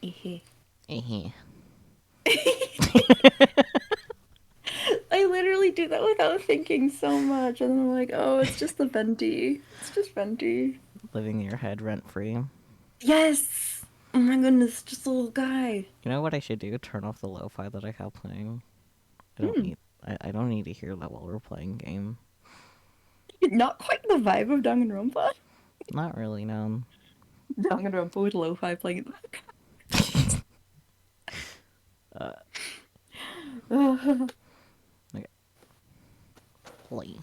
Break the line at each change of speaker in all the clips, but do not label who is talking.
Ehe.
Ehe.
I literally do that without thinking so much, and then I'm like, oh, it's just the venti. It's just venti.
Living in your head rent free. You
Yes! Oh my goodness, just a little guy.
know what I should do? Turn off the lo-fi that I have playing. I don't
Hmm.
need. I don't need to hear that while we're playing game.
Not quite the vibe of Danganronpa.
Not really, no.
Danganronpa with lo-fi playing in the
uh,
background.
okay. Play.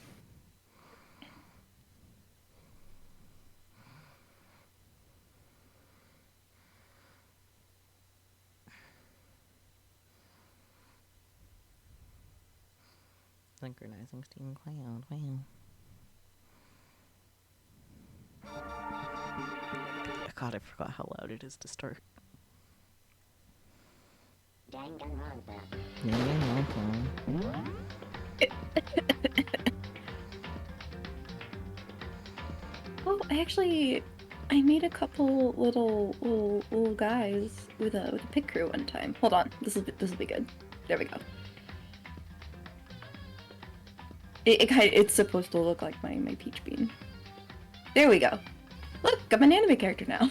Synchronizing Steam Cloud. Wow. God, I forgot how loud it is to start. Danganronpa.
Oh, I made a couple little guys with a pig crew one time. Hold on, this will be good. There we go. It's supposed to look like my peach bean. There we go. Look, I'm an anime character now.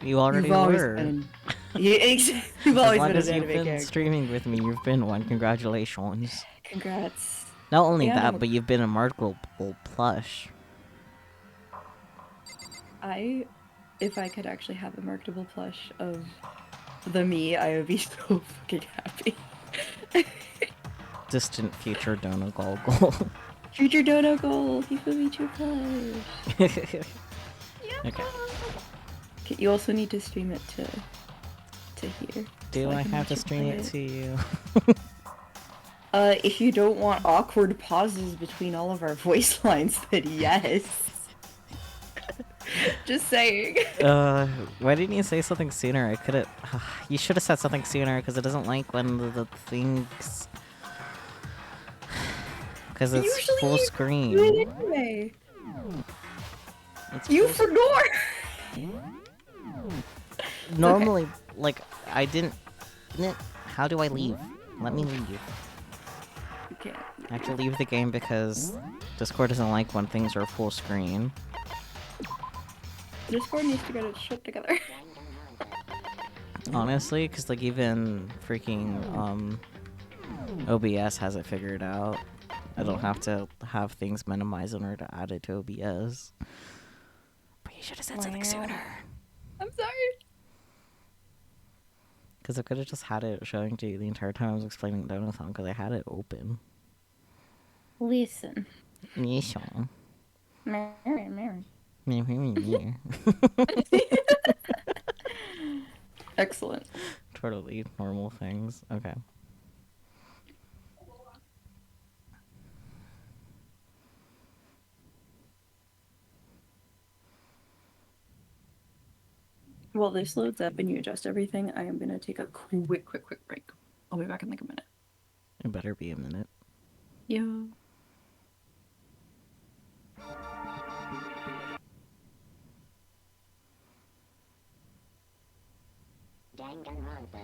You already
You've always
were.
been. You've
As
always
long
been
as
an
you've
anime
been
character.
streaming with me, you've been one. Congratulations.
Congrats.
Not only
Yeah,
that, but you've been a marketable plush.
If I could actually have a marketable plush of the me, I would be so fucking happy.
Distant future Dono Goggle.
Future Dono goal, hifumichu plush. Yeah.
Okay.
Okay, you also need to stream it to here.
Do
so
I
can
have to
watch
stream
play
it to you?
If you don't want awkward pauses between all of our voice lines, then yes. Just saying.
Why didn't you say something sooner? I could've. You should have said something sooner, because it doesn't like when the things. Because it's
Usually
full
you
screen.
do it anyway.
It's
You
full
forgot.
Normally, okay. Like, I didn't. How do I leave? Let me leave.
You can't.
I have to leave the game because Discord doesn't like when things are full screen.
Discord needs to get its shit together.
Honestly, because like even freaking OBS has it figured out. I don't have to have things minimized in order to add it to OBS. But you should have said something sooner.
I'm sorry.
Because I could have just had it showing to you the entire time I was explaining Donathon, because I had it open.
Listen.
Nisha.
Mary. Excellent.
Totally normal things. Okay.
While this loads up and you adjust everything, I am gonna take a quick break. I'll be back in like a minute.
It better be a minute.
Yeah.
Danganronpa.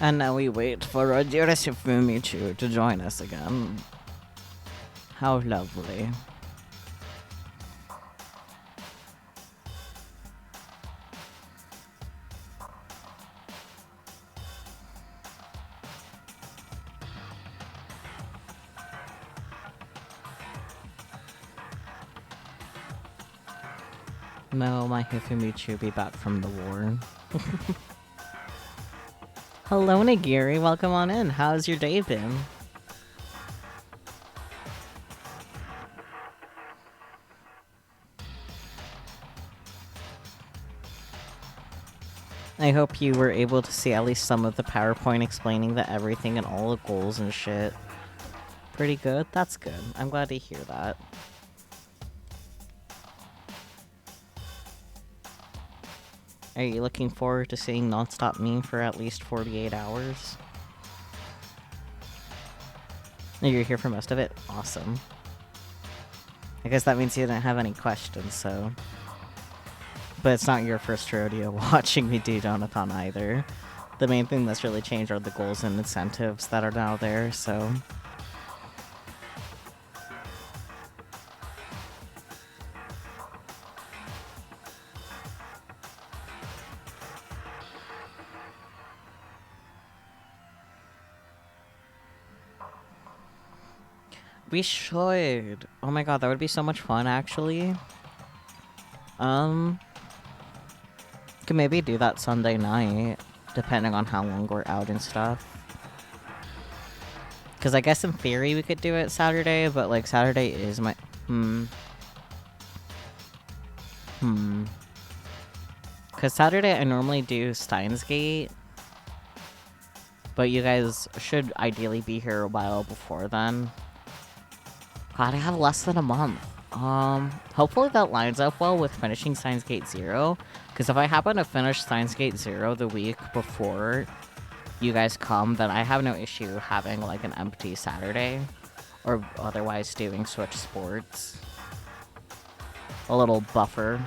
And now we wait for our dearest hifumichu to join us again. How lovely. No, my hifumichu be back from the war. Hello, Nagiri. Welcome on in. How's your day been? I hope you were able to see at least some of the PowerPoint explaining the everything and all the goals and shit. Pretty good? That's good. I'm glad to hear that. Are you looking forward to seeing Nonstop Me for at least 48 hours? You're here for most of it? Awesome. I guess that means you didn't have any questions, so... But it's not your first rodeo watching me do Donathon either. The main thing that's really changed are the goals and incentives that are now there, so... We should! Oh my god, that would be so much fun, actually. Could maybe do that Sunday night, depending on how long we're out and stuff. Because I guess in theory we could do it Saturday, but like Saturday is my... Because Saturday I normally do Steins Gate. But you guys should ideally be here a while before then. God, I have less than a month. Hopefully that lines up well with finishing Steins Gate 0. Because if I happen to finish Steins Gate 0 the week before you guys come, then I have no issue having, like, an empty Saturday. Or otherwise doing Switch Sports. A little buffer.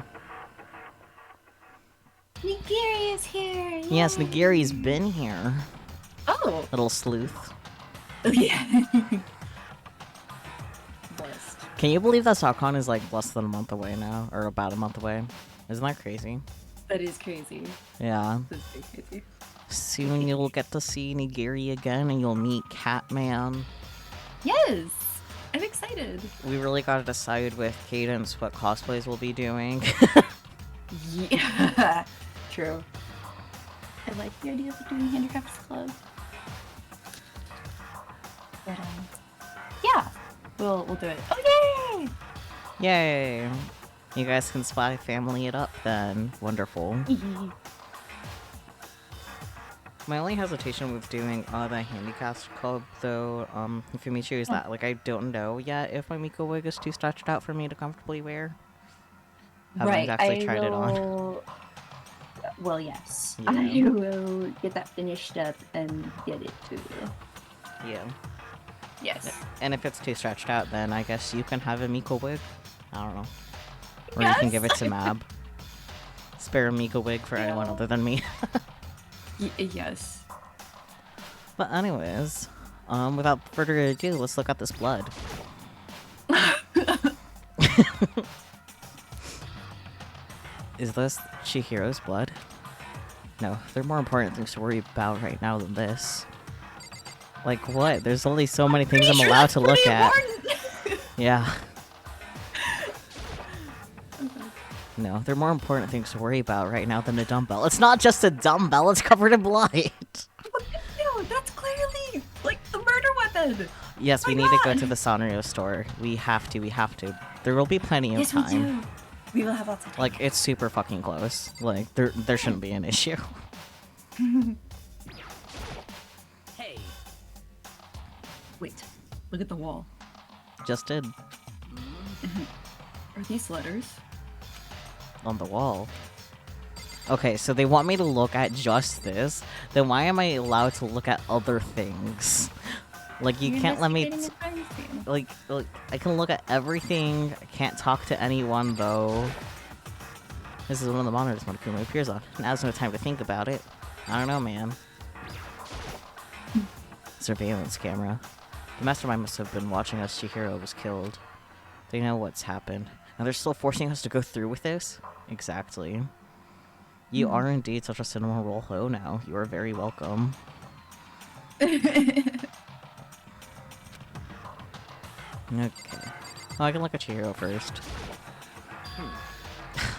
Nigiri is here! Yay.
Yes, Nigiri's been here.
Oh!
Little sleuth.
Oh, yeah. Blessed.
Can you believe that SockCon is, like, less than a month away now? Or about a month away? Isn't that crazy?
That is crazy.
Yeah.
That's very crazy.
Soon you'll get to see Nigiri again and you'll meet Catman.
Yes! I'm excited.
We really gotta decide with Cadence what cosplays we'll be doing.
Yeah. True. I like the idea of doing Handicrafts Club. But, yeah. We'll do it. Oh, yay!
Yay! You guys can Spy Family it up then. Wonderful. My only hesitation with doing the Handicrafts Club, though, hifumichu, is that, like, I don't know yet if my Miko wig is too stretched out for me to comfortably wear. Haven't exactly tried it on.
Well, yes.
Yeah.
I will get that finished up and get it to you.
Yeah.
Yes.
And if it's too stretched out, then I guess you can have a Miko wig. I don't know. Or
Yes.
you can give it to Mab. Spare a Miko wig for anyone other than me.
Yes.
But anyways, without further ado, let's look at this blood. Is this Chihiro's blood? No, there are more important things to worry about right now than this. Like what? There's only so many things I'm allowed to look at. Yeah. No, there are more important things to worry about right now than a dumbbell. It's not just a dumbbell, it's covered in blood!
No, that's clearly, like, the murder weapon!
Yes, we
My
need to go
God.
to the Sanrio store. We have to. There will be plenty of
Yes,
time.
we do. We will have lots of time.
Like, it's super fucking close. Like, there shouldn't be an issue.
Hey. Wait, look at the wall.
Just did.
Are these letters?
On the wall. Okay, so they want me to look at just this. Then why am I allowed to look at other things? Like, you
You're
can't let me...
investigating a crime scene.
Like, I can look at everything. I can't talk to anyone, though. This is one of the monitors Monokuma appears on. Now's no time to think about it. I don't know, man. Surveillance camera. The mastermind must have been watching us. Chihiro was killed. They know what's happened. And they're still forcing us to go through with this? Exactly. You are indeed such a cinema roll ho now. You are very welcome. Okay. Oh, I can look at Chihiro first.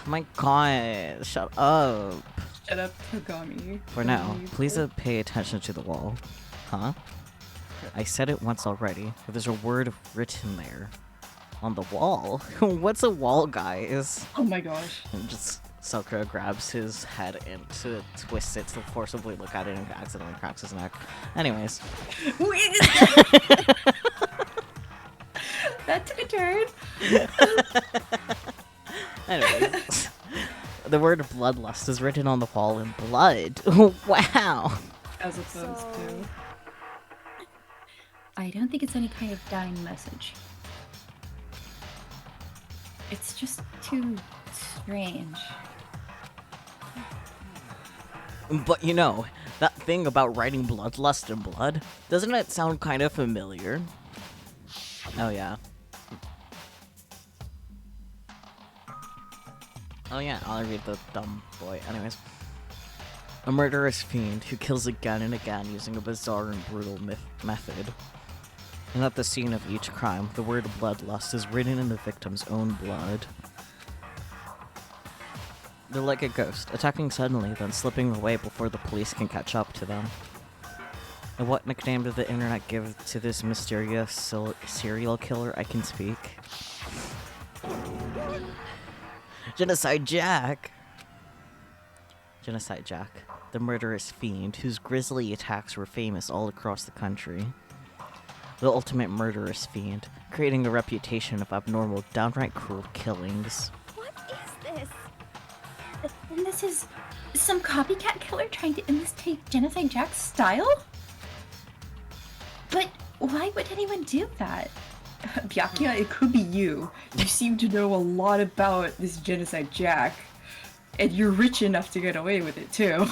My god, shut up.
Shut up, Kagami.
For now, please pay attention to the wall. Huh? I said it once already, but there's a word written there. On the wall? What's a wall, guys?
Oh my gosh.
Just Silkra grabs his head and to twist it to forcibly look at it and accidentally cracks his neck. Anyways.
That took a turn.
Anyways. The word bloodlust is written on the wall in blood. Wow.
As opposed to... I don't think it's any kind of dying message. It's just too strange.
But you know, that thing about writing bloodlust in blood, doesn't it sound kind of familiar? Oh yeah. Oh yeah, I'll read the dumb boy. Anyways. A murderous fiend who kills again and again using a bizarre and brutal method. And at the scene of each crime, the word bloodlust is written in the victim's own blood. They're like a ghost, attacking suddenly, then slipping away before the police can catch up to them. And what nickname did the internet give to this mysterious serial killer? I can speak. Genocide Jack! Genocide Jack, the murderous fiend whose grisly attacks were famous all across the country. The ultimate murderous fiend, creating a reputation of abnormal, downright cruel killings.
What is this?
And this is some copycat killer trying to imitate Genocide Jack's style? But why would anyone do that? Byakuya, it could be you. You seem to know a lot about this Genocide Jack. And you're rich enough to get away with it, too.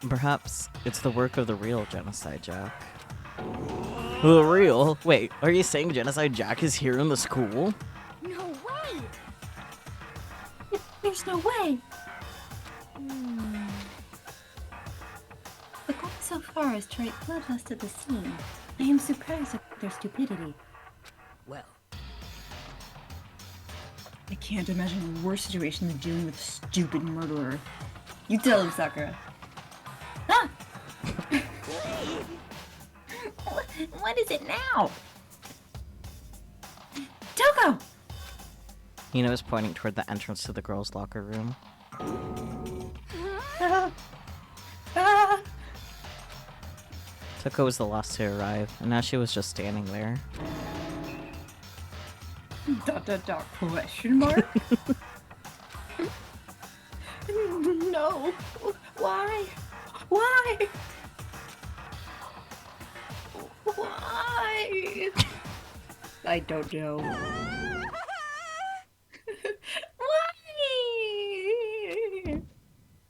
Perhaps it's the work of the real Genocide Jack. The real? Wait, are you saying Genocide Jack is here in the school?
No way!
There's no way. The goal so far is to write bloodlust at the scene. I am surprised at their stupidity.
Well,
I can't imagine a worse situation than dealing with a stupid murderer. You tell him, Sakura. Ah! What is it now? Toko!
Hino is pointing toward the entrance to the girls' locker room.
Ah! Ah!
Toko was the last to arrive, and now she was just standing there.
Question mark? No. Why? Why? Why? I don't know. Why?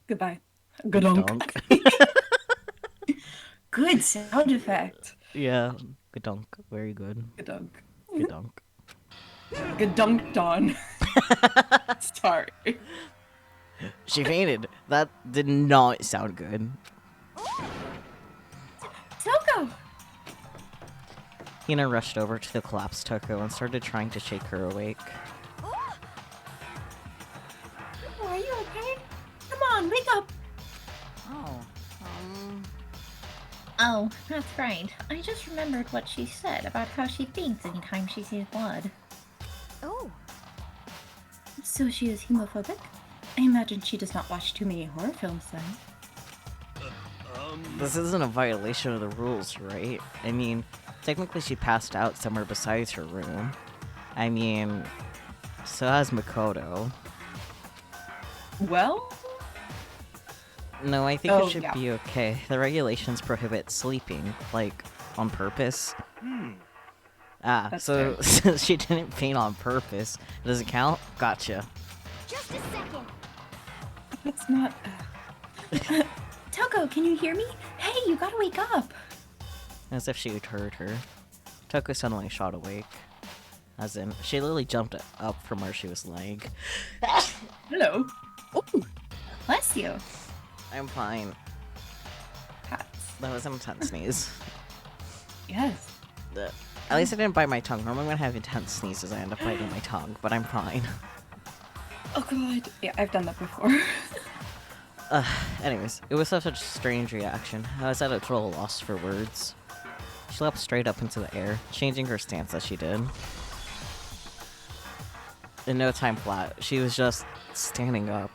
Goodbye. Gadonk. Good sound effect.
Yeah, gadunk. Very good.
Gadonk.
Gadunk.
Gadunked on. Sorry.
She fainted. That did not sound good.
Toko!
Hina rushed over to the collapsed Toko and started trying to shake her awake.
Are you okay? Come on, wake up!
Oh, that's right. I just remembered what she said about how she faints anytime she sees blood.
oh,
So she is homophobic? I imagine she does not watch too many horror films then.
This isn't a violation of the rules, right? I mean, technically she passed out somewhere besides her room. I mean, so has Makoto.
Well?
No, I think
Oh,
it should
yeah.
be okay. The regulations prohibit sleeping, like, on purpose. Ah,
That's
so since she didn't faint on purpose, it doesn't count? Gotcha.
Just a second.
That's not... Toko, can you hear me? Hey, you gotta wake up!
As if she had heard her. Toko suddenly shot awake. As in, she literally jumped up from where she was laying.
Hello. Ooh, bless you.
I'm fine.
Pats.
That was an intense sneeze.
Yes.
At least I didn't bite my tongue. Normally when I have intense sneezes, I end up biting my tongue, but I'm fine.
Oh god. Yeah, I've done that before.
Anyways, it was such a strange reaction. I was at a total loss for words. She leapt straight up into the air, changing her stance as she did. in no time flat, she was just standing up.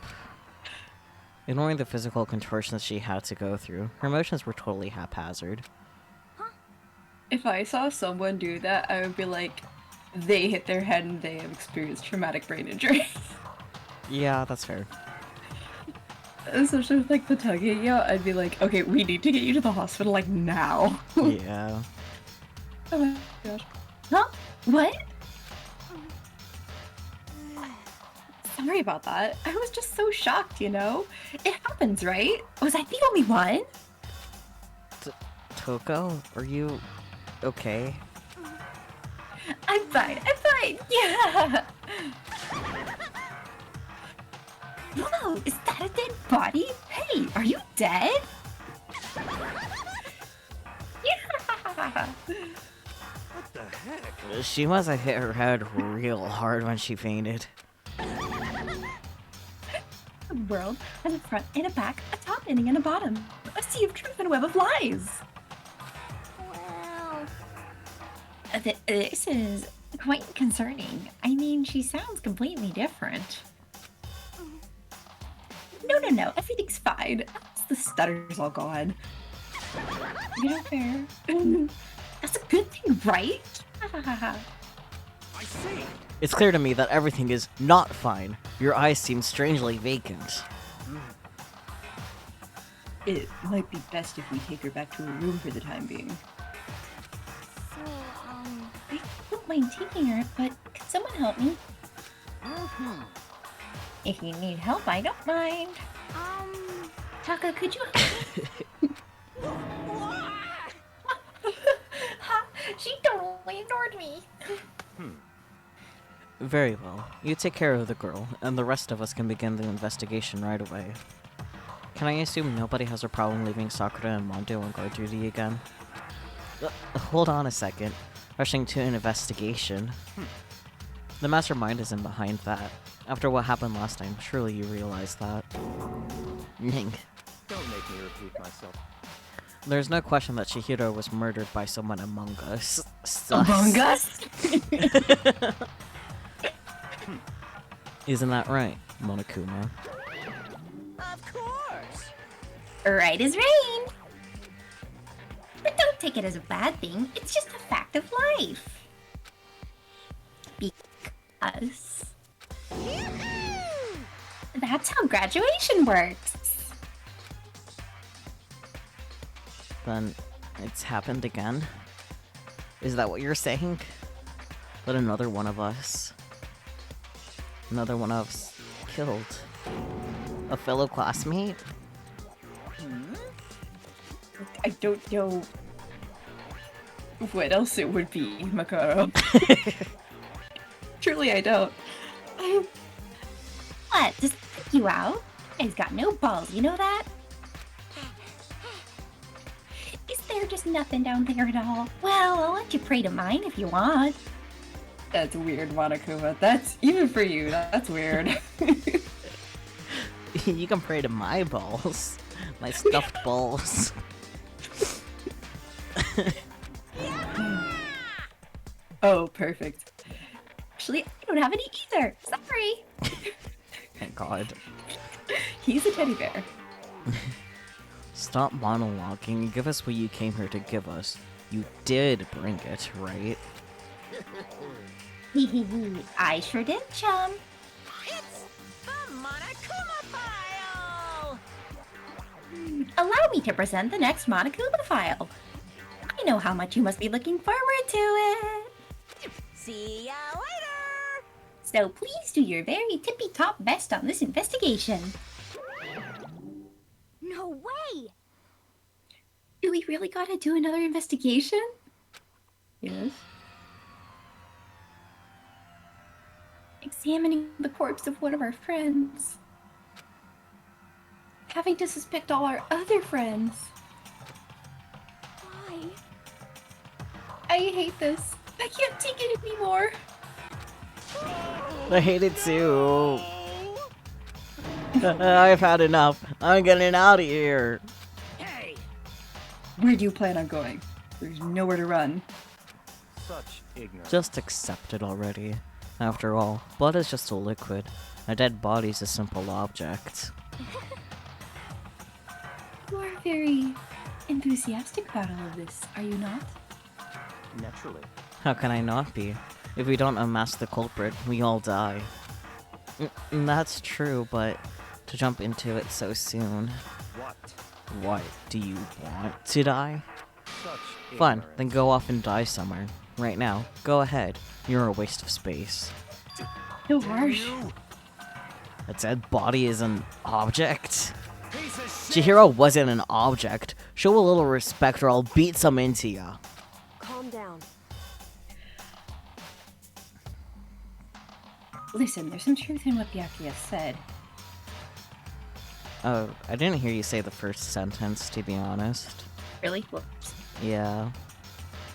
Ignoring the physical contortions she had to go through, her emotions were totally haphazard.
If I saw someone do that, I would be like, they hit their head and they have experienced traumatic brain injury.
Yeah, that's fair.
Especially with like the tugging out, I'd be like, okay, we need to get you to the hospital like now.
Yeah.
Oh my gosh.
Huh? What?
Sorry about that. I was just so shocked, you know? It happens, right? Was I the only one?
Toko, are you okay?
I'm fine. Yeah. Whoa, is that a dead body? Hey, are you dead? Yeah.
What the heck?
She must have hit her head real hard when she fainted.
The world has a front and a back, a top ending and a bottom. A sea of truth and a web of lies.
Well,
This is quite concerning. I mean, she sounds completely different. No, everything's fine. The stutter's all gone. You know, fair. That's a good thing, right?
I see.
It's clear to me that everything is not fine. Your eyes seem strangely vacant.
It might be best if we take her back to her room for the time being.
so,
I don't mind taking her, but could someone help me?
if you need help, I don't mind.
Taka, could you help me?
She totally ignored me.
Very well. You take care of the girl, and the rest of us can begin the investigation right away. Can I assume nobody has a problem leaving Sakura and Mondo on guard duty again? Hold on a second. Rushing to an investigation. The mastermind isn't behind that. After what happened last time, surely you realize that. Ning.
Don't make me repeat myself.
There's no question that Chihiro was murdered by someone among us. Sus.
Among Us?
Isn't that right, Monokuma?
Of course.
Right as rain. But don't take it as a bad thing. It's just a fact of life. Because that's how graduation works.
Then it's happened again? Is that what you're saying? That another one of us killed a fellow classmate?
I don't know what else it would be, Makaro. Truly, I don't.
What? Does that freak you out? He's got no balls, you know that? Is there just nothing down there at all? Well, I'll let you pray to mine if you want.
That's weird, Monokuma. That's, even for you, that's weird.
You can pray to my balls. My stuffed balls.
Oh, perfect.
Actually, I don't have any either. Sorry.
Thank God.
He's a teddy bear.
Stop monologuing and give us what you came here to give us. You did bring it, right?
I sure did, chum.
It's the Monokuma file.
Allow me to present the next Monokuma file. I know how much you must be looking forward to it.
See ya later.
So please do your very tippy-top best on this investigation.
No way.
Do we really gotta do another investigation? Yes. Examining the corpse of one of our friends. Having to suspect all our other friends.
Why?
I hate this. I can't take it anymore.
I hate it too. I've had enough. I'm getting out of here.
Hey!
Where do you plan on going? There's nowhere to run.
Such ignorance.
Just accept it already. After all, blood is just a liquid. A dead body is a simple object.
You are very enthusiastic about all of this, are you not?
Naturally.
How can I not be? If we don't unmask the culprit, we all die. That's true, but to jump into it so soon...
What?
What? Do you want to die?
Such
Fun,
ignorance.
then go off and die somewhere. Right now. Go ahead. You're a waste of space.
So harsh.
A dead body is an object?
Piece of shit.
Chihiro wasn't an object. Show a little respect or I'll beat some into ya.
Calm down.
Listen, there's some truth in what Byakuya said.
Oh, I didn't hear you say the first sentence, to be honest.
Really? Whoops.
Yeah.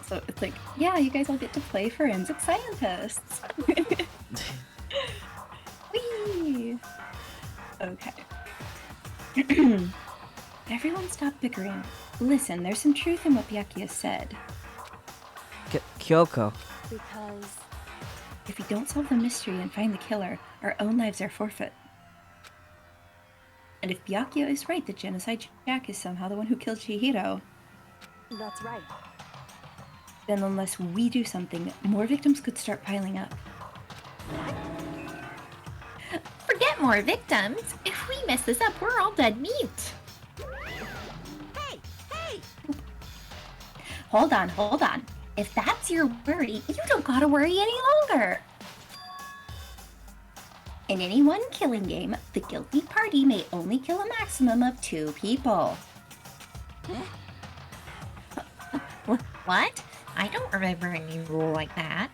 So it's like, yeah, you guys all get to play forensic scientists. Whee! Okay. Everyone stop bickering. Listen, there's some truth in what Byakuya said.
Kyoko.
Because
If we don't solve the mystery and find the killer, our own lives are forfeit. And if Byakuya is right that Genocide Jack is somehow the one who killed Chihiro,
that's right.
then unless we do something, more victims could start piling up.
Forget more victims. If we mess this up, we're all dead meat.
Hey! Hey!
Hold on, hold on. If that's your worry, you don't gotta worry any longer. In any one killing game, the guilty party may only kill a maximum of 2 people. What? I don't remember any rule like that.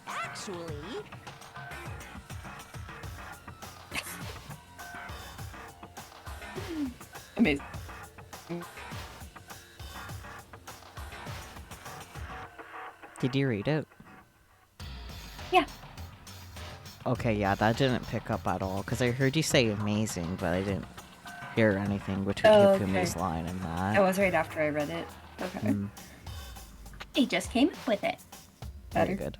Actually,
Amazing.
Did you read it?
Yeah.
Okay, yeah, that didn't pick up at all, because I heard you say amazing, but I didn't hear anything between
Oh,
Hifumi's
okay.
line and that.
That was right after I read it. Okay.
Mm,
I just came up with it.
very
Better.
good.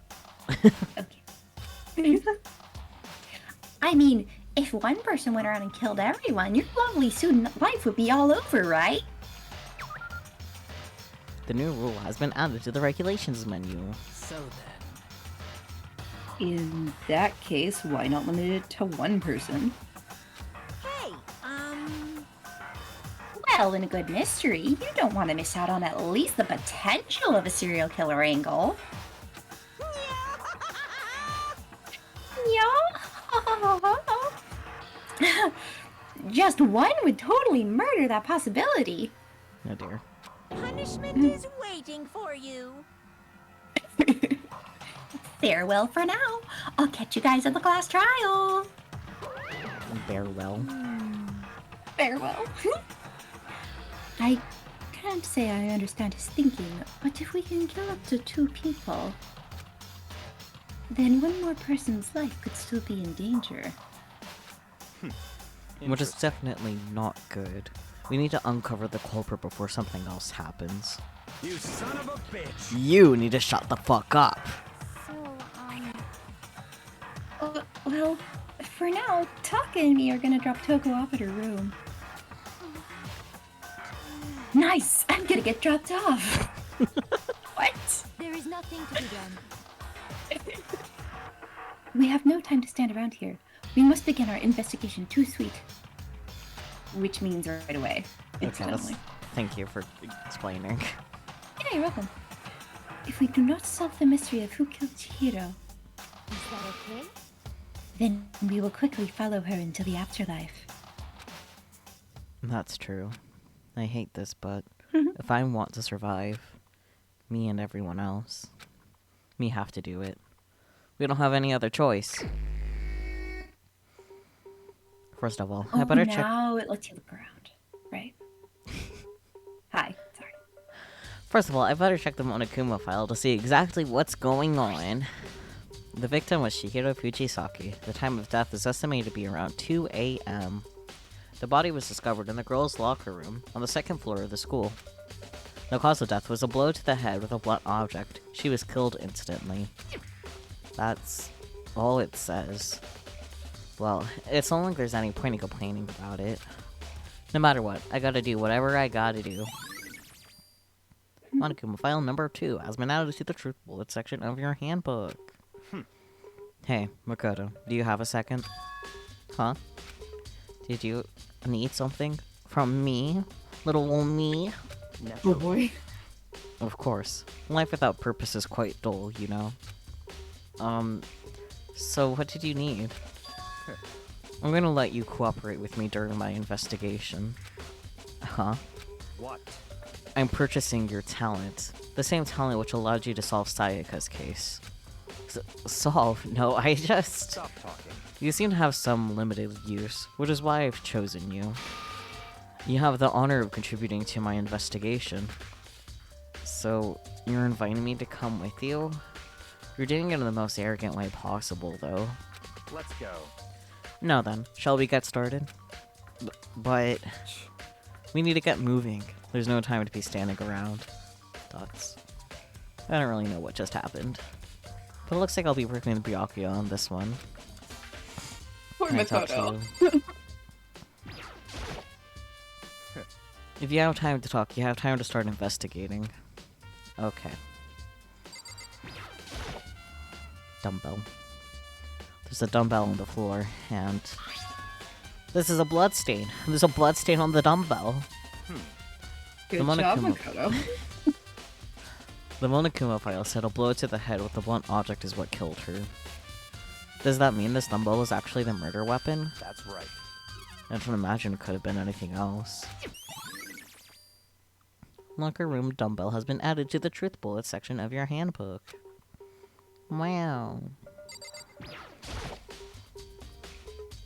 Okay. I mean, if one person went around and killed everyone, your lovely student life would be all over, right?
The new rule has been added to the regulations menu.
So then.
In that case, why not limit it to one person?
hey,
Well, in a good mystery, you don't want to miss out on at least the potential of a serial killer angle. Yeah. Just one would totally murder that possibility.
Oh dear.
punishment is waiting for you.
Farewell for now. I'll catch you guys at the class trial.
Farewell.
Farewell.
I can't say I understand his thinking, but if we can kill up to 2 people, then one more person's life could still be in danger.
Which is definitely not good. We need to uncover the culprit before something else happens.
You son of a bitch!
You need to shut the fuck up!
Well, for now, Taka and me are gonna drop Toko off at her room. Nice! I'm gonna get dropped off! What?
There is nothing to be done.
We have no time to stand around here. We must begin our investigation to Sweet. Which means right away.
Okay,
Incidentally.
thank you for explaining.
Yeah, you're welcome. If we do not solve the mystery of who killed Chihiro,
Is that okay?
then we will quickly follow her into the afterlife.
That's true. I hate this, but if I want to survive, me and everyone else, we have to do it. We don't have any other choice. First of all, I better check.
Now it lets you look around. Right. Hi. Sorry.
First of all, I better check the Monokuma file to see exactly what's going on. The victim was Shihiro Fujisaki. The time of death is estimated to be around 2 a.m. The body was discovered in the girls' locker room on the 2nd floor of the school. The cause of death was a blow to the head with a blunt object. She was killed instantly. That's all it says. Well, it's not like there's any point in complaining about it. No matter what, I gotta do whatever I gotta do. Monokuma file number 2 has been added to the truth bullet section of your handbook. Hey, Makoto, do you have a second? Huh? Did you need something from me? Little old me?
Oh boy.
Of course. Life without purpose is quite dull, you know? So what did you need? I'm gonna let you cooperate with me during my investigation. Huh?
What?
I'm purchasing your talent. The same talent which allowed you to solve Sayaka's case. Solve? No, I just...
Stop talking.
You seem to have some limited use, which is why I've chosen you. You have the honor of contributing to my investigation. So, you're inviting me to come with you? You're doing it in the most arrogant way possible, though.
Let's go.
No then, shall we get started? But... we need to get moving. There's no time to be standing around. Dots. I don't really know what just happened. But it looks like I'll be working with Byakuya on this one.
Poor
Can I talk
Makoto.
to you? If you have time to talk, you have time to start investigating. Okay. Dumbbell. There's a dumbbell on the floor, and... this is a bloodstain. There's a bloodstain on the dumbbell.
Good
The
job,
Monokuma-
Makoto.
The Monokuma file said a blow to the head with a blunt object is what killed her. Does that mean this dumbbell was actually the murder weapon?
That's right.
I don't imagine it could have been anything else. Locker room dumbbell has been added to the truth bullet section of your handbook. Wow.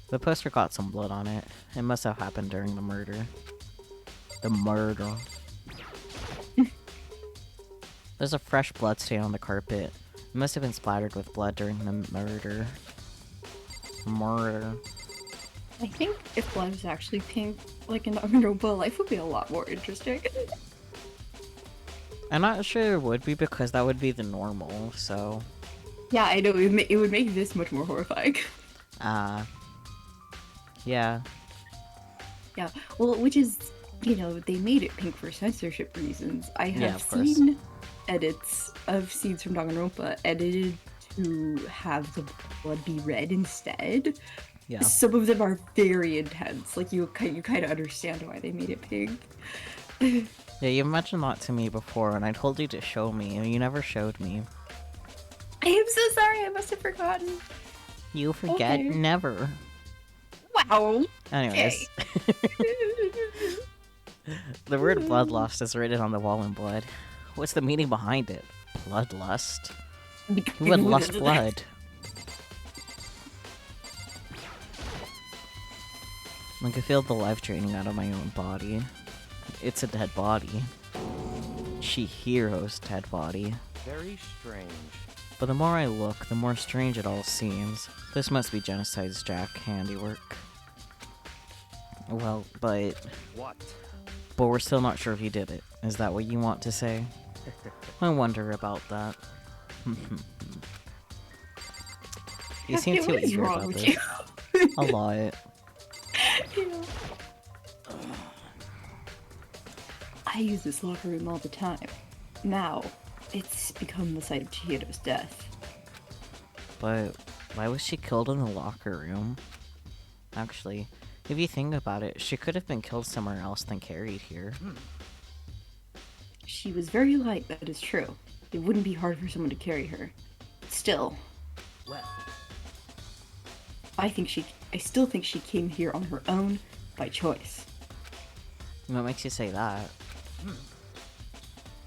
The poster got some blood on it. It must have happened during the murder. The murder. There's a fresh blood stain on the carpet. It must have been splattered with blood during the murder. Murder.
I think if blood was actually pink, like in Danganronpa, life would be a lot more interesting.
I'm not sure it would be because that would be the normal, so...
Yeah, I know, it would make this much more horrifying.
Yeah.
Yeah, well, which is, you know, they made it pink for censorship reasons. I
Yeah,
have
of course.
seen edits of scenes from Danganronpa edited to have the blood be red instead.
Yeah.
Some of them are very intense. Like, you kind of understand why they made it pink.
Yeah, you mentioned that to me before, and I told you to show me, and you never showed me.
I am so sorry, I must have forgotten.
You forget
Okay.
never.
Wow.
Anyways. The word bloodlust is written on the wall in blood. What's the meaning behind it? Bloodlust? Who would lust blood? I can feel the life draining out of my own body. It's a dead body. Chihiro's dead body.
Very strange.
But the more I look, the more strange it all seems. This must be Genocide's Jack handiwork. Well, but
What?
we're still not sure if he did it. Is that what you want to say? I wonder about that. You seem
Hey,
too
what is
eager
wrong
about
with
this.
you?
A lot.
I use this locker room all the time. Now, it's become the site of Chihiro's death.
But why was she killed in the locker room? Actually, if you think about it, she could have been killed somewhere else than carried here.
She was very light, that is true. It wouldn't be hard for someone to carry her. But still,
Well,
I still think she came here on her own, by choice.
What makes you say that?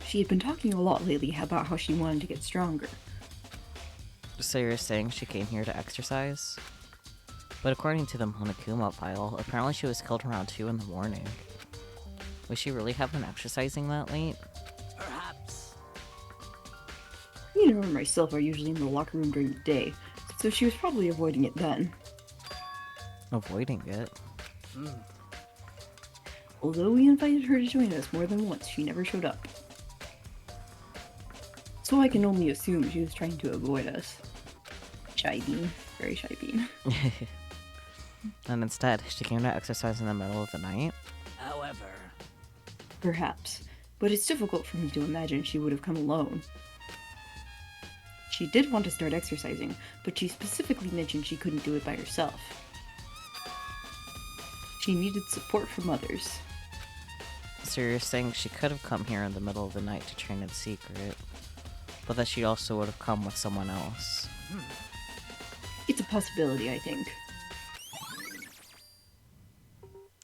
She had been talking a lot lately about how she wanted to get stronger.
So you're saying she came here to exercise? But according to the Monokuma file, apparently she was killed around 2 in the morning. Would she really have been exercising that late?
perhaps.
You know, and myself are usually in the locker room during the day, so she was probably avoiding it then.
Avoiding it?
Although we invited her to join us more than once, she never showed up. So I can only assume she was trying to avoid us. Shy bean. Very shy bean.
And instead, she came to exercise in the middle of the night.
However,
Perhaps. But it's difficult for me to imagine she would have come alone. She did want to start exercising, but she specifically mentioned she couldn't do it by herself. She needed support from others.
So you're saying she could have come here in the middle of the night to train in secret, but that she also would have come with someone else.
It's a possibility, I think.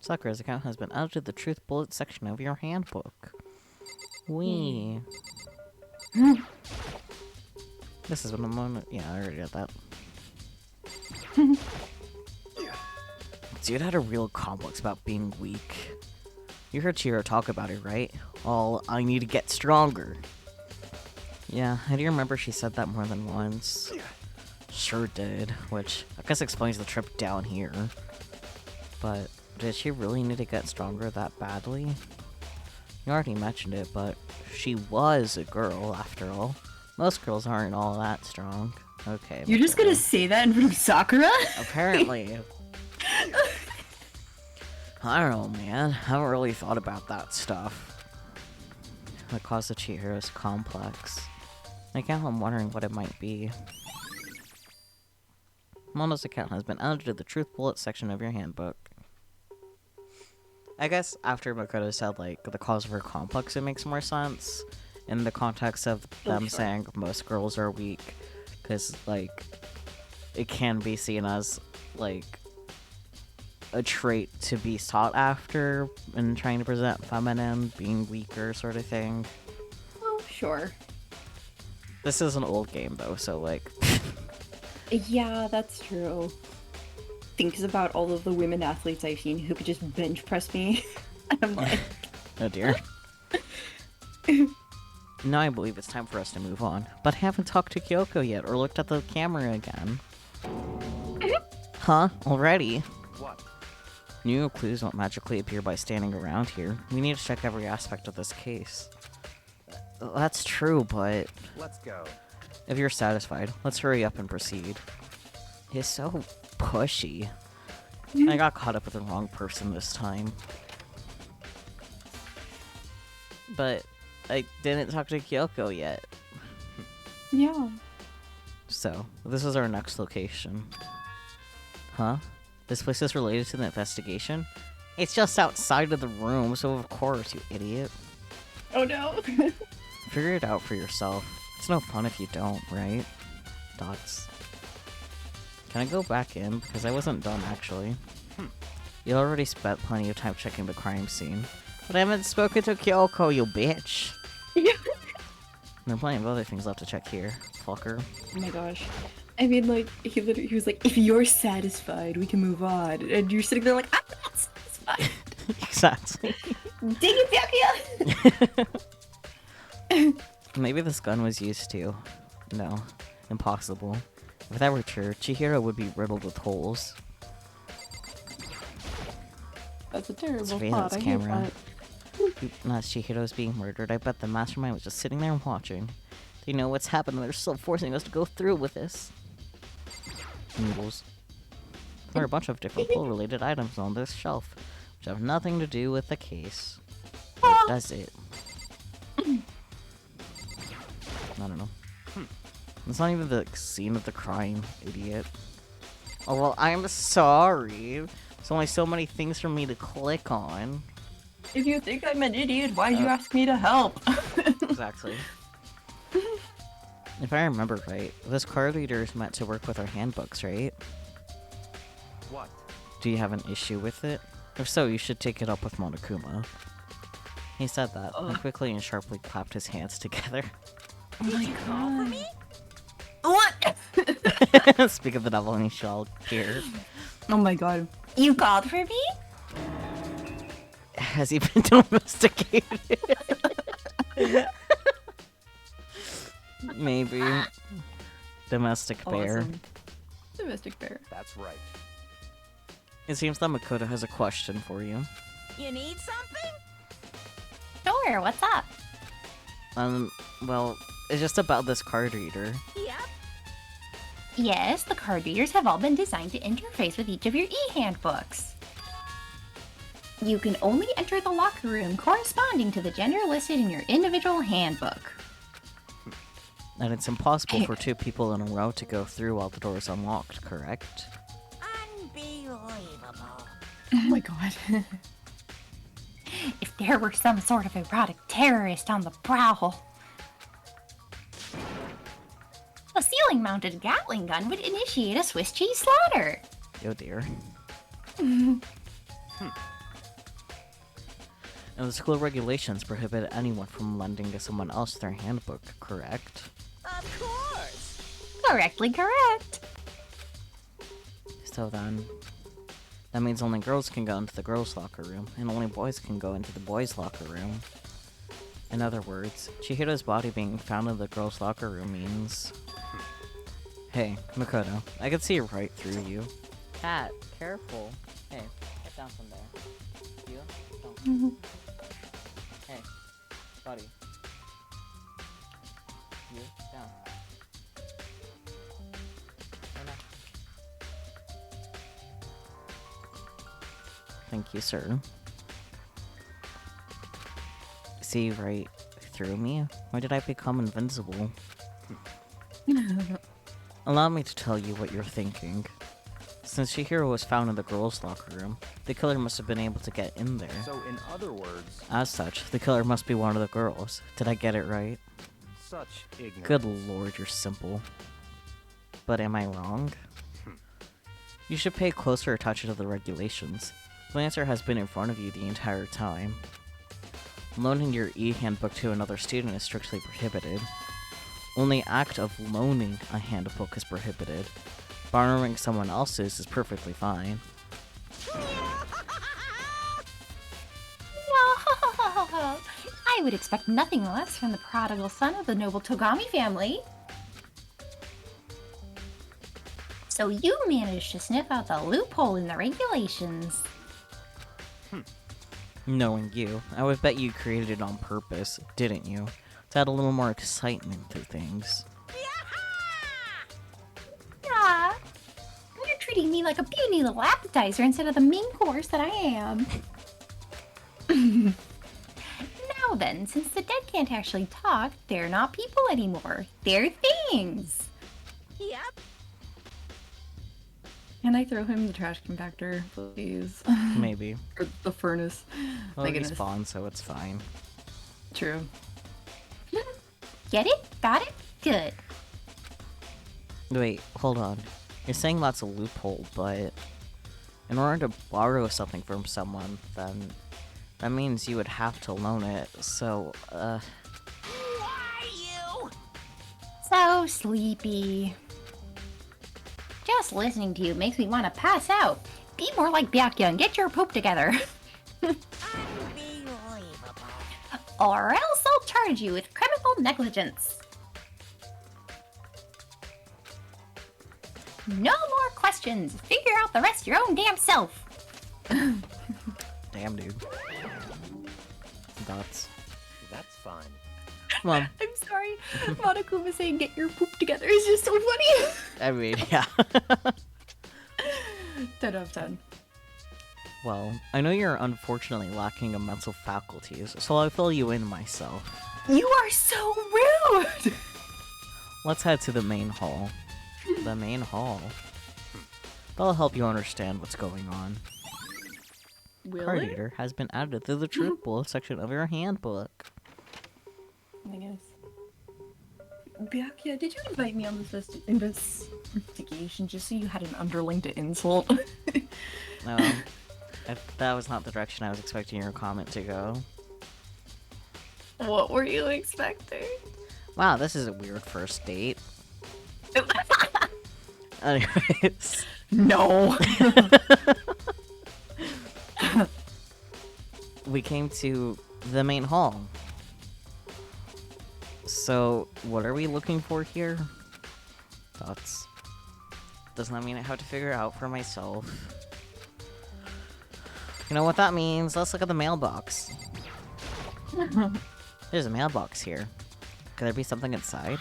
Sakura's account has been added to the truth bullet section of your handbook. Wee. This is what a moment. Yeah, I already got that. Dude had a real complex about being weak. You heard Chihiro talk about it, right? All, I need to get stronger. Yeah, I do remember she said that more than once. Sure did, which I guess explains the trip down here. But did she really need to get stronger that badly? You already mentioned it, but she was a girl, after all. Most girls aren't all that strong. Okay.
You're just gonna say that in front of Sakura?
Apparently. I don't know, man. I haven't really thought about that stuff. That caused the Chihiro's complex. I'm wondering what it might be. Mono's account has been added to the truth bullet section of your handbook. I guess after Makoto said, like, the cause of her complex, it makes more sense. In the context of them saying most girls are weak. Because, like, it can be seen as, like, a trait to be sought after in trying to present feminine, being weaker sort of thing.
Oh, sure.
This is an old game, though, so, like...
Yeah, that's true. Thinks about all of the women athletes I've seen who could just bench press me. And I'm like...
Oh dear. Now I believe it's time for us to move on, but I haven't talked to Kyoko yet or looked at the camera again. Huh? Already?
what?
New clues won't magically appear by standing around here. We need to check every aspect of this case. That's true, but
Let's go.
if you're satisfied, let's hurry up and proceed. He's so pushy. I got caught up with the wrong person this time. But I didn't talk to Kyoko yet.
Yeah.
So, this is our next location. Huh? This place is related to the investigation? It's just outside of the room, so of course, you idiot.
Oh no.
Figure it out for yourself. It's no fun if you don't, right? Dots. Can I go back in? Because I wasn't done, actually. You already spent plenty of time checking the crime scene. But I haven't spoken to Kyoko, you bitch! There are plenty of other things left to check here, fucker.
Oh my gosh. I mean, like, he was like, if you're satisfied, we can move on. And you're sitting there like, I'm not satisfied.
Exactly.
Ding it, Pyakuya!
Maybe this gun was used to. No. Impossible. If that were true, Chihiro would be riddled with holes.
That's a terrible
Surveillance
thought. I hate
camera.
that.
As Chihiro's being murdered, I bet the mastermind was just sitting there watching. They know what's happened and they're still forcing us to go through with this. Noodles. There are a bunch of different pool-related items on this shelf, which have nothing to do with the case. Or does it? I don't know. It's not even the scene of the crime, idiot. Oh, well, I'm sorry. There's only so many things for me to click on.
If you think I'm an idiot, why'd you ask me to help?
Exactly. If I remember right, this card reader is meant to work with our handbooks, right?
What?
Do you have an issue with it? If so, you should take it up with Monokuma. He said that, and quickly and sharply clapped his hands together.
Oh my
Call for
god.
me?
What?
Speak of the devil and he shall appear.
Oh my god.
You called for me?
Has he been domesticated? Maybe. Domestic bear.
Awesome. Domestic bear.
That's right.
It seems that Makoto has a question for you.
You need something?
Sure, what's up?
Well, it's just about this card reader.
Yep.
Yes, the card readers have all been designed to interface with each of your e-handbooks. You can only enter the locker room corresponding to the gender listed in your individual handbook.
And it's impossible for two people in a row to go through while the door is unlocked, correct?
Unbelievable.
Oh my god.
If there were some sort of erotic terrorist on the prowl. A ceiling-mounted Gatling gun would initiate a Swiss cheese slaughter.
Oh dear. And the school regulations prohibit anyone from lending to someone else their handbook, correct?
Of course.
Correctly correct.
So then, that means only girls can go into the girls' locker room, and only boys can go into the boys' locker room. In other words, Chihiro's body being found in the girls' locker room means... Hey, Makoto, I can see right through you. Cat, careful. Hey, get down from there. You? Don't. Hey, buddy. You, down. Right now. Thank you, sir. See right through me? Why did I become invincible? Allow me to tell you what you're thinking. Since Chihiro was found in the girls' locker room, the killer must have been able to get in there.
So, in other words,
As such, the killer must be one of the girls. Did I get it right?
such ignorance.
Good lord, you're simple. But am I wrong? You should pay closer attention to the regulations. The answer has been in front of you the entire time. Loaning your e-handbook to another student is strictly prohibited. Only act of loaning a handbook is prohibited. Borrowing someone else's is perfectly fine.
I would expect nothing less from the prodigal son of the noble Togami family. So you managed to sniff out the loophole in the regulations.
Knowing you, I would bet you created it on purpose, didn't you? To add a little more excitement to things.
Yeah, you're treating me like a puny little appetizer instead of the main course that I am. Now then, since the dead can't actually talk, they're not people anymore. They're things.
Yep.
Can I throw him the trash compactor, please?
Maybe.
Or the furnace.
Well,
My
he
goodness.
spawned, so it's fine.
True.
Get it? Got it? Good.
Wait, hold on. You're saying that's a loophole, but in order to borrow something from someone, then that means you would have to loan it, so,
Why you?
So sleepy. Just listening to you makes me want to pass out. Be more like Byakuya and get your poop together.
Unbelievable.
Or else I'll charge you with criminal negligence. No more questions. Figure out the rest your own damn self.
damn, dude. That's...
That's fine.
Well,
I'm sorry. Monokuma saying get your poop together is just so funny.
I mean, yeah.
10 out of 10.
Well, I know you're unfortunately lacking in mental faculties, so I'll fill you in myself.
You are so rude!
Let's head to the main hall. The main hall. That'll help you understand what's going on.
Will
Card
it?
reader has been added to the truth bullet section of your handbook.
I guess. Byakuya, did you invite me on this investigation just so you had an underling to insult?
That was not the direction I was expecting your comment to go.
What were you expecting?
Wow, this is a weird first date. Anyways.
No!
We came to the main hall. So, what are we looking for here? Thoughts? Doesn't that mean I have to figure it out for myself? You know what that means? Let's look at the mailbox. There's a mailbox here. Could there be something inside?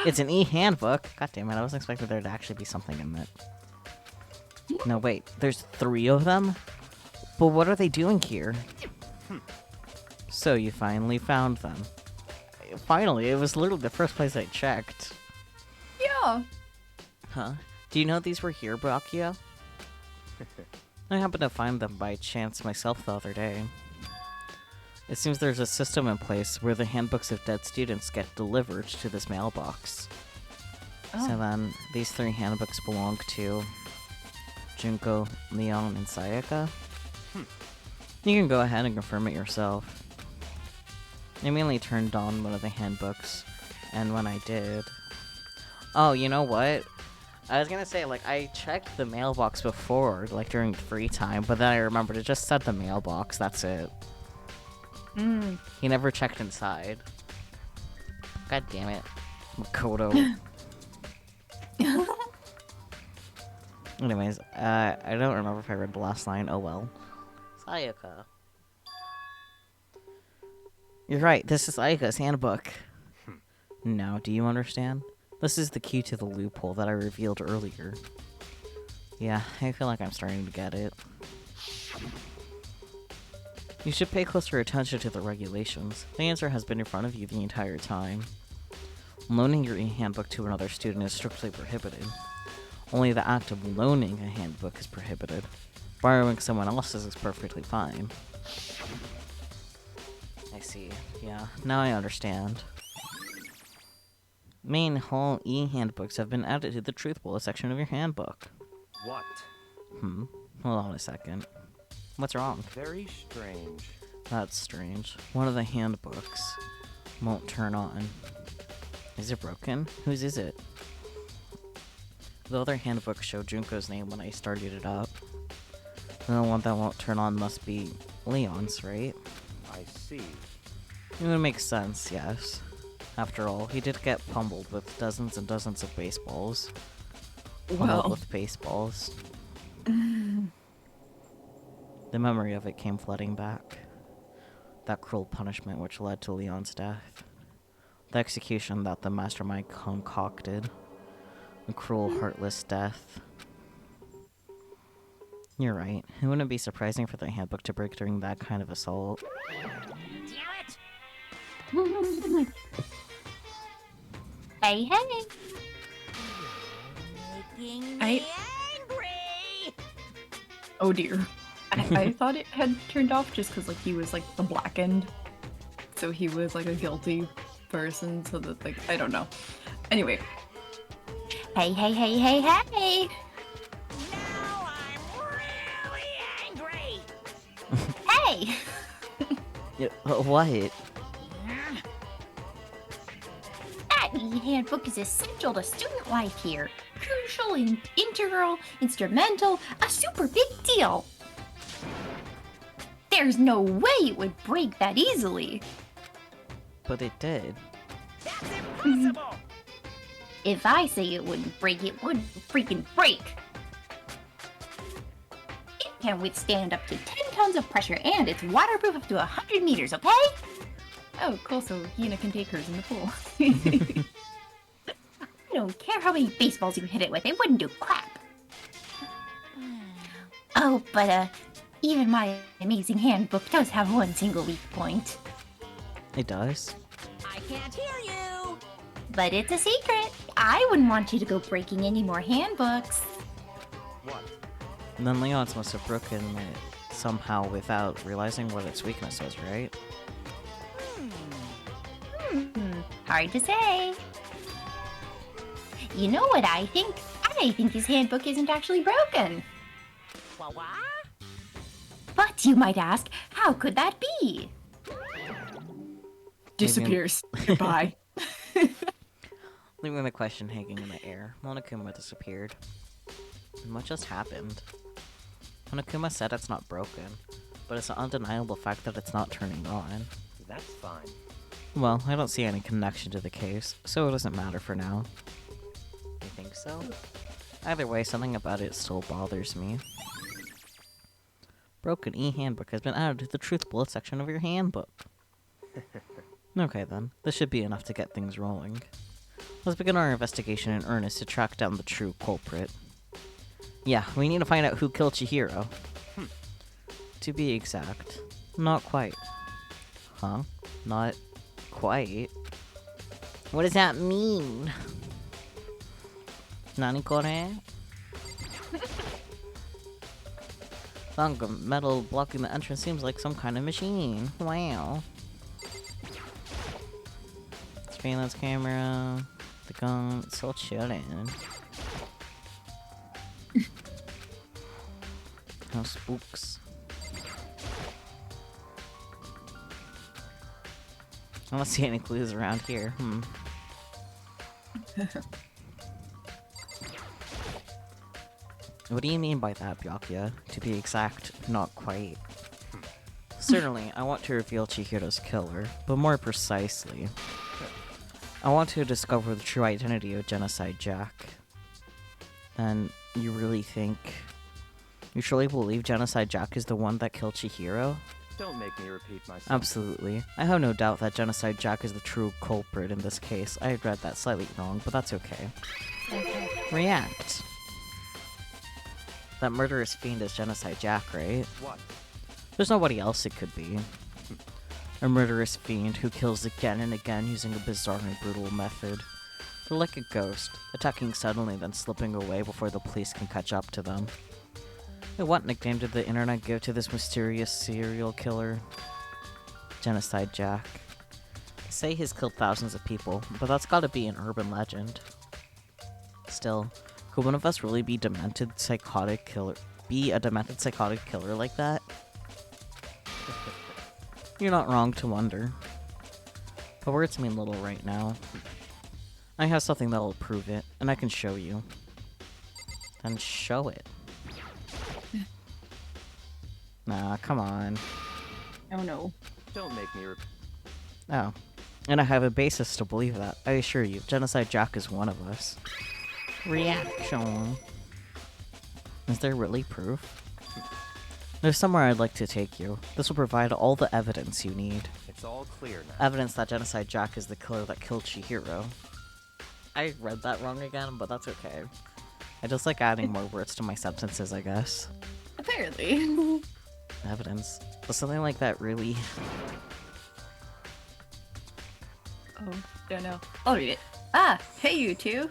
It's an e-handbook. God damn it, I wasn't expecting there to actually be something in it. No, wait, there's 3 of them? But what are they doing here? So you finally found them. Finally, it was literally the first place I checked.
Yeah.
Huh? Do you know these were here, Brachio? I happened to find them by chance myself the other day. It seems there's a system in place where the handbooks of dead students get delivered to this mailbox. So then, these 3 handbooks belong to Junko, Leon, and Sayaka. You can go ahead and confirm it yourself. I immediately turned on one of the handbooks, and when I did... Oh, you know what? I was gonna say, like, I checked the mailbox before, like, during free time, but then I remembered it just said the mailbox, that's it. He never checked inside. God damn it. Makoto. Anyways, I don't remember if I read the last line, oh well. Sayaka. You're right, this is Ayaka's handbook. Now, do you understand? This is the key to the loophole that I revealed earlier. Yeah, I feel like I'm starting to get it. You should pay closer attention to the regulations. The answer has been in front of you the entire time. Loaning your e-handbook to another student is strictly prohibited. Only the act of loaning a handbook is prohibited. Borrowing someone else's is perfectly fine. I see. Yeah, now I understand. Main whole e-handbooks have been added to the truth bullet section of your handbook.
What?
Hold on a second. What's wrong?
Very strange.
That's strange. One of the handbooks won't turn on. Is it broken? Whose is it? The other handbook showed Junko's name when I started it up. And the one that won't turn on must be Leon's, right?
I see.
It would make sense, yes. After all, he did get pummeled with dozens and dozens of baseballs. Pummeled with baseballs. The memory of it came flooding back. That cruel punishment which led to Leon's death. The execution that the mastermind concocted. A cruel, heartless death. You're right. It wouldn't be surprising for the handbook to break during that kind of assault.
Damn it!
Hey, hey.
Making
I-
me angry!
Oh dear. I thought it had turned off just because, like, he was, like, the blackened. So he was, like, a guilty person, so that, like, I don't know. Anyway.
Hey, hey, hey, hey, hey!
Now I'm really angry!
Hey!
Yeah, what?
That e-handbook is essential to student life here. Crucial, integral, instrumental, a super big deal. There's no way it would break that easily.
But it did.
That's impossible!
If I say it wouldn't break, it would freaking break. It can withstand up to 10 tons of pressure, and it's waterproof up to 100 meters, okay?
Oh, cool, so Hina can take hers in the pool.
I don't care how many baseballs you hit it with, it wouldn't do crap. Oh, but, even my amazing handbook does have one single weak point.
It does?
I can't hear you!
But it's a secret. I wouldn't want you to go breaking any more handbooks.
What?
And then Leon's must have broken it somehow without realizing what its weakness was, right?
Hard to say. You know what I think? I think his handbook isn't actually broken.
What?
But you might ask, how could that be?
Disappears. Goodbye.
Leaving the question hanging in the air, Monokuma disappeared. And what just happened? Monokuma said it's not broken, but it's an undeniable fact that it's not turning on.
That's fine.
Well, I don't see any connection to the case, so it doesn't matter for now. You think so? Either way, something about it still bothers me. Broken e-handbook has been added to the truth bullet section of your handbook. Okay then, this should be enough to get things rolling. Let's begin our investigation in earnest to track down the true culprit. Yeah, we need to find out who killed Chihiro. To be exact, not quite. Huh? Not quite? What does that mean? Nani kore? Long metal blocking the entrance seems like some kind of machine. Wow. Surveillance camera. The gun. It's all chilling. No spooks. I don't see any clues around here. What do you mean by that, Byakuya? To be exact, not quite. Certainly, I want to reveal Chihiro's killer, but more precisely, I want to discover the true identity of Genocide Jack. And you really think... You truly believe Genocide Jack is the one that killed Chihiro?
Don't make me repeat myself.
Absolutely. I have no doubt that Genocide Jack is the true culprit in this case. I read that slightly wrong, but that's okay. React. That murderous fiend is Genocide Jack, right?
What?
There's nobody else it could be. A murderous fiend who kills again and again using a bizarre and brutal method. They're like a ghost, attacking suddenly then slipping away before the police can catch up to them. What nickname did the internet give to this mysterious serial killer? Genocide Jack. They say he's killed thousands of people, but that's gotta be an urban legend. Still, could one of us really be a demented psychotic killer like that? You're not wrong to wonder. But words mean little right now. I have something that'll prove it, and I can show you. Then show it. Nah, come on.
Oh no.
Don't make me repeat.
Oh. And I have a basis to believe that. I assure you, Genocide Jack is one of us. Reaction. Is there really proof? There's somewhere I'd like to take you. This will provide all the evidence you need.
It's all clear now.
Evidence that Genocide Jack is the killer that killed Chihiro. I read that wrong again, but that's okay. I just like adding more words to my sentences, I guess.
Apparently.
Evidence. But something like that really...
Oh, don't know. I'll read it. Ah, hey you two.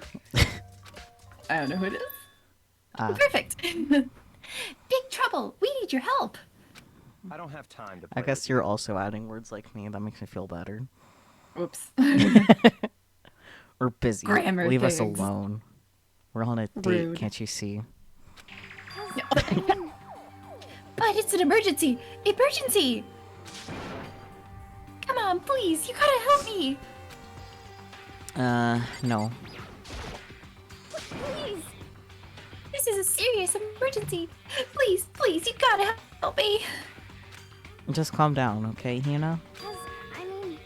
I don't know who it is.
Perfect. Big trouble. We need your help.
I don't have time to
I
play
guess
with
you're also adding words like me. That makes me feel better.
Whoops.
We're busy.
Grammar
Leave us
things.
alone. We're on a date,
Rude.
can't you see?
But it's an emergency. Emergency. Come on, please. You gotta help me.
No.
Please. This is a serious emergency. Please, please, you gotta help me.
Just calm down, okay, Hina?
I mean...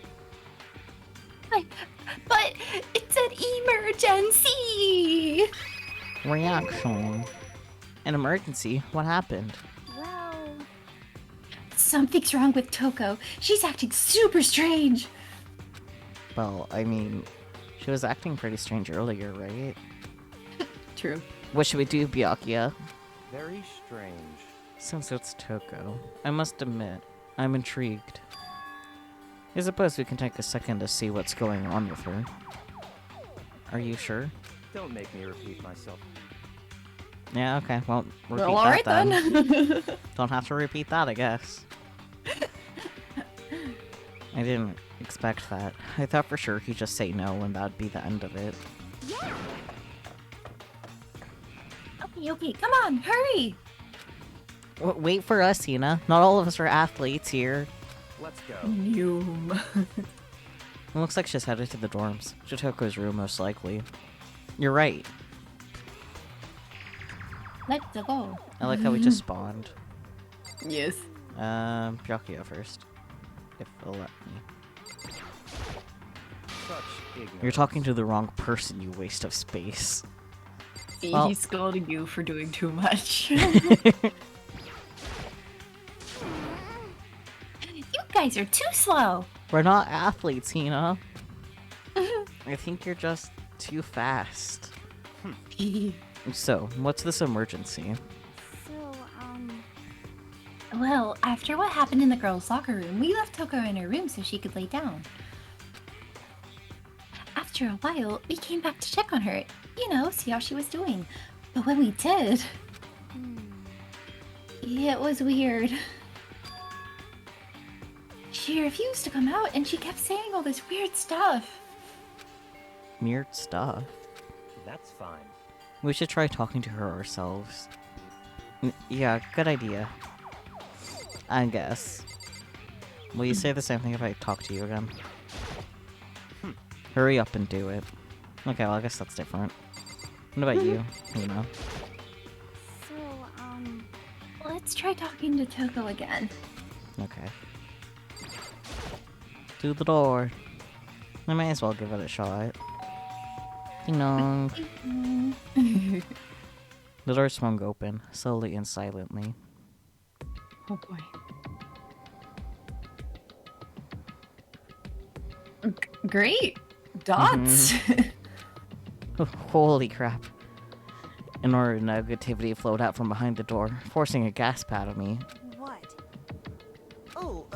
But it's an emergency.
Reaction. An emergency? What happened?
Well... Something's wrong with Toko. She's acting super strange.
Well, I mean, she was acting pretty strange earlier, right?
True.
What should we do, Byakuya?
Very strange.
Since it's Toko, I must admit, I'm intrigued. I suppose we can take a second to see what's going on with her. Are you sure?
Don't make me repeat myself.
Yeah, okay, well, repeat
Well,
that
alright
then.
then.
Don't have to repeat that, I guess. I didn't expect that. I thought for sure he'd just say no and that'd be the end of it.
Yeah. Okay, come on, hurry.
Wait for us, Hina. Not all of us are athletes here.
Let's go.
Yum.
It looks like she's headed to the dorms. Shitoko's room, most likely. You're right.
Let's go.
I like how we just spawned.
Yes.
Byakuya first. If they'll let me.
Such ignorance.
You're talking to the wrong person, you waste of space.
See,
Well-
he's scolding you for doing too much.
You guys are too slow.
We're not athletes, Hina. I think you're just Too fast. So, what's this emergency?
So,
Well, after what happened in the girls' locker room, we left Toko in her room so she could lay down. After a while, we came back to check on her, you know, see how she was doing. But when we did, it was weird. She refused to come out and she kept saying all this weird stuff.
Weird stuff.
That's fine.
We should try talking to her ourselves. Yeah, good idea. I guess. Will you say the same thing if I talk to you again? Hurry up and do it. Okay, well, I guess that's different. What about you? You know?
so,
Let's try talking to Toko again.
Okay. To the door. I might as well give it a shot. Ding dong. The door swung open, slowly and silently.
Oh boy. Great! Dots!
Holy crap. An aura of negativity flowed out from behind the door, forcing a gasp out of me.
What? Oh,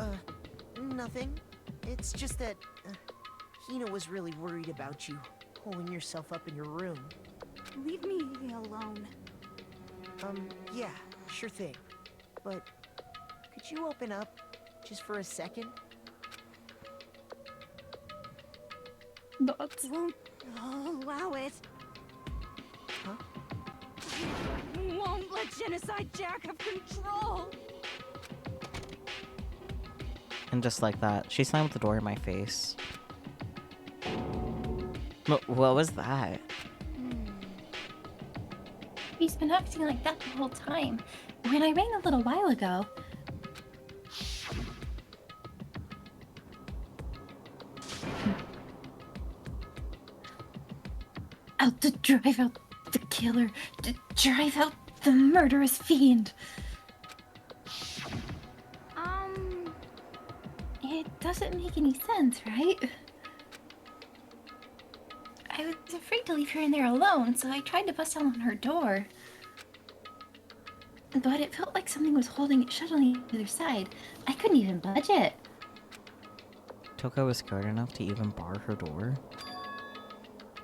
nothing. It's just that, Hina was really worried about you, holding yourself up in your room.
leave me alone.
Yeah, sure thing. But, could you open up, just for a second?
Dots.
Won't allow it.
Huh?
Won't let Genocide Jack have control.
And just like that, she slammed the door in my face. What was that?
He's been acting like that the whole time. When I rang a little while ago... Out to drive out the killer, to drive out the murderous fiend. It doesn't make any sense, right? I was afraid to leave her in there alone, so I tried to bust down on her door. But it felt like something was holding it shut on the other side. I couldn't even budge it.
Toko was scared enough to even bar her door?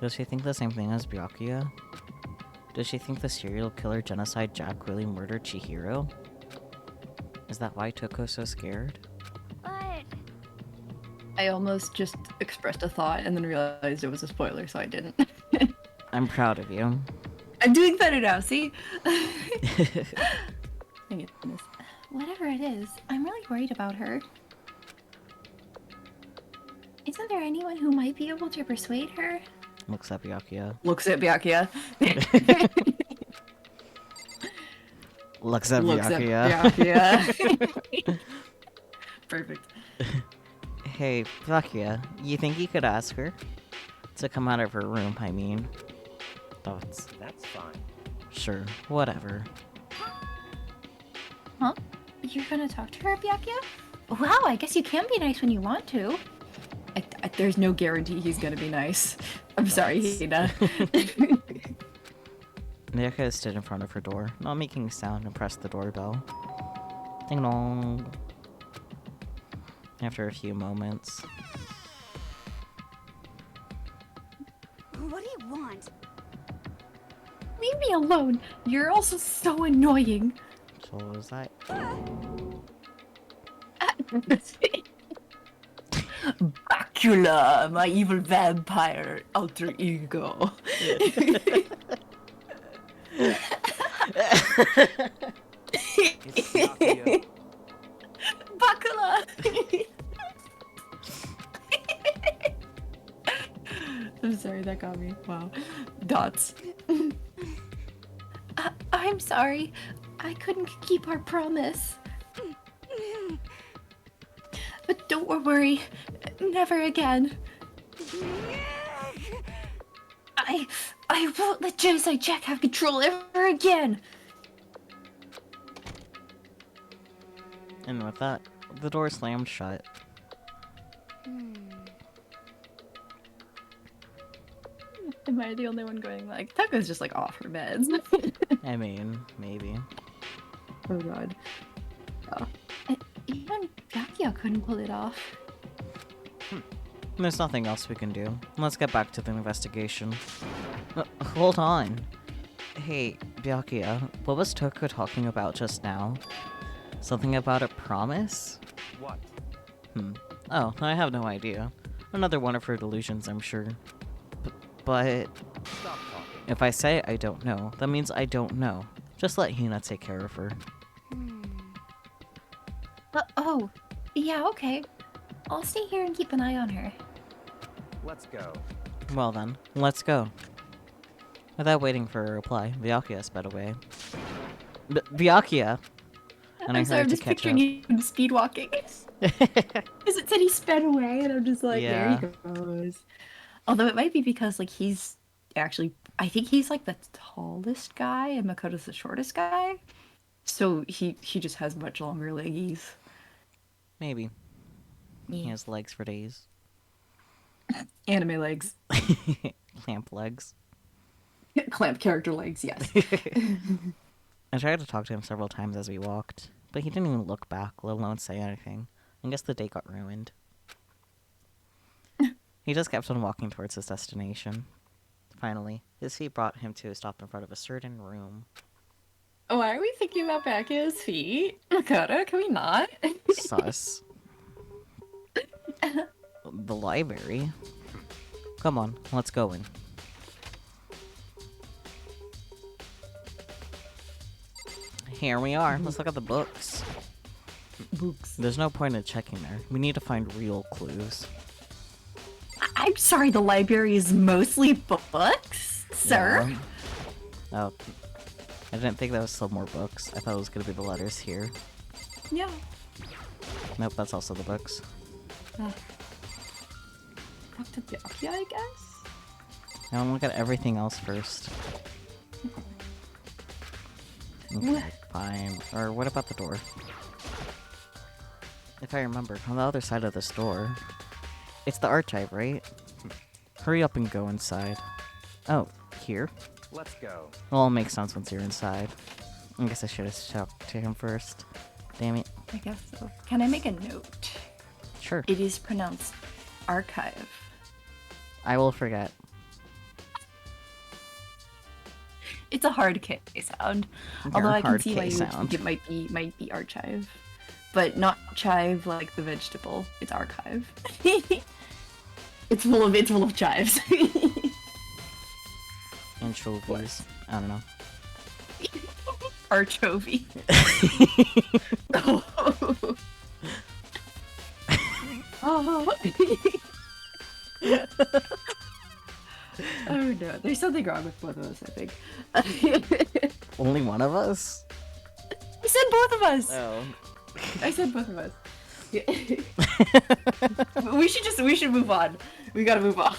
Does she think the same thing as Byakuya? Does she think the serial killer Genocide Jack really murdered Chihiro? Is that why Toko's so scared?
But
I almost just expressed a thought and then realized it was a spoiler, so I didn't.
I'm proud of you.
I'm doing better now, see? Thank goodness.
Whatever it is, I'm really worried about her. Isn't there anyone who might be able to persuade her?
Looks at Byakuya.
Looks at Byakuya.
Looks at
Looks at
Byakuya.
Byakuya. Perfect.
Hey, Byakuya, you think you could ask her? To come out of her room, I mean. Thoughts?
That's fine.
Sure, whatever.
Huh? You're gonna talk to her, Byakuya? Wow, I guess you can be nice when you want to.
There's no guarantee he's gonna be nice. I'm sorry, Hina.
Byakuya stood in front of her door, not making a sound, and pressed the doorbell. Ding dong. After a few moments.
what do you want?
Leave me alone. You're also so annoying.
So what was that?
Bacula, my evil vampire alter ego.
It's Byakuya.
Bacula! I'm sorry, that got me. Wow. Dots.
I'm sorry. I couldn't keep our promise. But don't worry. Never again. I won't let Genocide Jack have control ever again.
And with that, the door slammed shut.
Am I the only one going like, Tucka's just like off her meds?
I mean, maybe.
Oh god. Oh. Even Byakuya couldn't pull it off.
There's nothing else we can do. Let's get back to the investigation. Hold on. Hey, Byakuya, what was Toku talking about just now? Something about a promise?
What?
Oh, I have no idea. Another one of her delusions, I'm sure. But
Stop talking.
if I say I don't know, that means I don't know. Just let Hina take care of her.
Oh, yeah, okay. I'll stay here and keep an eye on her.
Let's go.
Well then, let's go. Without waiting for a reply, Byakuya sped away. Byakuya! And I
I'm sorry,
heard
I'm
to
just
catch
picturing him speed walking. Because it said he sped away, and I'm just like,
Yeah.
there he goes. Although it might be because, like, he's actually, I think he's, like, the tallest guy, and Makoto's the shortest guy. So he just has much longer leggies.
Maybe. He
Yeah.
has legs for days.
Anime legs.
Clamp legs.
Clamp character legs, yes.
I tried to talk to him several times as we walked, but he didn't even look back, let alone say anything. I guess the day got ruined. He just kept on walking towards his destination. Finally, his feet brought him to a stop in front of a certain room.
Why are we thinking about Byakuya's feet? Makoto, can we not?
Sus. The library? Come on, let's go in. Here we are. Let's look at the books.
Books.
There's no point in checking there. We need to find real clues.
I'm sorry, the library is mostly books, sir.
Yeah. Oh. I didn't think that was still more books. I thought it was gonna be the letters here.
Yeah.
Nope, that's also the books.
Talk to Byakuya, I guess?
Now look at everything else first. Okay, fine. Or what about the door? If I remember, on the other side of this door, it's the archive, right? Hurry up and go inside. Oh, here?
Let's go.
Well, it makes sense once you're inside. I guess I should have talked to him first. Damn it.
I guess so. Can I make a note?
Sure.
It is pronounced archive.
I will forget.
It's a hard K sound.
You're
Although
a
I can
hard
see
K
why you would
sound.
think it might be archive. But not chive like the vegetable. It's archive. it's full of chives.
Anchovies. I don't know.
Archovy. Oh. Oh no, there's something wrong with both of us, I think.
Only one of us?
I said both of us!
Oh.
I said both of us. we should move on. We gotta move on.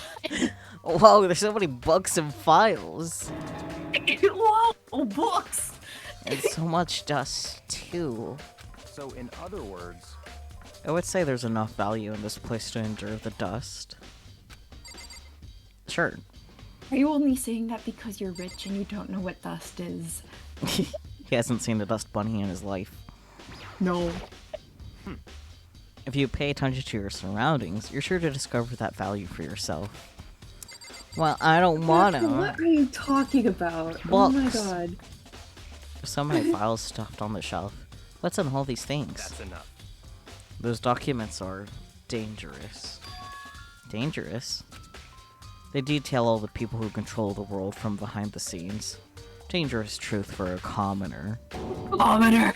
Whoa, there's so many books and files.
Whoa, books!
And so much dust, too.
So, in other words,
I would say there's enough value in this place to endure the dust. Sure.
Are you only saying that because you're rich and you don't know what dust is?
He hasn't seen a dust bunny in his life.
No.
If you pay attention to your surroundings, you're sure to discover that value for yourself. Well, I don't wanna.
What are you talking about?
Books.
Oh my god.
So many files stuffed on the shelf. What's in all these things?
that's enough.
Those documents are dangerous. Dangerous? They detail all the people who control the world from behind the scenes. Dangerous truth for a commoner.
Commoner!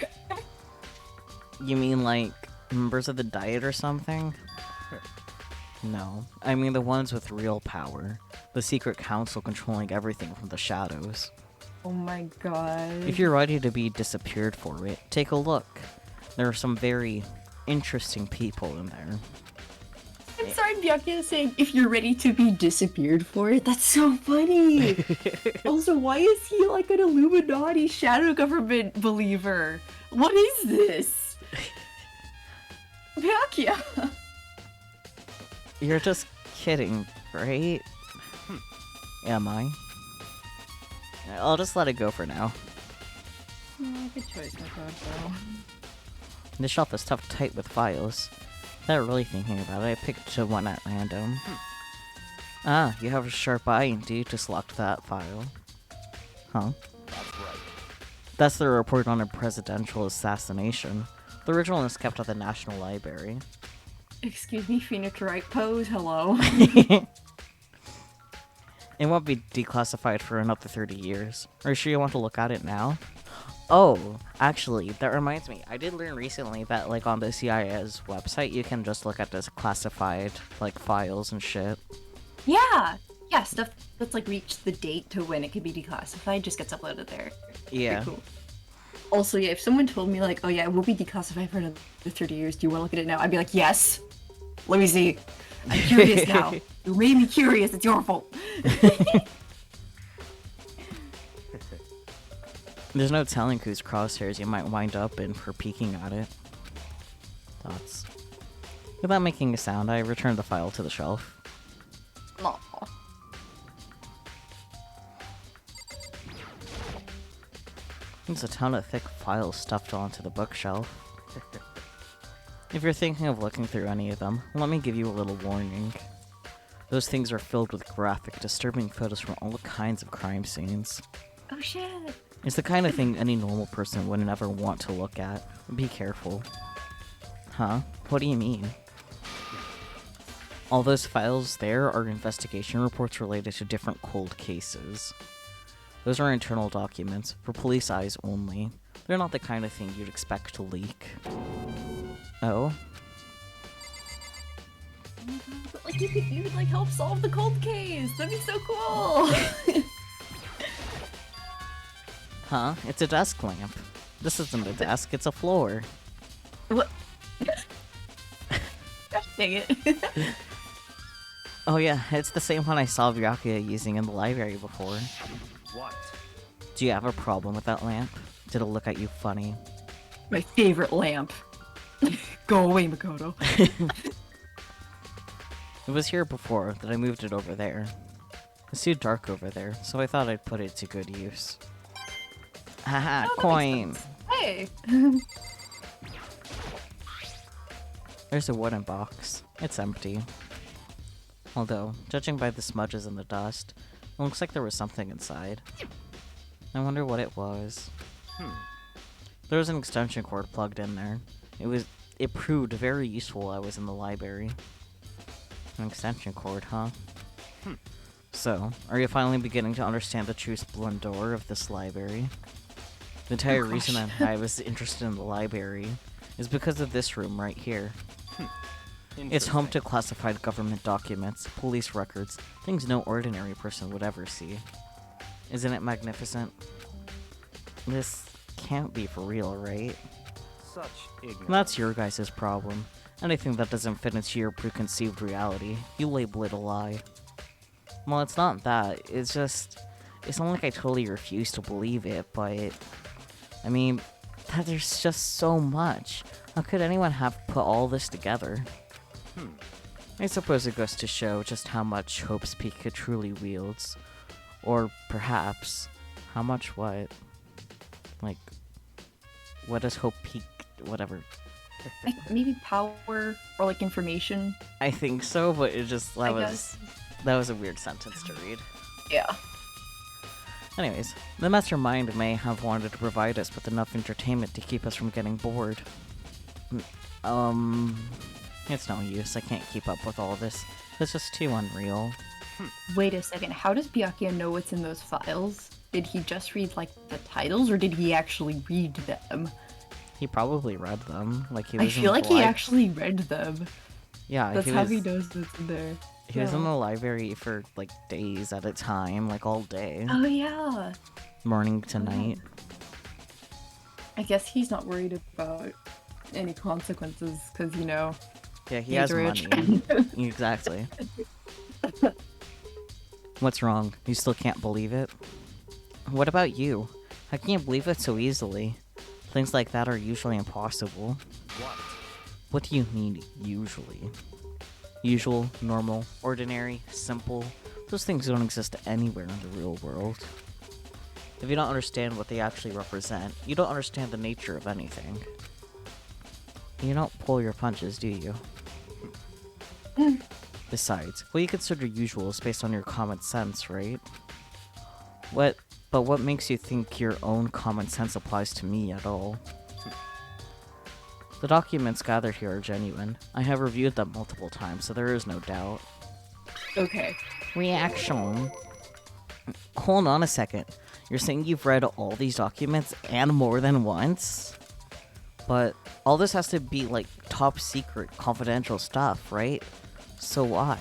You mean like members of the Diet or something? No, I mean the ones with real power. The secret council controlling everything from the shadows.
Oh my god.
If you're ready to be disappeared for it, take a look. There are some very interesting people in there.
I'm sorry, Byakuya is saying if you're ready to be disappeared for it. That's so funny. Also, why is he like an Illuminati shadow government believer? What is this? Byakuya.
You're just kidding, right? Am I? I'll just let it go for now.
Oh, good choice, Makoto.
This shelf is stuffed tight with files. Without really thinking about it, I picked one at random. Ah, you have a sharp eye indeed to select that file. Huh?
That's right.
That's the report on a presidential assassination. The original is kept at the National Library.
Excuse me, Phoenix Wright pose, hello.
It won't be declassified for another 30 years. Are you sure you want to look at it now? Oh, actually, that reminds me. I did learn recently that, like, on the CIA's website, you can just look at this classified, like, files and shit.
Yeah! Yeah, stuff that's like reached the date to when it could be declassified just gets uploaded there.
Yeah.
Pretty cool. Also, yeah, if someone told me like, oh yeah, it will be declassified for another 30 years, do you want to look at it now? I'd be like, yes! Let me see. I'm curious now. You made me curious, it's your fault.
There's no telling whose crosshairs you might wind up in for peeking at it. Thoughts. Without making a sound, I returned the file to the shelf.
Aw.
There's a ton of thick files stuffed onto the bookshelf. If you're thinking of looking through any of them, let me give you a little warning. Those things are filled with graphic, disturbing photos from all kinds of crime scenes.
Oh shit.
It's the kind of thing any normal person would never want to look at. Be careful. Huh? What do you mean? All those files there are investigation reports related to different cold cases. Those are internal documents, for police eyes only. They're not the kind of thing you'd expect to leak. Oh?
But like you could like help solve the cold case. That'd be so cool.
Huh? It's a desk lamp. This isn't a desk, it's a floor.
What? Gosh dang it.
Oh yeah, it's the same one I saw Byakuya using in the library before.
What?
Do you have a problem with that lamp? Did it look at you funny?
My favorite lamp. Go away, Makoto.
It was here before, that I moved it over there. It's too dark over there, so I thought I'd put it to good use. Haha,
Oh, that
coin!
makes sense. Hey.
There's a wooden box. It's empty. Although, judging by the smudges and the dust, it looks like there was something inside. I wonder what it was. There was an extension cord plugged in there. It proved very useful while I was in the library. An extension cord, huh? So, are you finally beginning to understand the true splendor of this library? The entire reason I was interested in the library is because of this room right here. It's home to classified government documents, police records, things no ordinary person would ever see. Isn't it magnificent? This can't be for real, right?
Such ignorance.
That's your guys' problem. Anything that doesn't fit into your preconceived reality, you label it a lie. Well, it's not that. It's not like I totally refuse to believe it, but I mean, there's just so much. How could anyone have put all this together? I suppose it goes to show just how much Hope's Peak it truly wields. Or perhaps, how much what? Like, what does Hope Peak, whatever.
Like maybe power or like information.
I think so, but it just,
I guess.
that was a weird sentence to read.
Yeah.
Anyways, the mastermind may have wanted to provide us with enough entertainment to keep us from getting bored. It's no use, I can't keep up with all this. It's just too unreal.
Wait a second. How does Byakuya know what's in those files? Did he just read like the titles, or did he actually read them?
He probably read them, like he was
I feel
in
like
the
he actually read them.
Yeah,
That's
he
how
was,
he knows what's in there.
he was in the library for, like, days at a time, like, all day.
Oh yeah.
Morning to night.
I guess he's not worried about any consequences, because you know.
Yeah, he
he's
has
rich.
money. Exactly. What's wrong? You still can't believe it? What about you? How can you believe it so easily? Things like that are usually impossible.
What?
What do you mean, usually? Usual, normal, ordinary, simple, Those things don't exist anywhere in the real world. If you don't understand what they actually represent, you don't understand the nature of anything. You don't pull your punches, do you? Besides, what you consider usual is based on your common sense, right? But what makes you think your own common sense applies to me at all? The documents gathered here are genuine. I have reviewed them multiple times, so there is no doubt.
Okay.
Reaction. Hold on a second. You're saying you've read all these documents and more than once? But all this has to be like top secret, confidential stuff, right? So why?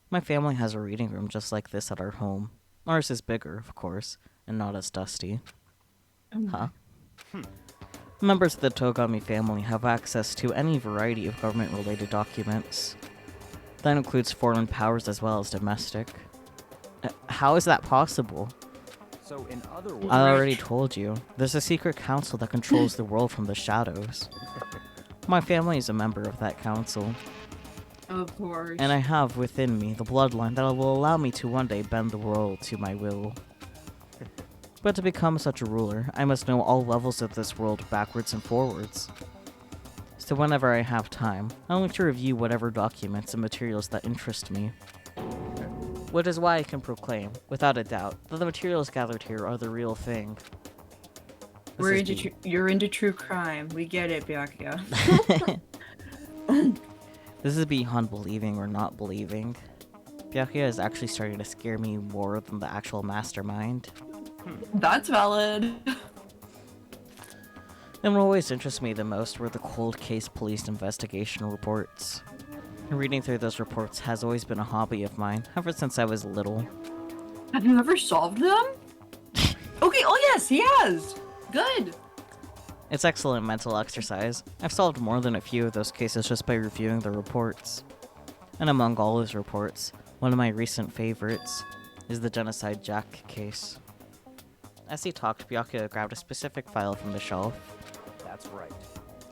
My family has a reading room just like this at our home. Ours is bigger, of course, and not as dusty. Huh? Members of the Togami family have access to any variety of government-related documents. That includes foreign powers as well as domestic. How is that possible?
So in other words,
I already told you. There's a secret council that controls the world from the shadows. My family is a member of that council,
Of course.
and I have within me the bloodline that will allow me to one day bend the world to my will. But to become such a ruler, I must know all levels of this world backwards and forwards. So whenever I have time, I like to review whatever documents and materials that interest me. Which is why I can proclaim, without a doubt, that the materials gathered here are the real thing.
You're into true crime. We get it, Byakuya.
This is beyond believing or not believing. Byakuya is actually starting to scare me more than the actual mastermind.
That's valid.
And what always interests me the most were the cold case police investigation reports. Reading through those reports has always been a hobby of mine, ever since I was little.
Have you ever solved them? Okay, oh yes, he has! Good!
It's excellent mental exercise. I've solved more than a few of those cases just by reviewing the reports. And among all those reports, one of my recent favorites is the Genocide Jack case. As he talked, Byakuya grabbed a specific file from the shelf.
that's right.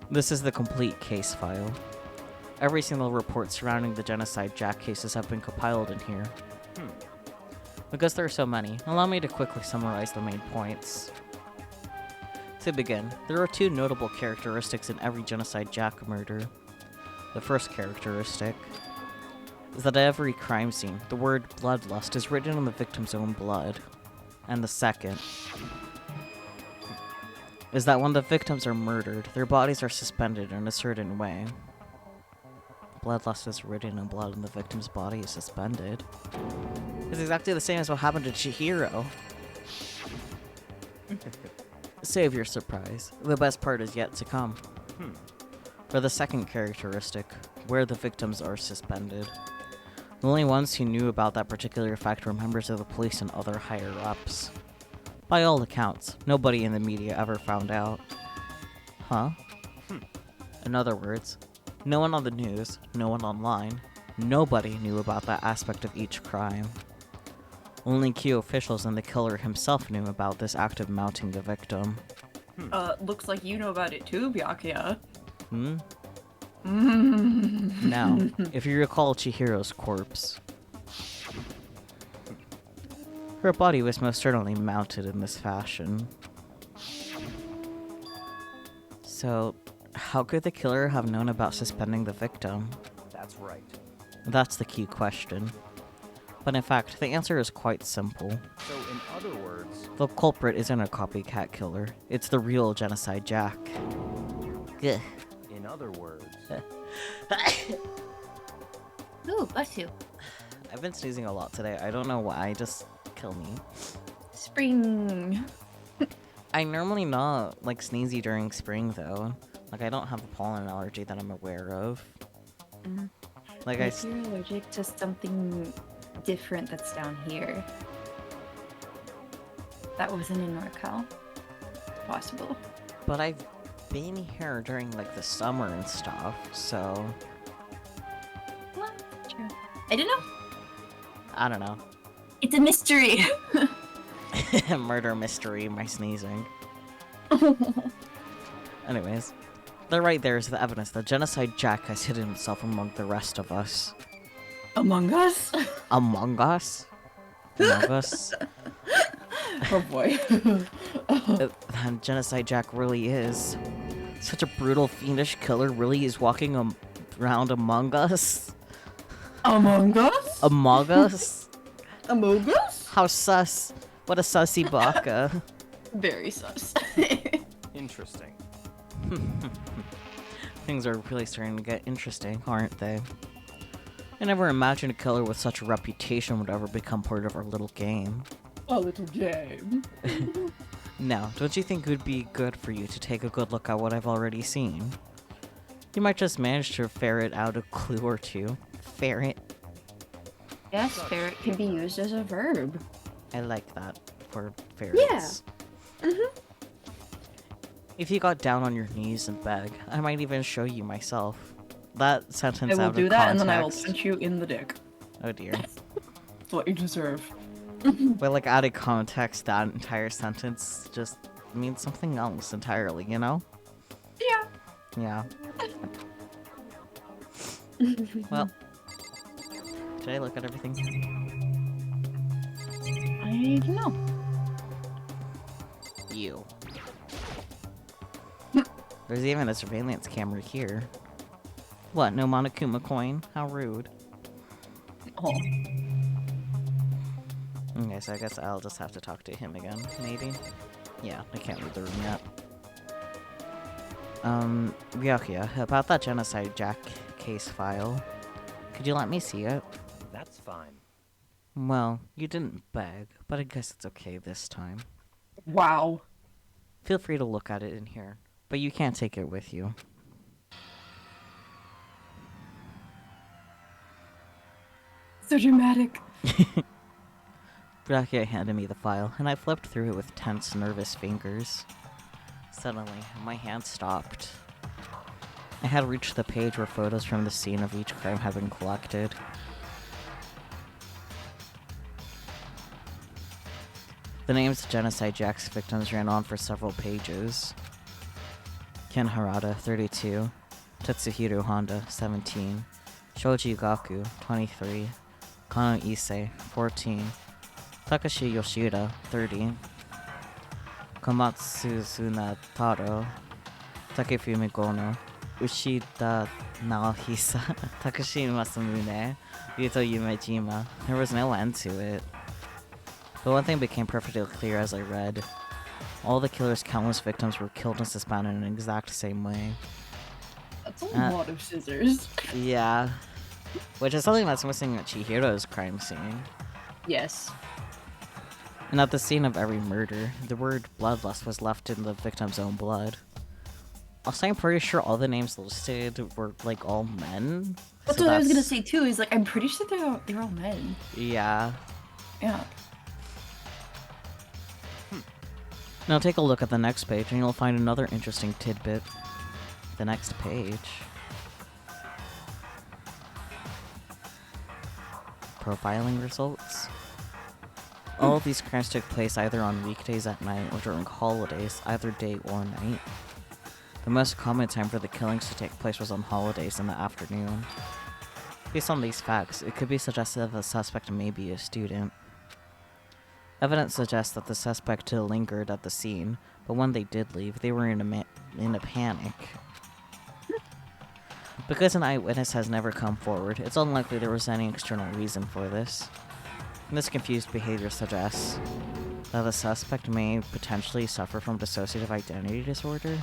This is the complete case file. Every single report surrounding the Genocide Jack cases have been compiled in here. Because there are so many, allow me to quickly summarize the main points. To begin, there are two notable characteristics in every Genocide Jack murder. The first characteristic is that at every crime scene, the word bloodlust is written in the victim's own blood. And the second is that when the victims are murdered, their bodies are suspended in a certain way. Bloodlust is written in blood and the victim's body is suspended. It's exactly the same as what happened to Chihiro. Save your surprise. The best part is yet to come. For the second characteristic, where the victims are suspended, the only ones who knew about that particular fact were members of the police and other higher-ups. By all accounts, nobody in the media ever found out. Huh? In other words, no one on the news, no one online, nobody knew about that aspect of each crime. Only key officials and the killer himself knew about this act of mounting the victim.
Looks like you know about it too, Byakuya.
Now, if you recall Chihiro's corpse, her body was most certainly mounted in this fashion. So, how could the killer have known about suspending the victim?
That's right.
That's the key question. But in fact, the answer is quite simple.
So in other words,
The culprit isn't a copycat killer, it's the real Genocide Jack. Gah.
in other words,
Ooh, bless you.
I've been sneezing a lot today, I don't know why, just kill me.
Spring.
I normally not, like, sneezy during spring, though. Like, I don't have a pollen allergy that I'm aware of. Like,
If you're allergic to something different that's down here. That wasn't in NorCal. Possible.
But I've been here during, like, the summer and stuff, so...
Well, true. I don't know.
I don't know.
It's a mystery.
Murder mystery, my sneezing. Anyways, right there is the evidence that Genocide Jack has hidden himself among the rest of us.
Among Us?
Among Us? Among Us?
Oh boy.
That Genocide Jack really is. Such a brutal, fiendish killer really is walking around Among Us?
Among Us?
Among Us?
Among Us?
How sus. What a sussy baka.
Very sus.
Interesting.
Things are really starting to get interesting, aren't they? I never imagined a killer with such a reputation would ever become part of our little game.
A little game.
Now, don't you think it would be good for you to take a good look at what I've already seen? You might just manage to ferret out a clue or two. Ferret?
Yes, ferret can be used as a verb.
I like that for ferrets. If you got down on your knees and begged, I might even show you myself. That sentence
I will
out of
do that, and then I will
context-
punch you in the dick.
Oh dear.
That's what you deserve.
But like out of context, that entire sentence just means something else entirely, you know?
Yeah.
Yeah. Well, did I look at everything?
I don't know.
You. There's even a surveillance camera here. What, no Monokuma coin? How rude.
Oh.
Okay, so I guess I'll just have to talk to him again, maybe? Yeah, I can't leave the room yet. Ryokia, about that Genocide Jack case file. Could you let me see it?
That's fine.
Well, you didn't beg, but I guess it's okay this time.
Wow.
Feel free to look at it in here, but you can't take it with you.
So dramatic.
Ryokia handed me the file, and I flipped through it with tense, nervous fingers. Suddenly, my hand stopped. I had reached the page where photos from the scene of each crime had been collected. The names of Genocide Jack's victims ran on for several pages. Ken Harada, 32. Tetsuhiro Honda, 17. Shoji Gaku, 23. Kano Issei, 14. Takashi Yoshida, 30. Komatsu Tsunataro, Takefumi Gono, Ushida Naohisa, Takashi Masamune, Ryuto Yumejima. There was no end to it. But one thing became perfectly clear as I read. All the killer's countless victims were killed and suspended in an exact same way.
That's a lot of scissors.
Yeah. Which is something that's missing at Chihiro's crime scene.
Yes.
And at the scene of every murder, the word bloodlust was left in the victim's own blood. Also, I'm pretty sure all the names listed were, like, all men.
That's
So
what I was gonna say too, is like, I'm pretty sure they're all men.
Yeah.
Yeah.
Now take a look at the next page and you'll find another interesting tidbit. The next page. Profiling results. All of these crimes took place either on weekdays at night or during holidays, either day or night. The most common time for the killings to take place was on holidays in the afternoon. Based on these facts, it could be suggested that the suspect may be a student. Evidence suggests that the suspect lingered at the scene, but when they did leave, they were in a panic. Because an eyewitness has never come forward, it's unlikely there was any external reason for this. And this confused behavior suggests that the suspect may potentially suffer from dissociative identity disorder.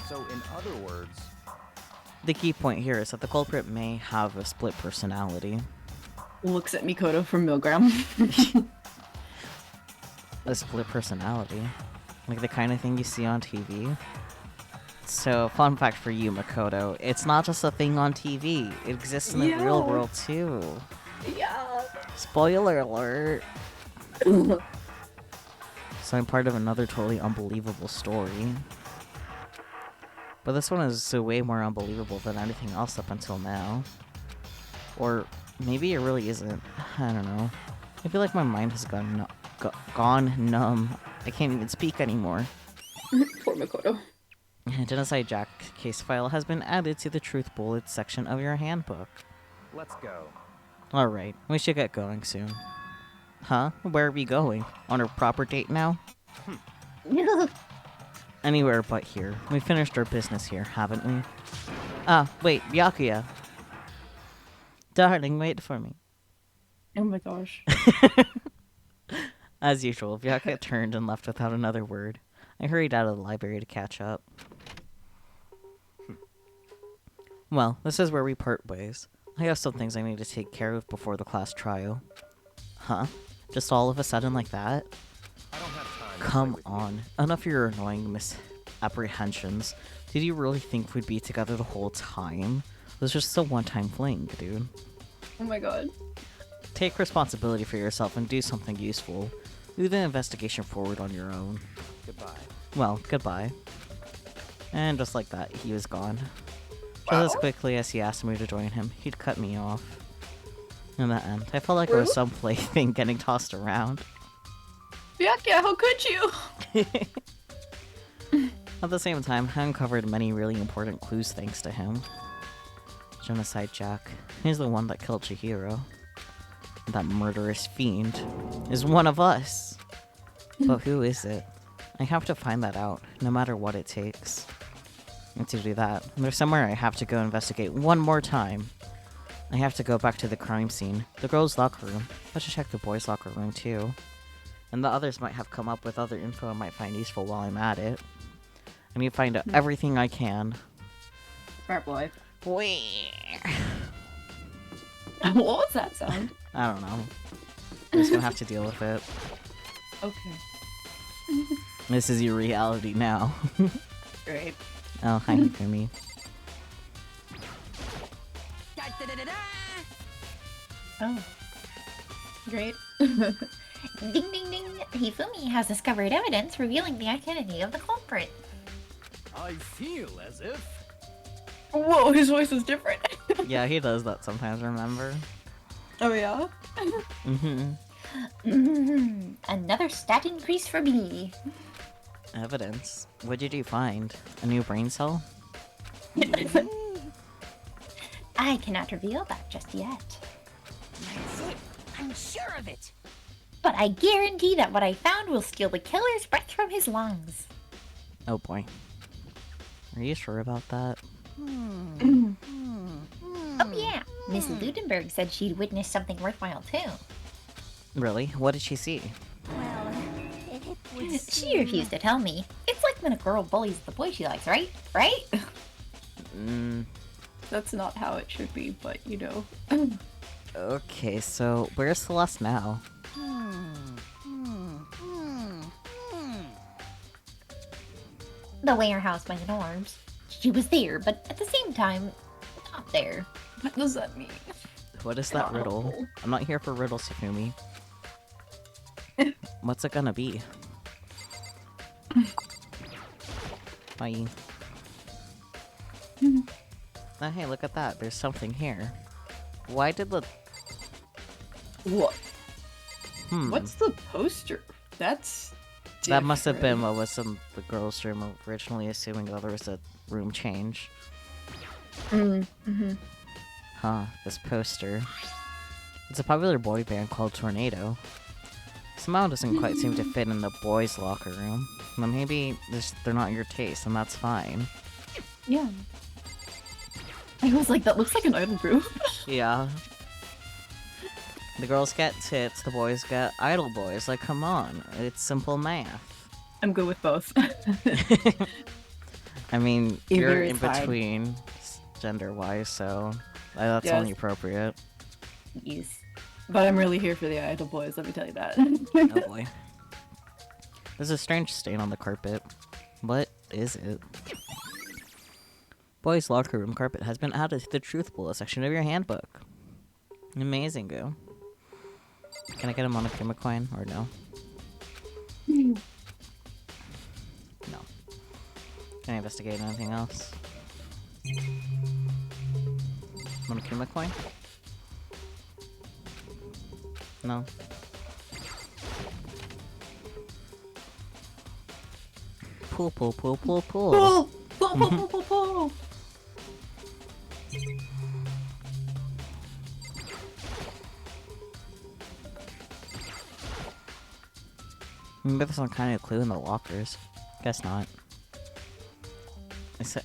So, in other words,
The key point here is that the culprit may have a split personality.
Looks at Mikoto from Milgram.
A split personality. Like the kind of thing you see on TV. So, fun fact for you, Makoto, it's not just a thing on TV. It exists in the real
Yeah.
world too.
Yeah.
Spoiler alert. So I'm part of another totally unbelievable story. But this one is way more unbelievable than anything else up until now. Or maybe it really isn't. I don't know. I feel like my mind has gone numb. I can't even speak anymore.
Poor Mikoto.
Genocide Jack case file has been added to the Truth Bullets section of your handbook.
Let's go.
Alright, we should get going soon. Huh? Where are we going? On a proper date now? Anywhere but here. We finished our business here, haven't we? Ah, wait, Byakuya. Darling, wait for me.
Oh my gosh.
As usual, Byakuya turned and left without another word. I hurried out of the library to catch up. Well, this is where we part ways. I have some things I need to take care of before the class trial. Huh? Just all of a sudden like that?
I don't have time. to
Come
play with you.
on. Enough of your annoying misapprehensions. Did you really think we'd be together the whole time? It was just a one-time fling, dude.
Oh my god.
Take responsibility for yourself and do something useful. Move the investigation forward on your own.
Goodbye.
Well, goodbye. And just like that, he was gone. Just as quickly as he asked me to join him, he'd cut me off. In the end, I felt like I was some plaything getting tossed around.
Byakuya, how could you?
At the same time, I uncovered many really important clues thanks to him. Genocide Jack. He's the one that killed Chihiro. That murderous fiend is one of us. But who is it? I have to find that out, no matter what it takes. And to do that, there's somewhere I have to go investigate one more time. I have to go back to the crime scene, the girls' locker room. I should check the boys' locker room too. And the others might have come up with other info I might find useful while I'm at it. I need to find out everything I can.
Smart boy.
Whee!
What was that sound?
I don't know. I'm just gonna have to deal with it.
Okay.
This is your reality now.
Great.
Oh, hi, Hifumi.
Da-da-da-da-da!
Oh. Great. Ding ding ding! Hifumi has discovered evidence revealing the identity of the culprit.
I feel as if.
Whoa, his voice was different.
Yeah, he does that sometimes, remember?
Oh yeah?
Another stat increase for me.
Evidence. What did you find? A new brain cell?
I cannot reveal that just yet.
That's it. I'm sure of it.
But I guarantee that what I found will steal the killer's breath from his lungs.
Oh boy. Are you sure about that?
Oh yeah, Miss Ludenberg said she'd witnessed something worthwhile too.
Really? What did she see?
Well, it would
She refused to tell me. It's like when a girl bullies the boy she likes, right? Right?
That's not how it should be, but you know.
Okay, so where's Celeste now?
The warehouse by the norms. She was there, but at the same time, not there.
What does that mean?
What is that riddle? I'm not here for riddles, Hifumi. What's it gonna be? Bye. Oh, hey, look at that. There's something here. Why did the...
What?
Hmm.
What's the poster? That's
That must have been
different.
what was in the girls' room originally, assuming that there was a room change. Huh, this poster. It's a popular boy band called Tornado. Somehow it doesn't quite seem to fit in the boys' locker room. But maybe they're not your taste, and that's fine.
Yeah. I was like, that looks like an idol group.
Yeah. The girls get tits, the boys get idol boys. Like, come on. It's simple math.
I'm good with both.
I mean,
Either
you're
is
in
fine.
between gender-wise, so that's
Yes.
only appropriate.
Yes. But I'm really here for the idol boys, let me tell you that.
Oh boy. There's a strange stain on the carpet. What is it? Boys' locker room carpet has been added to the Truth Bullet section of your handbook. Amazing, Goo. Can I get a Monokuma coin, or no? No. Can I investigate anything else? Monokuma coin? No. Pool.
Pull, pull, pull, pull, pull.
Maybe there's some kind of clue in the lockers. Guess not.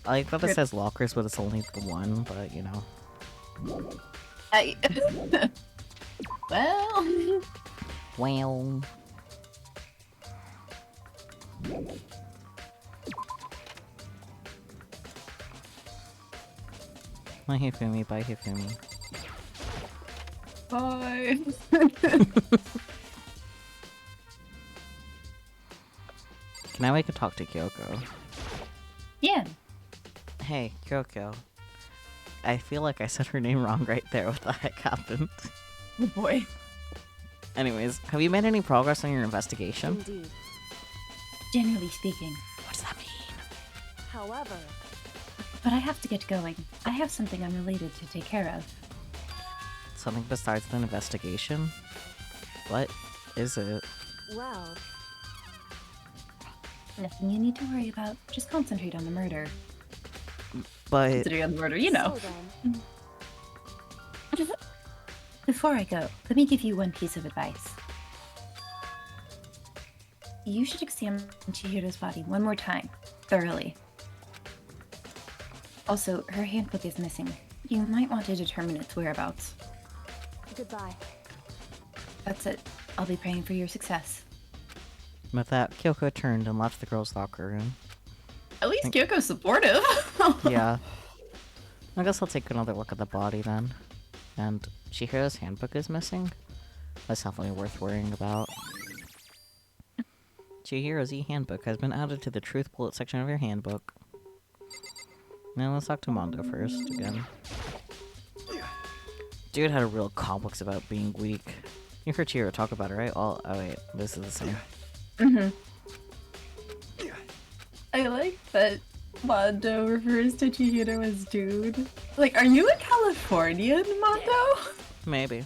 I like that it says lockers, but it's only the one, but you know.
Well.
Well. My Hifumi, bye Hifumi.
Bye.
Now we can talk to Kyoko.
Yeah.
Hey, Kyoko. I feel like I said her name wrong right there. What the heck happened?
Oh boy.
Anyways, have you made any progress on your investigation?
Indeed.
Generally speaking.
What does that mean?
However,
But I have to get going. I have something unrelated to take care of.
Something besides the investigation? What is it?
well,
Nothing you need to worry about. Just concentrate on the murder.
But
Considering on the murder, you know.
so then,
Before I go, let me give you one piece of advice. You should examine Chihiro's body one more time, thoroughly. Also, her handbook is missing. You might want to determine its whereabouts.
goodbye.
That's it. I'll be praying for your success.
with that, Kyoko turned and left the girls' locker room.
At least Kyoko's supportive.
Yeah. I guess I'll take another look at the body then. And Chihiro's handbook is missing? That's definitely worth worrying about. Chihiro's e-handbook has been added to the truth bullet section of your handbook. Now let's talk to Mondo first, again. Dude had a real complex about being weak. You heard Chihiro talk about it, right? Oh wait, this is the same.
Mm-hmm. I like that Mondo refers to Chihiro as dude. Like, are you a Californian, Mondo?
Maybe.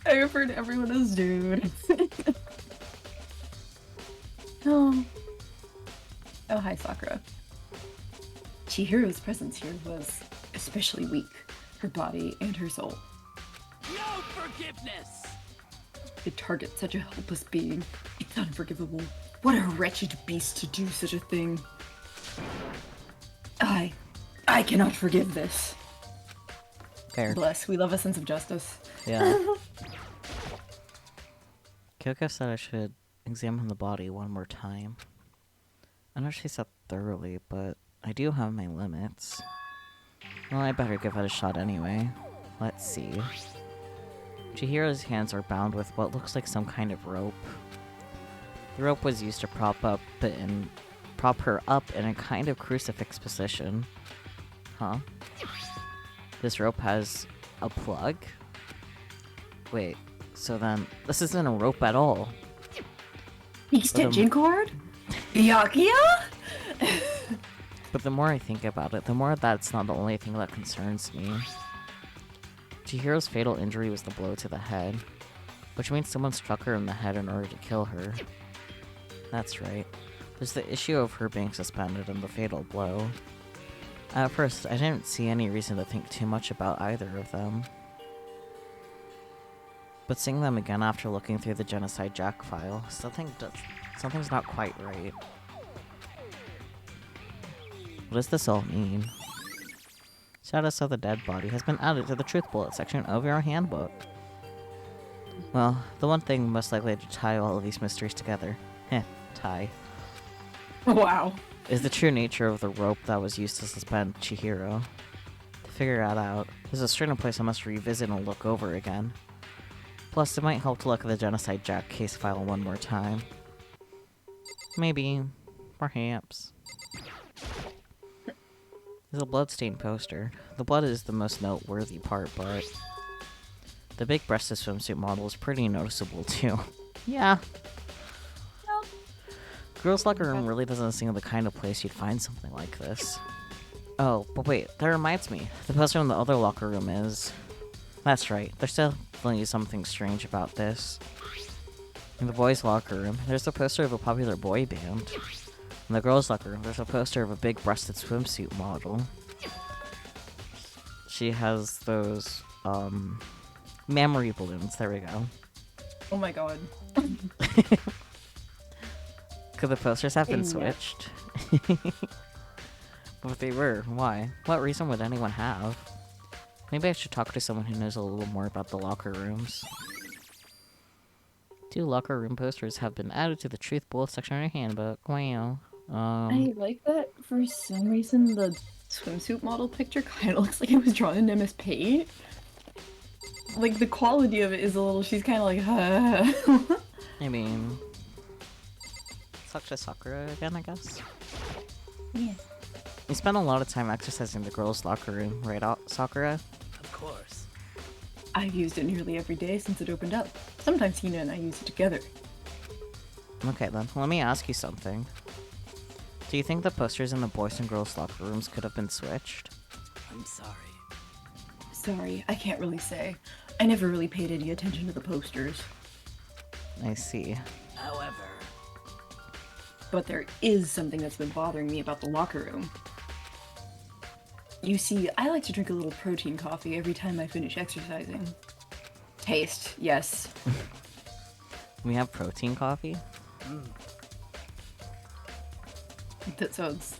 I refer to everyone as dude. Oh. Oh, hi, Sakura. Chihiro's presence here was especially weak. Her body and her soul.
No forgiveness!
To target such a helpless being. It's unforgivable. What a wretched beast to do such a thing. I cannot forgive this.
Fair.
Bless, we love a sense of justice.
Yeah. Kyoko said I should examine the body one more time. I know she said thoroughly, but I do have my limits. Well, I better give it a shot anyway. Let's see. Chihiro's hands are bound with what looks like some kind of rope. The rope was used to prop her up in a kind of crucifix position. Huh? This rope has a plug? Wait, so then this isn't a rope at all.
Extension cord? Yakia?
But the more I think about it, the more that's not the only thing that concerns me. Chihiro's fatal injury was the blow to the head, which means someone struck her in the head in order to kill her. That's right. There's the issue of her being suspended and the fatal blow. At first, I didn't see any reason to think too much about either of them. But seeing them again after looking through the Genocide Jack file, something's not quite right. What does this all mean? Status of the dead body has been added to the truth bullet section of your handbook. Well, the one thing most likely to tie all of these mysteries together, tie,
Wow.
is the true nature of the rope that was used to suspend Chihiro. To figure that out, there's a certain place I must revisit and look over again. Plus, it might help to look at the Genocide Jack case file one more time. Maybe. Perhaps. There's a bloodstained poster. The blood is the most noteworthy part, but the big breasted swimsuit model is pretty noticeable too. Yeah. Girls' locker room really doesn't seem the kind of place you'd find something like this. Oh, but wait, that reminds me. The poster in the other locker room is... That's right, there's definitely something strange about this. In the boys' locker room, there's a poster of a popular boy band. In the girls' locker room, there's a poster of a big-breasted swimsuit model. She has those, memory balloons. There we go.
Oh my god.
Could the posters have been
Yeah.
switched? Well, if they were, why? What reason would anyone have? Maybe I should talk to someone who knows a little more about the locker rooms. 2 locker room posters have been added to the Truth Bullet section of your handbook. Wow.
I like that for some reason the swimsuit model picture kind of looks like it was drawn in MS Paint. Like the quality of it is a little. She's kind of like,
I mean... Talk to Sakura again, I guess?
Yeah.
You spend a lot of time exercising the girls' locker room, right, Sakura?
Of course.
I've used it nearly every day since it opened up. Sometimes Hina and I use it together.
Okay then, let me ask you something. Do you think the posters in the boys and girls' locker rooms could have been switched?
I'm sorry.
Sorry, I can't really say. I never really paid any attention to the posters.
I see.
However,
But there is something that's been bothering me about the locker room. You see, I like to drink a little protein coffee every time I finish exercising. Taste, yes.
We have protein coffee?
That sounds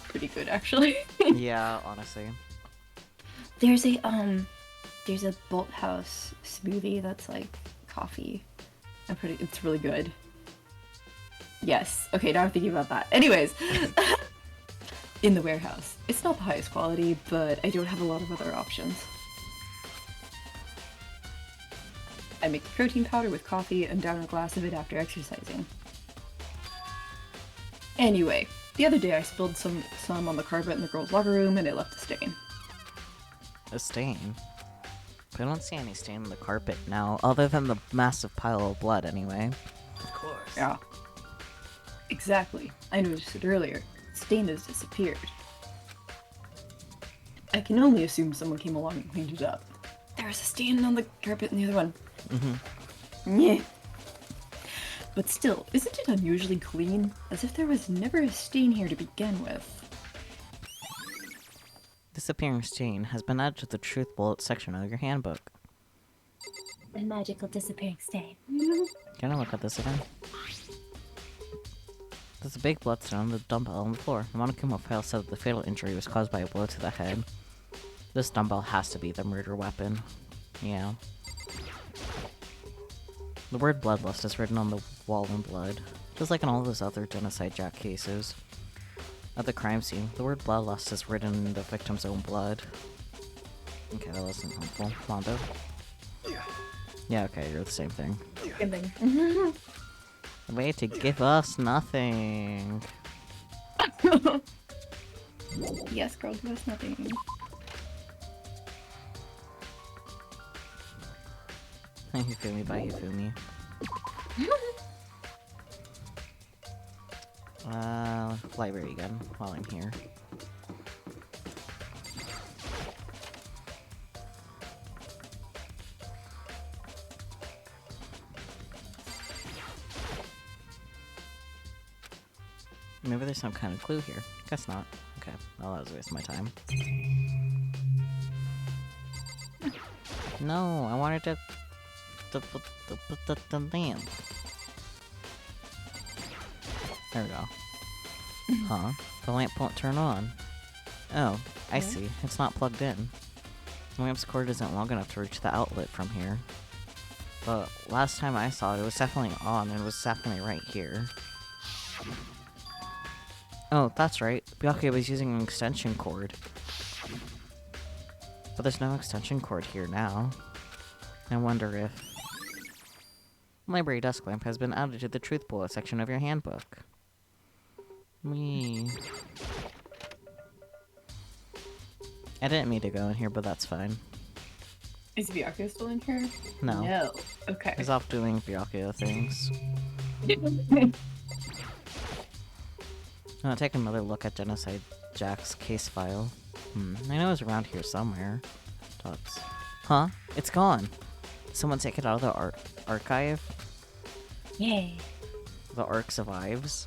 pretty good, actually.
Yeah, honestly.
There's a Bolt House smoothie that's like coffee.
It's really good. Yes. Okay, now I'm thinking about that. Anyways, in the warehouse. It's not the highest quality, but I don't have a lot of other options. I make protein powder with coffee and down a glass of it after exercising. Anyway, the other day I spilled some on the carpet in the girls' locker room and it left a stain.
A stain? I don't see any stain on the carpet now, other than the massive pile of blood anyway.
of course.
Yeah. Exactly. I noticed it earlier. Stain has disappeared. I can only assume someone came along and cleaned it up. There was a stain on the carpet in the other one. Yeah. But still, isn't it unusually clean? As if there was never a stain here to begin with.
Disappearing stain has been added to the Truth Bullet section of your handbook.
The magical disappearing stain.
Can I look at this again? There's a big bloodstain on the dumbbell on the floor. The Monokuma file said that the fatal injury was caused by a blow to the head. This dumbbell has to be the murder weapon. Yeah. The word bloodlust is written on the wall in blood, just like in all those other genocide jack cases. At the crime scene, the word bloodlust is written in the victim's own blood. Okay, that wasn't helpful. Mondo? Yeah, okay, you're the same thing.
Same thing.
Way to give us nothing.
Yes, girl, give us nothing.
Hifumi by Hifumi. Library again, while I'm here. Maybe there's some kind of clue here. Guess not. Okay, well, that was a waste of my time. No, I wanted to... the lamp. There we go. Huh? The lamp won't turn on. Oh, I see. It's not plugged in. The lamp's cord isn't long enough to reach the outlet from here. But last time I saw it, it was definitely on, and it was definitely right here. Oh, that's right. Byakuya was using an extension cord. But there's no extension cord here now. I wonder if... Library desk lamp has been added to the Truth Bullet section of your handbook. Whee. I didn't mean to go in here, but that's fine.
Is Byakuya still in here?
No.
No. Okay.
He's off doing Byakuya things. I'll take another look at Genocide Jack's case file. I know it's around here somewhere. Dots. Huh? It's gone! Someone take it out of the archive?
Yay.
The Ark survives?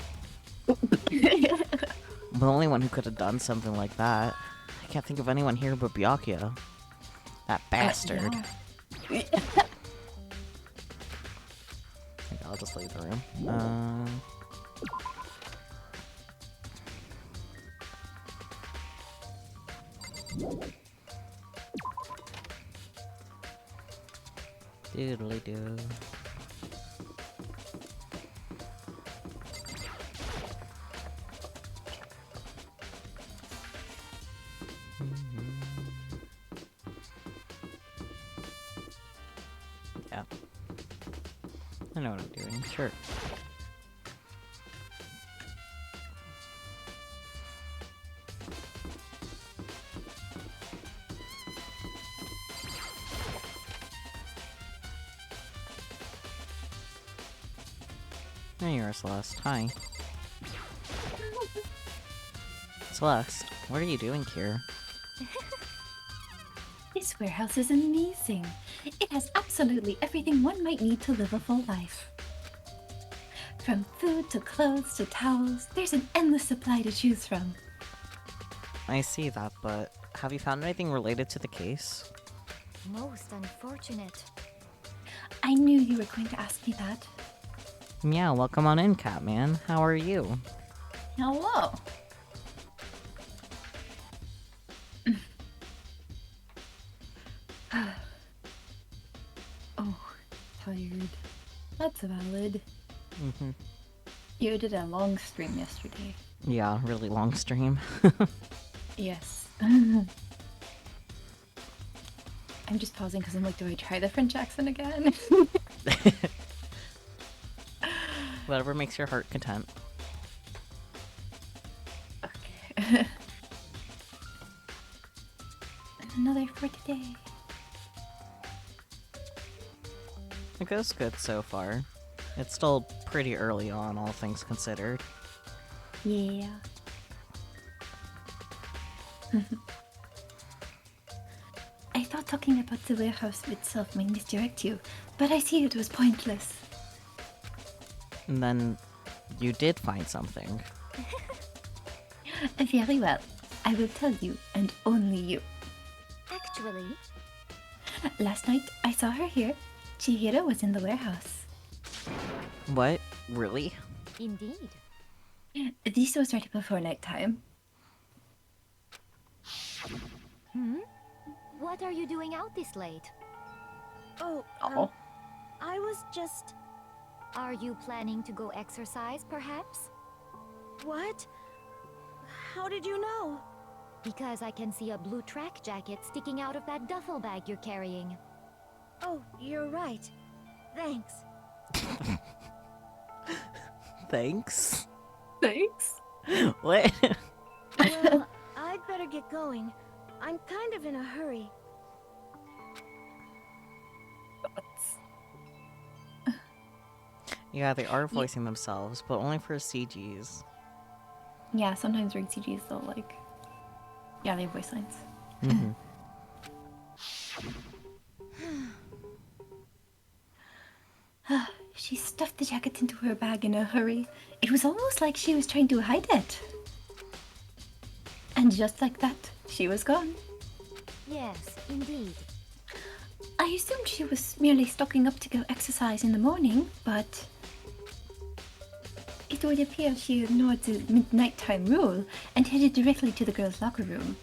The only one who could have done something like that. I can't think of anyone here but Byakuya. That bastard.
Yeah.
I think I'll just leave the room. Doodly doo. Yeah. I know what I'm doing. Sure. There you are, Celeste. Hi. Celeste, what are you doing here?
This warehouse is amazing. It has absolutely everything one might need to live a full life. From food to clothes to towels, there's an endless supply to choose from.
I see that, but have you found anything related to the case?
Most unfortunate.
I knew you were going to ask me that.
Yeah, welcome on in, Catman. How are you?
Hello. Oh, tired. That's valid.
Mm-hmm.
You did a long stream yesterday.
Yeah, really long stream.
Yes. I'm just pausing because I'm like, do I try the French accent again?
Whatever makes your heart content.
Okay. Another for today.
It goes good so far. It's still pretty early on, all things considered.
Yeah. I thought talking about the warehouse itself might misdirect you, but I see it was pointless.
And then you did find something.
Very well. I will tell you, and only you.
Actually,
Last night, I saw her here. Chihiro was in the warehouse.
What? Really?
indeed.
This was right before nighttime.
What are you doing out this late?
Oh,
Oh.
I was just...
Are you planning to go exercise, perhaps?
What? How did you know?
Because I can see a blue track jacket sticking out of that duffel bag you're carrying.
Oh, you're right. Thanks.
Thanks?
Thanks.
What?
Well, I'd better get going. I'm kind of in a hurry.
Yeah, they are voicing themselves, but only for CGs.
Yeah, sometimes during CGs they'll like... Yeah, they have voice lines.
Mm-hmm.
She stuffed the jacket into her bag in a hurry. It was almost like she was trying to hide it. And just like that, she was gone.
Yes, indeed.
I assumed she was merely stocking up to go exercise in the morning, but... It would appear she ignored the nighttime rule and headed directly to the girls' locker room.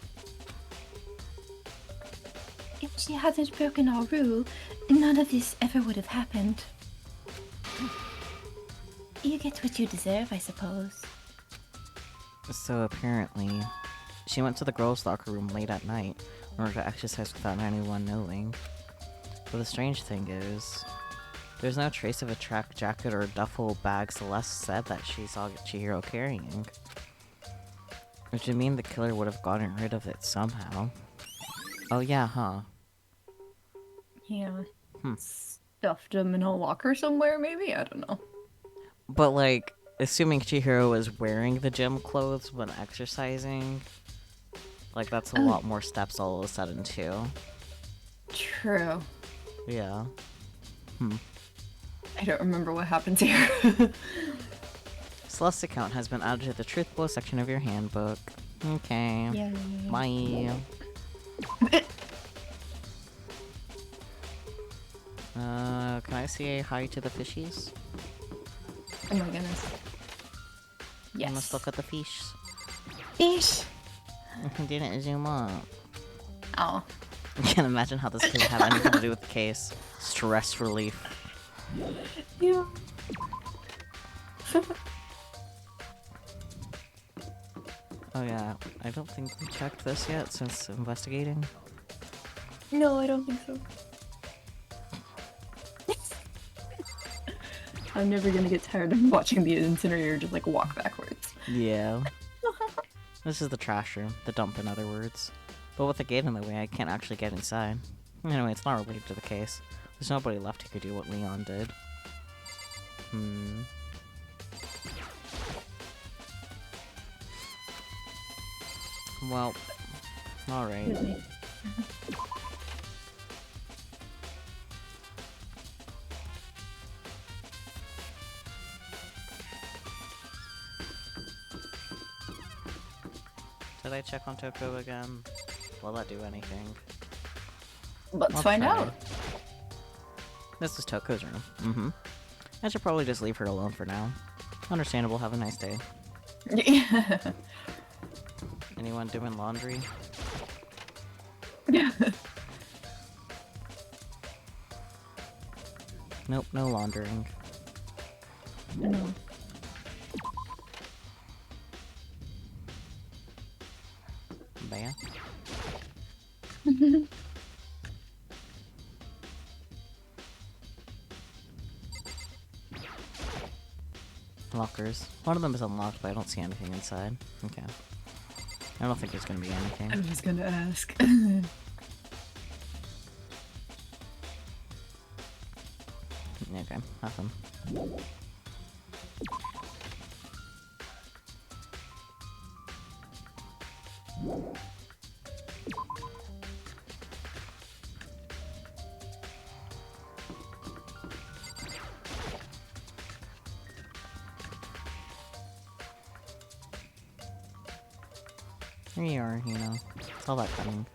If she hadn't broken our rule, none of this ever would have happened. You get what you deserve, I suppose.
So apparently, she went to the girls' locker room late at night in order to exercise without anyone knowing. But the strange thing is, there's no trace of a track jacket or duffel bag Celeste said that she saw Chihiro carrying. Which would mean the killer would have gotten rid of it somehow. Oh yeah, huh?
Yeah.
Hmm.
Stuffed him in a locker somewhere, maybe? I don't know.
But like, assuming Chihiro was wearing the gym clothes when exercising, like that's a lot more steps all of a sudden too.
True.
Yeah.
I don't remember what happens here.
Celeste account has been added to the Truth Blow section of your handbook. Okay.
Yeah.
Bye. Can I say hi to the fishies?
Oh my goodness.
I must
Yes.
look at the fish.
Fish.
I didn't zoom up.
Oh.
I can't imagine how this could have anything to do with the case. Stress relief.
Yeah.
Oh yeah, I don't think we checked this yet since investigating.
No, I don't think so. I'm never gonna get tired of watching the incinerator just like walk backwards.
Yeah. This is the trash room, the dump in other words. But with the gate in the way, I can't actually get inside. Anyway, it's not related to the case. There's nobody left who could do what Leon did. Well, alright. Did I check on Toko again? Will that do anything?
Let's
I'll
find
try.
out.
This is Toko's room. I should probably just leave her alone for now. Understandable, have a nice day.
Yeah.
Anyone doing laundry? Nope, no laundering.
No.
Bam. Lockers. One of them is unlocked, but I don't see anything inside. Okay. I don't think there's gonna be anything.
I was gonna ask.
Okay, nothing. Here you are, Hina. Saw that coming.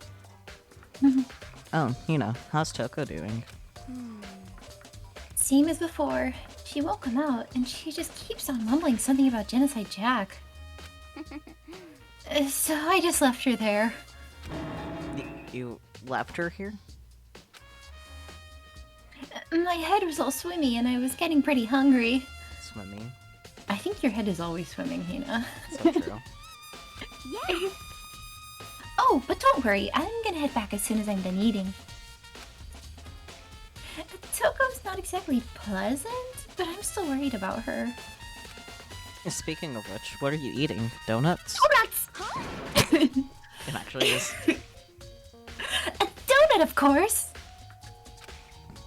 Oh, Hina, how's Toko doing?
Same as before. She won't come out, and she just keeps on mumbling something about Genocide Jack. So I just left her there.
You left her here?
My head was all swimmy, and I was getting pretty hungry.
Swimming.
I think your head is always swimming, Hina.
So true.
Oh, but don't worry, I'm gonna head back as soon as I'm done eating. Toko's not exactly pleasant, but I'm still worried about her.
Speaking of which, what are you eating? Donuts?
Donuts!
It actually is.
A donut, of course!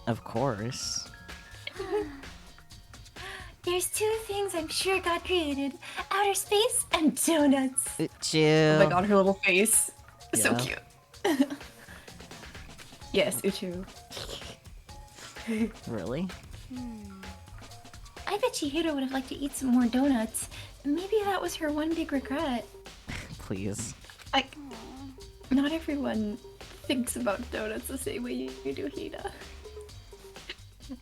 Of course.
There's two things I'm sure God created. Outer space and donuts.
Uchu.
Oh my god, her little face. So
Yeah.
cute. Yes, Uchu.
Really?
I bet Chihiro would have liked to eat some more donuts. Maybe that was her one big regret.
Please.
Like, not everyone thinks about donuts the same way you do, Hina.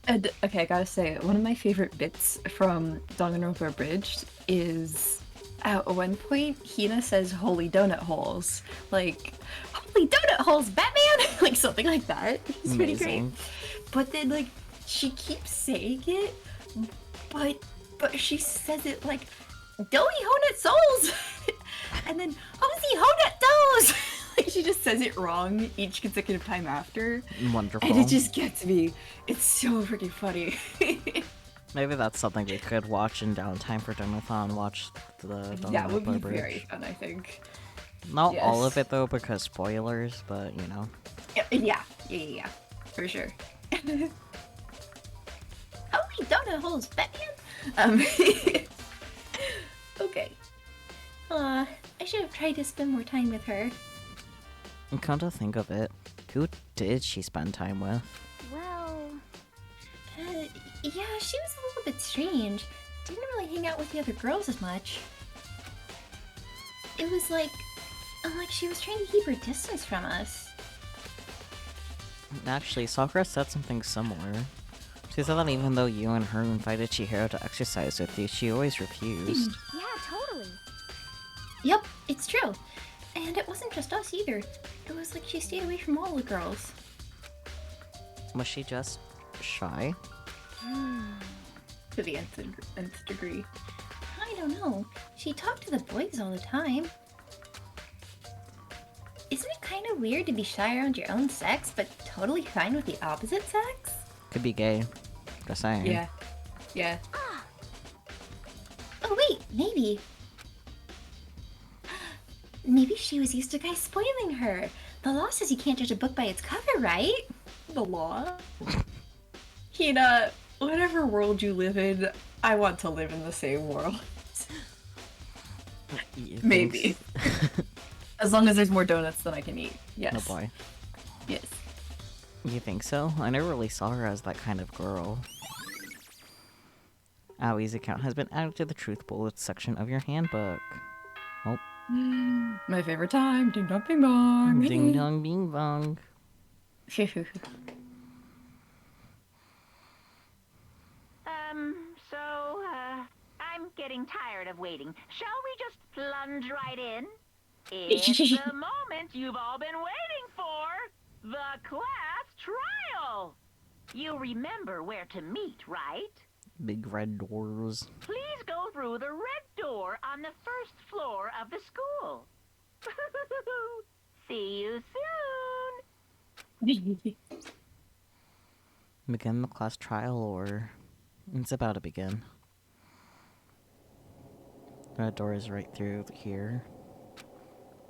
And, okay, I gotta say, one of my favorite bits from Danganronpa Abridged is at one point, Hina says holy donut holes. Like, holy donut holes, Batman! Like, something like that. It's pretty great.
Amazing.
But then, like, she keeps saying it, but she says it like, Doey Honut Souls! And then, Hosey Honut Does! Like, she just says it wrong each consecutive time after.
Wonderful.
And it just gets me. It's so freaking funny.
Maybe that's something we could watch in downtime for Donathon. Watch the
That would be
Danganronpa Bridge.
very fun, I think.
Not all of
Yes.
it though, because spoilers. But you know.
Yeah. For sure. Holy donut holes, Batman! Okay.
I should have tried to spend more time with her.
And come to think of it, who did she spend time with?
Well,
Yeah, she was a little bit strange. didn't really hang out with the other girls as much. It was like she was trying to keep her distance from us.
Actually, Sakura said something similar. She said that even though you and her invited Chihiro to exercise with you, she always refused.
Yeah, totally.
Yep, it's true. And it wasn't just us either. It was like she stayed away from all the girls.
Was she just shy?
To the nth degree.
I don't know. She talked to the boys all the time. Isn't it kind of weird to be shy around your own sex, but totally fine with the opposite sex?
Could be gay. Just saying.
Yeah. Yeah.
Oh wait, maybe. Maybe she was used to guys spoiling her. The law says you can't judge a book by its cover, right?
The law? Hina, whatever world you live in, I want to live in the same world. Maybe. As long as there's more donuts than I can eat. Yes.
Oh boy.
Yes.
You think so? I never really saw her as that kind of girl. Awie's account has been added to the Truth Bullets section of your handbook. Oh.
My favorite time. Ding dong bing bong.
Ding dong bing bong.
I'm getting tired of waiting. Shall we just plunge right in? It's the moment you've all been waiting for. The class trial. You remember where to meet, right?
Big red doors.
Please go through the red door on the first floor of the school. See you soon.
Begin the class trial, or it's about to begin. That door is right through here.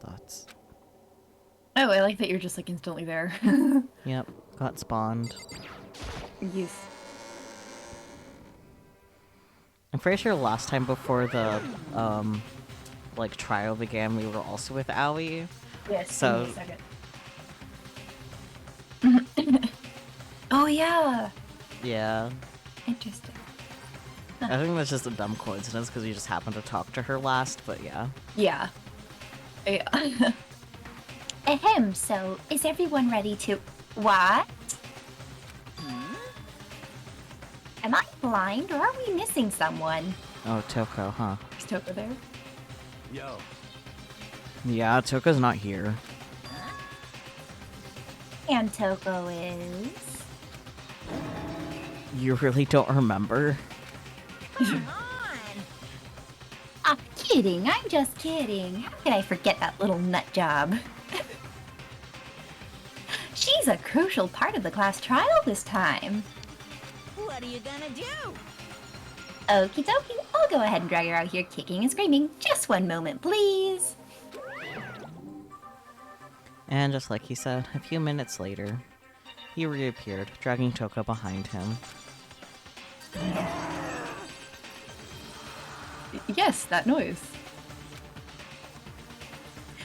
Thoughts?
Oh, I like that you're just like instantly there.
Yep, got spawned.
Yes.
I'm pretty sure last time before the like trial began, we were also with Aoi.
Yes.
So-
Give me a second. Oh yeah.
Yeah.
Interesting.
I think that's just a dumb coincidence because we just happened to talk to her last, but yeah.
Yeah. Yeah.
Ahem, so is everyone ready to... What? Am I blind or are we missing someone?
Oh, Toko, huh?
Is Toko there?
Yo,
Yeah, Toko's not here.
And Toko is...
You really don't remember?
Come on.
I'm kidding, I'm just kidding. How could I forget that little nut job? She's a crucial part of the class trial this time.
What are you gonna do?
Okie dokie, I'll go ahead and drag her out here kicking and screaming. Just one moment, please.
And just like he said, a few minutes later, he reappeared, dragging Toko behind him.
Yes, that noise.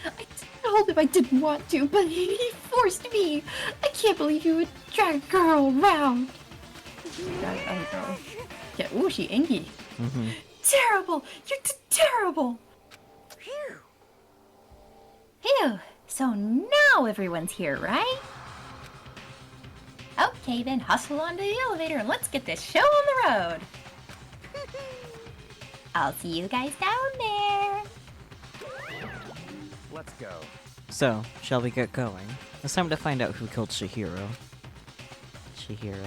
I told him I didn't want to, but he forced me. I can't believe you would drag a girl around. Drag other girl. Yeah, ooh, she angry.
Mm-hmm.
Terrible! You're terrible!
Phew.
Phew, so now everyone's here, right? Okay then, hustle onto the elevator and let's get this show on the road. I'll see you guys down there.
let's go.
So, shall we get going? It's time to find out who killed Chihiro. Chihiro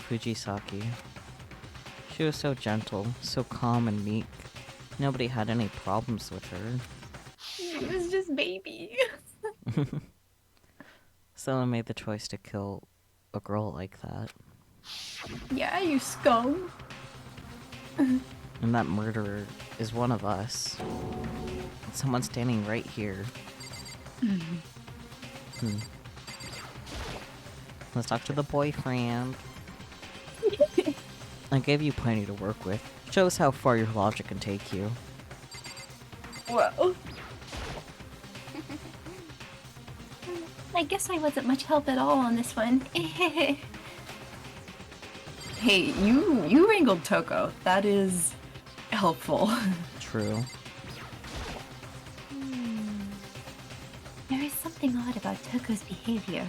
Fujisaki. She was so gentle, so calm and meek. Nobody had any problems with her.
He was just baby.
Someone made the choice to kill a girl like that.
Yeah, you scum.
And that murderer is one of us. Someone standing right here. Let's talk to the boyfriend. I gave you plenty to work with. Shows how far your logic can take you.
Whoa.
I guess I wasn't much help at all on this one.
Hey, you wrangled Toko. That is helpful.
True.
There is something odd about Toko's behavior.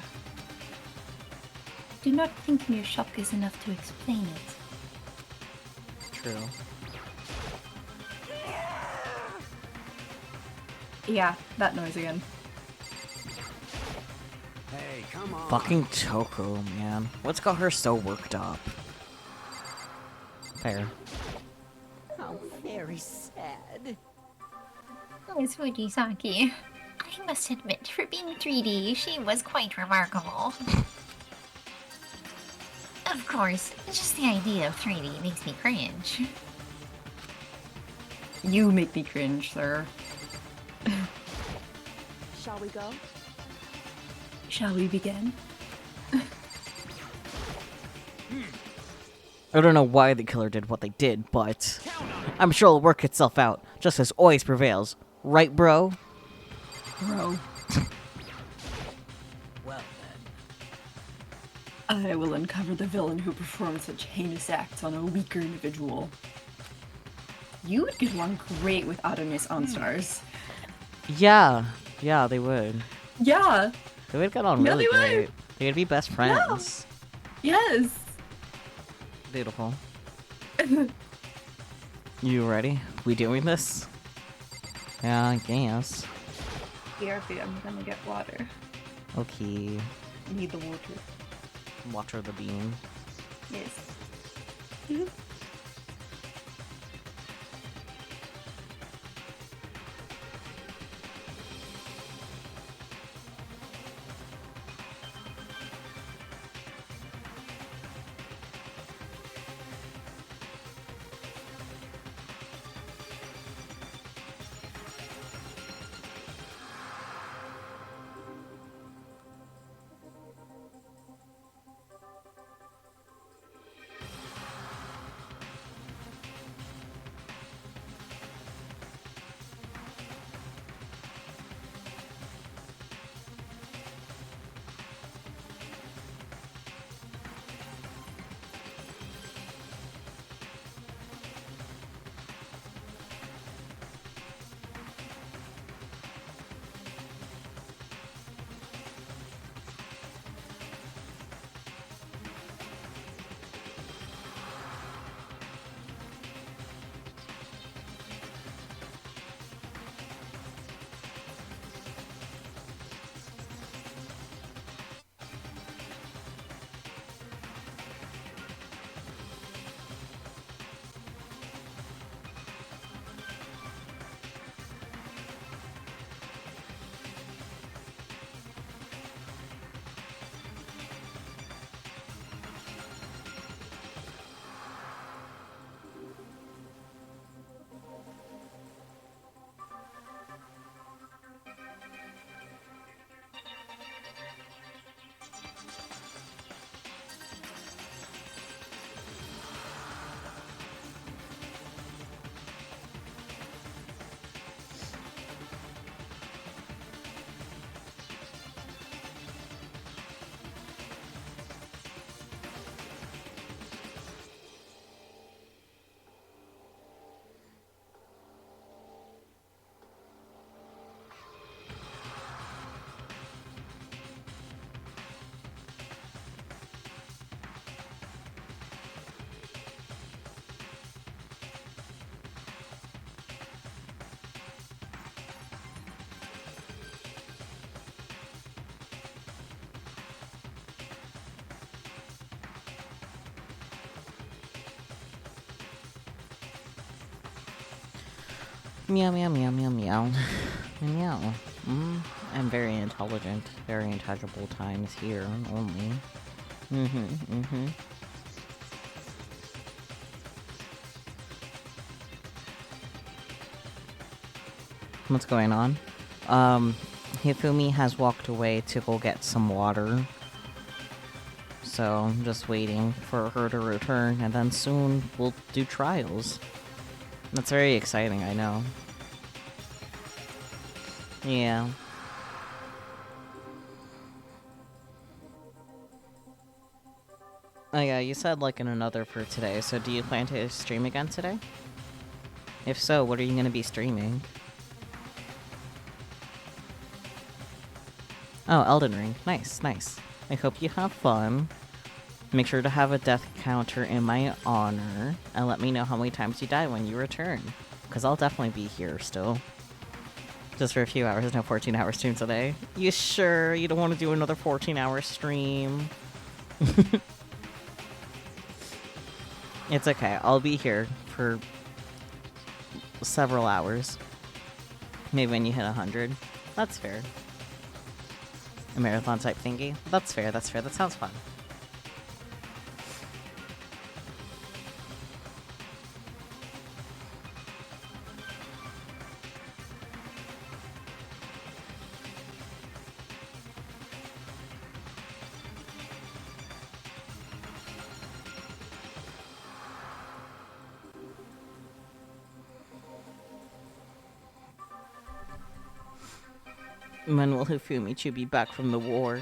Do not think mere shock is enough to explain it.
True.
Yeah, that noise again.
Hey, come on.
Fucking Toko, man. What's got her so worked up? Fair.
How very sad.
Miss Fujisaki. I must admit, for being 3D, she was quite remarkable. Of course, just the idea of 3D makes me cringe.
You make me cringe, sir.
Shall we go?
Shall we begin?
I don't know why the killer did what they did, but I'm sure it'll work itself out. Justice always prevails. Right, bro?
Bro,
Well
I will uncover the villain who performed such heinous acts on a weaker individual. You would get along great with Adonis OnStars.
Yeah. Yeah, they would.
Yeah,
They would get on
Yeah,
really
they would.
great. They'd be best friends.
yes.
Beautiful. You ready? We doing this? Yeah, I guess.
BRB, I'm gonna get water.
Okay.
Need the water.
Water the bean.
Yes.
Meow, meow, meow, meow, meow. Meow. I'm very intelligent. Very intelligible times here only. What's going on? Hifumi has walked away to go get some water. So, I'm just waiting for her to return, and then soon we'll do trials. That's very exciting, I know. Yeah. Oh yeah, you said like in another for today, so do you plan to stream again today? If so, what are you gonna be streaming? Oh, Elden Ring. Nice, nice. I hope you have fun. Make sure to have a death counter in my honor, and let me know how many times you die when you return. Because I'll definitely be here still. Just for a few hours, no 14-hour stream today. You sure you don't want to do another 14-hour stream? It's okay, I'll be here for several hours. Maybe when you hit 100. That's fair. A marathon type thingy? That's fair, that's fair, that sounds fun. When will Hifumichu be back from the war?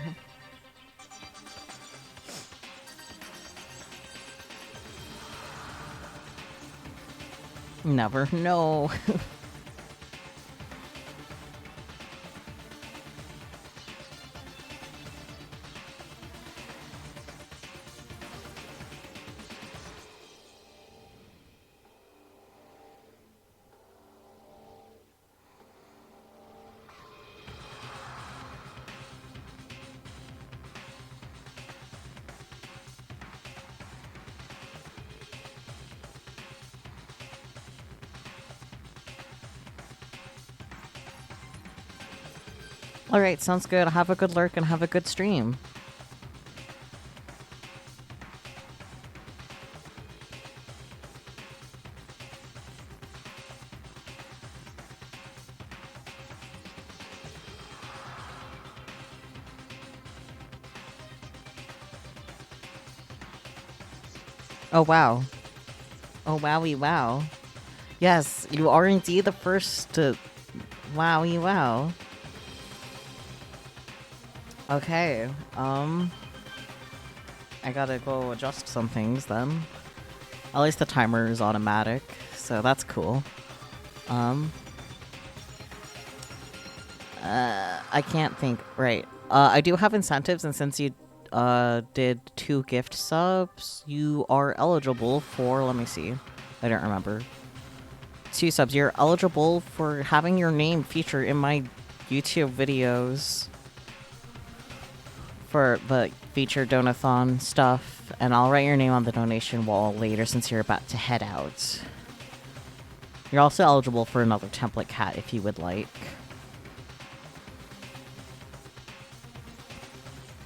Never know. Alright, sounds good. Have a good lurk and have a good stream. Oh wow. Oh wowie wow. Yes, you are indeed the first to... Wowie wow. Okay, I gotta go adjust some things then. At least the timer is automatic, so that's cool. I can't think. Right. I do have incentives, and since you did 2 gift subs, you are eligible for, let me see. I don't remember. 2 subs. You're eligible for having your name featured in my YouTube videos for the featured donathon stuff, and I'll write your name on the donation wall later since you're about to head out. You're also eligible for another template cat if you would like.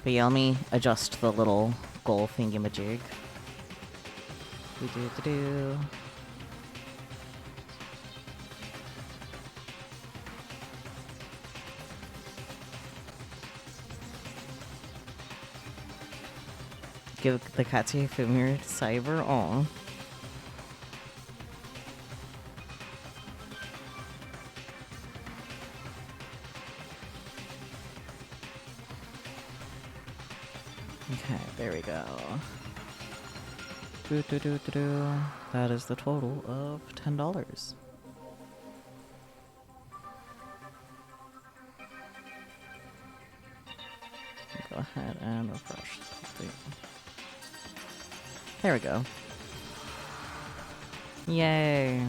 But yeah, let me adjust the little goal thingamajig. Do-do-do-do. Give the cat to Hifumi Cyber. Aw. Okay, there we go. That is the total of $10. Go ahead and refresh. There we go. Yay.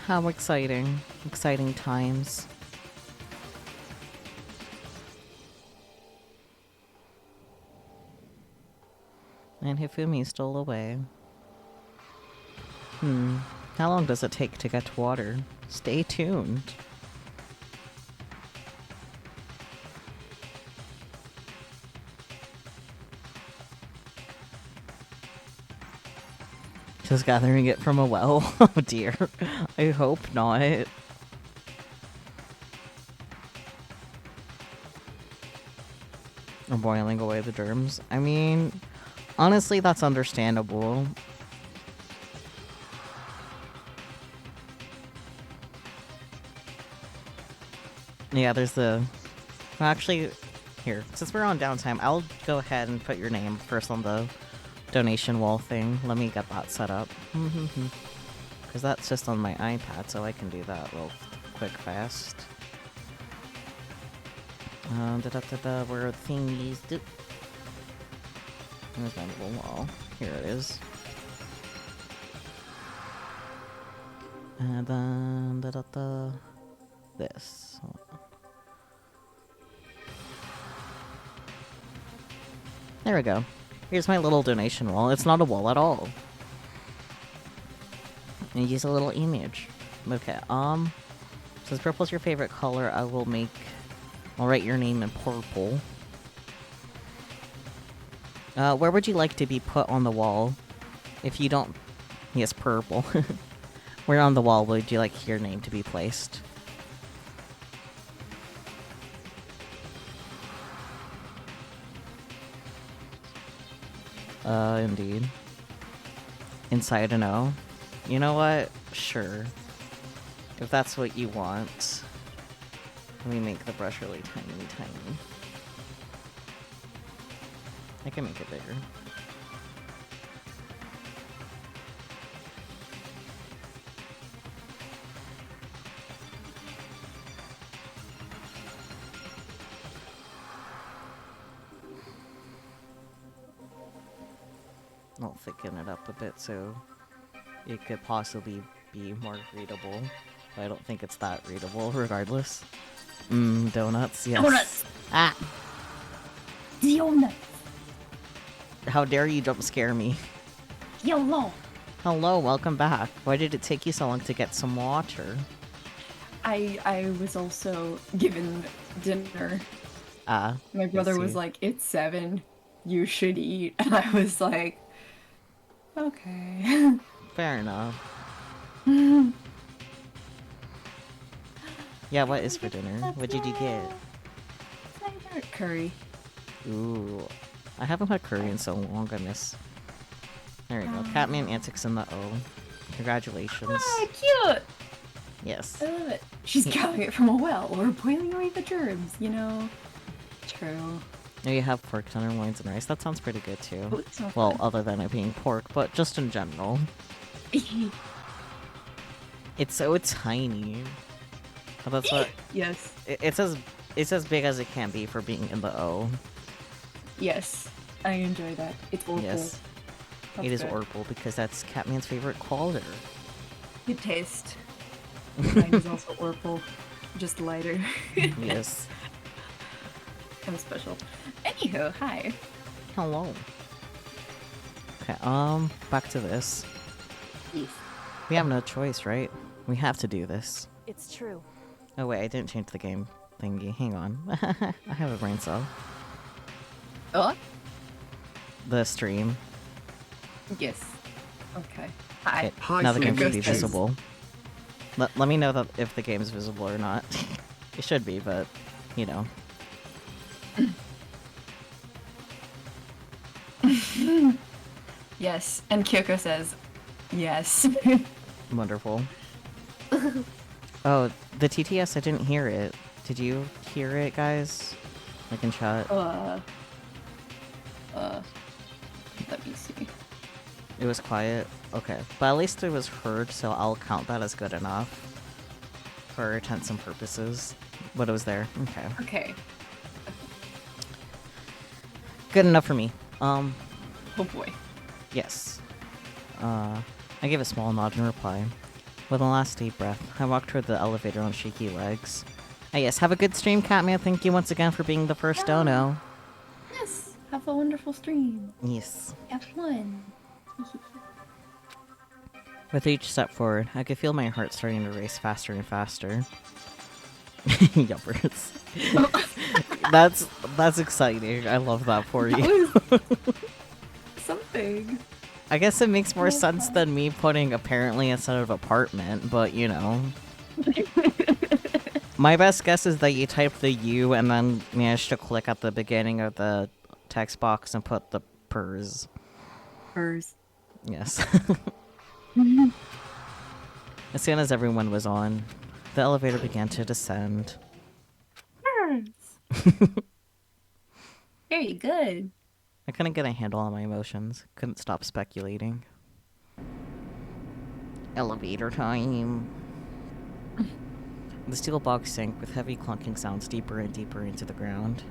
How exciting. Exciting times. And Hifumi's still away. How long does it take to get to water? Stay tuned. Just gathering it from a well? Oh dear. I hope not. Or boiling away the germs. I mean, honestly, that's understandable. Yeah, there's the... Well, actually, here, since we're on downtime, I'll go ahead and put your name first on the donation wall thing. Let me get that set up. Because that's just on my iPad, so I can do that real quick, fast. Where thingies do... There's my little wall. Here it is. And then... This. There we go. Here's my little donation wall. It's not a wall at all. And use a little image. Okay, since purple's your favorite color, I'll write your name in purple. Where would you like to be put on the wall? If you don't... Yes, purple. Where on the wall would you like your name to be placed? Indeed. Inside an O. You know what? Sure. If that's what you want. Let me make the brush really tiny, tiny. I can make it bigger. I'll thicken it up a bit so it could possibly be more readable. But I don't think it's that readable regardless. Donuts, yes.
Donuts!
Ah!
Donuts!
How dare you jump scare me.
Hello!
Hello, welcome back. Why did it take you so long to get some water?
I was also given dinner.
Ah.
My brother was like, "It's 7. You should eat." And I was like, okay.
Fair enough. Yeah, what is for dinner? What did you get?
Curry.
Ooh. I haven't had curry in so long, I miss. There we go. Catman Antics in the O. Congratulations.
Ah, cute!
Yes.
I love it. She's gathering it from a well, or boiling away the germs, you know? True.
Now you have pork tenderloins and rice. That sounds pretty good too.
Oh, it's so
Well,
fun.
other than it being pork, but just in general. It's so tiny. But that's what...
Yes.
It's as big as it can be for being in the O.
Yes. I enjoy that. It's Orpal.
Yes.
That's
It is
good.
Orpal because that's Catman's favorite color.
Good taste. Mine is also Orpal. Just lighter.
Yes.
Kind of special. Anywho, hi.
Hello. Okay, back to this.
Yes.
We have no choice, right? We have to do this.
It's true.
Oh wait, I didn't change the game thingy. Hang on. I have a brain cell.
Oh?
The stream.
Yes. Okay. Hi.
Okay, now the game should be
Ghost
visible. Let me know that if the game is visible or not. It should be, but, you know.
Yes. And Kyoko says, yes.
Wonderful. Oh, the TTS, I didn't hear it. Did you hear it, guys? Like in chat?
Let me see.
It was quiet? Okay. But at least it was heard, so I'll count that as good enough. For intents and purposes. But it was there. Okay.
Okay.
Good enough for me.
Oh boy.
Yes. I gave a small nod in reply. With a last deep breath, I walked toward the elevator on shaky legs. Ah yes, have a good stream, Catman. Thank you once again for being the first dono.
Yes. Have a wonderful stream.
Yes.
Have fun.
With each step forward, I could feel my heart starting to race faster and faster. Yuppers. That's exciting. I love that for you.
Something.
I guess it makes more sense than me putting apparently instead of apartment, but you know. My best guess is that you type the U and then manage to click at the beginning of the text box and put the pers.
Hers.
Yes. As soon as everyone was on, the elevator began to descend.
course. Very good.
I couldn't get a handle on my emotions. Couldn't stop speculating. Elevator time. The steel box sank with heavy clunking sounds deeper and deeper into the ground.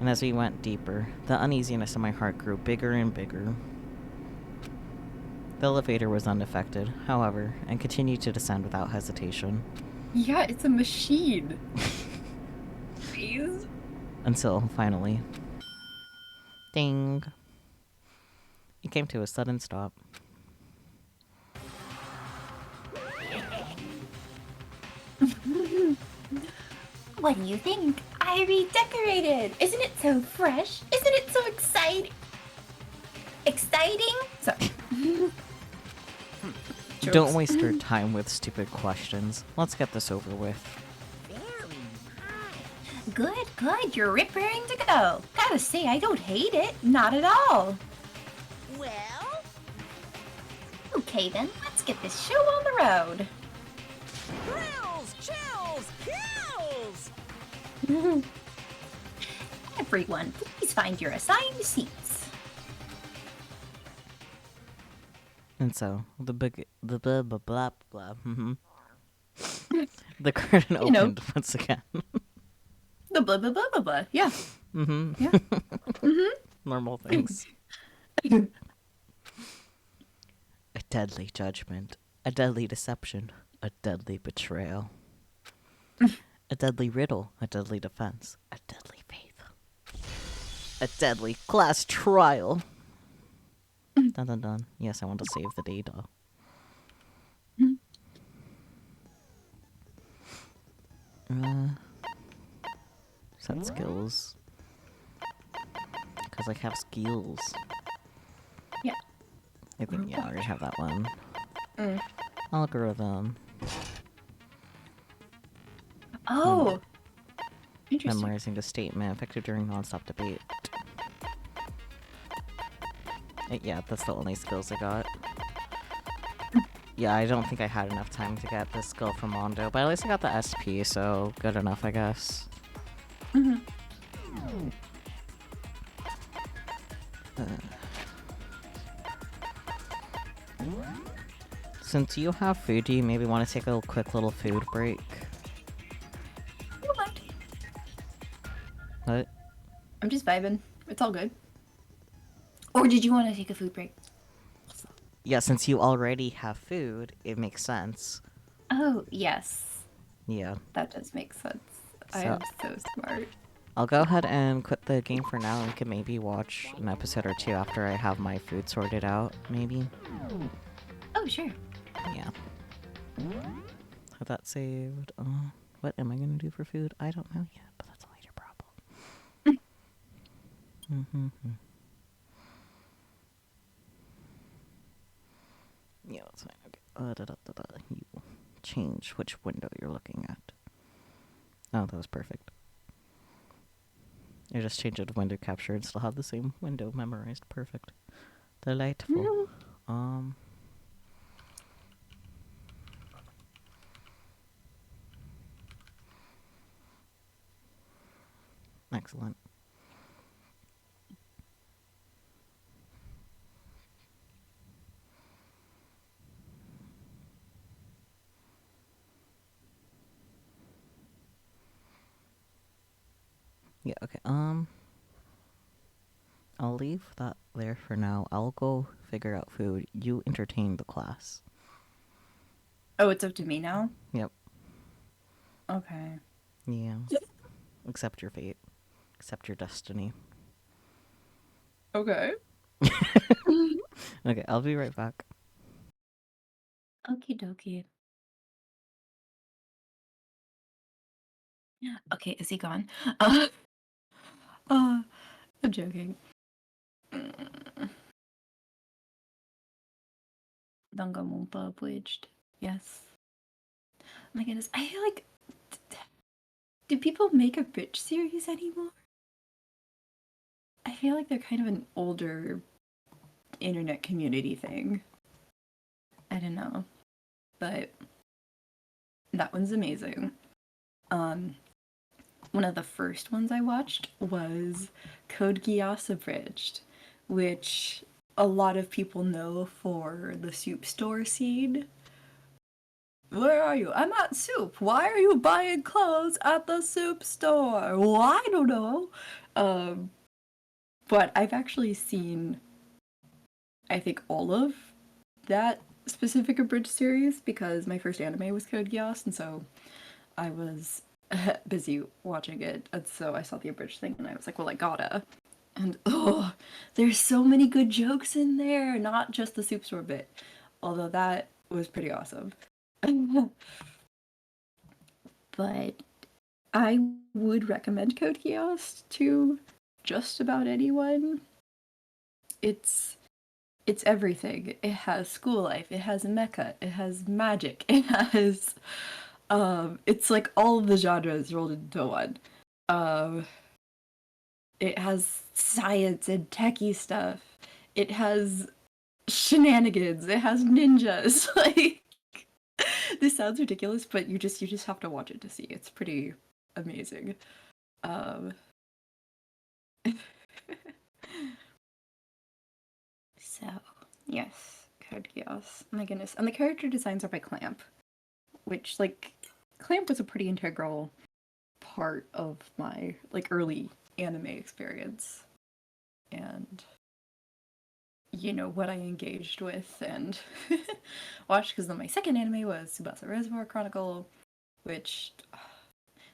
And as we went deeper, the uneasiness in my heart grew bigger and bigger. The elevator was unaffected, however, and continued to descend without hesitation.
Yeah, it's a machine. Please.
Until, finally... Ding! It came to a sudden stop.
What do you think? I redecorated! Isn't it so fresh? Isn't it so exciting? Exciting?
Sorry.
Don't waste your time with stupid questions. Let's get this over with.
Good, good. You're raring to go. Gotta say, I don't hate it. Not at all.
Well,
Okay then, let's get this show on the road.
thrills, chills, kills!
Everyone, please find your assigned seats.
And so, the blah blah blah blah. The curtain
You know.
opened once again.
The blah blah blah blah blah. Yeah. Yeah.
Normal things. A deadly judgment, a deadly deception, a deadly betrayal. A deadly riddle, a deadly defense, a deadly faith. A deadly class trial. Dun dun dun. Yes, I want to save the data. Set skills. Because I have skills.
Yeah.
I think, yeah, I already have that one.
Mm.
Algorithm.
Oh. Interesting.
Memorizing the statement. Effective during non-stop debate. Yeah, that's the only skills I got. Yeah, I don't think I had enough time to get this skill from Mondo, but at least I got the SP, so good enough, I guess. Since you have food, do you maybe want to take a quick little food break?
Don't mind.
What?
I'm just vibing. It's all good. Or did you want to take a food break?
Yeah, since you already have food, it makes sense.
Oh, yes.
Yeah.
That does make sense. I
So-
am so smart.
I'll go ahead and quit the game for now and we can maybe watch an episode or two after I have my food sorted out, maybe.
Oh, sure.
Yeah. Have that saved. What am I gonna do for food? I don't know yet, but that's a later problem. Yeah, that's fine. Okay. You change which window you're looking at. Oh, that was perfect. I just changed it to window capture and still have the same window memorized. Perfect. Delightful. Excellent. Yeah, okay. I'll leave that there for now. I'll go figure out food. You entertain the class.
Oh, it's up to me now?
Yep.
Okay.
Yeah. Accept your fate. Accept your destiny.
Okay.
Okay, I'll be right back.
Okie dokie. Okay, is he gone? I'm joking. Danganronpa abridged. Yes. Oh my goodness, I feel like... Do people make a bitch series anymore? I feel like they're kind of an older internet community thing. I don't know. But that one's amazing. one of the first ones I watched was Code Geass Abridged, which a lot of people know for the soup store scene. Where are you? I'm at soup. Why are you buying clothes at the soup store? Well, I don't know. But I've actually seen, I think, all of that specific abridged series because my first anime was Code Geass, and so I was busy watching it, and so I saw the abridged thing, and I was like, well, I gotta. And oh, there's so many good jokes in there, not just the soup store bit, although that was pretty awesome. But I would recommend Code Geass to just about anyone. It's everything. It has school life, it has mecha, it has magic, it has it's like all of the genres rolled into one. It has science and techie stuff. It has shenanigans. It has ninjas. Like this sounds ridiculous, but you just have to watch it to see. It's pretty amazing. Um So yes, Code Geass. My goodness. And the character designs are by Clamp, which like Clamp was a pretty integral part of my like early anime experience. And you know what I engaged with and watched, because then my second anime was Tsubasa Reservoir Chronicle, which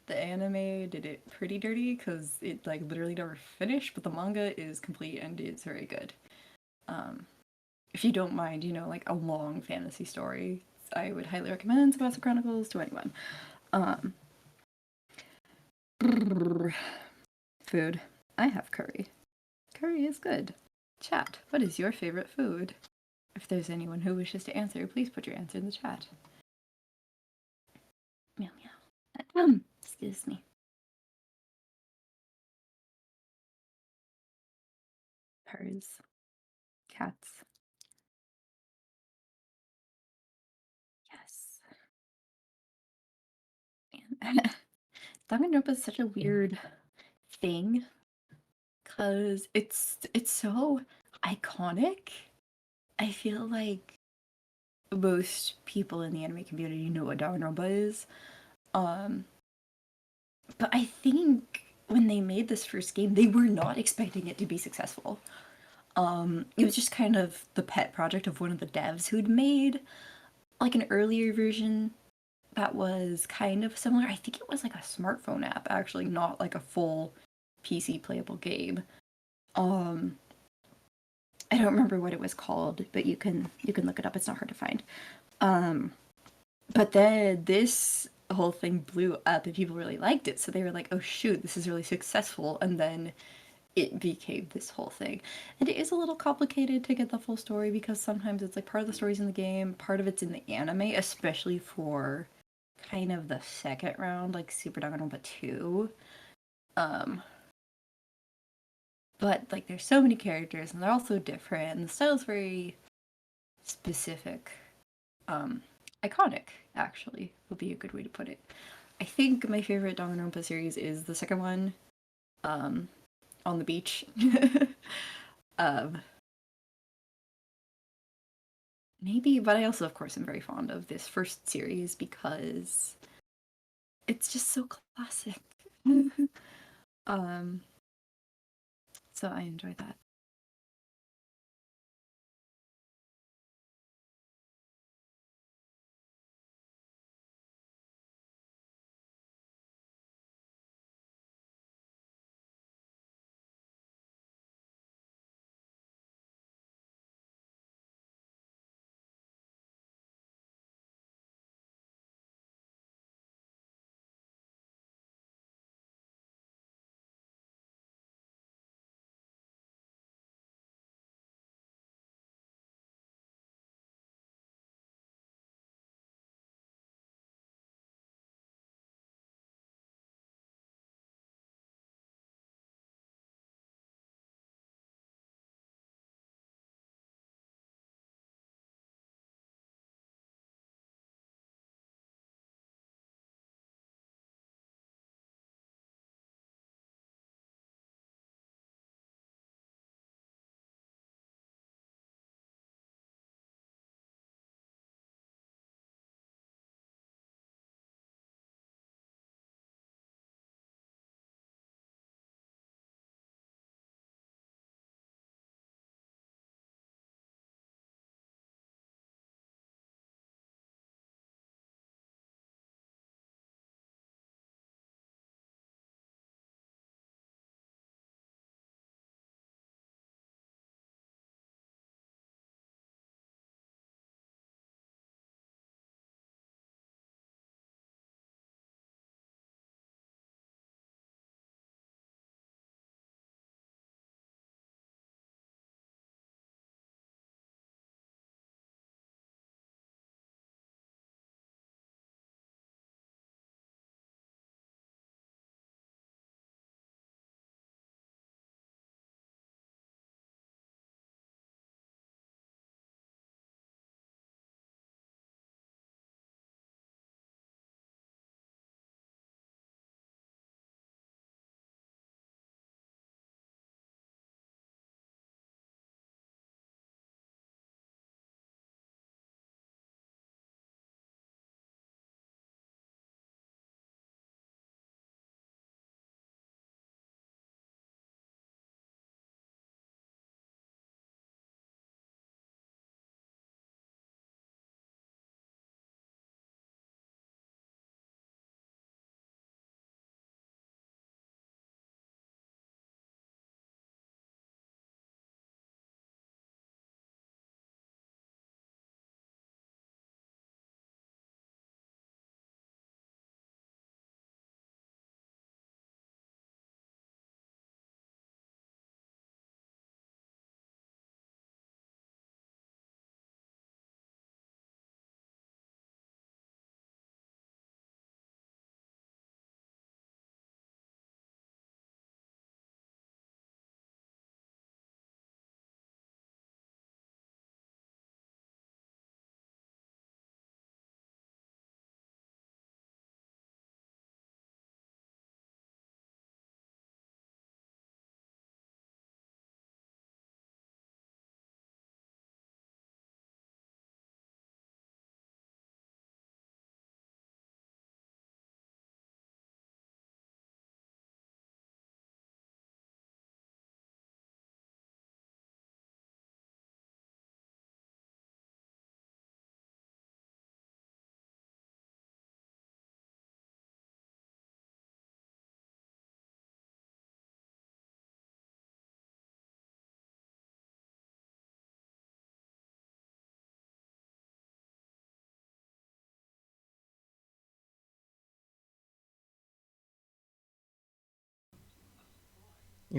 the anime did it pretty dirty because it like literally never finished, but the manga is complete and it's very good. If you don't mind, you know, like a long fantasy story, I would highly recommend Tsubasa Chronicles to anyone. Food. I have curry. Curry is good. Chat, what is your favorite food? If there's anyone who wishes to answer, please put your answer in the chat. Meow meow. Excuse me. Purrs. Cats. Yes. Man. Danganronpa is such a weird thing because it's so iconic. I feel like most people in the anime community know what Danganronpa is. But I think when they made this first game, they were not expecting it to be successful. It was just kind of the pet project of one of the devs who'd made like an earlier version that was kind of similar. I think it was like a smartphone app, actually, not like a full PC playable game. I don't remember what it was called, but you can look it up. It's not hard to find. But then this whole thing blew up and people really liked it, so they were like, oh shoot, this is really successful, and then it became this whole thing. And it is a little complicated to get the full story because sometimes it's like part of the story's in the game, part of it's in the anime, especially for kind of the second round, like Super Danganronpa 2. But like there's so many characters and they're all so different and the style's very specific. Iconic, actually, would be a good way to put it. I think my favorite Danganronpa series is the second one, on the beach. Maybe, but I also, of course, am very fond of this first series because it's just so classic. So I enjoy that.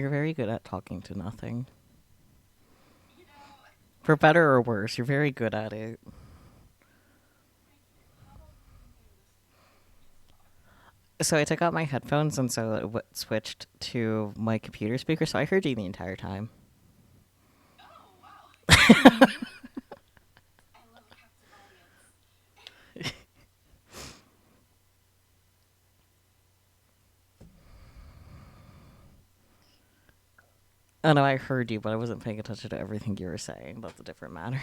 You're very good at talking to nothing. For better or worse, you're very good at it. So I took out my headphones and so it switched to my computer speaker, so I heard you the entire time. Oh no, I heard you, but I wasn't paying attention to everything you were saying. That's a different matter.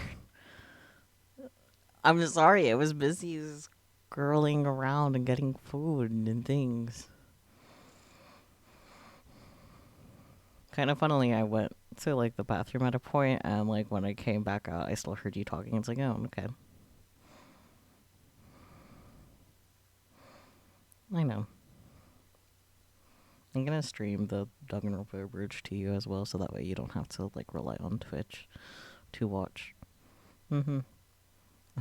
I'm sorry, I was busy scrolling around and getting food and things. Kind of funnily, I went to like the bathroom at a point, and like when I came back out, I still heard you talking. It's like, oh, okay. I know. I'm gonna stream the Danganronpa Bridge to you as well, so that way you don't have to like rely on Twitch to watch. I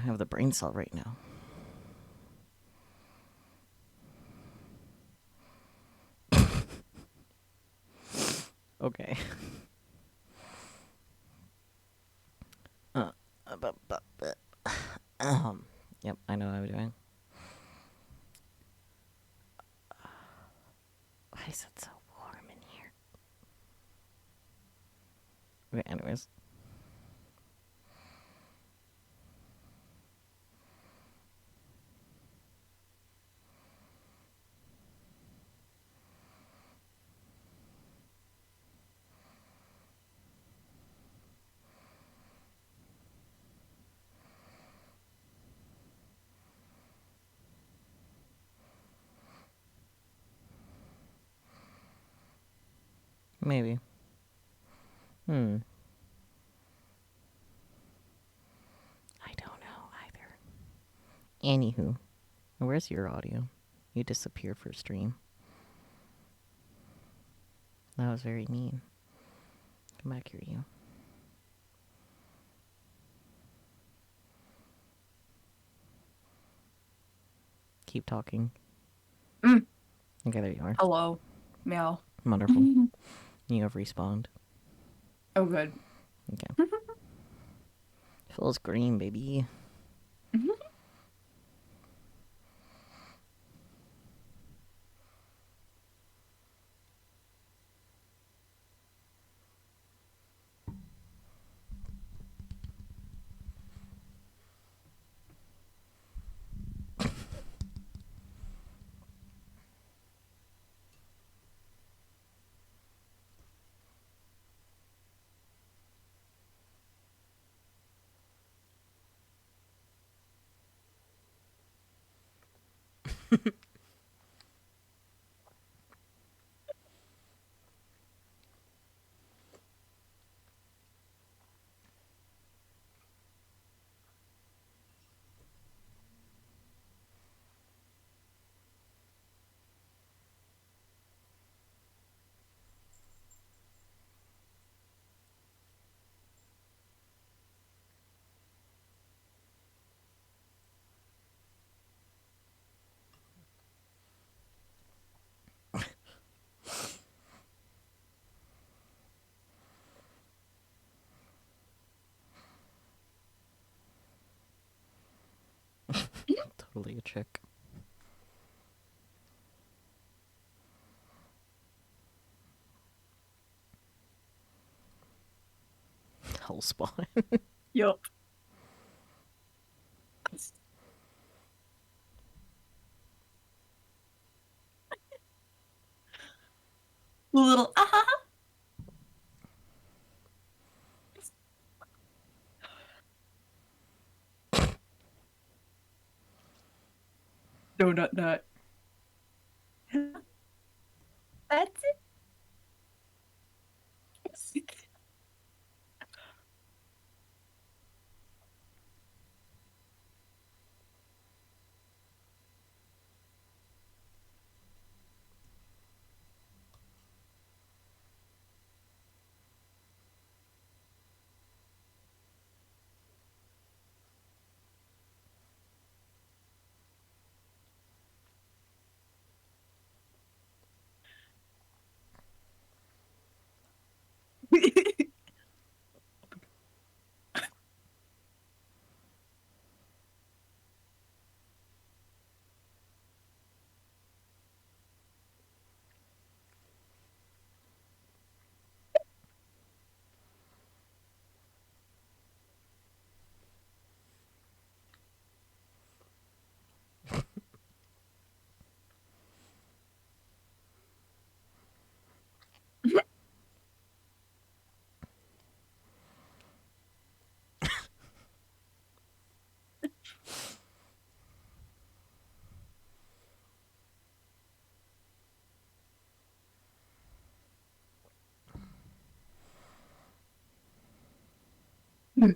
have the brain cell right now. Okay. Yep, I know what I'm doing. Why is it so warm in here? Okay, anyways. Maybe. I don't know either. Anywho, where's your audio? You disappeared for stream. That was very mean. Come back here, you. Keep talking. Okay, there you are.
Hello. Meow.
Wonderful. You have respawned.
Oh, good.
Okay. Feels green, baby. Totally a chick. Hell spawn.
Yup. Little donut nut. That's it. One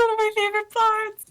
of my favorite parts.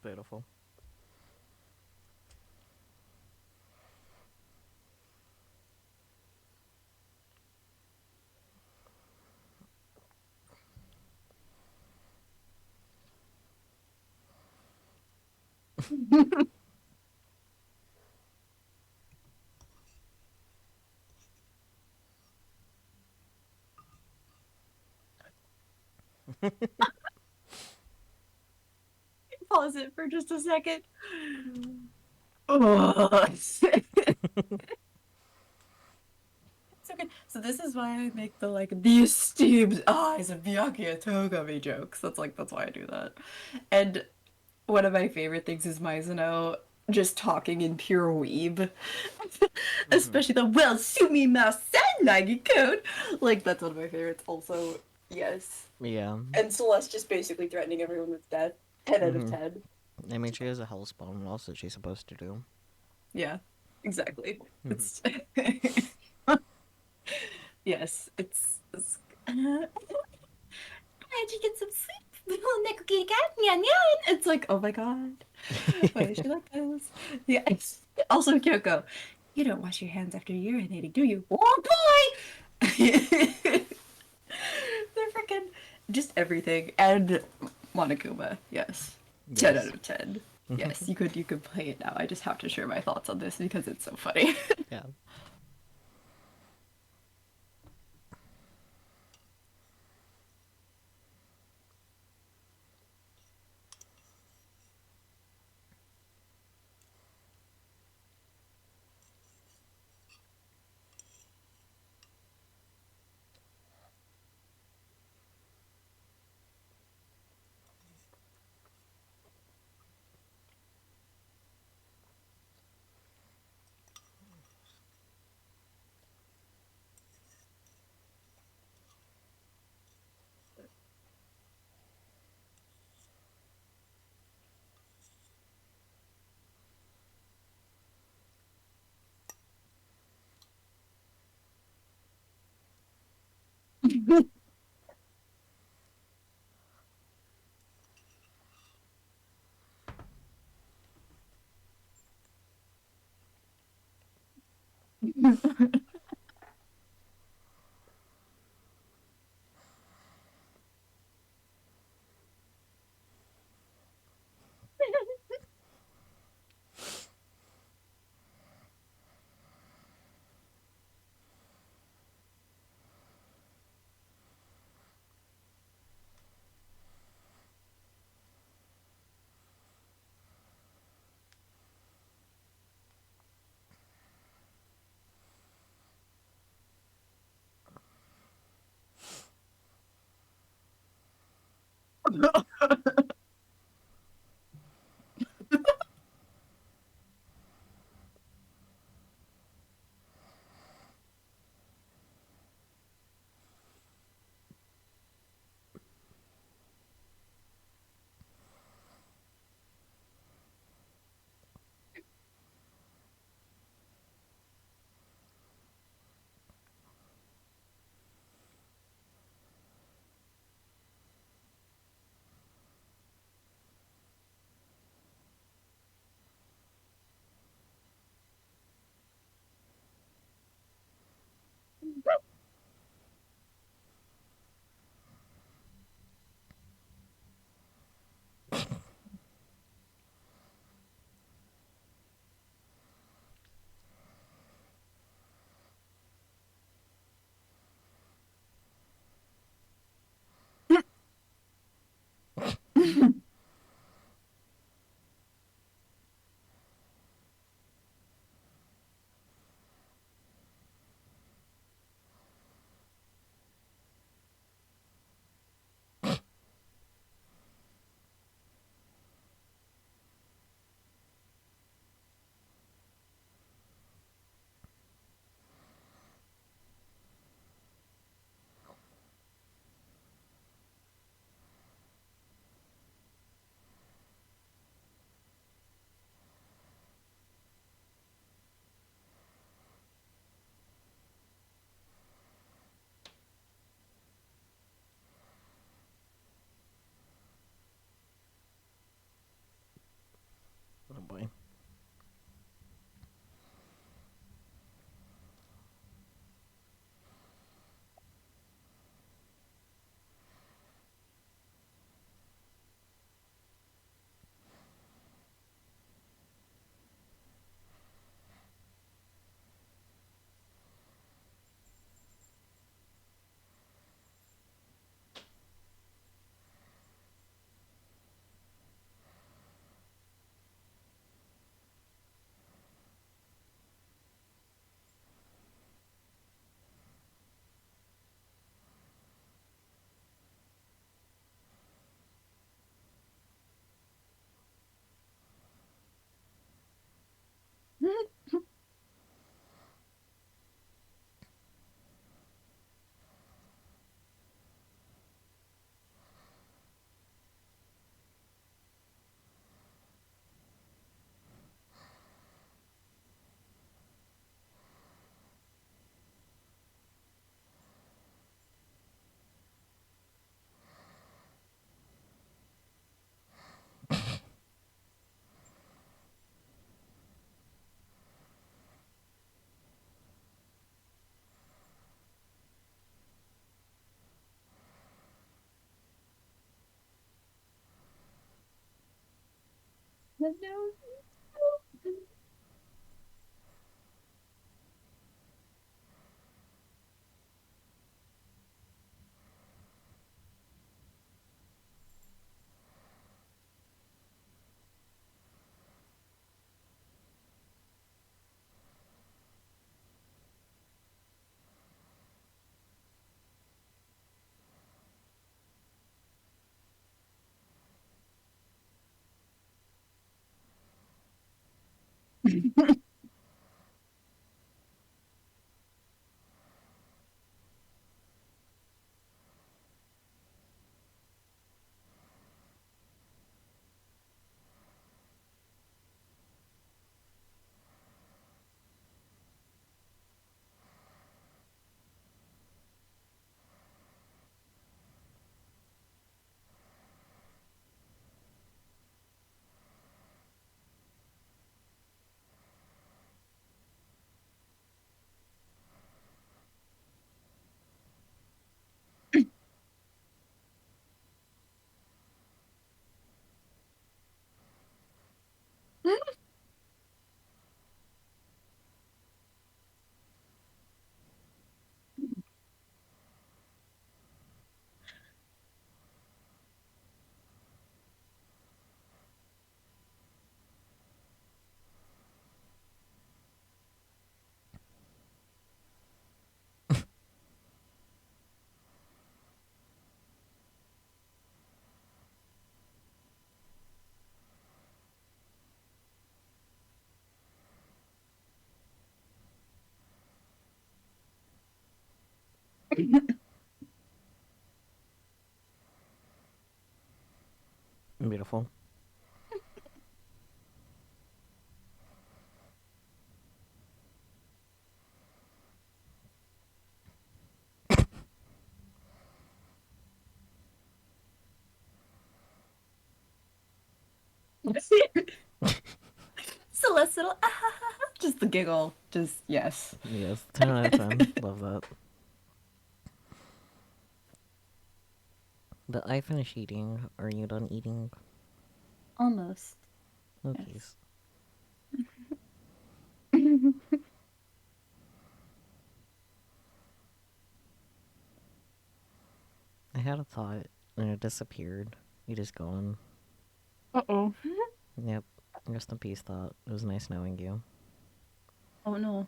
Beautiful.
Pause it for just a second. Oh. So good. So this is why I make the the esteemed eyes of Byakuya Togami jokes. That's why I do that. And one of my favorite things is Mizuno just talking in pure weeb. Especially the well sumimasen Nagi code. That's one of my favorites also. Yes.
Yeah.
And Celeste just basically threatening everyone with death. 10 out of 10.
I mean, she is a hellspawn. What else is she supposed to do?
Yeah. Exactly. It's yes, it's did you get some sleep? Little Neko kitty cat? Nyan nyan. It's oh my god. Why is she like this? Yeah. Also, Kyoko, you don't wash your hands after urinating, do you? Oh boy! They're freaking just everything. And Monokuma, yes. 10 out of 10. Yes, you could play it now. I just have to share my thoughts on this because it's so funny.
Yeah. Oh boy. Beautiful.
Celeste little just the giggle. Just yes.
Yes, 10 out of 10. Love that. But I finished eating. Are you done eating?
Almost.
Okay.
Yes.
I had a thought and it disappeared. It is gone.
Uh-oh.
Yep. Rest in peace, thought. It was nice knowing you.
Oh no.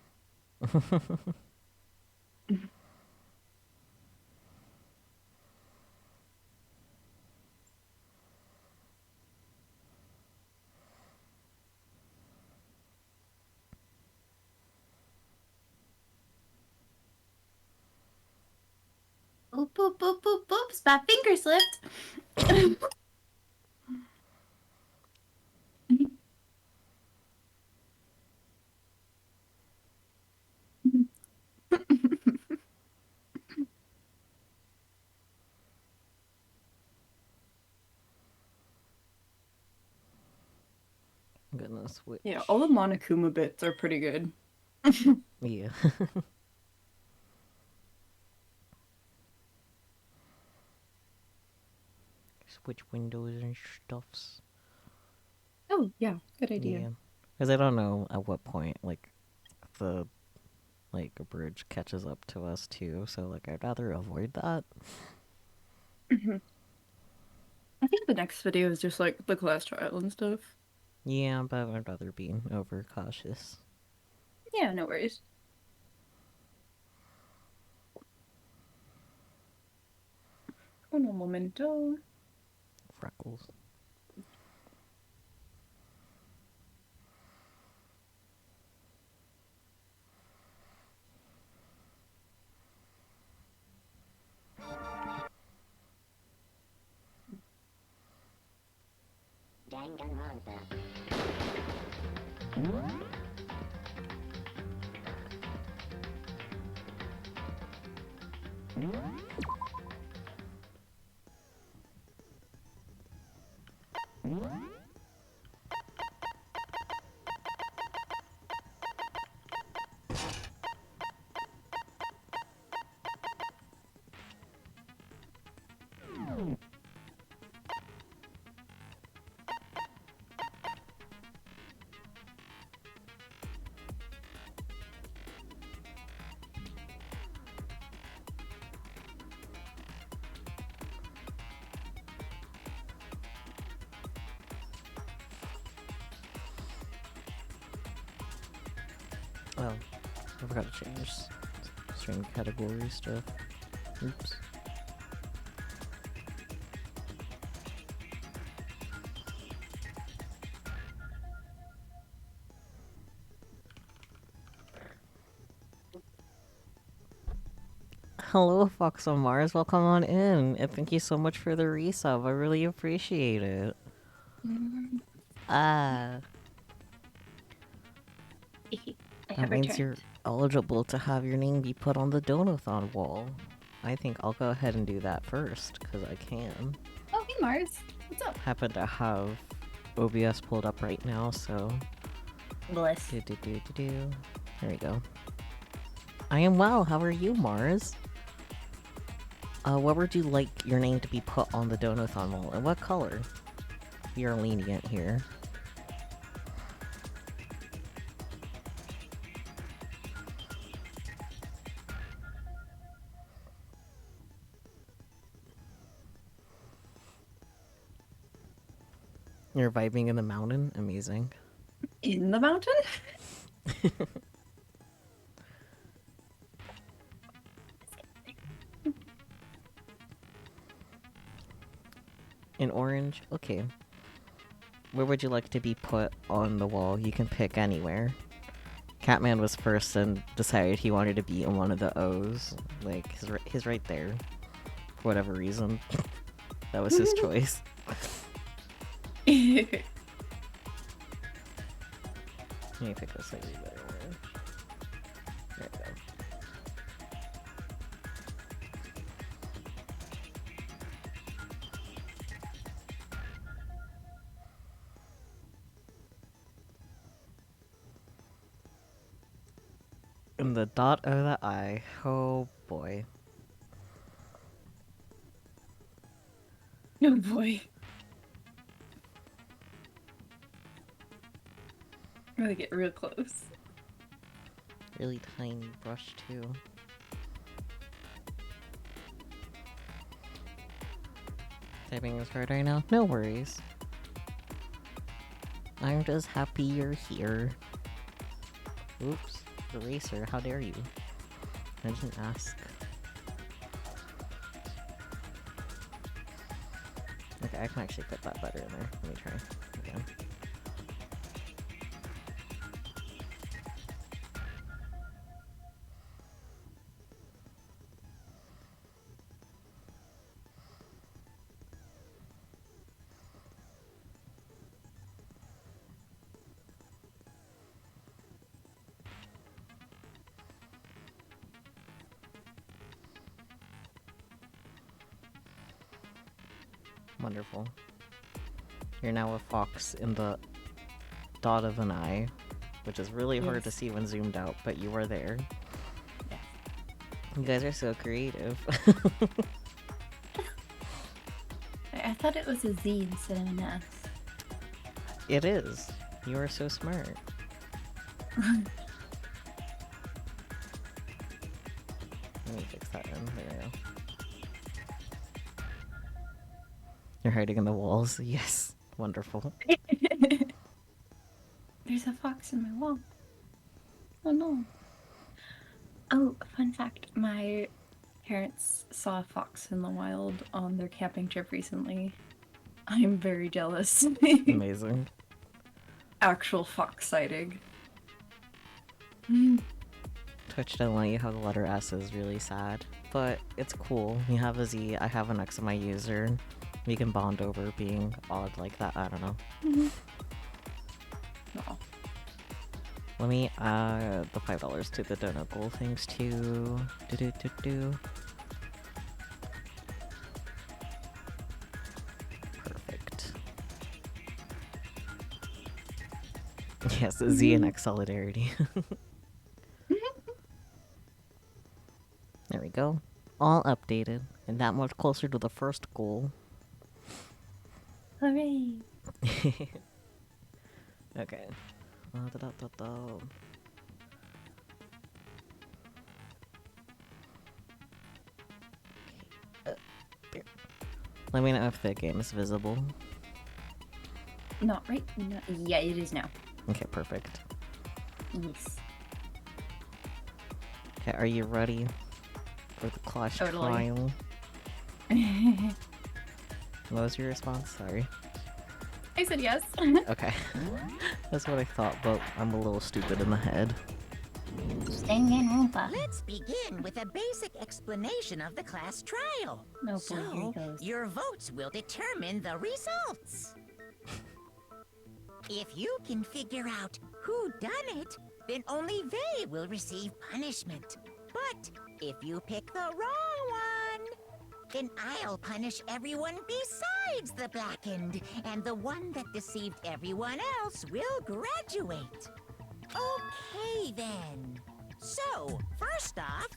Oop, oop, oop, oop, oops, my finger slipped.
Goodness, which...
Yeah, all the Monokuma bits are pretty good.
Yeah. Switch windows and stuffs.
Oh, yeah, good idea.
Yeah. Because I don't know at what point, like, the, like, a bridge catches up to us, too. So, like, I'd rather avoid that.
I think the next video is just like the class trial and stuff.
Yeah, but I'd rather be overcautious.
Yeah, no worries. Un momento.
Freckles.
Danganronpa.
Oh, I forgot to change string category stuff. Oops. Hello, Fox on Mars. Welcome on in. And thank you so much for the resub. I really appreciate it.
I
That
have
means
returned.
you're eligible to have your name be put on the Donathon wall. I think I'll go ahead and do that first, because I can.
Oh, hey Mars. What's up?
Happen to have OBS pulled up right now, so...
Bless.
There we go. I am well. How are you, Mars? What would you like your name to be put on the Donathon wall? And what color? You're lenient here. You're vibing in the mountain? Amazing.
In the mountain?
In orange? Okay. Where would you like to be put on the wall? You can pick anywhere. Catman was first and decided he wanted to be in one of the O's. Like, he's right there. For whatever reason. That was his choice. Let me pick a slightly better one. There we go. And the dot of the I. Oh boy.
Oh boy. Really get real close.
Really tiny brush too. Typing is hard right now? No worries. I'm just happy you're here. Oops. Eraser, how dare you? I didn't ask. Okay, I can actually put that better in there. Let me try again. Wonderful. You're now a fox in the dot of an eye, which is really hard to see when zoomed out, but you are there.
Yes.
You guys are so creative.
I thought it was a Z instead of an S.
It is. You are so smart. Let me fix that in. There we go. You're hiding in the walls. Yes. Wonderful.
There's a fox in my wall. Oh no. Oh, fun fact. My parents saw a fox in the wild on their camping trip recently. I'm very jealous.
Amazing.
Actual fox sighting.
Twitch don't let you have the letter S is really sad. But it's cool. You have a Z, I have an X in my user. We can bond over being odd like that. I don't know.
Oh.
Let me add the $5 to the donut goal things too. Perfect. Yes, Z and X solidarity. There we go. All updated, and that much closer to the first goal.
Hooray!
Okay. Let me know if the game is visible.
Not right? No. Yeah, it is now.
Okay, perfect.
Yes.
Okay, are you ready for the Clash
Totally.
trial? What was your response? Sorry.
I said yes.
Okay. That's what I thought, but I'm a little stupid in the head.
Danganronpa.
Let's begin with a basic explanation of the class trial.
No, boy, here he
So,
goes.
your votes will determine the results. If you can figure out who done it, then only they will receive punishment. But if you pick the wrong one, then I'll punish everyone besides the blackened, and the one that deceived everyone else will graduate. Okay, then. So, first off,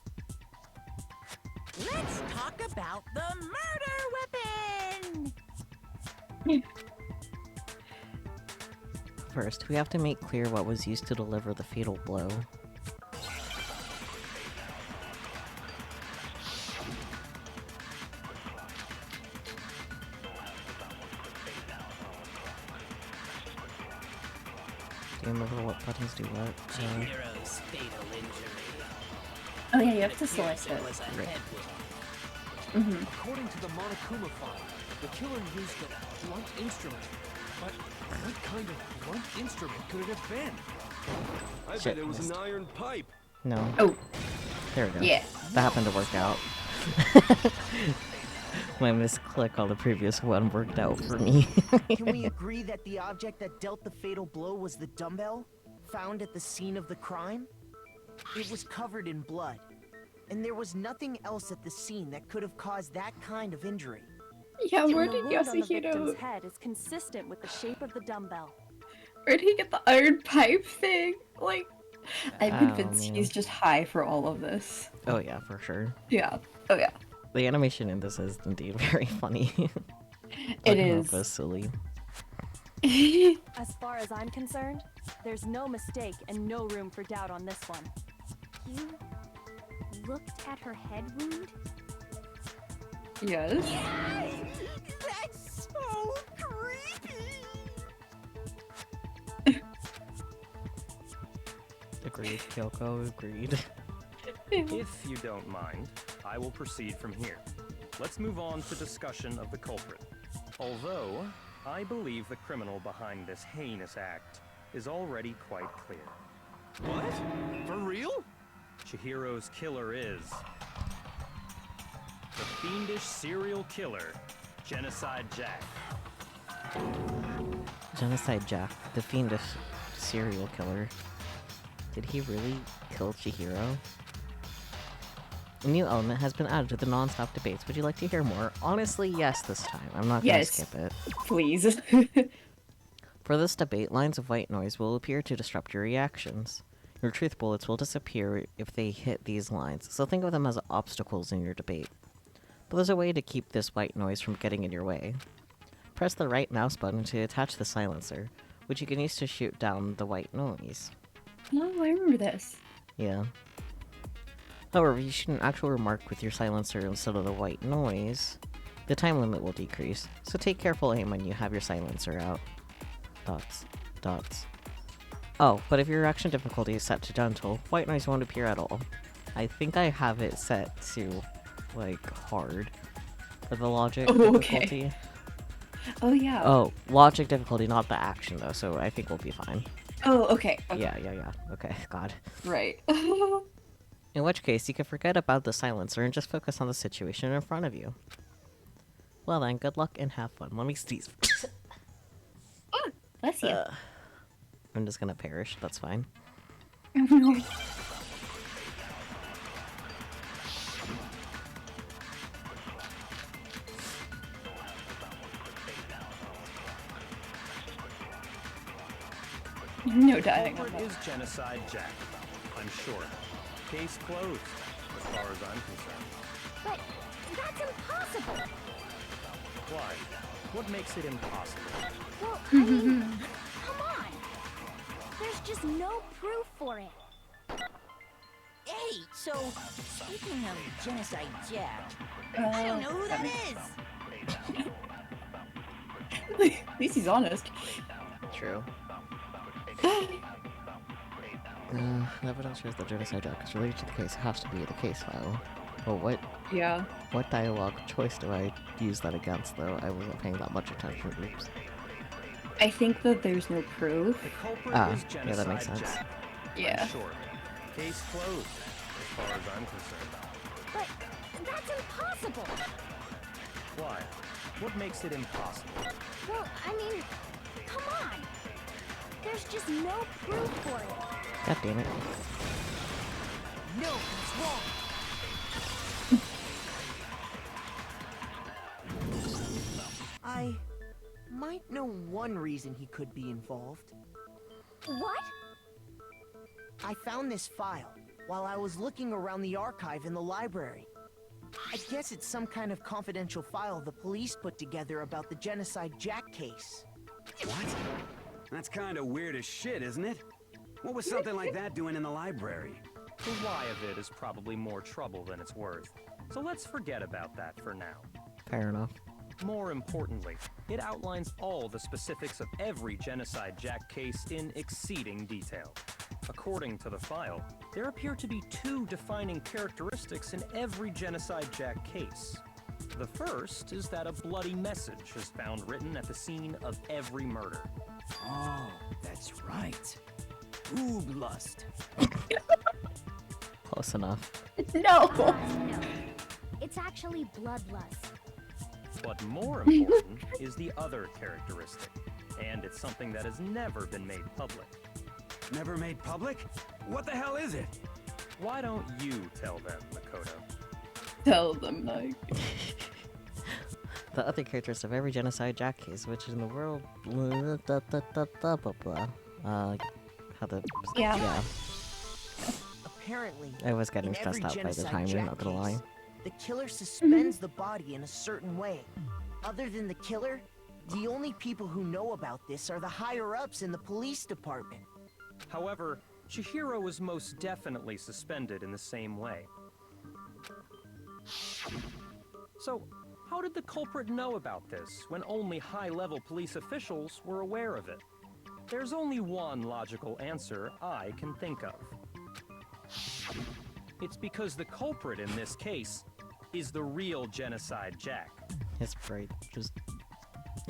let's talk about the murder weapon!
First, we have to make clear what was used to deliver the fatal blow. Do you remember what buttons do what?
Chihiro's fatal injury.
Oh yeah, you have to select it.
Was a
Right.
head wound.
According to the Monokuma file, the killer used a blunt instrument. But what kind of blunt instrument could it have been? I
Shit,
bet it was
missed.
an iron pipe.
No.
Oh,
There we go.
yeah.
That happened to work out. My misclick on the previous one worked out for me.
Can we agree that the object that dealt the fatal blow was the dumbbell found at the scene of the crime? It was covered in blood, and there was nothing else at the scene that could have caused that kind of injury.
Yeah, where
The
did
wound on the
Yasuhiro...
victim's head is consistent with the shape of the dumbbell.
Where did he get the iron pipe thing? Like, I'm
Oh,
convinced
man.
he's just high for all of this.
Oh yeah, for sure.
Yeah. Oh yeah.
The animation in this is indeed very funny.
It
Danganronpa
is.
silly.
As far as I'm concerned, there's no mistake and no room for doubt on this one.
You looked at her head wound?
Yes.
That's so creepy!
Agreed, Kyoko, agreed.
If you don't mind, I will proceed from here. Let's move on to discussion of the culprit. Although, I believe the criminal behind this heinous act is already quite clear.
What? For real?
Chihiro's killer is... the fiendish serial killer, Genocide Jack.
Genocide Jack, the fiendish serial killer. Did he really kill Chihiro? A new element has been added to the non-stop debates. Would you like to hear more? Honestly, yes this time. I'm not gonna
Yes.
skip it.
Please.
For this debate, lines of white noise will appear to disrupt your reactions. Your truth bullets will disappear if they hit these lines, so think of them as obstacles in your debate. But there's a way to keep this white noise from getting in your way. Press the right mouse button to attach the silencer, which you can use to shoot down the white noise.
No, I remember this.
Yeah. However, if you shoot an actual remark with your silencer instead of the white noise, the time limit will decrease, so take careful aim when you have your silencer out. Dots. Dots. Oh, but if your reaction difficulty is set to gentle, white noise won't appear at all. I think I have it set to, like, hard for the logic difficulty.
Oh, yeah.
Oh, logic difficulty, not the action, though, so I think we'll be fine.
Oh, okay.
Yeah. Okay, God.
Right.
In which case, you can forget about the silencer and just focus on the situation in front of you. Well then, good luck and have fun. Let me sneeze.
Bless you.
I'm just gonna perish, that's fine.
Oh, no. No dying on
Culprit
that.
is Genocide Jack. I'm sure. Case closed, as far as I'm concerned.
But that's impossible!
Why? What makes it impossible?
Well, I mean, come on! There's just no proof for it.
Hey, so, speaking of Genocide Jack, I don't know who that is!
At least he's honest.
True. Evidence shows that Genocide Jack is related to the case. It has to be the case file. Oh, what dialogue choice do I use that against, though? I wasn't paying that much attention. Oops.
I think that there's no proof.
The culprit is Genocide
yeah, that makes sense.
Jack.
Yeah.
I'm sure. Case closed, as far as I'm concerned.
But that's impossible!
Why? What makes it impossible?
Well, I mean, come on! There's just no proof for it.
God damn it.
No, it's wrong. I might know one reason he could be involved.
What?
I found this file while I was looking around the archive in the library. I guess it's some kind of confidential file the police put together about the Genocide Jack case.
What? That's kind of weird as shit, isn't it? What was something like that doing in the library?
The why of it is probably more trouble than it's worth. So let's forget about that for now.
Fair enough.
More importantly, it outlines all the specifics of every Genocide Jack case in exceeding detail. According to the file, there appear to be two defining characteristics in every Genocide Jack case. The first is that a bloody message is found written at the scene of every murder.
Oh, that's right.
Boob lust.
Close enough.
No!
No, it's actually bloodlust.
But more important is the other characteristic, and it's something that has never been made public.
Never made public? What the hell is it?
Why don't you tell them, Makoto?
Tell them, like.
The other characters of every genocide Jack case, which in the world, blah, blah, blah, blah, blah, blah, blah. How the
Yeah.
Apparently,
I was getting
in
stressed
every
out by the
genocide
timing,
Jack
not gonna lie.
case, the killer suspends the body in a certain way. Other than the killer, the only people who know about this are the higher-ups in the police department.
However, Chihiro was most definitely suspended in the same way. So, how did the culprit know about this when only high-level police officials were aware of it? There's only one logical answer I can think of. It's because the culprit in this case is the real genocide Jack.
His sprite just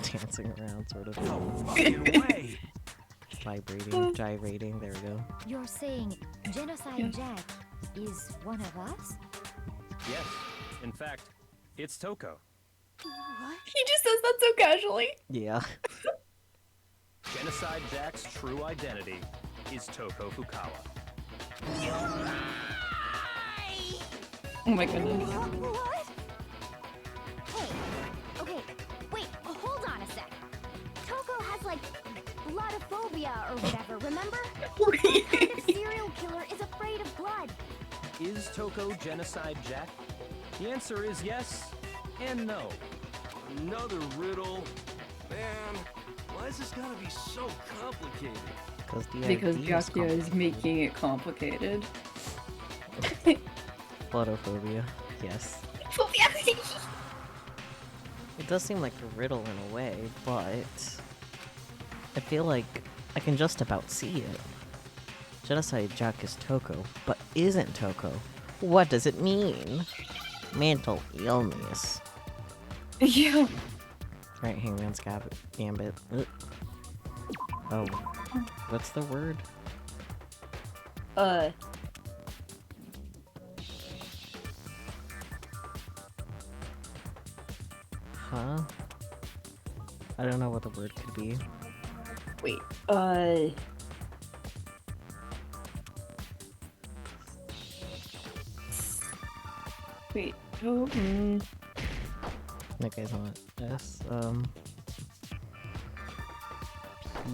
dancing around, sort of.
No fucking way!
Gyrating, there we go.
You're saying Genocide Jack is one of us?
Yes, in fact, it's Toko.
He just says that so casually.
Yeah.
Genocide Jack's true identity is Toko Fukawa.
Oh my goodness.
What? Hey, okay, wait, hold on a sec. Toko has like bloodophobia or whatever, remember? What kind of serial killer is afraid of blood?
Is Toko Genocide Jack? The answer is yes and no.
Another riddle. Man, why is this gotta be so complicated?
Because Byakuya is making it complicated.
Photophobia, yes. It does seem like a riddle in a way, but I feel like I can just about see it. Genocide Jack is Toko, but isn't Toko. What does it mean? Mental illness.
Yeah.
Right, Hangman's Gambit. Ugh. Oh, what's the word? Huh? I don't know what the word could be.
Wait, Wait, oh,
That guy's not S, P...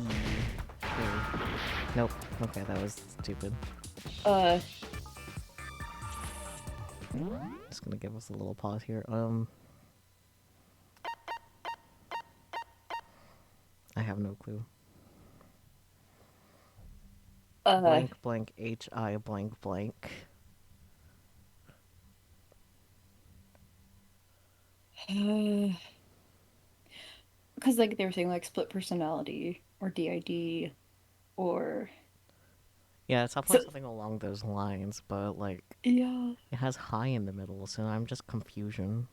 Nope. Okay, that was stupid. Just gonna give us a little pause here. I have no clue. Blank blank H-I blank blank.
Because like they were saying like split personality or DID or
Yeah, it's probably something along those lines, but like
yeah,
it has high in the middle, so I'm just confusion.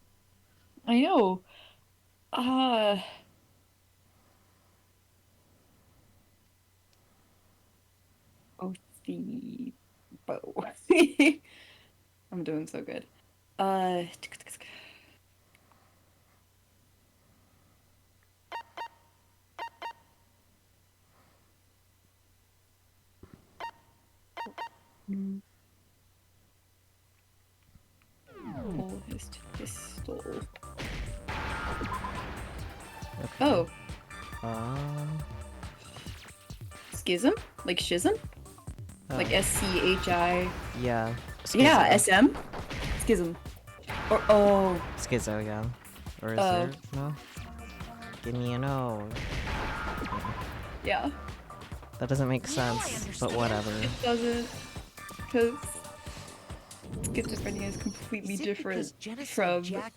I know. Bow. I'm doing so good. Pull his pistol.
Okay.
Oh.
Schism?
Like schism? Like SCHI?
Yeah.
Yeah, SM? Schism. Or, oh.
Schizo, yeah. Or is there? No? Give me a no.
Yeah.
That doesn't make sense, but whatever.
It doesn't. Because schizophrenia is completely different from
Jack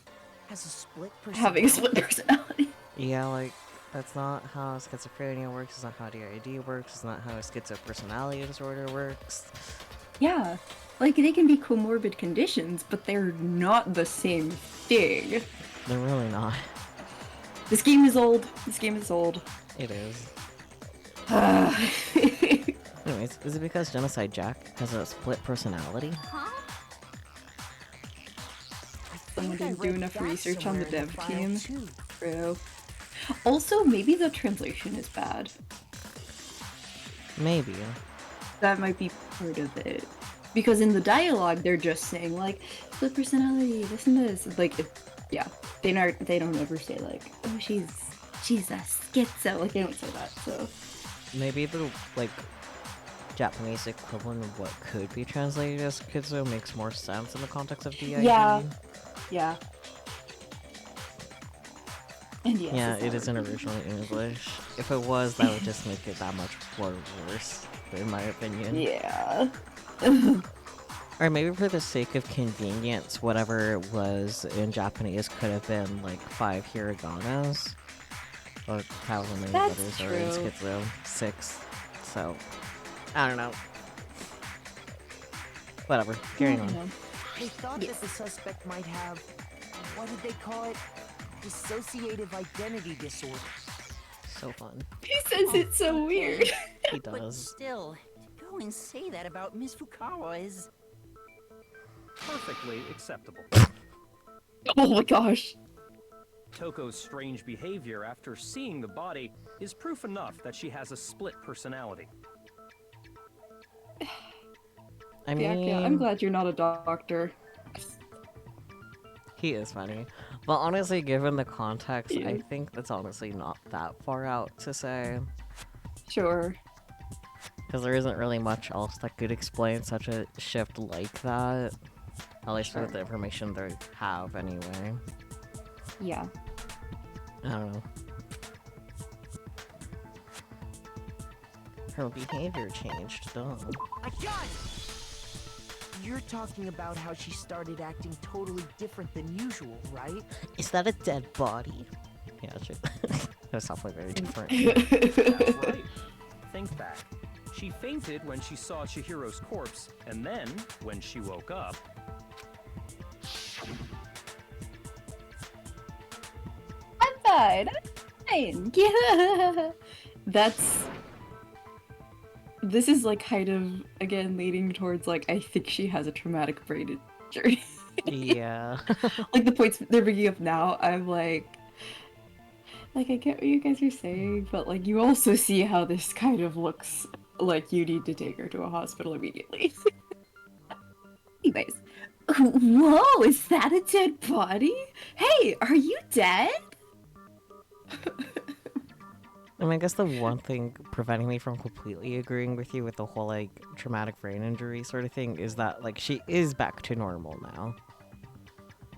has a split
having a split personality.
Yeah, like, that's not how schizophrenia works, it's not how DID works, it's not how a schizopersonality disorder works.
Yeah. Like, they can be comorbid conditions, but they're not the same thing.
They're really not.
This game is old. This game is old.
It is.
Ugh.
Anyways, is it because Genocide Jack has a split personality?
Huh?
Someone didn't do enough research on the dev team.
Too.
True. Also, maybe the translation is bad.
Maybe.
That might be part of it. Because in the dialogue, they're just saying, like, split personality, this and this. Like, yeah. They don't ever say, like, oh, she's a schizo. Like, they don't say that, so.
Maybe the, like, Japanese equivalent of what could be translated as schizo makes more sense in the context of DID.
Yeah. Yeah. And yes,
Yeah,
it's
it
not
isn't originally English. If it was, that would just make it that much more worse, in my opinion.
Yeah.
Or maybe for the sake of convenience, whatever was in Japanese could have been like 5 hiraganas. Or however many
That's
letters are in
true.
Schizo. 6. So, I don't know. Whatever, carrying on.
They thought that the suspect might have, what did they call it? Dissociative identity disorder.
So fun.
He says it's so weird.
He
But
does.
still, to go and say that about Miss Fukawa is...
Perfectly acceptable.
Oh my gosh.
Toko's strange behavior after seeing the body is proof enough that she has a split personality.
I mean,
Yeah, I'm glad you're not a doctor.
he is funny. But honestly, given the context,
Yeah.
I think that's honestly not that far out to say.
Sure.
Because there isn't really much else that could explain such a shift like that. At least with the information they have, anyway.
Yeah.
I don't know. Her behavior changed, duh.
I got it! You're talking about how she started acting totally different than usual, right?
Is that a dead body? Yeah, true. That's definitely very different.
That's right. Think back. She fainted when she saw Chihiro's corpse, and then, when she woke up...
I'm fine. Yeah. This is like kind of again leading towards like I think she has a traumatic brain injury.
Yeah.
Like the points they're bringing up now, I'm like I get what you guys are saying, but like you also see how this kind of looks like you need to take her to a hospital immediately. Anyways. Whoa, is that a dead body? Hey, are you dead?
I mean, I guess the one thing preventing me from completely agreeing with you with the whole, like, traumatic brain injury sort of thing is that, like, she is back to normal now.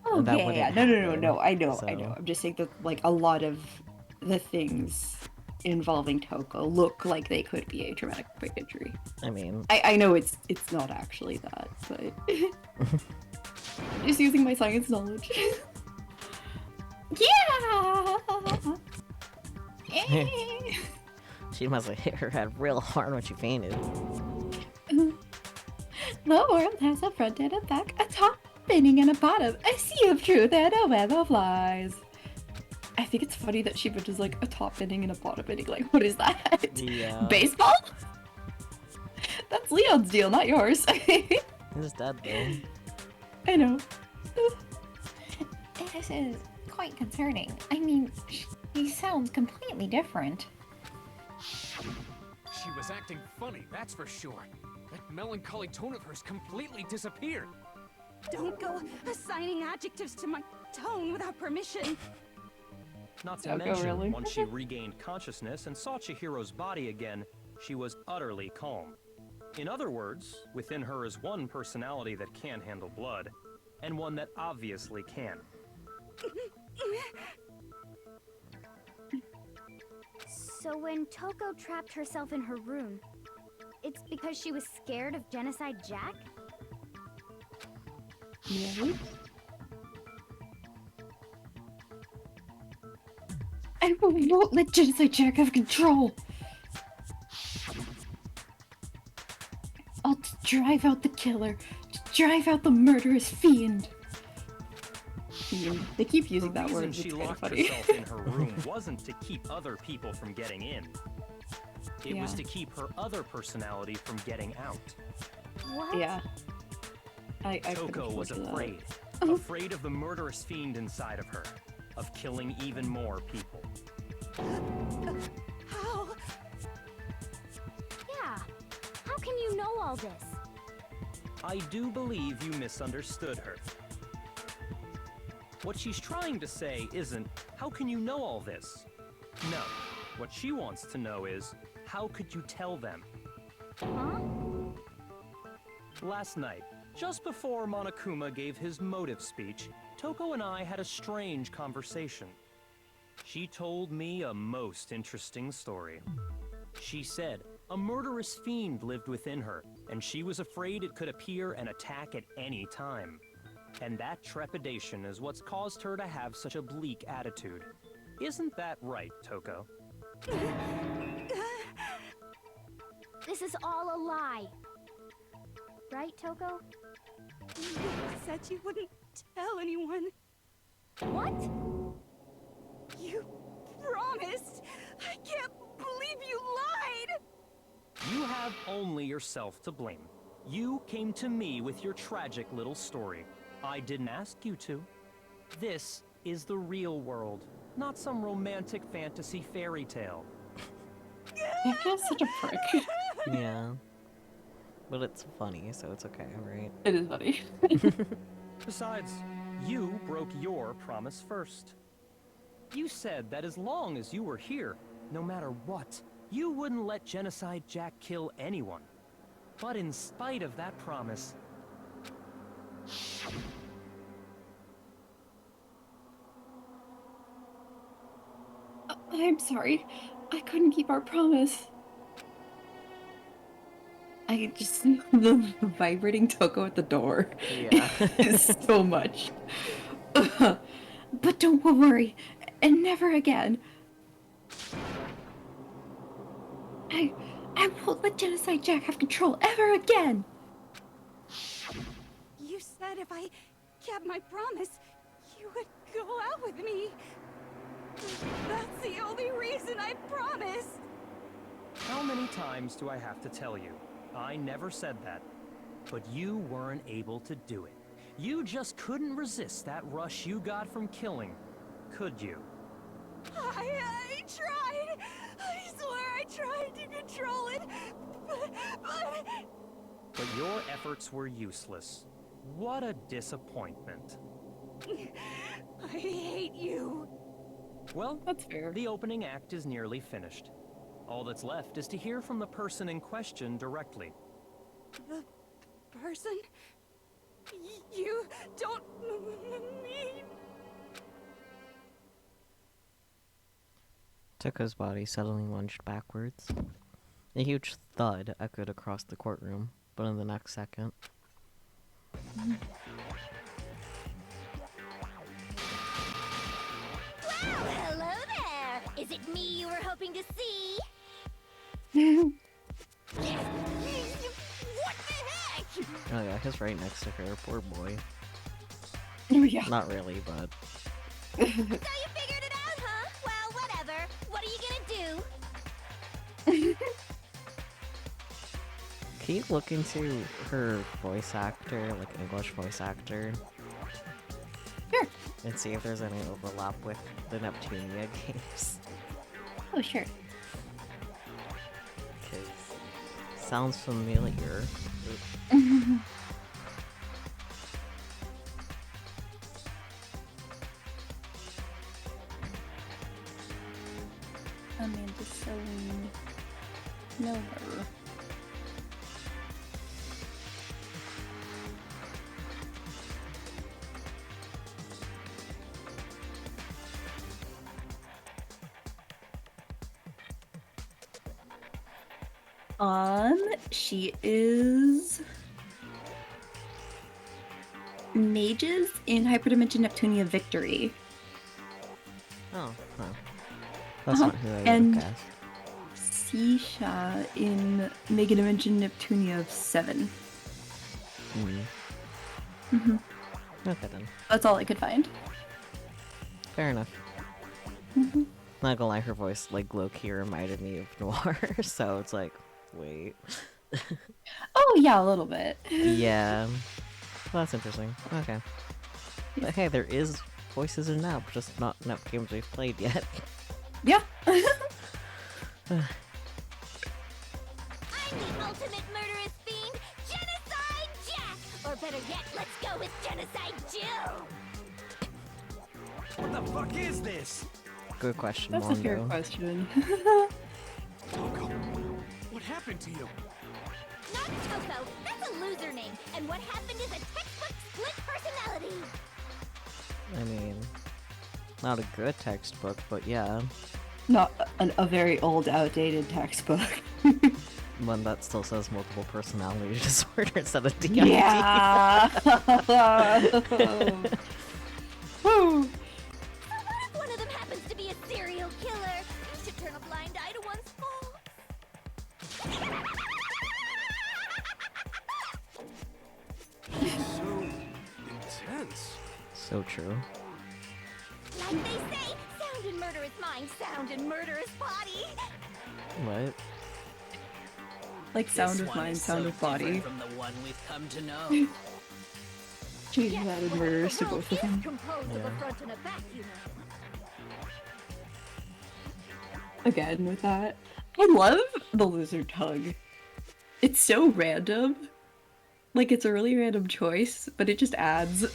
And that
Okay,
wouldn't
yeah, no,
happen,
I know.
so-
I'm just saying that, like, a lot of the things involving Toko look like they could be a traumatic brain injury.
I mean...
I know it's not actually that, but... just using my science knowledge. Yeah!
She must have hit her head real hard when she fainted.
The world has a front and a back, a top spinning and a bottom, a sea of truth and a web of lies.
I think it's funny that she mentions like a top bending and a bottom bending. Like, what is that?
Yeah.
Baseball? That's Leon's deal, not yours.
He's dead, though.
I know.
This is quite concerning. I mean, he sounds completely different.
She was acting funny, that's for sure. That melancholy tone of hers completely disappeared.
Don't go assigning adjectives to my tone without permission.
Not to mention, once she regained consciousness and saw Chihiro's body again, she was utterly calm. In other words, within her is one personality that can handle blood, and one that obviously can.
So when Toko trapped herself in her room, it's because she was scared of Genocide Jack?
Yeah. I won't let Genocide Jack have control. I'll drive out the killer, drive out the murderous fiend. Fiend. They keep using that word.
The reason she
It's kind of
locked
funny.
herself in her room wasn't to keep other people from getting in. It was
Yeah.
to keep her other personality from getting out.
What?
Yeah. I
Toko was
could've told you
afraid.
that.
Afraid of the murderous fiend inside of her. Of killing even more people.
How?
Yeah. How can you know all this?
I do believe you misunderstood her. What she's trying to say isn't, how can you know all this? No. What she wants to know is, how could you tell them?
Huh?
Last night, just before Monokuma gave his motive speech, Toko and I had a strange conversation. She told me a most interesting story. She said a murderous fiend lived within her, and she was afraid it could appear and attack at any time. And that trepidation is what's caused her to have such a bleak attitude. Isn't that right, Toko?
This is all a lie. Right, Toko?
You said you wouldn't tell anyone.
What?
You promised! I can't believe you lied!
You have only yourself to blame. You came to me with your tragic little story. I didn't ask you to. This is the real world, not some romantic fantasy fairy tale.
That's such a prick.
Yeah. But it's funny, so it's okay, right?
It is funny.
Besides, you broke your promise first. You said that as long as you were here, no matter what, you wouldn't let Genocide Jack kill anyone. But in spite of that promise...
I'm sorry. I couldn't keep our promise. I just... the vibrating Toko at the door
Yeah.
is so much. But don't worry. And never again. I won't let Genocide Jack have control ever again.
You said if I kept my promise, you would go out with me. That's the only reason I promised.
How many times do I have to tell you? I never said that. But you weren't able to do it. You just couldn't resist that rush you got from killing, could you?
I tried. I swear I tried to control it, but...
But your efforts were useless. What a disappointment.
I hate you.
Well,
that's fair.
The opening act is nearly finished. All that's left is to hear from the person in question directly.
The person? You don't mean...
Toko's body suddenly lunged backwards. A huge thud echoed across the courtroom, but in the next second...
Well, hello there! Is it me you were hoping to see? What the heck?
Oh yeah, he's right next to her, poor boy.
Oh yeah.
Not really, but...
So you figured it out, huh? Well, whatever. What are you gonna do?
Can you look into her voice actor, like English voice actor?
Sure.
And see if there's any overlap with the Neptunia games.
Oh, sure.
Because sounds familiar.
Amanda Sewing. Know her. She is Mages in Hyperdimension Neptunia Victory.
Oh, huh. That's not who I would
And
have guessed.
Sisha in Mega Dimension Neptunia 7.
Okay then.
That's all I could find.
Fair enough. Not gonna lie, her voice, like, low-key reminded me of Noir, so it's like, wait.
Oh, yeah, a little bit.
Yeah. Well, that's interesting. Okay. But hey, there is voices in Nep, just not Nep games we've played yet.
Yeah.
I'm the ultimate murderous fiend, Genocide Jack! Or better yet, let's go with Genocide Jill!
What the fuck is this?
Good question,
That's a fair
Mongo.
question.
Toko, what happened to you?
Not Toko, that's a loser name, and what happened is a textbook split personality!
I mean, not a good textbook, but yeah.
Not a very old, outdated textbook.
One that still says multiple personality disorder instead of DID.
Yeah! Woo!
What if one of them happens to be a serial killer? You should turn a blind eye to one's faults.
So intense.
So true.
Like they say, sound in murderous mind, sound in murderous body.
What?
Like sound
This
of
one
mind,
is
sound
so
of body.
different from the one we've come to know.
Changing that in murders to both of them.
Composed of a
Yeah.
front and a back, you know.
Again with that. I love the lizard tongue. It's so random. Like, it's a really random choice, but it just adds.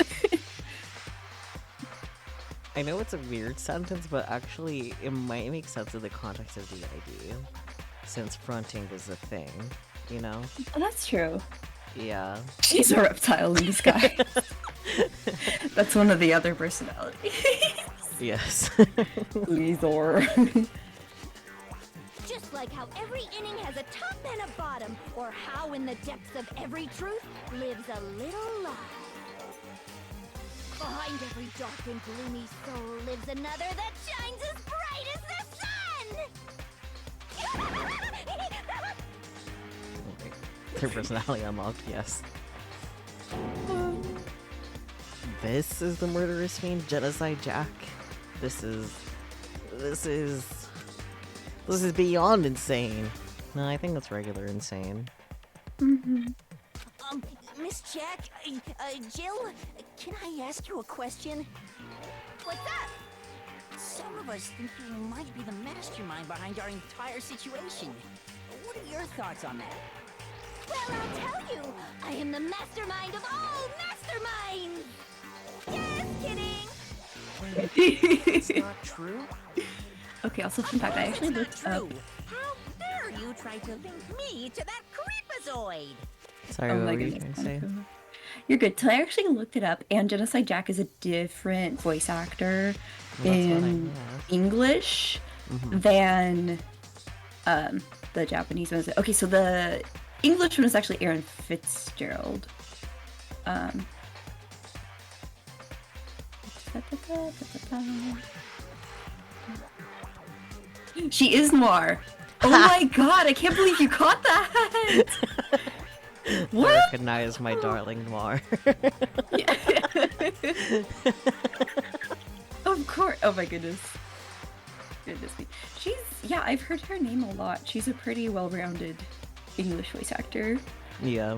I know it's a weird sentence, but actually it might make sense in the context of the idea. Since fronting is a thing, you know?
Oh, that's true.
Yeah.
She's a reptile in disguise. That's one of the other personalities.
Yes.
Lizor.
Just like how every inning has a top and a bottom, or how in the depths of every truth lives a little lie. Behind every dark and gloomy soul lives another that shines as bright as the sun!
Their personality unlocked, yes. This is the murderous fiend, Genocide Jack. This is beyond insane. No, I think that's regular insane.
Miss Jack, Jill, can I ask you a question?
What's up?
Some of us think you might be the mastermind behind our entire situation. What are your thoughts on that?
Well, I'll tell you, I am the mastermind of all masterminds! Just kidding!
It's not true?
Okay, also fun fact, I actually looked up.
How dare you try to link me to that creepazoid?
Sorry,
Oh
what
my
were you
goodness.
trying to say?
You're good. So I actually looked it up, and Genocide Jack is a different voice actor
Well, that's what I
in
guessed.
English
Mhm.
than the Japanese one. Okay, so the English one is actually Aaron Fitzgerald. She is Noir. Oh my god, I can't believe you caught that!
I
What?
recognize my darling Noir.
Of course. Oh my goodness. Goodness me. Yeah, I've heard her name a lot. She's a pretty well-rounded English voice actor.
Yeah.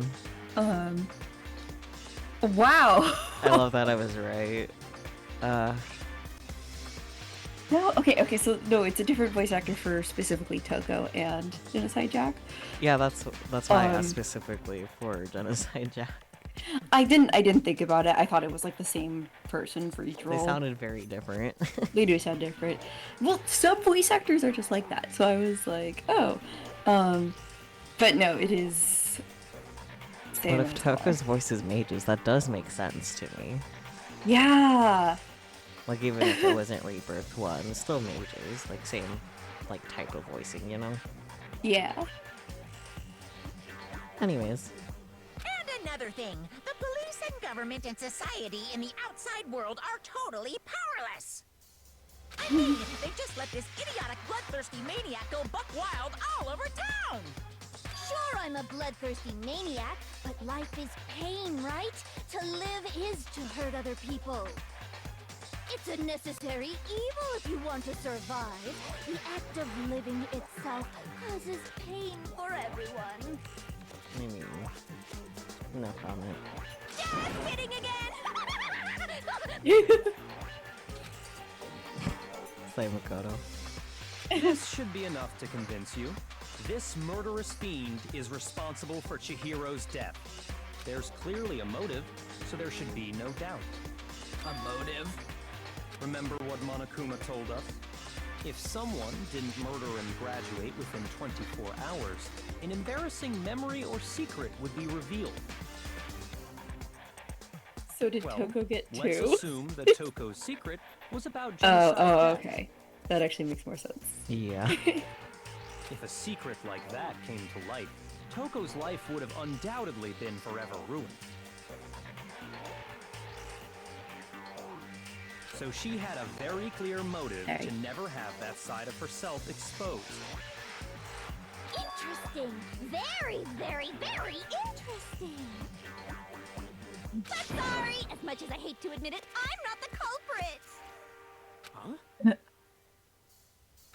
Wow.
I love that I was right.
No, okay, so no, it's a different voice actor for specifically Toko and Genocide Jack.
Yeah, that's why I asked specifically for Genocide Jack.
I didn't think about it. I thought it was like the same person for each role.
They sounded very different.
They do sound different. Well, some voice actors are just like that. So I was like, oh. But no, it is
But if Toko's voice is mages, that does make sense to me.
Yeah.
Like, even if it wasn't Rebirth 1, still mages. Like, same, like, type of voicing, you know?
Yeah.
Anyways.
And another thing, the police and government and society in the outside world are totally powerless. I mean, they just let this idiotic bloodthirsty maniac go buck wild all over town.
Sure, I'm a bloodthirsty maniac, but life is pain, right? To live is to hurt other people. It's a necessary evil if you want to survive. The act of living itself causes pain for everyone.
No comment.
Just kidding again!
Say Makoto.
This should be enough to convince you. This murderous fiend is responsible for Chihiro's death. There's clearly a motive, so there should be no doubt.
A motive?
Remember what Monokuma told us? If someone didn't murder and graduate within 24 hours, an embarrassing memory or secret would be revealed.
So did
Well,
Toko get
let's
2?
assume that Toko's secret was about genocide.
Oh, okay. That actually makes more sense.
Yeah.
If a secret like that came to light, Toko's life would have undoubtedly been forever ruined. So she had a very clear motive to never have that side of herself exposed.
Interesting. Very, very, very interesting. But sorry, as much as I hate to admit it, I'm not the culprit.
Huh?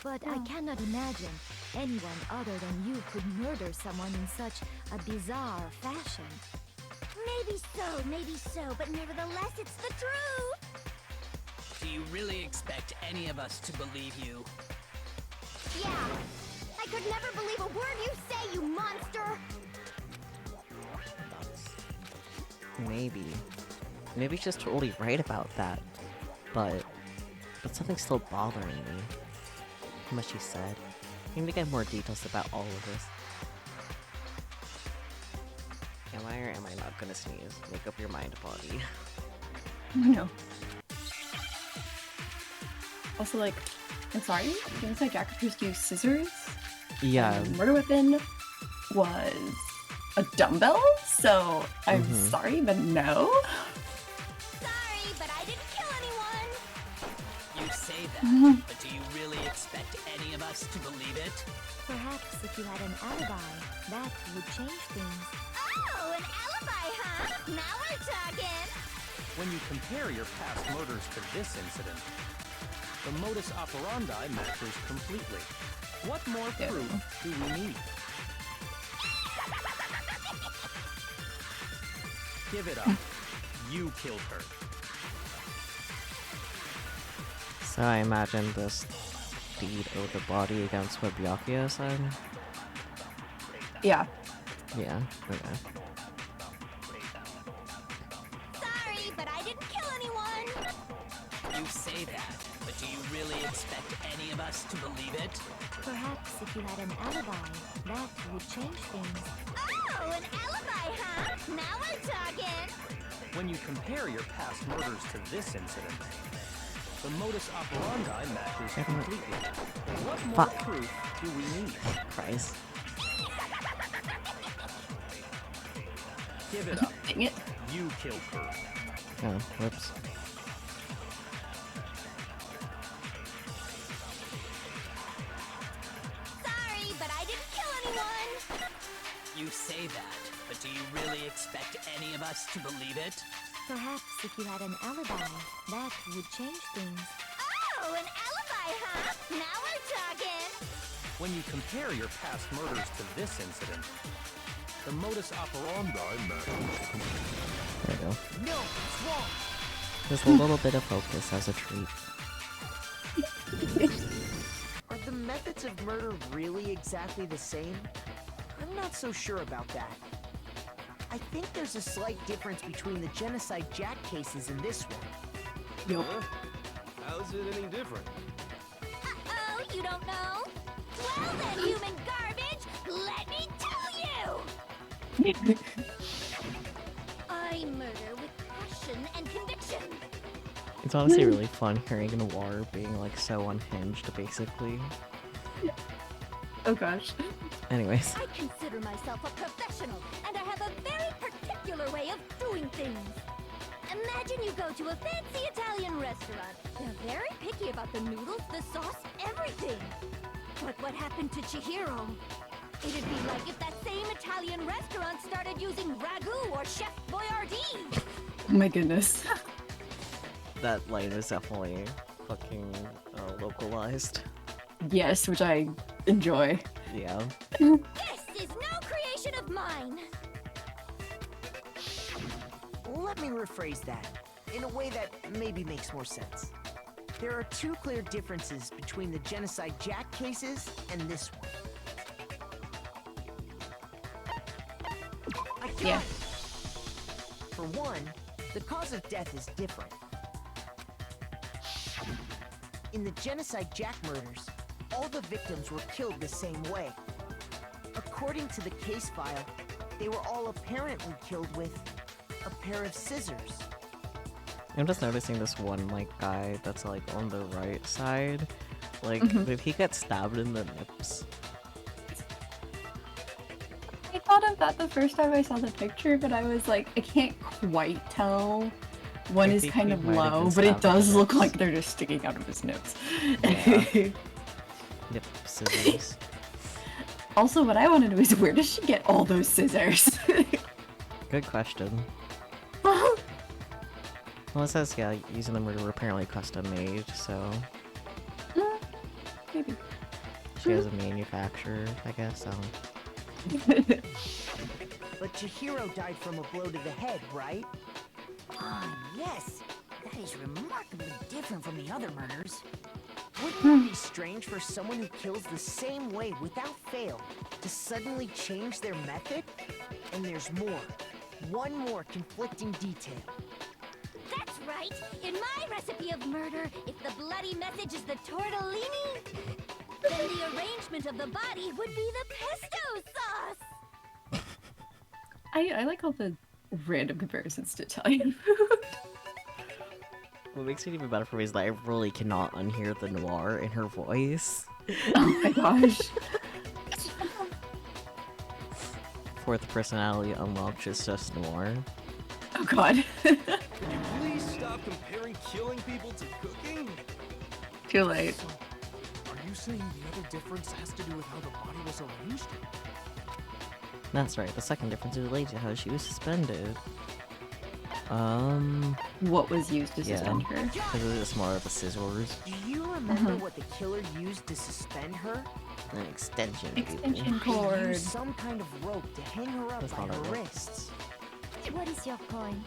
But I cannot imagine anyone other than you could murder someone in such a bizarre fashion. Maybe so, but nevertheless, it's the truth.
Do you really expect any of us to believe you?
Yeah, I could never believe a word you say, you monster.
Maybe. Maybe she's totally right about that. But something's still bothering me. What she said. I need to get more details about all of this. Am I or am I not gonna sneeze? Make up your mind, body.
No. Also, like, I'm sorry, genocide jackers use scissors?
Yeah.
And murder weapon was a dumbbell? So, I'm sorry, but no.
Sorry, but I didn't kill anyone.
You say that, but do you really expect any of us to believe it?
Perhaps if you had an alibi, that would change things. Oh, an alibi, huh? Now we're talking.
When you compare your past murders to this incident, the modus operandi matches completely. What more proof do we need? Give it up. You killed her.
So I imagine this deed owed the body against what Byakuya said?
Yeah.
Yeah, okay.
Sorry, but I didn't kill anyone.
You say that, but do you really expect any of us to believe it?
Perhaps if you had an alibi, that would change things. Oh, an alibi, huh? Now we're talking.
When you compare your past murders to this incident, the modus operandi matches completely. What more proof do we need?
Christ.
Give it up.
Dang it.
You killed her.
Oh, whoops.
Sorry, but I didn't kill anyone.
You say that, but do you really expect any of us to believe it?
Perhaps if you had an alibi, that would change things. Oh, an alibi, huh? Now we're talking.
When you compare your past murders to this incident, the modus operandi matches completely.
There we go.
No, it's wrong.
Just a little bit of focus as a treat.
Are the methods of murder really exactly the same? I'm not so sure about that. I think there's a slight difference between the genocide Jack cases and this one.
Yup.
How's it any different?
Uh-oh, you don't know? Well then, human garbage, let me tell you! I murder with passion and conviction.
It's honestly really fun hearing Noir being like so unhinged, basically.
Oh gosh.
Anyways.
I consider myself a professional, and I have a very particular way of doing things. Imagine you go to a fancy Italian restaurant. They're very picky about the noodles, the sauce, everything. But what happened to Chihiro? It'd be like if that same Italian restaurant started using ragu or Chef Boyardee.
Oh my goodness.
That line is definitely fucking localized.
Yes, which I enjoy.
Yeah.
This is no creation of mine.
Let me rephrase that in a way that maybe makes more sense. There are two clear differences between the Genocide Jack cases and this one. I got
Yeah.
it. For one, the cause of death is different. In the Genocide Jack murders, all the victims were killed the same way. According to the case file, they were all apparently killed with a pair of scissors.
I'm just noticing this one guy that's like on the right side. Like if he gets stabbed in the nips.
I thought of that the first time I saw the picture, but I was like, I can't quite tell. One
I
is
think
kind
he
of
might have
low,
been
but it
stabbed in
does
the
look
nips.
like they're just sticking out of his nips.
Yeah. Yep, scissors.
Also, what I want to know is where does she get all those scissors?
Good question. Well, it says, yeah, using them were apparently custom made, so
Maybe.
she has a manufacturer, I guess.
But Chihiro died from a blow to the head, right?
Ah, yes. That is remarkably different from the other murders.
Wouldn't it be strange for someone who kills the same way without fail to suddenly change their method? And there's more. One more conflicting detail.
That's right. In my recipe of murder, if the bloody message is the tortellini, then the arrangement of the body would be the pesto sauce.
I like all the random comparisons to Italian food.
What makes it even better for me is that I really cannot unhear the noir in her voice.
Oh my gosh.
Fourth personality unlocked is just noir.
Oh god.
Can you please stop comparing killing people to cooking?
Too late.
So, are you saying the other difference has to do with how the body was arranged?
That's right, the second difference is related to how she was suspended.
What was used to suspend her?
Because it was more of the scissors.
Do you remember what the killer used to suspend her?
An extension.
Extension
He
cord.
used some kind of rope to hang her up
That's
by
not a
her
rope.
wrists.
What is your point?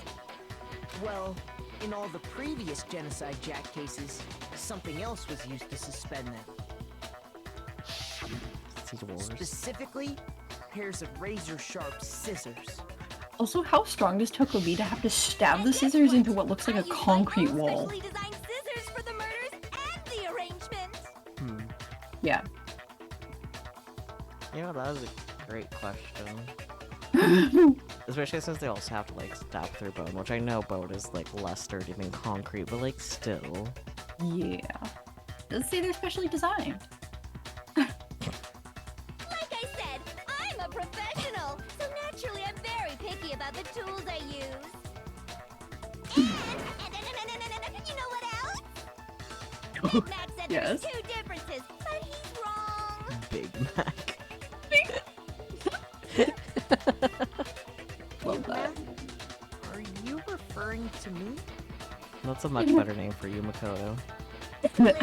Well, in all the previous Genocide Jack cases, something else was used to suspend them.
Scissors.
Specifically, pairs of razor-sharp scissors.
Also, how strong does Toko be to have to stab the scissors into what looks like a concrete wall?
Specially designed scissors for the murders and the arrangement.
Yeah.
You know, that was a great question. Especially since they also have to, like, stab through bone, which I know bone is, like, less sturdy than concrete, but, like, still.
Yeah. Let's say they're specially designed.
Like I said, I'm a professional, so naturally I'm very picky about the tools I use. And you know what else? Big Mac said
Yes.
there's two differences, but he's wrong.
Big Mac.
Love that.
Are you referring to me?
That's a much better name for you, Makoto.
Listen up,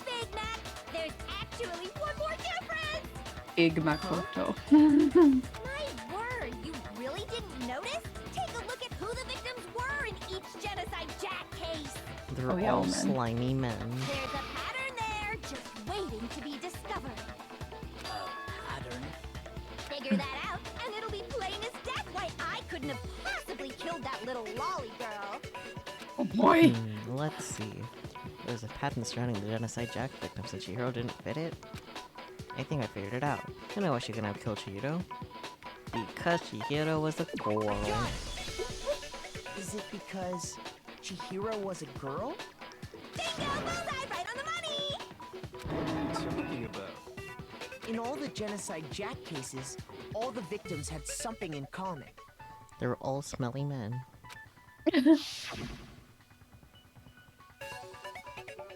Big Mac. There's actually one more difference.
Big Makoto.
My word, you really didn't notice? Take a look at who the victims were in each Genocide Jack case.
They're
Oh, yeah,
all
men.
slimy men.
There's a pattern there, just waiting to be discovered.
Pattern.
Figure that out, and it'll be plain as death why I couldn't have possibly killed that little lolly girl.
Oh boy.
Let's see. There's a pattern surrounding the Genocide Jack victims and Chihiro didn't fit it. I think I figured it out. You know why she couldn't have killed Chihiro? Because Chihiro was a girl.
Is it because Chihiro was a girl?
Bingo! Bullseye! Right on the money!
What are you talking about?
In all the Genocide Jack cases, all the victims had something in common.
They were all smelly men.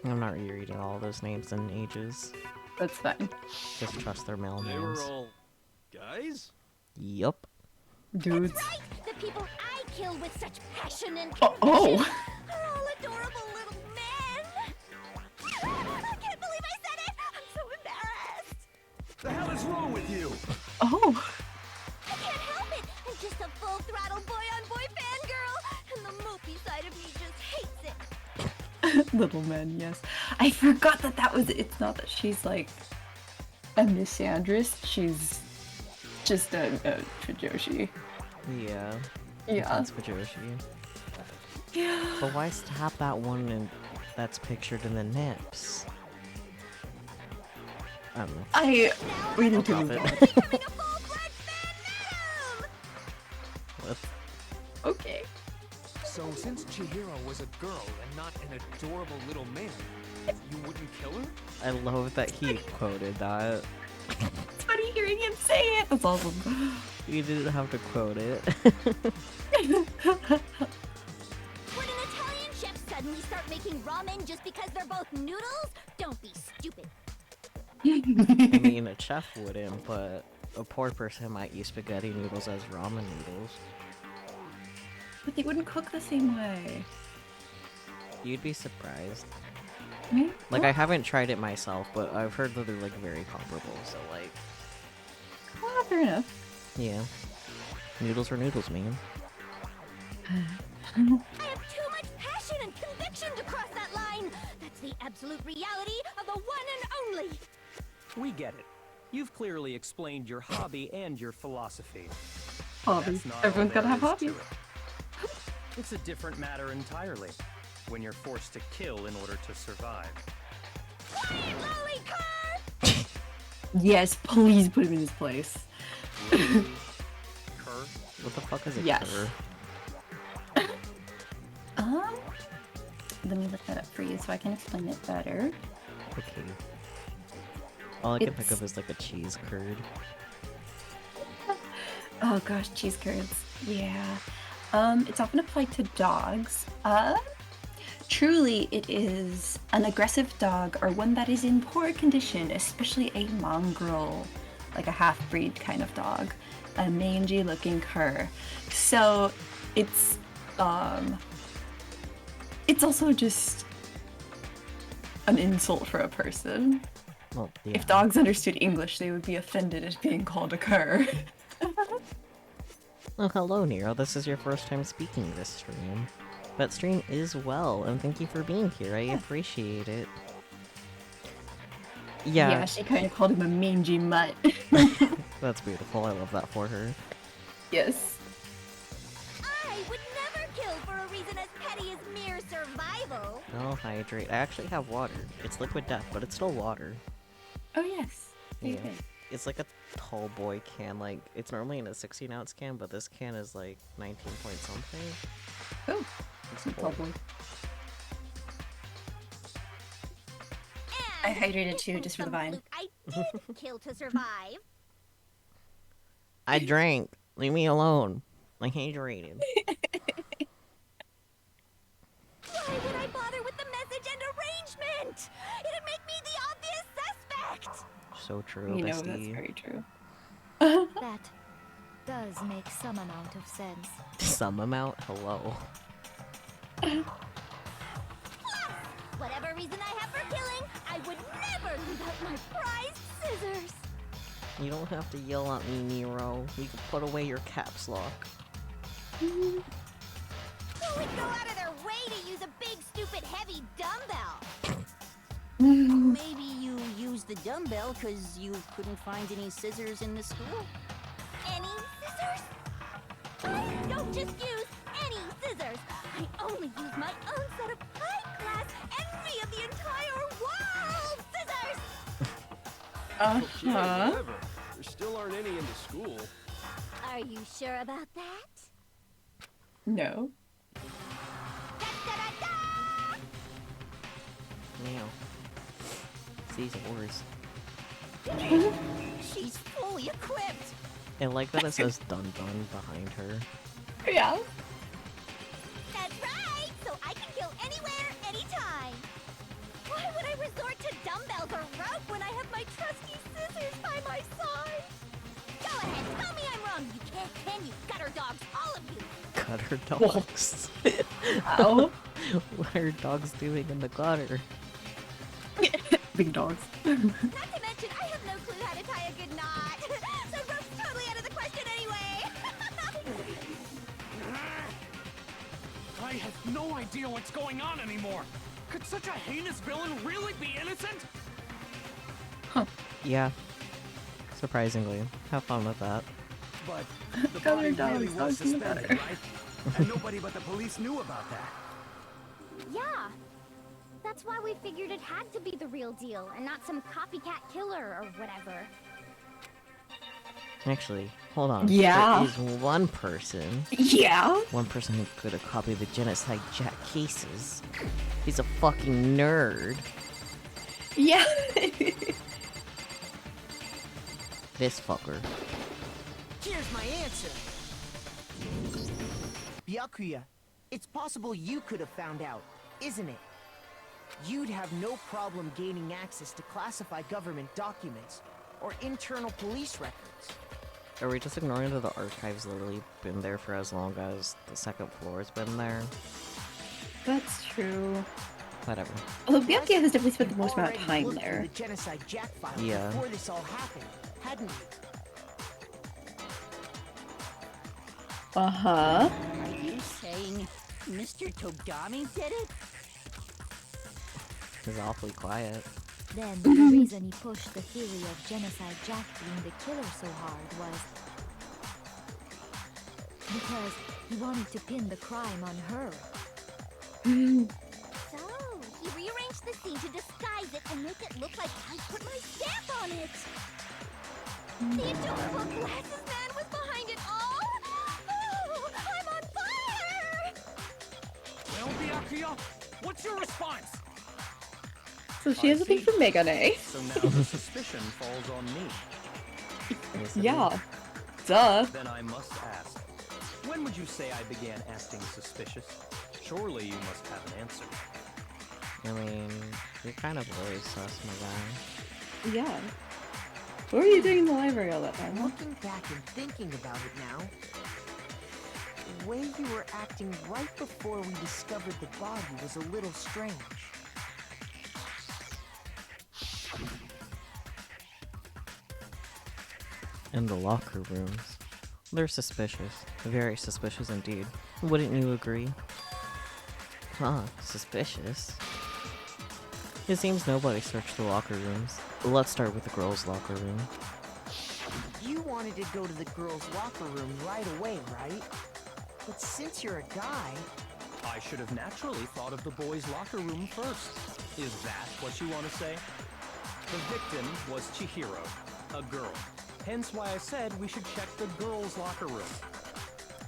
I'm not rereading all those names and ages.
That's fine.
Just trust their male
They were
names.
all guys?
Yup.
Dudes.
Right! The people I kill with such passion and
Oh.
are all adorable little
hell is wrong with you?
Oh.
I can't help it. I'm just a full throttle boy-on-boy fangirl, and the mopey side of me just hates it.
Little men, yes. I forgot that was it. It's not that she's like a misandrist. She's just a Fujoshi.
Yeah.
Yeah.
That's Fujoshi.
Yeah.
But why stab that one that's pictured in the nips? I don't know.
We need to move on.
What?
Okay.
So since Chihiro was a girl and not an adorable little man, you wouldn't kill her?
I love that he quoted that.
It's funny hearing him say it. That's awesome.
You didn't have to quote it.
Would an Italian chef suddenly start making ramen just because they're both noodles? Don't be stupid.
I mean, a chef wouldn't, but a poor person might use spaghetti noodles as ramen noodles.
But they wouldn't cook the same way.
You'd be surprised.
Right?
Like, I haven't tried it myself, but I've heard that they're, like, very comparable, so, like...
Oh, fair enough.
Yeah. Noodles are noodles, man.
I have too much passion and conviction to cross that line. That's the absolute reality of the one and only.
We get it. You've clearly explained your hobby and your philosophy.
Hobbies.
That's not all
Everyone's gotta
there
have
is to
hobbies.
it. It's a different matter entirely. When you're forced to kill in order to survive.
Yes, please put him in his place.
Cur?
What the fuck is a
Yes.
cur?
Let me look that up for you so I can explain it better.
Okay. All I can think of is, like, a cheese curd.
Oh gosh, cheese curds. Yeah. It's often applied to dogs. Truly, it is an aggressive dog or one that is in poor condition, especially a mongrel, like a half-breed kind of dog, a mangy-looking cur. So it's also just an insult for a person.
Well, yeah.
If dogs understood English, they would be offended at being called a cur.
Oh, hello, Nero. This is your first time speaking this stream. But stream is well, and thank you for being here. I appreciate it.
Yeah, she kind of called him a mangy mutt.
That's beautiful. I love that for her.
Yes.
I would never kill for a reason as petty as mere survival.
I'll hydrate. I actually have water. It's liquid death, but it's still water.
Oh, yes.
Yeah. It's like a tall boy can. Like, it's normally in a 16-ounce can, but this can is like 19 point something.
Oh,
it's
tall boy. I hydrated too, just for the vibe.
I did kill to survive.
I drank. Leave me alone. I hydrated.
Why would I bother with the message and arrangement? It'd make me the obvious suspect.
So true,
You know,
bestie.
that's very true.
That does make some amount of sense.
Some amount? Hello.
Whatever reason I have for killing, I would never leave out my prized scissors.
You don't have to yell at me, Nero. You can put away your caps lock.
Who would go out of their way to use a big, stupid, heavy dumbbell?
Maybe you used the dumbbell because you couldn't find any scissors in the school?
Any scissors? I don't just use any scissors. I only use my own set of high-class envy of the entire world scissors!
Gee, whatever. There still aren't any in the school.
Are you sure about that?
No.
Meow. These wars.
She's fully equipped.
I like that it says dun dun behind her.
Yeah.
That's right! So I can kill anywhere, anytime! Why would I resort to dumbbells or rope when I have my trusty scissors by my side? Go ahead, tell me I'm wrong! You can't, can you? Gutter dogs, all of you!
Gutter dogs.
Ow.
What are dogs doing in the gutter?
Big dogs.
Not to mention, I have no clue how to tie a good
no idea what's going on anymore. Could such a heinous villain really be innocent?
Yeah. Surprisingly. Have fun with that.
But the body really was suspended, right? And nobody but the police knew about that.
Yeah. That's why we figured it had to be the real deal and not some copycat killer or whatever.
Actually, hold on.
Yeah.
There is one person.
Yeah?
One person who could have copied the Genocide Jack cases. He's a fucking nerd.
Yeah.
This fucker.
Here's my answer. Byakuya, it's possible you could have found out, isn't it? You'd have no problem gaining access to classified government documents or internal police records.
Are we just ignoring that the archive's literally been there for as long as the second floor's been there?
That's true.
Whatever.
Although Byakuya has definitely spent the most amount of time
Looked through
there.
the Genocide Jack file
Yeah.
before this all happened, hadn't you?
Uh-huh.
Are you saying Mr. Togami did it?
He's awfully quiet.
Then the reason he pushed the theory of Genocide Jack being the killer so hard was because he wanted to pin the crime on her.
So, he rearranged the scene to disguise it and make it look like I put my stamp on it. The adorable glasses man was behind it all. Oh, I'm on fire!
Well, Byakuya, what's your response?
So she has a thing for Megane.
So now the suspicion falls on me.
Yeah. Duh.
Then I must ask, when would you say I began acting suspicious? Surely you must have an answer.
I mean, you're kind of very sus, my guy.
Yeah. What were you doing in the library all that time? Huh?
Looking back and thinking about it now, the way you were acting right before we discovered the body was a little strange.
In the locker rooms. They're suspicious. Very suspicious indeed. Wouldn't you agree? Huh, suspicious? It seems nobody searched the locker rooms. Let's start with the girls' locker room.
You wanted to go to the girls' locker room right away, right? But since you're a guy...
I should have naturally thought of the boys' locker room first. Is that what you want to say? The victim was Chihiro, a girl. Hence why I said we should check the girls' locker room.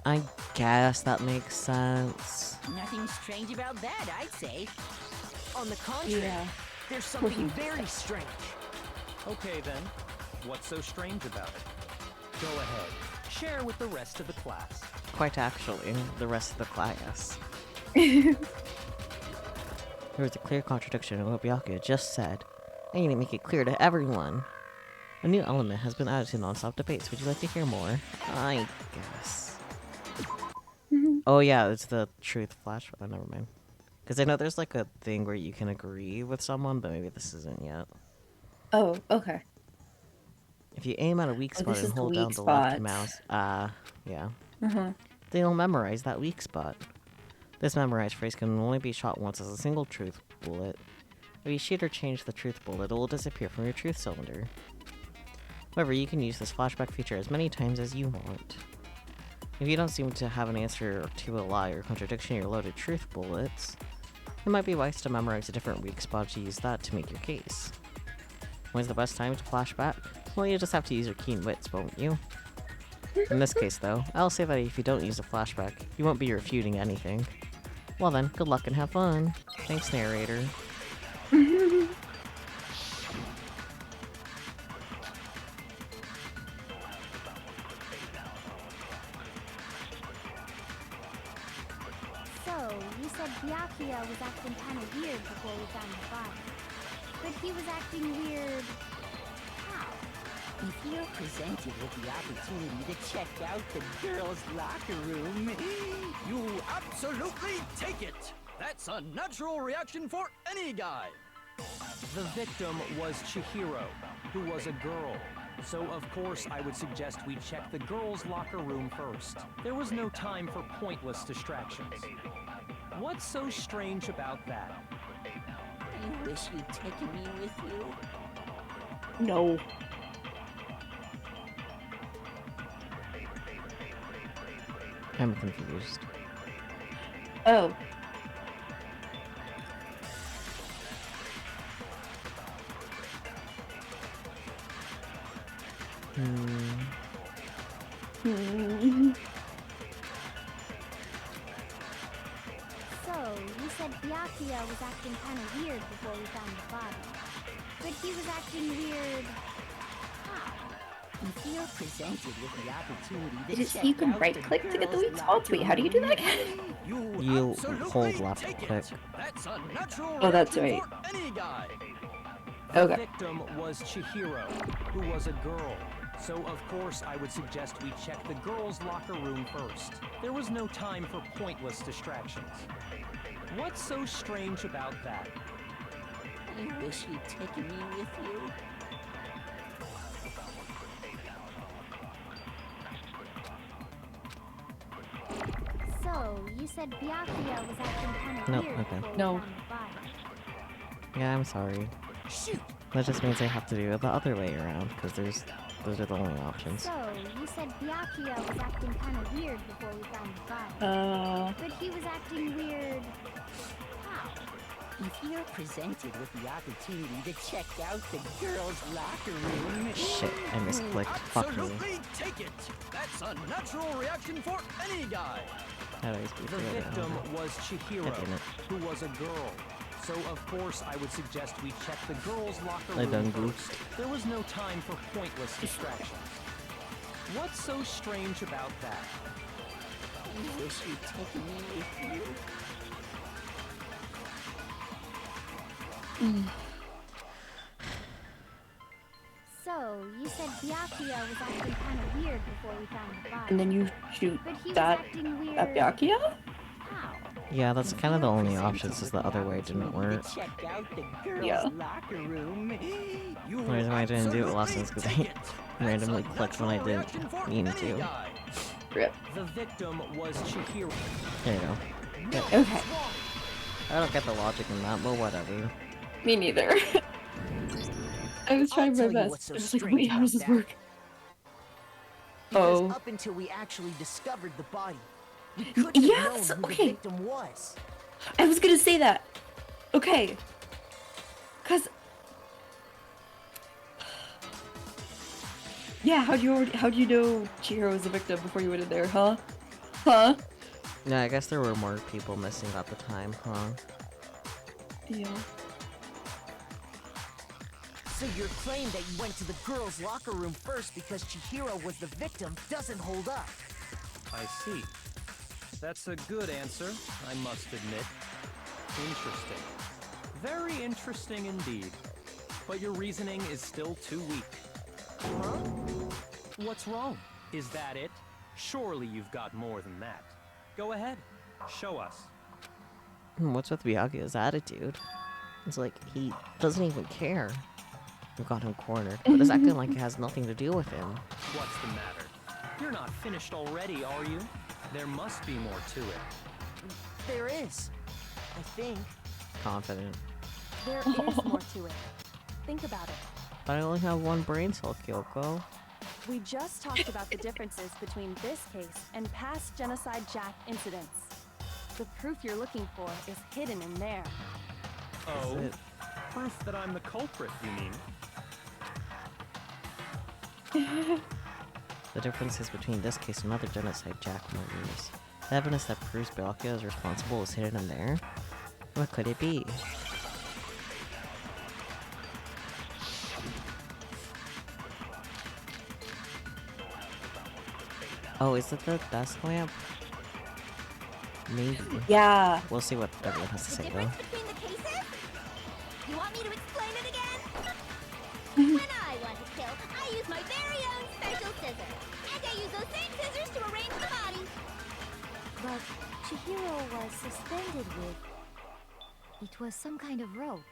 I guess that makes sense.
Nothing strange about that, I'd say.
On the contrary, there's something very strange.
Okay then, what's so strange about it? Go ahead, share with the rest of the class.
Quite actually, the rest of the class. There was a clear contradiction in what Byakuya just said. I need to make it clear to everyone. A new element has been added to non-stop debates. Would you like to hear more? I guess. Oh yeah, it's the truth flash. Oh, never mind. Because I know there's like a thing where you can agree with someone, but maybe this isn't yet.
Oh, okay.
If you aim at a weak spot
this
and
is the
hold down
weak
the left
spot.
mouse, yeah.
Uh-huh.
Then you'll memorize that weak spot. This memorized phrase can only be shot once as a single truth bullet. If you shoot or change the truth bullet, it will disappear from your truth cylinder. However, you can use this flashback feature as many times as you want. If you don't seem to have an answer to a lie or contradiction in your loaded truth bullets, it might be wise to memorize a different weak spot to use that to make your case. When's the best time to flashback? Well, you just have to use your keen wits, won't you? In this case, though, I'll say that if you don't use a flashback, you won't be refuting anything. Well then, good luck and have fun. Thanks, narrator.
So, you said Byakuya was acting kind of weird before we found the body. But he was acting weird... how?
If you're presented with the opportunity to check out the girls' locker room,
You absolutely take it! That's a natural reaction for any guy!
The victim was Chihiro, who was a girl. So of course I would suggest we check the girls' locker room first. There was no time for pointless distractions. What's so strange about that?
I wish you'd taken me with you.
No.
I'm confused.
Oh.
So, you said Byakuya was acting kind of weird before we found the body. But he was acting weird. How?
If you're presented with the opportunity to
Just
check
you can
out
right
the
click to get the
girls'
weak spots. Wait, how do you do that again?
You hold left click.
That's a natural
Oh, that's
reaction
right.
for any guy.
The
Okay.
victim was Chihiro, who was a girl. So, of course, I would suggest we check the girls' locker room first. There was no time for pointless distractions. What's so strange about that?
I wish you'd taken me with you.
So, you said Byakuya was acting kind of
Nope,
weird
okay.
before
No.
we found the body.
Yeah, I'm sorry.
Shoot!
That just means I have to do it the other way around, because those are the only options.
So, you said Byakuya was acting kind of weird before we found the body. But he was acting weird. How?
If you're presented with the opportunity to check out the girls' locker room...
Shit, I misclicked. Fuck me.
Absolutely take it. That's a natural reaction for any guy.
How do I speak
The
to it?
victim was Chihiro,
God damn it.
who was a girl. So, of course, I would suggest we check the girls' locker
I done
room
goofed.
first. There was no time for pointless distractions. What's so strange about that?
I wish you'd taken me with you.
So, you said Byakuya was acting kind of weird before we found the body.
And then you shoot
But he was
that
acting weird.
at Byakuya?
How?
Yeah, that's kind of the only option, since the other way didn't work.
Check out the girls'
Yeah.
locker room.
The reason why I didn't do it last time is because I randomly clicked when I didn't mean to.
Rip.
The victim was Chihiro.
There you go. Yeah.
Okay.
I don't get the logic in that, but whatever.
Me neither. I was trying my
tell you
best.
what's so
I was like,
strange
wait, how does this
about that.
work?
Because
Oh.
up until we actually discovered the body, we couldn't have
Yes,
known who
okay.
the victim was.
I was gonna say that. Okay. Cause yeah, how'd you know Chihiro was a victim before you went in there, huh? Huh?
Yeah, I guess there were more people missing at the time, huh?
Yeah.
So your claim that you went to the girls' locker room first because Chihiro was the victim doesn't hold up.
I see. That's a good answer, I must admit. Interesting. Very interesting indeed. But your reasoning is still too weak. Huh? What's wrong? Is that it? Surely you've got more than that. Go ahead. Show us.
What's with Byakuya's attitude? It's like, he doesn't even care. We've got him cornered, but it's acting like it has nothing to do with him.
What's the matter? You're not finished already, are you? There must be more to it.
There is. I think.
Confident.
There is more to it. Think about it.
But I only have one brain cell, Kyoko.
We just talked about the differences between this case and past Genocide Jack incidents. The proof you're looking for is hidden in there.
Oh?
it?
Proof that I'm the culprit, you mean?
The differences between this case and other Genocide Jack murders. The evidence that proves Byakuya is responsible is hidden in there? What could it be? Oh, is it the desk lamp? Maybe.
Yeah.
We'll see what everyone has to say though.
Between the cases? You want me to explain it again? When I want to kill, I use my very own special scissors. And I use those same scissors to arrange the body.
But Chihiro was suspended with... It was some kind of rope.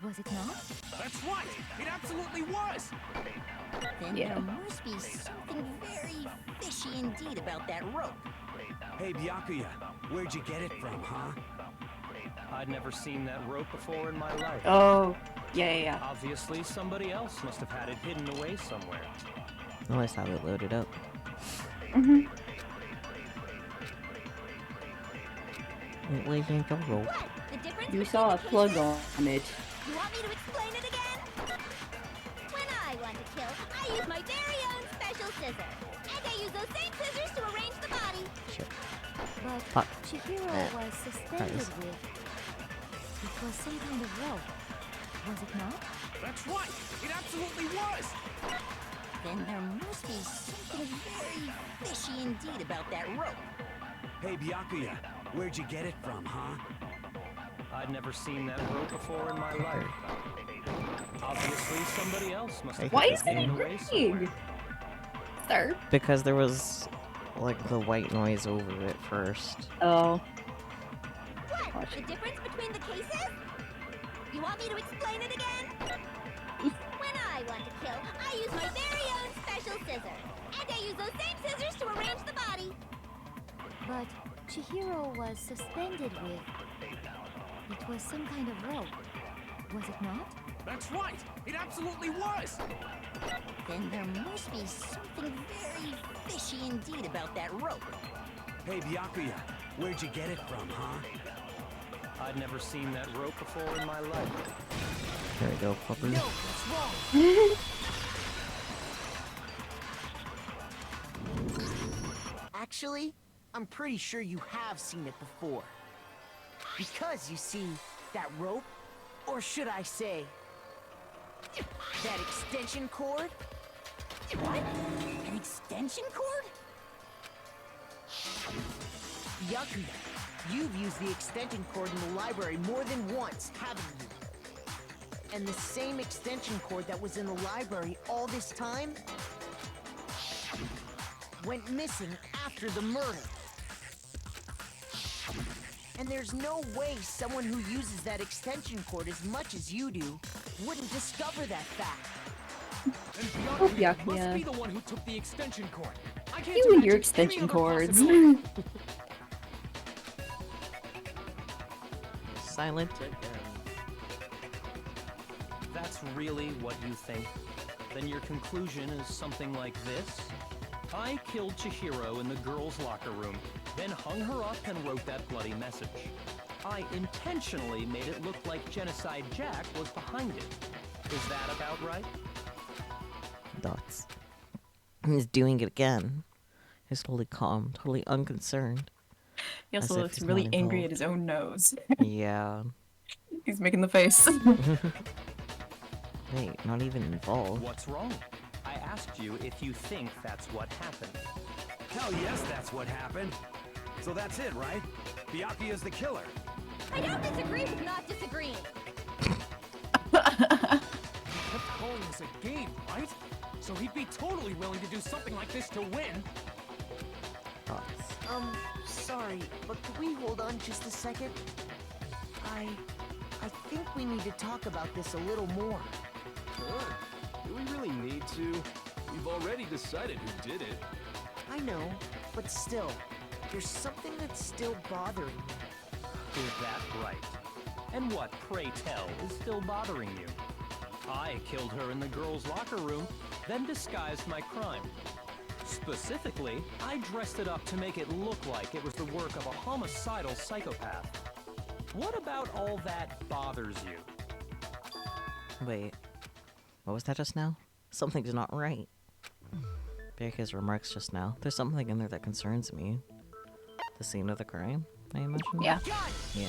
Was it not?
That's right. It absolutely was.
Then
Yeah.
there must be something very fishy indeed about that rope.
Hey, Byakuya, where'd you get it from, huh?
I'd never seen that rope before in my life.
Oh, yeah.
Obviously, somebody else must have had it hidden away somewhere.
Always have it loaded up. Where's your rope?
You saw a plug on it.
You want me to explain it again? When I want to kill, I use my very own special scissors. And I use those same scissors to arrange the body.
But
Fuck.
Chihiro was suspended
Nice.
with... It was some kind of rope. Was it not?
That's right! It absolutely was!
Then there must be something very fishy indeed about that rope.
Hey, Byakuya, where'd you get it from, huh?
I'd never seen that rope before in my life. Obviously, somebody else must have
Why
had
is
it
it
hidden away somewhere.
green? Sir?
Because there was like the white noise over it first.
Oh.
What? The difference between the cases? You want me to explain it again? When I want to kill, I use my very own special scissors. And I use those same scissors to arrange the body.
But Chihiro was suspended with... It was some kind of rope. Was it not?
That's right! It absolutely was!
Then there must be something very fishy indeed about that rope.
Hey, Byakuya, where'd you get it from, huh?
I'd never seen that rope before in my life.
There we go, fucker.
No, that's wrong. Actually, I'm pretty sure you have seen it before. Because, you see, that rope, or should I say, that extension cord?
What? An extension cord?
Byakuya, you've used the extension cord in the library more than once, haven't you? And the same extension cord that was in the library all this time went missing after the murder. And there's no way someone who uses that extension cord as much as you do wouldn't discover that fact.
And
Oh,
Byakuya must
Byakuya.
be the one who took the extension cord. I can't
You and your
imagine any
extension
other
cords.
possibility.
Silent again.
That's really what you think? Then your conclusion is something like this? I killed Chihiro in the girls' locker room, then hung her up and wrote that bloody message. I intentionally made it look like Genocide Jack was behind it. Is that about right?
Dots. He's doing it again. He's totally calm, totally unconcerned.
He also
As if
looks
he's
really
not
angry
involved.
at his own nose.
Yeah.
He's making the face.
Wait, not even involved.
What's wrong? I asked you if you think that's what happened.
Hell yes, that's what happened. So that's it, right? Byakuya's the killer.
I don't disagree with not disagreeing.
He kept calling this a game, right? So he'd be totally willing to do something like this to win.
Sorry, but could we hold on just a second? I think we need to talk about this a little more.
Huh? Do we really need to? We've already decided who did it.
I know, but still, there's something that's still bothering me.
Is that right? And what, pray tell, is still bothering you? I killed her in the girls' locker room, then disguised my crime. Specifically, I dressed it up to make it look like it was the work of a homicidal psychopath. What about all that bothers you?
Wait. What was that just now? Something's not right. Byakuya's remarks just now. There's something in there that concerns me. The scene of the crime, I imagine?
Yeah.
Yeah.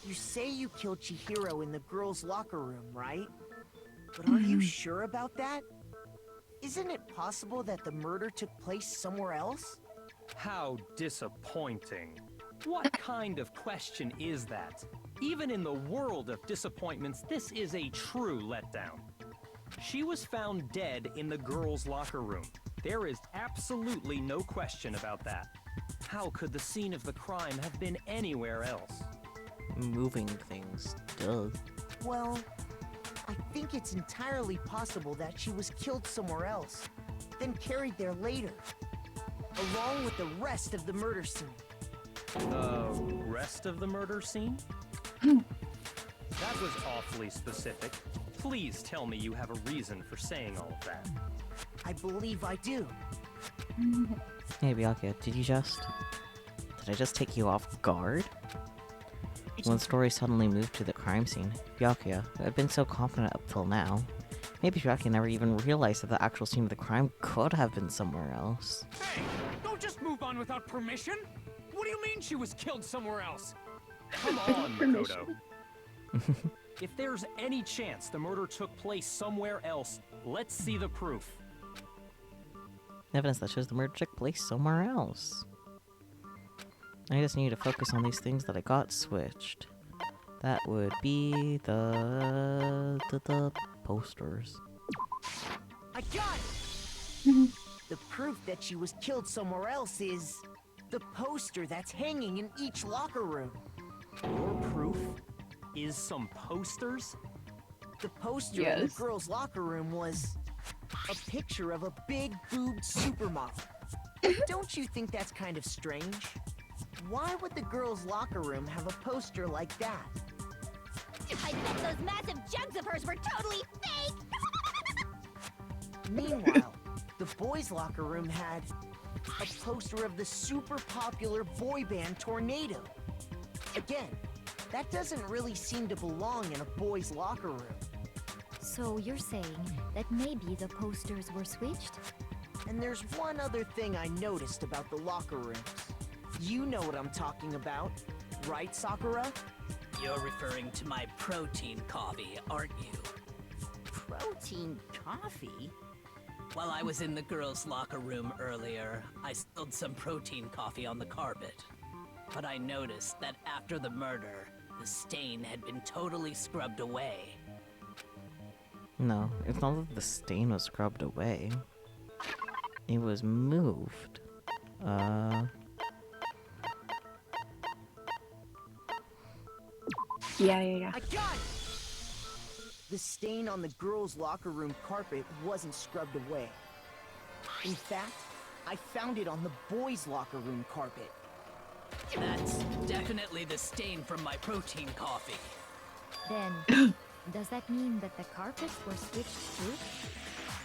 You say you killed Chihiro in the girls' locker room, right? But are you sure about that? Isn't it possible that the murder took place somewhere else?
How disappointing. What kind of question is that? Even in the world of disappointments, this is a true letdown. She was found dead in the girls' locker room. There is absolutely no question about that. How could the scene of the crime have been anywhere else?
Moving things, duh.
Well, I think it's entirely possible that she was killed somewhere else, then carried there later. along with the rest of the murder scene.
The rest of the murder scene? That was awfully specific. Please tell me you have a reason for saying all of that.
I believe I do.
Hey, Byakuya, did I just take you off guard? When the story suddenly moved to the crime scene, Byakuya, who had been so confident up till now, maybe Byakuya never even realized that the actual scene of the crime could have been somewhere else.
Hey, don't just move on without permission! What do you mean she was killed somewhere else?
Come on, Makoto. If there's any chance the murder took place somewhere else, let's see the proof.
Evidence that shows the murder took place somewhere else. I just need to focus on these things that I got switched. That would be the posters.
I got it! The proof that she was killed somewhere else is the poster that's hanging in each locker room.
Your proof is some posters?
The poster in the girls' locker room was a picture of a big-boobed supermodel. Don't you think that's kind of strange? Why would the girls' locker room have a poster like that?
I bet those massive jugs of hers were totally fake!
Meanwhile, the boys' locker room had a poster of the super popular boy band Tornado. Again, that doesn't really seem to belong in a boys' locker room.
So you're saying that maybe the posters were switched?
And there's one other thing I noticed about the locker rooms. You know what I'm talking about, right, Sakura?
You're referring to my protein coffee, aren't you?
Protein coffee?
While I was in the girls' locker room earlier, I spilled some protein coffee on the carpet. But I noticed that after the murder, the stain had been totally scrubbed away.
No, it's not that the stain was scrubbed away. It was moved.
Yeah.
I got it! The stain on the girls' locker room carpet wasn't scrubbed away. In fact, I found it on the boys' locker room carpet.
That's definitely the stain from my protein coffee.
Then, does that mean that the carpets were switched too?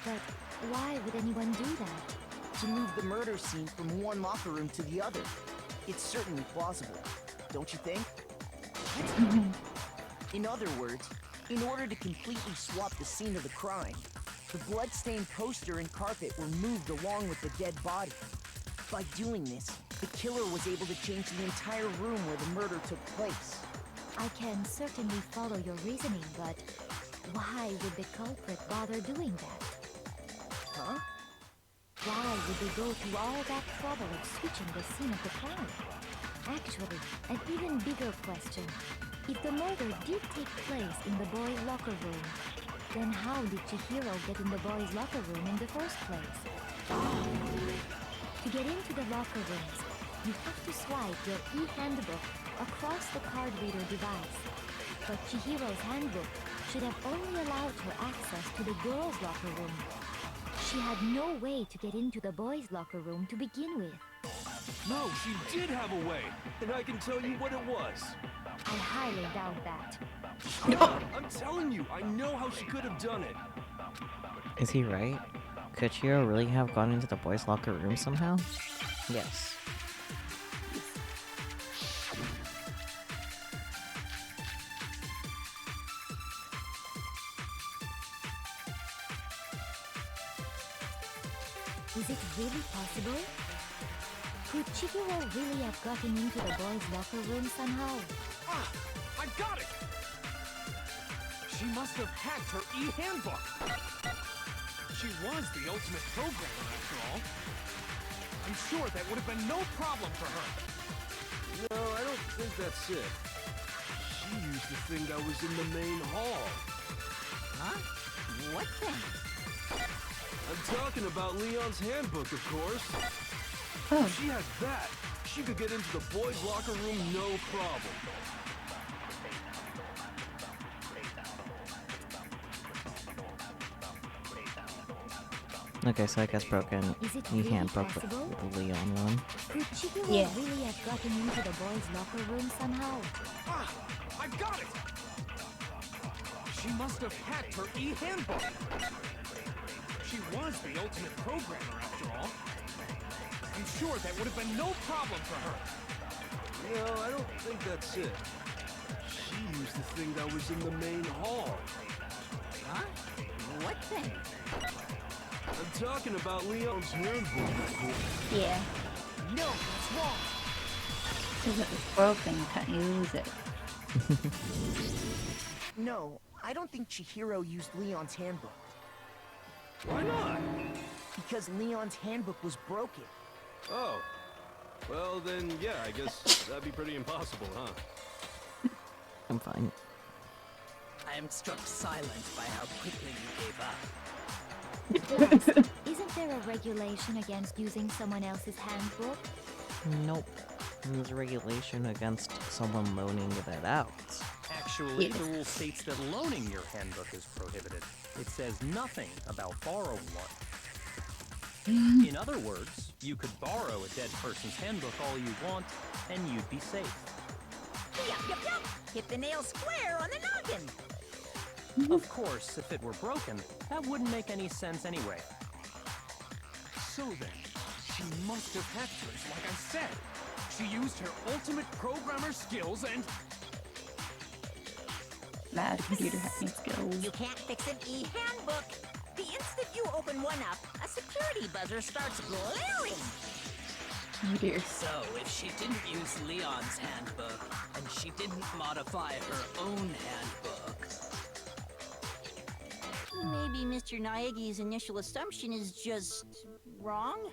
But why would anyone do that?
To move the murder scene from one locker room to the other. It's certainly plausible, don't you think? In other words, in order to completely swap the scene of the crime, the bloodstained poster and carpet were moved along with the dead body. By doing this, the killer was able to change the entire room where the murder took place.
I can certainly follow your reasoning, but why would the culprit bother doing that?
Huh?
Why would they go through all that trouble of switching the scene of the crime? Actually, an even bigger question. If the murder did take place in the boys' locker room, then how did Chihiro get in the boys' locker room in the first place? To get into the locker rooms, you have to swipe your e-handbook across the card reader device. But Chihiro's handbook should have only allowed her access to the girls' locker room. She had no way to get into the boys' locker room to begin with.
No, she did have a way, and I can tell you what it was.
I highly doubt that.
I'm telling you, I know how she could have done it.
Is he right? Could Chihiro really have gone into the boys' locker room somehow? Yes.
Is it really possible? Could Chihiro really have gotten into the boys' locker room somehow?
Ah! I got it! She must have hacked her e-handbook! She was the ultimate programmer, after all. I'm sure that would have been no problem for her.
No, I don't think that's it. She used the thing that was in the main hall.
Huh? What thing?
I'm talking about Leon's handbook, of course.
Oh.
If she had that, she could get into the boys' locker room no problem.
Okay, so I guess broken.
Is it
You
really
can't broke the
possible?
Leon one.
Could Chihiro
Yeah.
really have gotten into the boys' locker room somehow?
Ah, I've got it! She must have hacked her e-handbook. She was the ultimate programmer, after all. I'm sure that would have been no problem for her.
No, I don't think that's it. She used the thing that was in the main hall.
Huh? What thing?
I'm talking about Leon's handbook.
Yeah.
No, that's wrong.
Because it was broken, you can't use it.
No, I don't think Chihiro used Leon's handbook.
Why not?
Because Leon's handbook was broken.
Oh. Well, then, yeah, I guess that'd be pretty impossible, huh?
I'm fine.
I am struck silent by how quickly you gave up.
Isn't there a regulation against using someone else's handbook?
Nope. There's a regulation against someone loaning it out.
Actually, the rule states that loaning your handbook is prohibited. It says nothing about borrowing one. In other words, you could borrow a dead person's handbook all you want, and you'd be safe.
Yup. Hit the nail square on the noggin.
Of course, if it were broken, that wouldn't make any sense anyway.
So then, she must have hacked hers, like I said. She used her ultimate programmer skills and...
Mad computer hacking skills.
You can't fix an e-handbook. The instant you open one up, a security buzzer starts blaring.
Oh dear.
So, if she didn't use Leon's handbook, and she didn't modify her own handbook...
Maybe Mr. Naegi's initial assumption is just... wrong?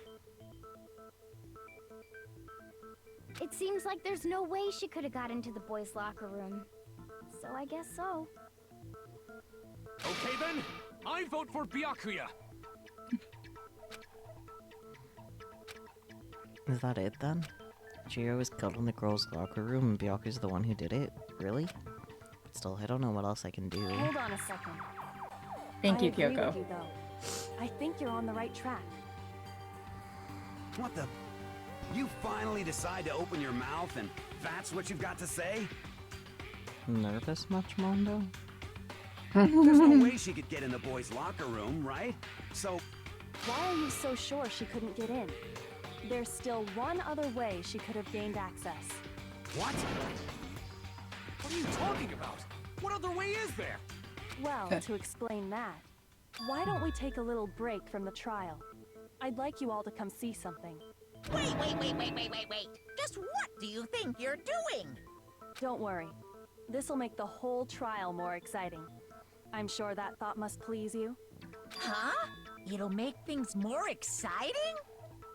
It seems like there's no way she could have got into the boys' locker room. So I guess so.
Okay then, I vote for Byakuya.
Is that it then? Chihiro was killed in the girls' locker room and Byakuya's the one who did it? Really? Still, I don't know what else I can do.
Hold on a second.
Thank you,
I agree
Kyoko.
with you, though. I think you're on the right track.
What the? You finally decide to open your mouth and that's what you've got to say?
Nervous much, Mondo?
There's no way she could get in the boys' locker room, right? So...
Why are you so sure she couldn't get in? There's still one other way she could have gained access.
What? What are you talking about? What other way is there?
Well, to explain that, why don't we take a little break from the trial? I'd like you all to come see something.
Wait. Just what do you think you're doing?
Don't worry. This'll make the whole trial more exciting. I'm sure that thought must please you.
Huh? It'll make things more exciting?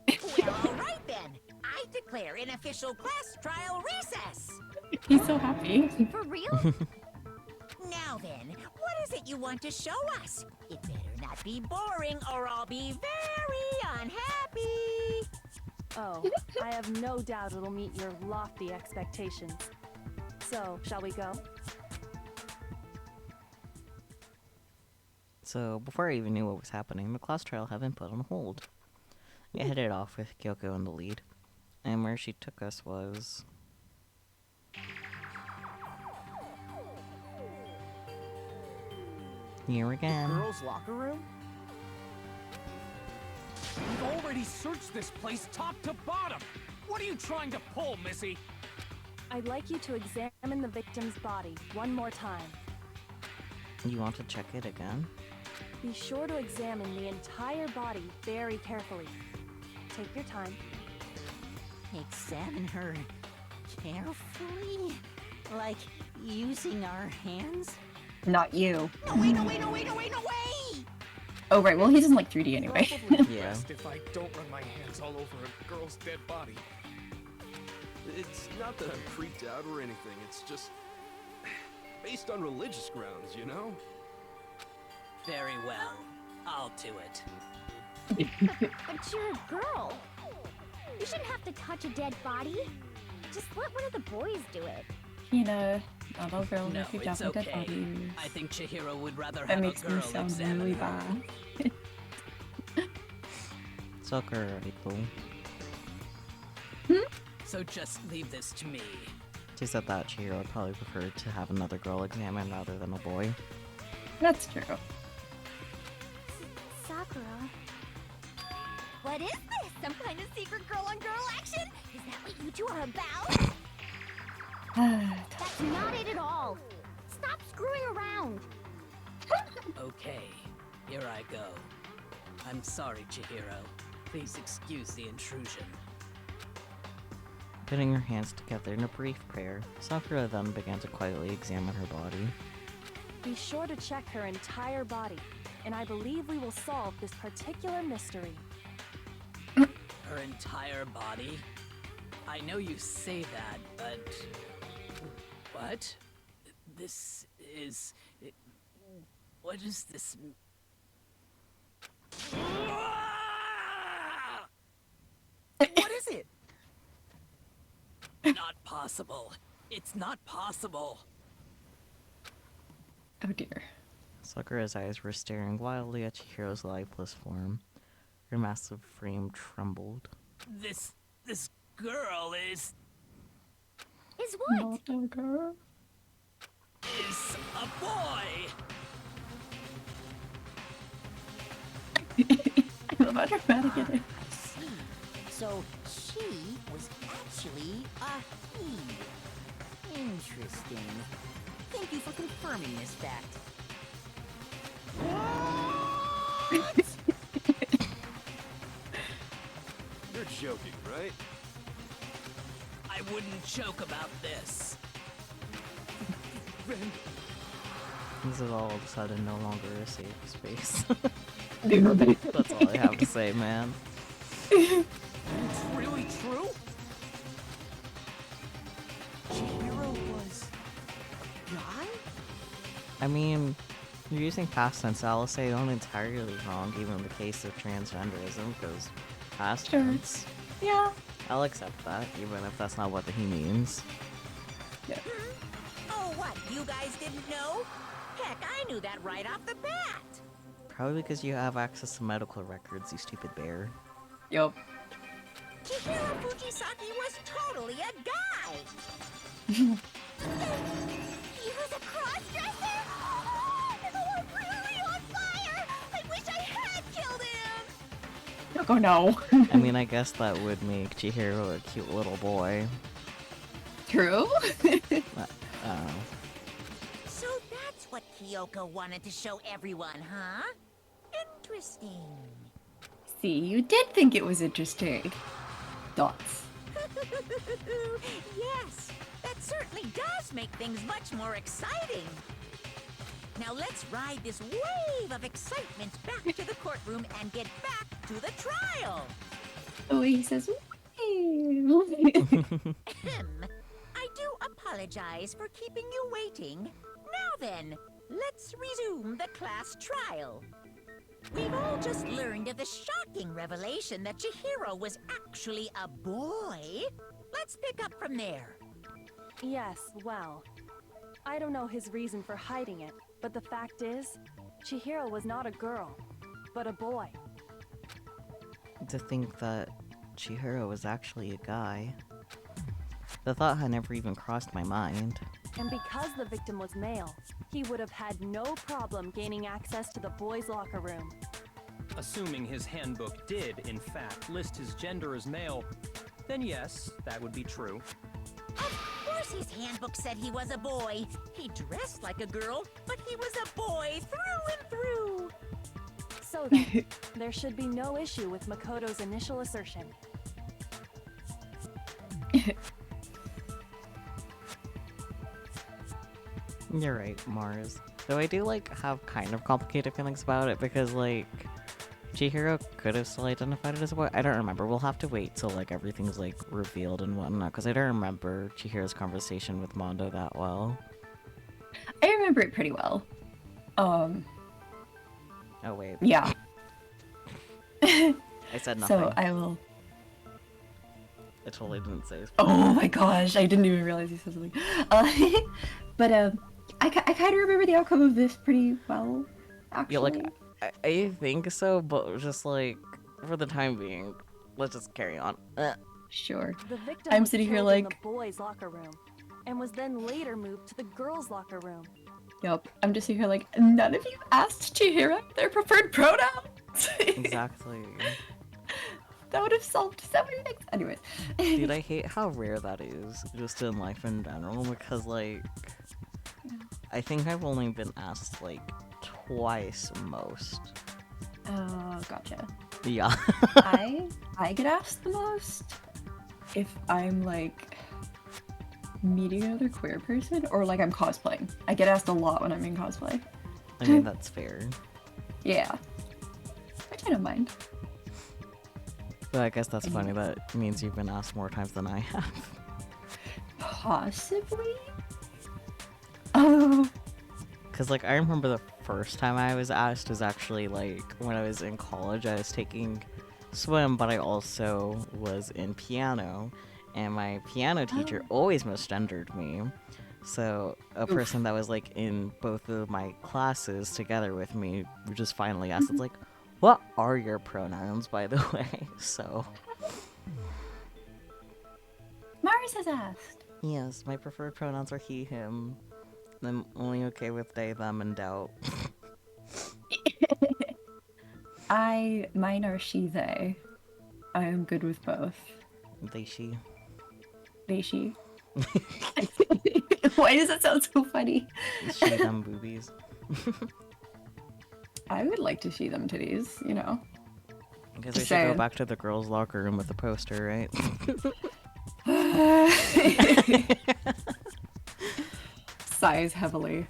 Well, all right then. I declare an official class trial recess.
He's so happy.
For real?
Now then, what is it you want to show us? It better not be boring or I'll be very unhappy.
Oh, I have no doubt it'll meet your lofty expectations. So, shall we go?
So, before I even knew what was happening, the class trial had been put on hold. I headed off with Kyoko in the lead, and where she took us was... here again.
Girls' locker room?
We've already searched this place top to bottom. What are you trying to pull, Missy?
I'd like you to examine the victim's body one more time.
You want to check it again?
Be sure to examine the entire body very carefully. Take your time.
Examine her carefully? Like using our hands?
Not you.
No way!
Oh right, well he doesn't like 3D anyway.
Yeah.
Best if I don't run my hands all over a girl's dead body.
It's not that I'm creeped out or anything, it's just... based on religious grounds, you know?
Very well. I'll do it.
But you're a girl. You shouldn't have to touch a dead body. Just let one of the boys do it.
You know, not all girls
No,
are freaked
it's
out by dead
okay.
bodies.
I think Chihiro would rather
That
have a
makes me
girl
sound
examine
really
her.
bad.
Sakura, Rito.
So just leave this to me.
She said that Chihiro would probably prefer to have another girl examine rather than a boy.
That's true.
Sakura. What is this? Some kind of secret girl-on-girl action? Is that what you two are about? That's not it at all. Stop screwing around.
Okay, here I go. I'm sorry, Chihiro. Please excuse the intrusion.
Putting her hands together in a brief prayer, Sakura then began to quietly examine her body.
Be sure to check her entire body, and I believe we will solve this particular mystery.
Her entire body? I know you say that, but... What? This is... What is this...
What is it?
Not possible. It's not possible.
Oh dear.
Sakura's eyes were staring wildly at Chihiro's lifeless form. Her massive frame trembled.
This girl is
what?
Not a girl.
Is a boy.
I love how dramatic it is.
I see. So she was actually a he. Interesting. Thank you for confirming this fact.
You're joking, right?
I wouldn't joke about this.
This is all of a sudden no longer a safe space.
Dude.
That's all I have to say, man.
It's really true? Chihiro was a guy?
I mean, you're using past tense, I'll say not entirely wrong, even in the case of transgenderism, because past tense.
Yeah.
I'll accept that, even if that's not what he means.
Yeah.
Oh, what? You guys didn't know? Heck, I knew that right off the bat.
Probably because you have access to medical records, you stupid bear.
Yup.
Chihiro Fujisaki was totally a guy.
He was a cross-dresser? Oh, I'm really on fire! I wish I had killed him!
Oh no.
I mean, I guess that would make Chihiro a cute little boy.
True.
So that's what Kyoko wanted to show everyone, huh? Interesting.
See, you did think it was interesting. Dots.
Yes, that certainly does make things much more exciting. Now let's ride this wave of excitement back to the courtroom and get back to the trial.
Oh, he says,
I do apologize for keeping you waiting. Now then, let's resume the class trial. We've all just learned of the shocking revelation that Chihiro was actually a boy. Let's pick up from there.
Yes, well, I don't know his reason for hiding it, but the fact is, Chihiro was not a girl, but a boy.
To think that Chihiro was actually a guy. The thought had never even crossed my mind.
And because the victim was male, he would have had no problem gaining access to the boys' locker room.
Assuming his handbook did, in fact, list his gender as male, then yes, that would be true.
Of course his handbook said he was a boy. He dressed like a girl, but he was a boy through and through.
So then, there should be no issue with Makoto's initial assertion.
You're right, Mars. Though I do, like, have kind of complicated feelings about it, because, like, Chihiro could have still identified it as a boy. I don't remember. We'll have to wait till, like, everything's, like, revealed and whatnot, because I don't remember Chihiro's conversation with Mondo that well.
I remember it pretty well.
Oh, wait.
Yeah.
I said nothing.
So I will...
I totally didn't say.
Oh my gosh, I didn't even realize he said something. But I kind of remember the outcome of this pretty well, actually.
Yeah, like, I think so, but just like, for the time being, let's just carry on.
Sure.
The victim
I'm
was
sitting here
killed in
like,
the boys' locker room, and was then later moved to the girls' locker room.
yup. I'm just sitting here like, none of you asked Chihiro their preferred pronouns.
Exactly.
That would have solved so many things. Anyways.
Dude, I hate how rare that is, just in life in general, because, like, I think I've only been asked, like, twice most.
Oh, gotcha.
Yeah.
I get asked the most if I'm, like, meeting another queer person or, like, I'm cosplaying. I get asked a lot when I'm in cosplay.
I mean, that's fair.
Yeah. Which I don't mind.
But I guess that's funny. That means you've been asked more times than I have.
Possibly? Oh.
Because, like, I remember the first time I was asked was actually, like, when I was in college. I was taking swim, but I also was in piano. And my piano teacher always misgendered me. So a person that was, like, in both of my classes together with me just finally asked, it's like, what are your pronouns, by the way? So.
Mars has asked.
Yes, my preferred pronouns are he, him. I'm only okay with they, them, and doubt.
Mine are she, they. I am good with both.
They, she.
They, she. Why does that sound so funny?
She, them, boobies.
I would like to see them titties, you know.
I guess we should go back to the girls' locker room with the poster, right?
Sighs heavily.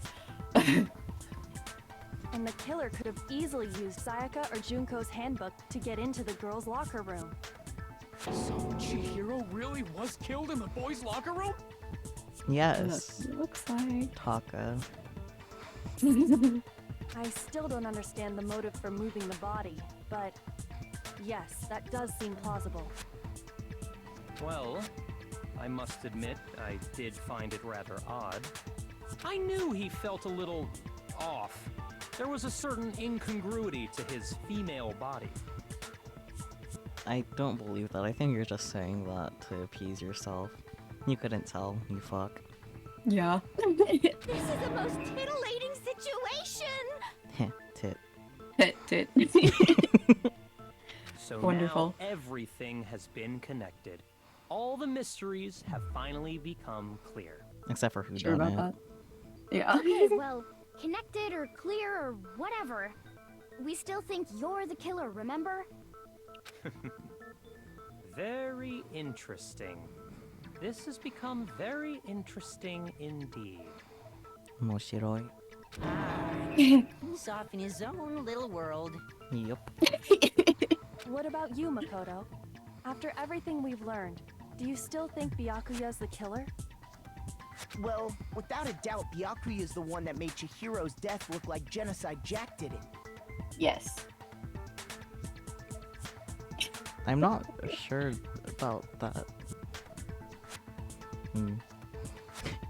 And the killer could have easily used Sayaka or Junko's handbook to get into the girls' locker room.
So Chihiro really was killed in the boys' locker room?
Yes.
Looks like
Taka.
I still don't understand the motive for moving the body, but yes, that does seem plausible.
Well, I must admit, I did find it rather odd. I knew he felt a little off. There was a certain incongruity to his female body.
I don't believe that. I think you're just saying that to appease yourself. You couldn't tell, you fuck.
Yeah.
This is the most titillating situation!
Tit.
Tit.
So
Wonderful.
now everything has been connected. All the mysteries have finally become clear.
Except for who
Sure
done
about
it.
that? Yeah.
Okay, well, connected or clear or whatever. We still think you're the killer, remember?
Very interesting. This has become very interesting indeed.
Moshiroi.
He's off in his own little world.
Yup.
What about you, Makoto? After everything we've learned, do you still think Byakuya's the killer?
Well, without a doubt, Byakuya is the one that made Chihiro's death look like Genocide Jack did it.
Yes.
I'm not sure about that.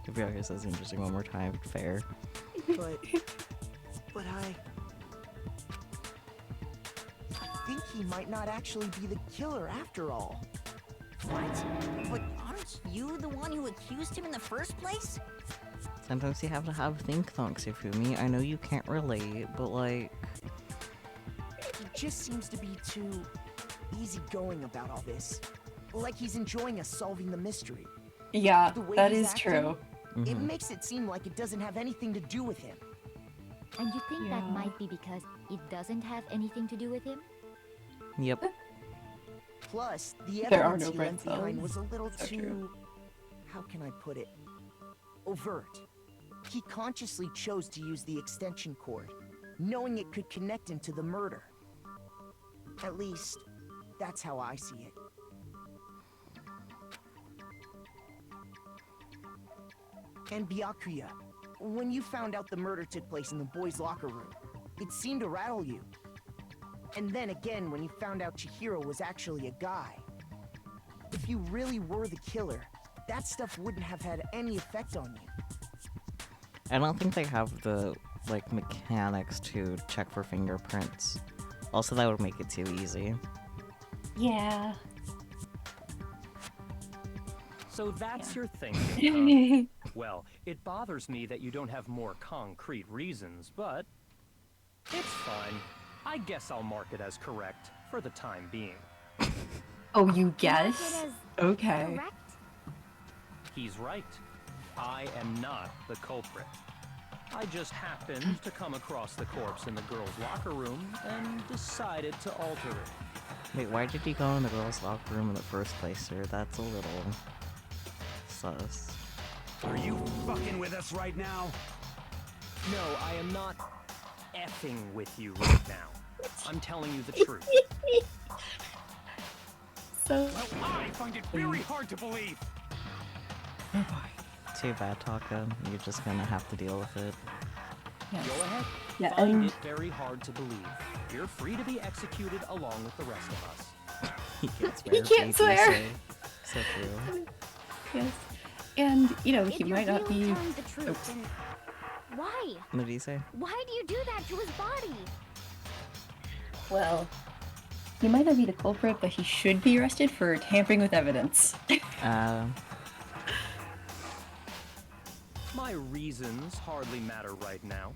If you guys says interesting one more time, fair.
But I think he might not actually be the killer after all.
What? But aren't you the one who accused him in the first place?
Sometimes you have to have think thunks, Hifumi. I know you can't relate, but like...
He just seems to be too easygoing about all this. Like he's enjoying us solving the mystery.
Yeah,
The way
that
he's
is
acting,
true.
It makes it seem like it doesn't have anything to do with him.
And you think that
Yeah.
might be because it doesn't have anything to do with him?
Yep.
Plus, the
There are
evidence
no
he
brain
left behind
cells.
was a little
So
too...
true.
How can I put it? Overt. He consciously chose to use the extension cord, knowing it could connect him to the murder. At least, that's how I see it. And Byakuya, when you found out the murder took place in the boys' locker room, it seemed to rattle you. And then again when you found out Chihiro was actually a guy. If you really were the killer, that stuff wouldn't have had any effect on you.
I don't think they have the, like, mechanics to check for fingerprints. Also, that would make it too easy.
Yeah.
So that's your thinking, huh? Well, it bothers me that you don't have more concrete reasons, but it's fine. I guess I'll mark it as correct for the time being.
Oh, you guess? Okay.
He's right. I am not the culprit. I just happened to come across the corpse in the girls' locker room and decided to alter it.
Wait, why did he go in the girls' locker room in the first place, sir? That's a little sus.
Are you fucking with us right now?
No, I am not effing with you right now. I'm telling you the truth.
So...
Well, I find it very hard to believe.
Too bad, Taka. You're just gonna have to deal with it.
Yes.
Go ahead.
Yeah,
Find
and...
it very hard to believe. You're free to be executed along with the rest of us.
He can't swear.
He can't swear.
So true.
Yes. And, you know, he
If you're
might not
really
be...
telling the truth, then why?
What did he say?
Why do you do that to his body?
Well, he might not be the culprit, but he should be arrested for tampering with evidence.
My reasons hardly matter right now.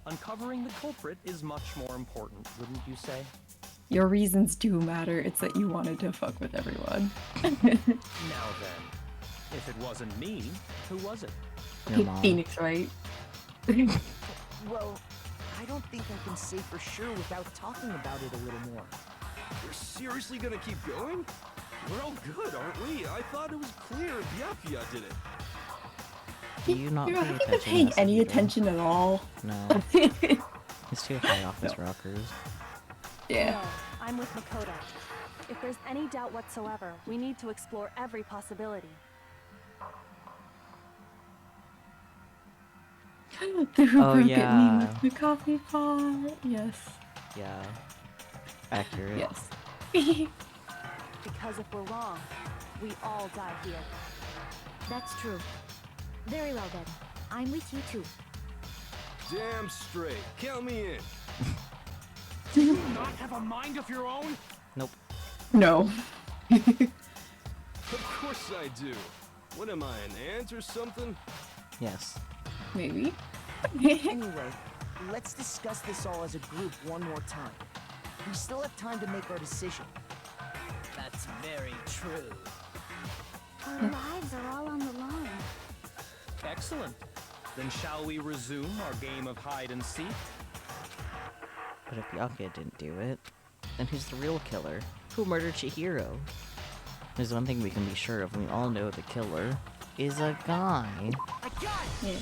Uncovering the culprit is much more important, wouldn't you say?
Your reasons do matter. It's that you wanted to fuck with everyone.
Now then, if it wasn't me, who was it?
Your mom.
Phoenix, right?
Well, I don't think I can say for sure without talking about it a little more.
You're seriously gonna keep going? We're all good, aren't we? I thought it was clear Byakuya did it.
Do you not
You're
pay
not
attention
paying
to
any
either?
attention at all.
No. He's too high off his rockers.
Yeah.
No, I'm with Makoto. If there's any doubt whatsoever, we need to explore every possibility.
The who
Oh,
broke
yeah.
it meme with the coffee pot. Yes.
Yeah. Accurate.
Yes.
Because if we're wrong, we all die here.
That's true. Very well then. I'm with you too.
Damn straight. Count me in.
Do you not have a mind of your own?
Nope.
No.
Of course I do. What am I, an ant or something?
Yes.
Maybe.
Anyway, let's discuss this all as a group one more time. We still have time to make our decision.
That's very true.
Our lives are all on the line.
Excellent. Then shall we resume our game of hide and seek?
But if Byakuya didn't do it, then who's the real killer? Who murdered Chihiro? There's one thing we can be sure of. We all know the killer is a guy.
Yeah.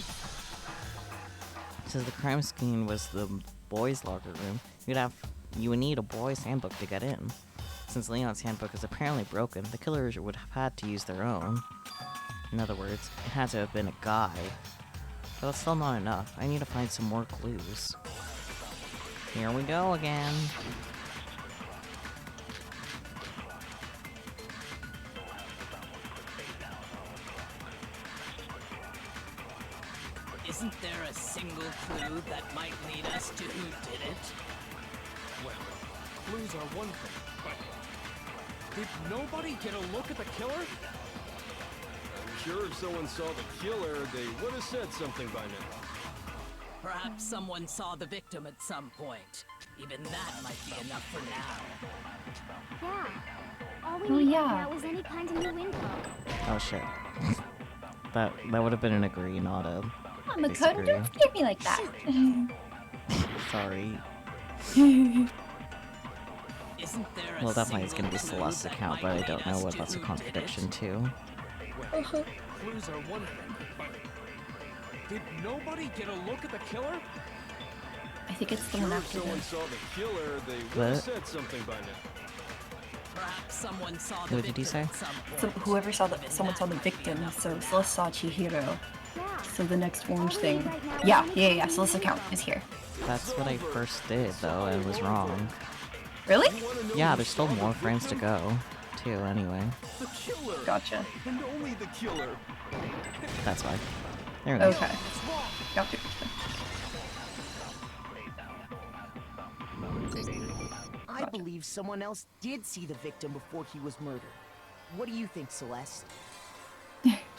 Since the crime scene was the boys' locker room, you would need a boys' handbook to get in. Since Leon's handbook is apparently broken, the killers would have had to use their own. In other words, it had to have been a guy. But that's still not enough. I need to find some more clues. Here we go again.
Isn't there a single clue that might lead us to who did it?
Well, clues are one thing, but did nobody get a look at the killer?
I'm sure if someone saw the killer, they would have said something by now.
Perhaps someone saw the victim at some point. Even that might be enough for now.
Yeah. All we
Oh,
need
yeah.
right now is any kind of new info.
Oh shit. That would have been an agree, not a
Oh, Makoto,
disagree.
don't forget me like that.
Sorry.
Isn't there a
Well, definitely it's
single
gonna be
clue
Celeste's
that
account, but
might
I don't
lead
know
us
what
to
that's a
who did
contradiction
it?
to.
Well, clues are one thing, but did nobody get a look at the killer?
I think it's the
Sure
one
if
after
someone
this.
saw the killer, they would
What?
have said something by now.
Perhaps someone saw the
What did he say?
victim at some
So
point.
whoever saw
Even
someone
that
saw the
might be
victim,
enough
so
for
Celeste saw Chihiro.
Yeah.
So the next orange
All we need
thing.
right now is
Yeah,
any
yeah,
kind of
Celeste's
new
account
info.
is here.
That's what I first did, though, and was wrong.
Really?
You wanna know
Yeah,
who
there's still
saw the
more frames to
victim?
go, too, anyway.
The killer.
Gotcha.
And only the killer.
That's why. There we go.
Okay. Gotcha.
I believe someone else did see the victim before he was murdered. What do you think, Celeste?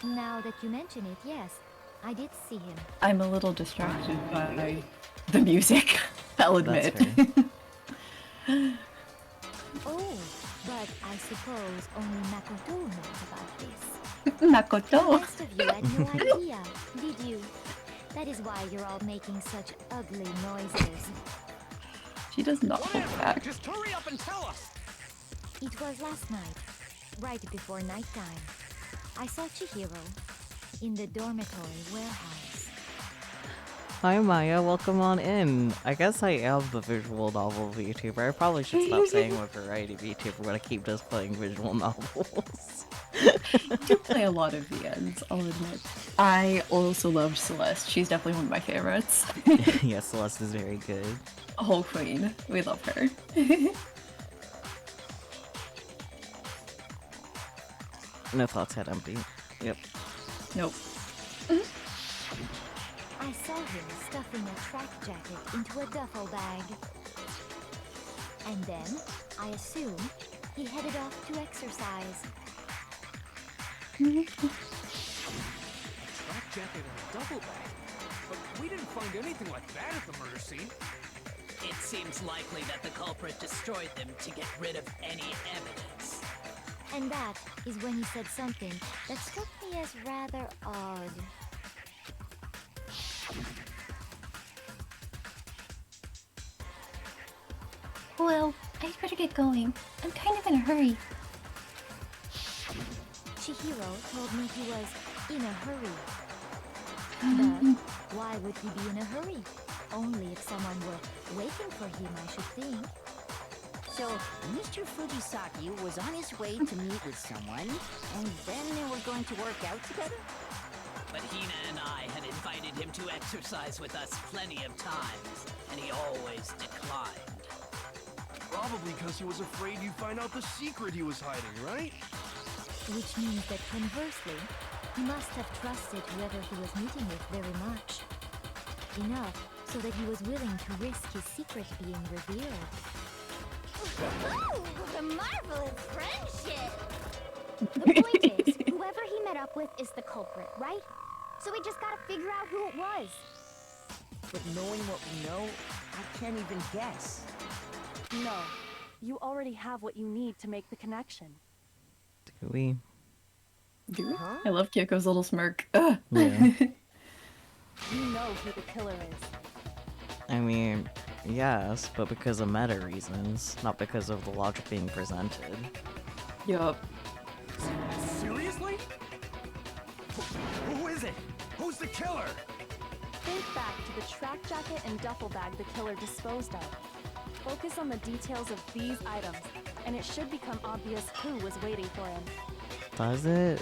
Now that you mention it, yes, I did see him.
I'm a little distracted by the music, I'll admit.
Oh, but I suppose only Makoto knows about this.
Makoto.
The rest of you had no idea, did you? That is why you're all making such ugly noises.
She does not hold back.
Just hurry up and tell us!
It was last night, right before nighttime. I saw Chihiro in the dormitory warehouse.
Hi Maya, welcome on in. I guess I am the visual novel VTuber. I probably should stop saying I'm a variety VTuber when I keep just playing visual novels.
I do play a lot of VNs, I'll admit. I also loved Celeste. She's definitely one of my favorites.
Yes, Celeste is very good.
A whole queen. We love her.
No thoughts head empty. Yep.
Nope.
I saw him stuffing a track jacket into a duffel bag. And then, I assume, he headed off to exercise.
A track jacket and a duffel bag? But we didn't find anything like that at the murder scene.
It seems likely that the culprit destroyed them to get rid of any evidence.
And that is when he said something that struck me as rather odd.
Well, I'd better get going. I'm kind of in a hurry.
Chihiro told me he was in a hurry. But why would he be in a hurry? Only if someone were waiting for him, I should think.
So, Mr. Fujisaki was on his way to meet with someone, and then they were going to work out together?
But Hina and I had invited him to exercise with us plenty of times, and he always declined.
Probably because he was afraid you'd find out the secret he was hiding, right?
Which means that conversely, he must have trusted whoever he was meeting with very much. Enough so that he was willing to risk his secret being revealed.
Ooh, what a marvelous friendship! The point is, whoever he met up with is the culprit, right? So we just gotta figure out who it was.
But knowing what we know, I can't even guess.
No, you already have what you need to make the connection.
Do we?
I love Kyoko's little smirk. Ugh.
Yeah.
You know who the killer is.
I mean, yes, but because of meta reasons, not because of the logic being presented.
Yup.
Seriously?
Who is it? Who's the killer?
Think back to the track jacket and duffel bag the killer disposed of. Focus on the details of these items, and it should become obvious who was waiting for him.
Does it?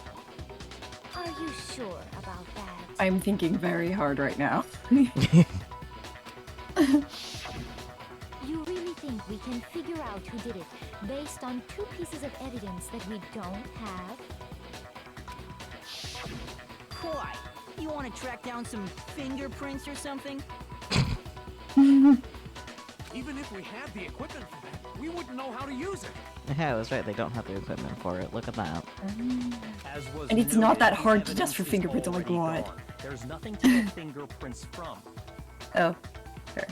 Are you sure about that?
I'm thinking very hard right now.
You really think we can figure out who did it based on two pieces of evidence that we don't have?
Why? You want to track down some fingerprints or something?
Even if we had the equipment for that, we wouldn't know how to use it.
Yeah, I was right. They don't have the equipment for it. Look at that.
As was
And it's not
noted,
that
the
hard to
evidence
test for
is
fingerprints, oh my
already
god.
gone. There's nothing to get fingerprints from.
Oh, fair.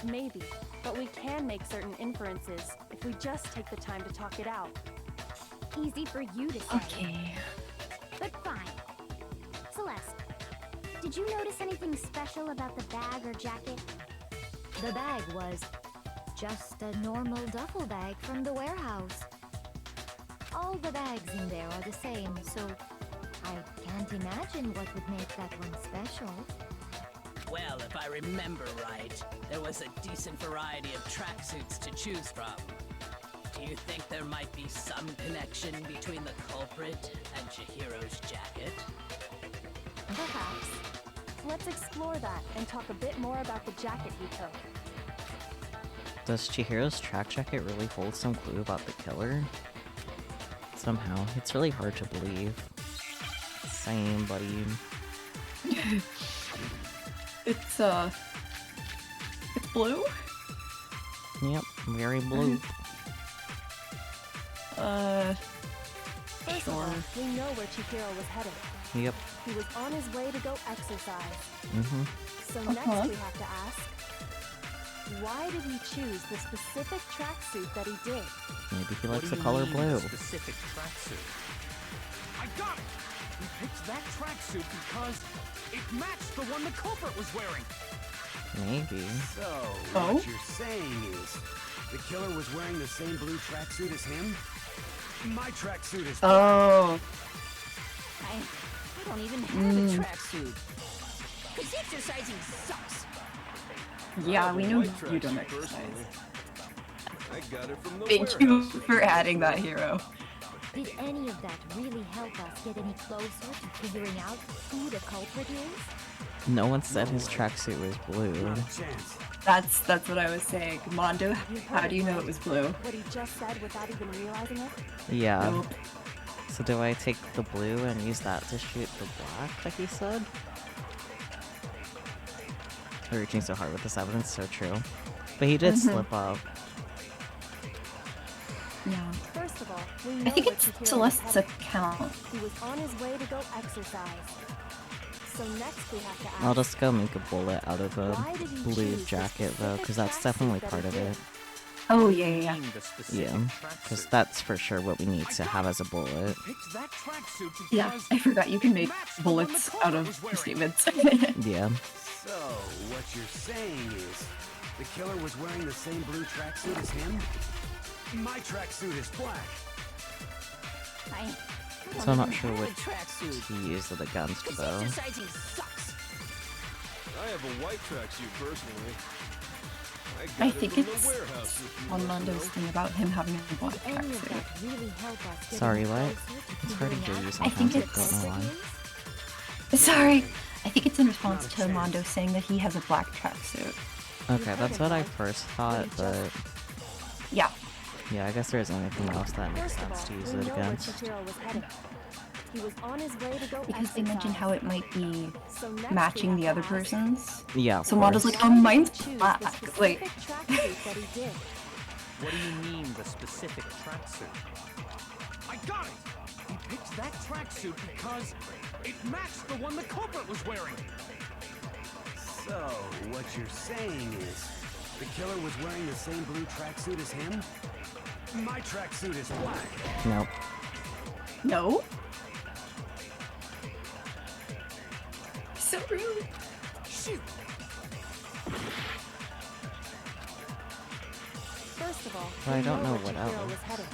Maybe, but we can make certain inferences if we just take the time to talk it out.
Easy for you to say.
Okay.
But fine. Celeste, did you notice anything special about the bag or jacket?
The bag was just a normal duffel bag from the warehouse. All the bags in there are the same, so I can't imagine what would make that one special.
Well, if I remember right, there was a decent variety of tracksuits to choose from. Do you think there might be some connection between the culprit and Chihiro's jacket?
Perhaps. Let's explore that and talk a bit more about the jacket he took.
Does Chihiro's track jacket really hold some clue about the killer? Somehow. It's really hard to believe. Same, buddy.
It's blue?
Yep, very blue.
First of all, we know where Chihiro was headed.
Yep.
He was on his way to go exercise. So next we have to ask, why did he choose the specific tracksuit that he did?
Maybe he likes the color blue.
Specific tracksuit. I got it! He picked that tracksuit because it matched the one the culprit was wearing.
Maybe.
So, what you're saying is, the killer was wearing the same blue tracksuit as him? My tracksuit is...
Oh.
I don't even have a tracksuit. Because exercising sucks.
Yeah, we know
White
you don't
tracksuit,
exercise.
personally. I got it from the
Thank you
warehouse.
for adding that, Hero.
Did any of that really help us get any closer to figuring out who the culprit is?
No one said his tracksuit was blue.
That's what I was saying. Mondo, how do you know it was blue?
What he just said without even realizing it?
Yeah.
Nope.
So do I take the blue and use that to shoot the black, like he said? We're reaching so hard with this evidence, so true. But he did slip up.
Yeah.
First of all, we know
I think
where
it's
Chihiro was
Celeste's
headed.
account.
He was on his way to go exercise. So next we have to ask,
I'll just go make a bullet out of a
why did he
blue
choose the
jacket, though, because
specific
that's definitely
tracksuit
part
that
of
he
it.
did?
Oh, yeah.
Yeah, because that's for sure what we need to have as a bullet.
Yeah, I forgot you can make bullets out of statements.
Yeah.
So, what you're saying is, the killer was wearing the same blue tracksuit as him? My tracksuit is black.
So I'm not sure what he used it against, though.
Exercising sucks.
I have a white tracksuit personally.
I think it's on Mondo's thing about him having a black
Did any of
tracksuit.
that really help us get
Sorry,
any
what?
closer to
It's hard to
figuring
hear you
out
I think
sometimes, I
it's-
don't know why.
Sorry, I think it's in response to Mondo saying that he has a black tracksuit.
Okay, that's what I first thought, but...
Yeah.
Yeah, I guess there isn't anything else that makes
First of
sense to
all,
use
we
it
know where
against.
Chihiro was headed. He was on his way to go
Because they mentioned how it might be
So next
matching
we
the
have
other
to ask,
person's.
Yeah, of
So Mondo's
course.
like, oh, mine's
choose the
black.
specific
Like,
tracksuit that he did.
What do you mean, the specific tracksuit?
I got it! He picked that tracksuit because it matched the one the culprit was wearing.
So, what you're saying is, the killer was wearing the same blue tracksuit as him? My tracksuit is black.
Nope.
no? So rude.
Shoot!
First of all,
But I
we
don't know
where
what
Chihiro
else.
was headed.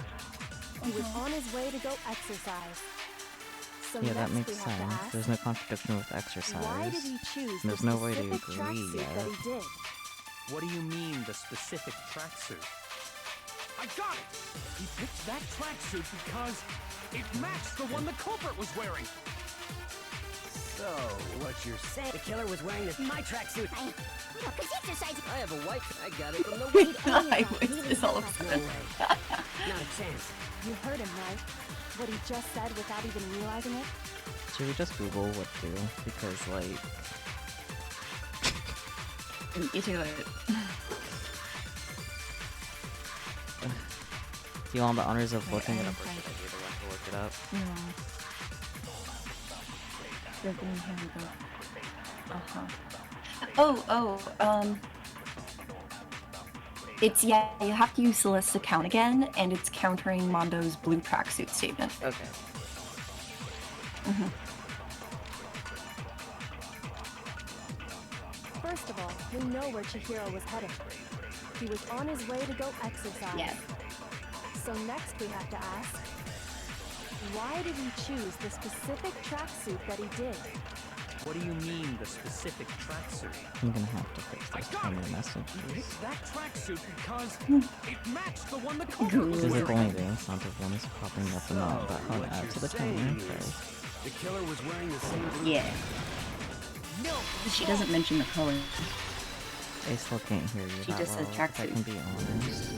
He was on his way to go exercise. So
Yeah, that
next
makes
we have to
sense.
ask,
There's no contradiction with
why
exercise.
did he choose
There's
the
no way to
specific
agree
tracksuit
yet.
that he did?
What do you mean, the specific tracksuit?
I got it! He picked that tracksuit because it matched the one the culprit was wearing.
So, what you're saying, the killer was wearing my tracksuit.
Because exercising. I have a white. I got it from the
Wait, I was this all of a sudden.
Not a chance.
You heard him, right? What he just said without even realizing it?
Should we just Google what to do? Because, like...
You too late.
Do you want the honors of
Wait,
looking it
I'm
up, or should I be the one to look it up?
No. Ribbon handbook. It's, yeah, you have to use Celeste's account again, and it's countering Mondo's blue tracksuit statement.
Okay.
First of all, we know where Chihiro was headed. He was on his way to go exercise.
Yes.
So next we have to ask, why did he choose the specific tracksuit that he did?
What do you mean, the specific tracksuit?
I'm gonna have to fix this tiny message.
He picked that tracksuit because it matched the one the culprit was
Because if
wearing.
only the sound of one is popping up and not that hard add to the tiny first.
The killer was wearing the same blue...
Yeah.
No.
She doesn't mention the color.
I still can't hear you
She
that
just says
well, if I
tracksuit.
can be honest.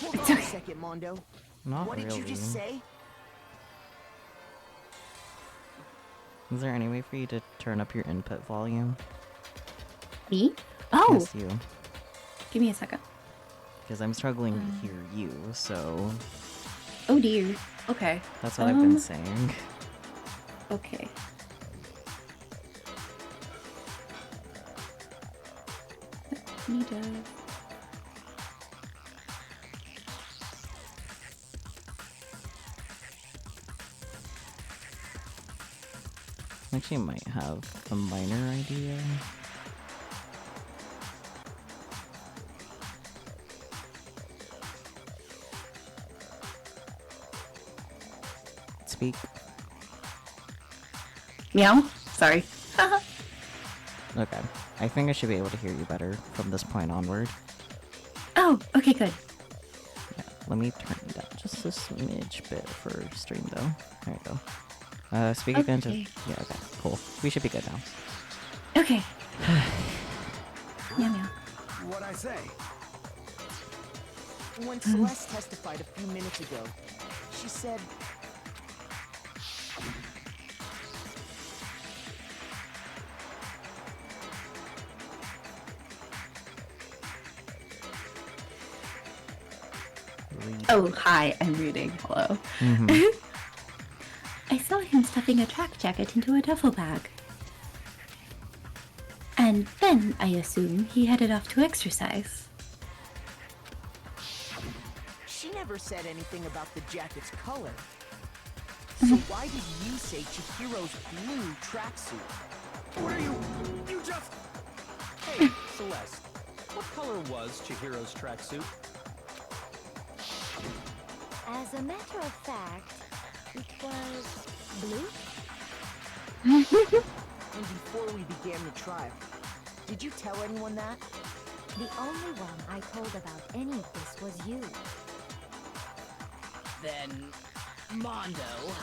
Hold on a second, Mondo.
Not
what did
really.
you just say?
Is there any way for you to turn up your input volume?
Me? Oh!
Yes, you.
Give me a second.
Because I'm struggling to hear you, so...
Oh dear. Okay.
That's what I've been saying.
Okay. Need to...
Actually, might have a minor idea. Speak.
Meow? Sorry.
Okay. I think I should be able to hear you better from this point onward.
Oh, okay, good.
Yeah, let me turn it down just a smidge bit for stream though. There you go. Speak again. Just, yeah, okay, cool. We should be good now.
Okay. Meow meow.
What'd I say? When Celeste testified a few minutes ago, she said...
Oh, hi, I'm reading. Hello.
I saw him stuffing a track jacket into a duffel bag. And then, I assume, he headed off to exercise.
She never said anything about the jacket's color. So why did you say Chihiro's blue tracksuit?
What are you? You just... Hey, Celeste. What color was Chihiro's tracksuit?
As a matter of fact, it was blue.
And before we began the trial, did you tell anyone that?
The only one I told about any of this was you.
Then, Mondo,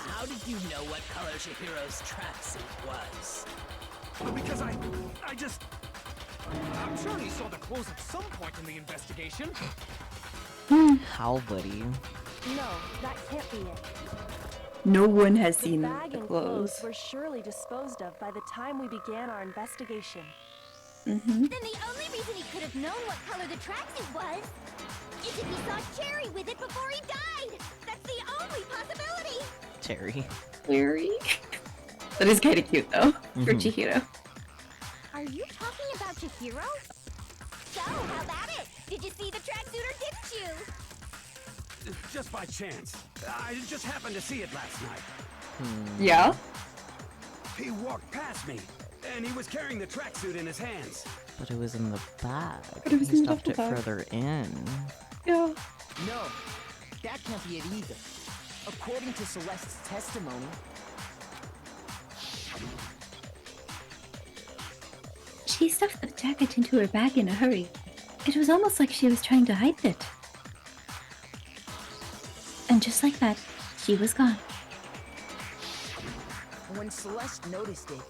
how did you know what color Chihiro's tracksuit was?
Because I just... I'm sure he saw the clothes at some point in the investigation.
How, buddy?
No, that can't be it.
No one has
The
seen
bag
the
and
clothes.
were surely disposed of by the time we began our investigation.
Then the only reason he could have known what color the tracksuit was is if he saw Cherry with it before he died. That's the only possibility.
Terry.
Cherry? That is kind of cute, though, for Chihiro.
Are you talking about Chihiro? So, how about it? Did you see the tracksuit or didn't you?
Just by chance. I just happened to see it last night.
Yeah?
He walked past me, and he was carrying the tracksuit in his hands.
But it was in the bag.
But it was
He
in the
stuffed it
duffel bag.
further in.
Yeah.
No, that can't be it either. According to Celeste's testimony,
She stuffed the jacket into her bag in a hurry. It was almost like she was trying to hide it. And just like that, she was gone.
when Celeste noticed it,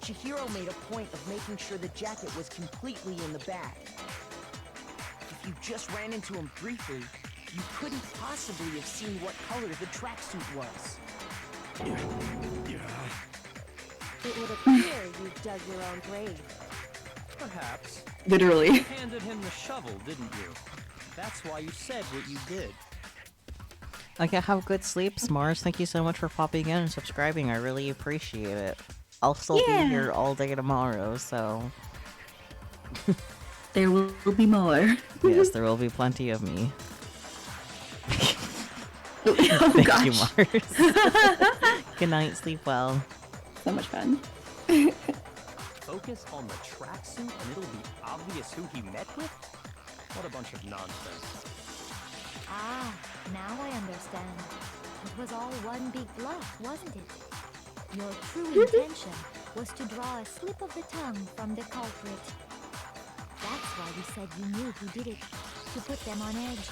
Chihiro made a point of making sure the jacket was completely in the bag. If you just ran into him briefly, you couldn't possibly have seen what color the tracksuit was.
It would appear you dug your own grave.
Perhaps.
Literally.
You handed him the shovel, didn't you? That's why you said what you did.
Okay, have good sleep, Mars. Thank you so much for popping in and subscribing. I really appreciate it. I'll still be here all day tomorrow, so...
There will be more.
Yes, there will be plenty of me.
Thank
you, Mars. Good night, sleep well.
So much fun.
Focus on the tracksuit and it'll be obvious who he met with? What a bunch of nonsense.
Ah, now I understand. It was all one big bluff, wasn't it? Your true intention was to draw a slip of the tongue from the culprit. That's why you said you knew who did it, to put them on edge.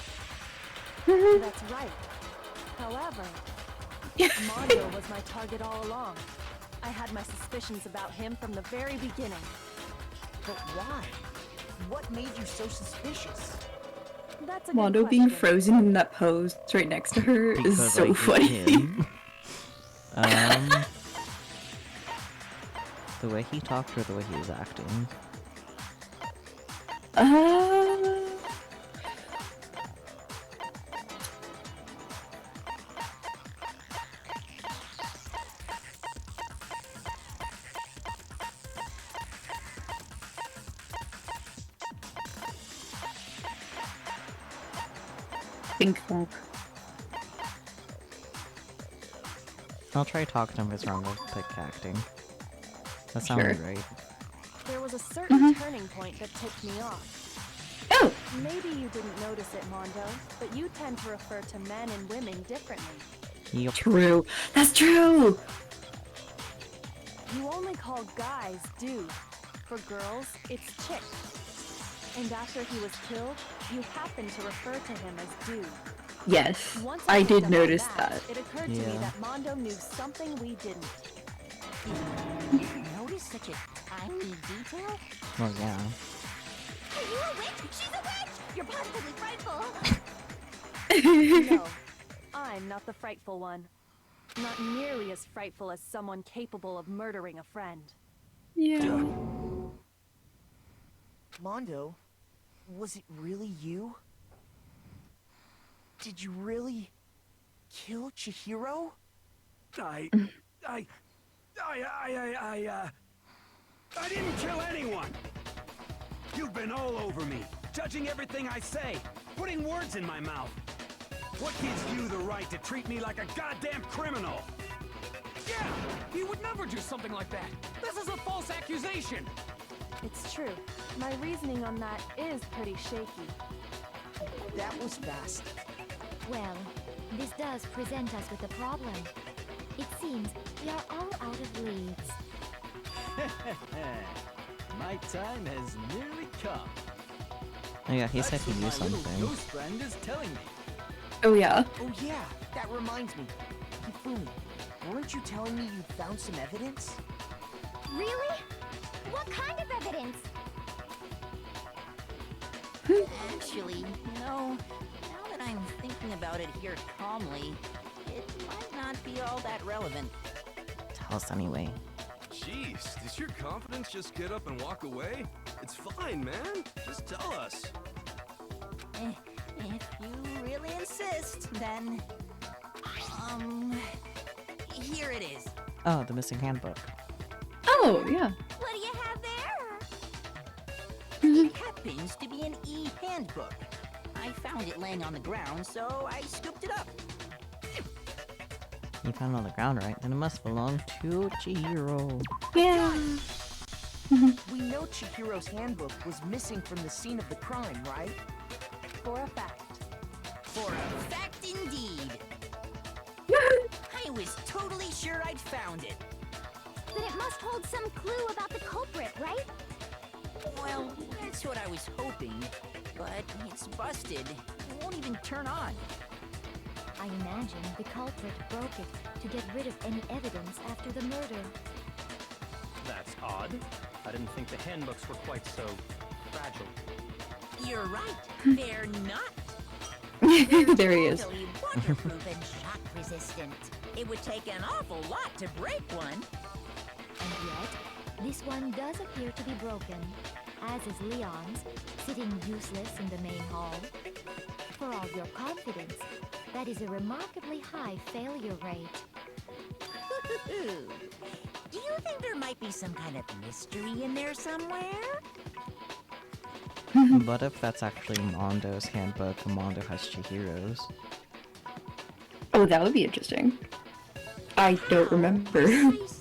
That's right. However, Mondo was my target all along. I had my suspicions about him from the very beginning.
But why? What made you so suspicious?
That's a good
Mondo being
question.
frozen in that pose right next to her
Because
is so
I hate
funny.
him. The way he talked or the way he was acting?
Think funk.
I'll try talking to him what's wrong with pick acting. That sounded
Sure.
right.
There was a certain turning point that tipped me off.
Oh!
Maybe you didn't notice it, Mondo, but you tend to refer to men and women differently.
Yep.
True. That's true!
You only call guys dude. For girls, it's chick. And after he was killed, you happened to refer to him as dude.
Yes,
Once
I
picked
did
up on
notice that.
It occurred to me
Yeah.
that Mondo knew something we didn't.
Notice such a tiny detail?
Well, yeah.
Are you a witch? She's a witch! You're positively frightful!
No, I'm not the frightful one. Not nearly as frightful as someone capable of murdering a friend.
Yeah.
Mondo, was it really you? Did you really kill Chihiro?
I didn't kill anyone! You've been all over me, judging everything I say, putting words in my mouth. What gives you the right to treat me like a goddamn criminal?
Yeah! He would never do something like that! This is a false accusation!
It's true. My reasoning on that is pretty shaky.
That was fast.
Well, this does present us with a problem. It seems we are all out of leads.
My time has nearly come.
Oh yeah, he said
That's
he
what
knew
my little
something.
ghost friend is telling me.
Oh yeah.
Oh yeah, that reminds me. Hifumi, weren't you telling me you'd found some evidence?
Really? What kind of evidence?
Actually, now that I'm thinking about it here calmly, it might not be all that relevant.
Tell us anyway.
Jeez, does your confidence just get up and walk away? It's fine, man. Just tell us.
If you really insist, then... Here it is.
Oh, the missing handbook.
Oh, yeah.
What do you have there?
It happens to be an e-handbook. I found it laying on the ground, so I scooped it up.
You found it on the ground, right? Then it must belong to Chihiro.
Yeah.
We know Chihiro's handbook was missing from the scene of the crime, right?
For a fact.
For a fact indeed. I was totally sure I'd found it.
But it must hold some clue about the culprit, right?
Well, that's what I was hoping. But it's busted. It won't even turn on.
I imagine the culprit broke it to get rid of any evidence after the murder.
That's odd. I didn't think the handbooks were quite so fragile.
You're right. They're not.
There he is.
Totally waterproof and shock resistant. It would take an awful lot to break one.
And yet, this one does appear to be broken, as is Leon's, sitting useless in the main hall. For all your confidence, that is a remarkably high failure rate.
Do you think there might be some kind of mystery in there somewhere?
What if that's actually Mondo's handbook and Mondo has Chihiro's?
Oh, that would be interesting. I don't remember.
Precisely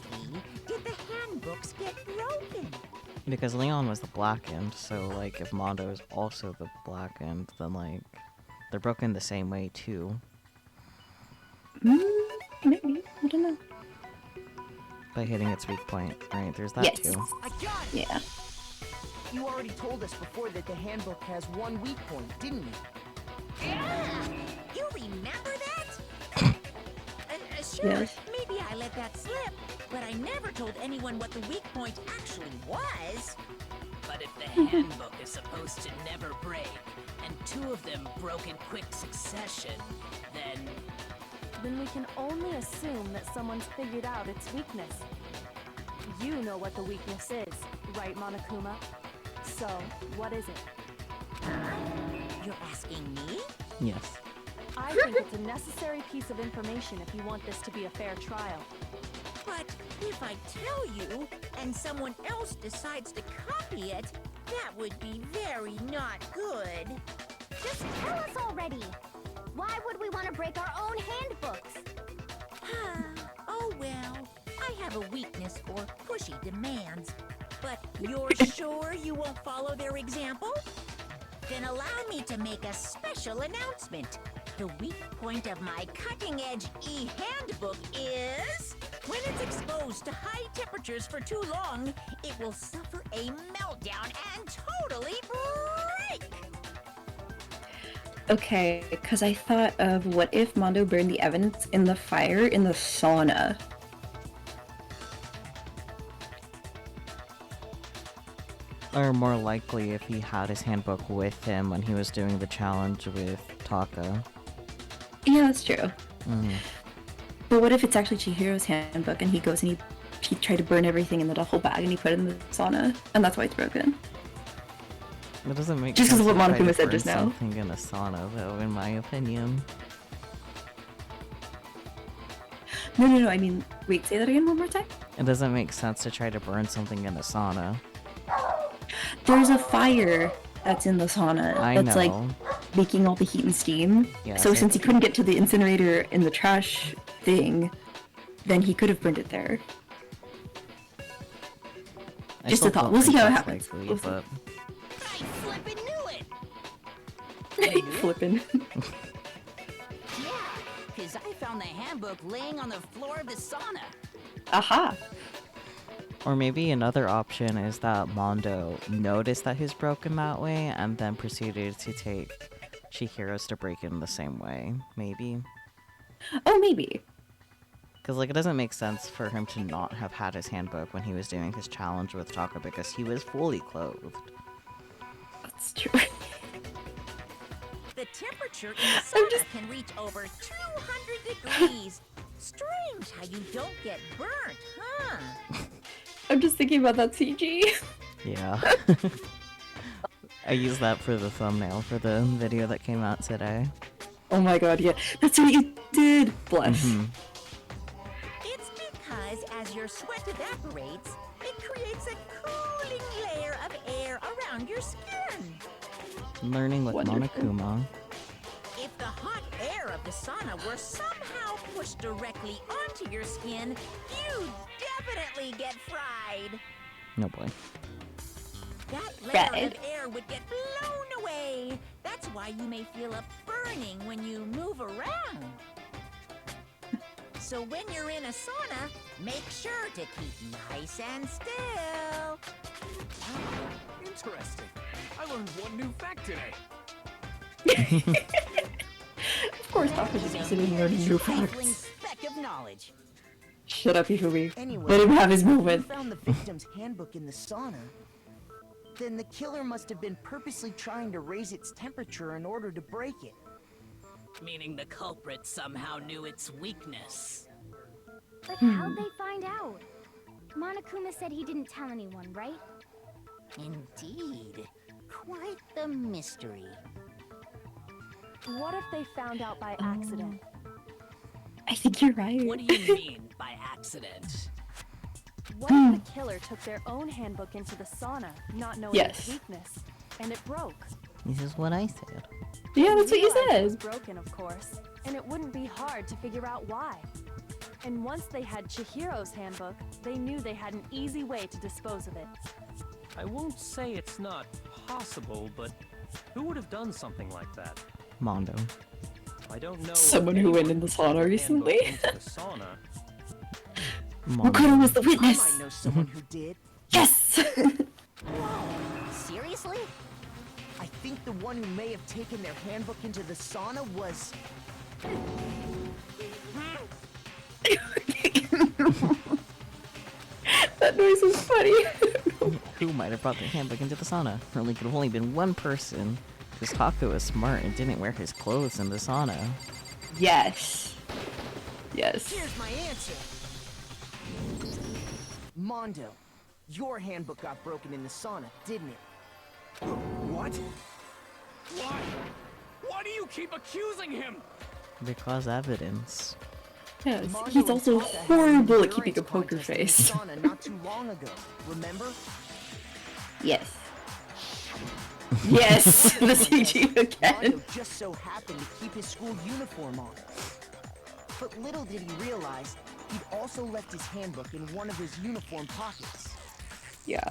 did the handbooks get broken?
Because Leon was the black end, so like if Mondo is also the black end, then like they're broken the same way too.
Maybe. I don't know.
By hitting its weak point, right? There's that
Yes.
too.
I got it!
Yeah.
You already told us before that the handbook has one weak point, didn't you?
Yeah! You remember that? Sure,
Yes.
maybe I let that slip, but I never told anyone what the weak point actually was.
But if the handbook is supposed to never break, and two of them broke in quick succession,
Then we can only assume that someone's figured out its weakness. You know what the weakness is, right, Monokuma? So, what is it?
You're asking me?
Yes.
I think it's a necessary piece of information if you want this to be a fair trial.
But if I tell you, and someone else decides to copy it, that would be very not good.
Just tell us already. Why would we want to break our own handbooks?
Oh well, I have a weakness for pushy demands. But you're sure you won't follow their example? Then allow me to make a special announcement. The weak point of my cutting-edge e-handbook is... when it's exposed to high temperatures for too long, it will suffer a meltdown and totally break!
Okay, because I thought of what if Mondo burned the evidence in the fire in the sauna?
Or more likely if he had his handbook with him when he was doing the challenge with Taka.
Yeah, that's true.
Mm.
But what if it's actually Chihiro's handbook and he goes and he tried to burn everything in the duffel bag and he put it in the sauna, and that's why it's broken?
It doesn't make
Just
sense
because of what
to try to
Monokuma said
burn
just now.
something in a sauna, though, in my opinion.
No, I mean, wait, say that again one more time?
It doesn't make sense to try to burn something in a sauna.
There's a fire that's in the sauna that's like
know.
making all the heat and steam.
Yes,
So
I
since he
think-
couldn't get to the incinerator in the trash thing, then he could have burned it there.
I
Just
still
a thought.
don't
We'll see
think
how it
that's
happens.
likely,
We'll see.
but
I flippin' knew it!
Flippin'.
Yeah, because I found the handbook laying on the floor of the sauna.
Aha!
Or maybe another option is that Mondo noticed that he's broken that way and then proceeded to take Chihiro's to break in the same way. Maybe.
Oh, maybe.
Because, like, it doesn't make sense for him to not have had his handbook when he was doing his challenge with Taka because he was fully clothed.
That's true.
The temperature in the sauna can reach over 200 degrees. Strange how you don't get burnt, huh?
I'm just thinking about that CG.
Yeah. I used that for the thumbnail for the video that came out today.
Oh my god, yeah. That's what you did! Bless.
Mhm.
It's because as your sweat evaporates, it creates a cooling layer of air around your skin.
Learning with
Wonderful.
Monokuma.
If the hot air of the sauna were somehow pushed directly onto your skin, you'd definitely get fried.
No boy.
That layer
Fried.
of air would get blown away. That's why you may feel a burning when you move around. So when you're in a sauna, make sure to keep nice and still.
Interesting. I learned one new fact today.
Of course, Taka's interested in learning new
Trifling
facts.
speck of knowledge.
Shut up, Hifumi.
Anyway,
Let him have his
if you
moment.
found the victim's handbook in the sauna, then the killer must have been purposely trying to raise its temperature in order to break it.
Meaning the culprit somehow knew its weakness.
But how'd they find out? Monokuma said he didn't tell anyone, right?
Indeed. Quite the mystery.
What if they found out by accident?
I think you're right.
What do you mean by accident?
What if the killer took their own handbook into the sauna, not knowing
Yes.
its weakness, and it broke?
This is what I said.
Yeah, that's what you
Realized It was
said.
broken, of course, and it wouldn't be hard to figure out why. And once they had Chihiro's handbook, they knew they had an easy way to dispose of it.
I won't say it's not possible, but who would have done something like that?
Mondo.
I don't know.
Someone who went in the sauna recently.
Into the sauna.
Makoto was the
I
witness.
might know someone who did.
Yes!
Whoa! Seriously?
I think the one who may have taken their handbook into the sauna was...
That noise was funny.
Who might have brought the handbook into the sauna? Really could have only been one person. Because Taka was smart and didn't wear his clothes in the sauna.
Yes. Yes.
Here's my answer. Mondo, your handbook got broken in the sauna, didn't it?
What?
Why? Why do you keep accusing him?
Because evidence.
Yes,
Mondo
he's
and
also
Taka had an
horrible at
endurance
keeping a poker
contest in the
face.
sauna not too long ago. Remember?
Yes. Yes, the CG
Mondo
again.
just so happened to keep his school uniform on. But little did he realize, he'd also left his handbook in one of his uniform pockets.
Yeah,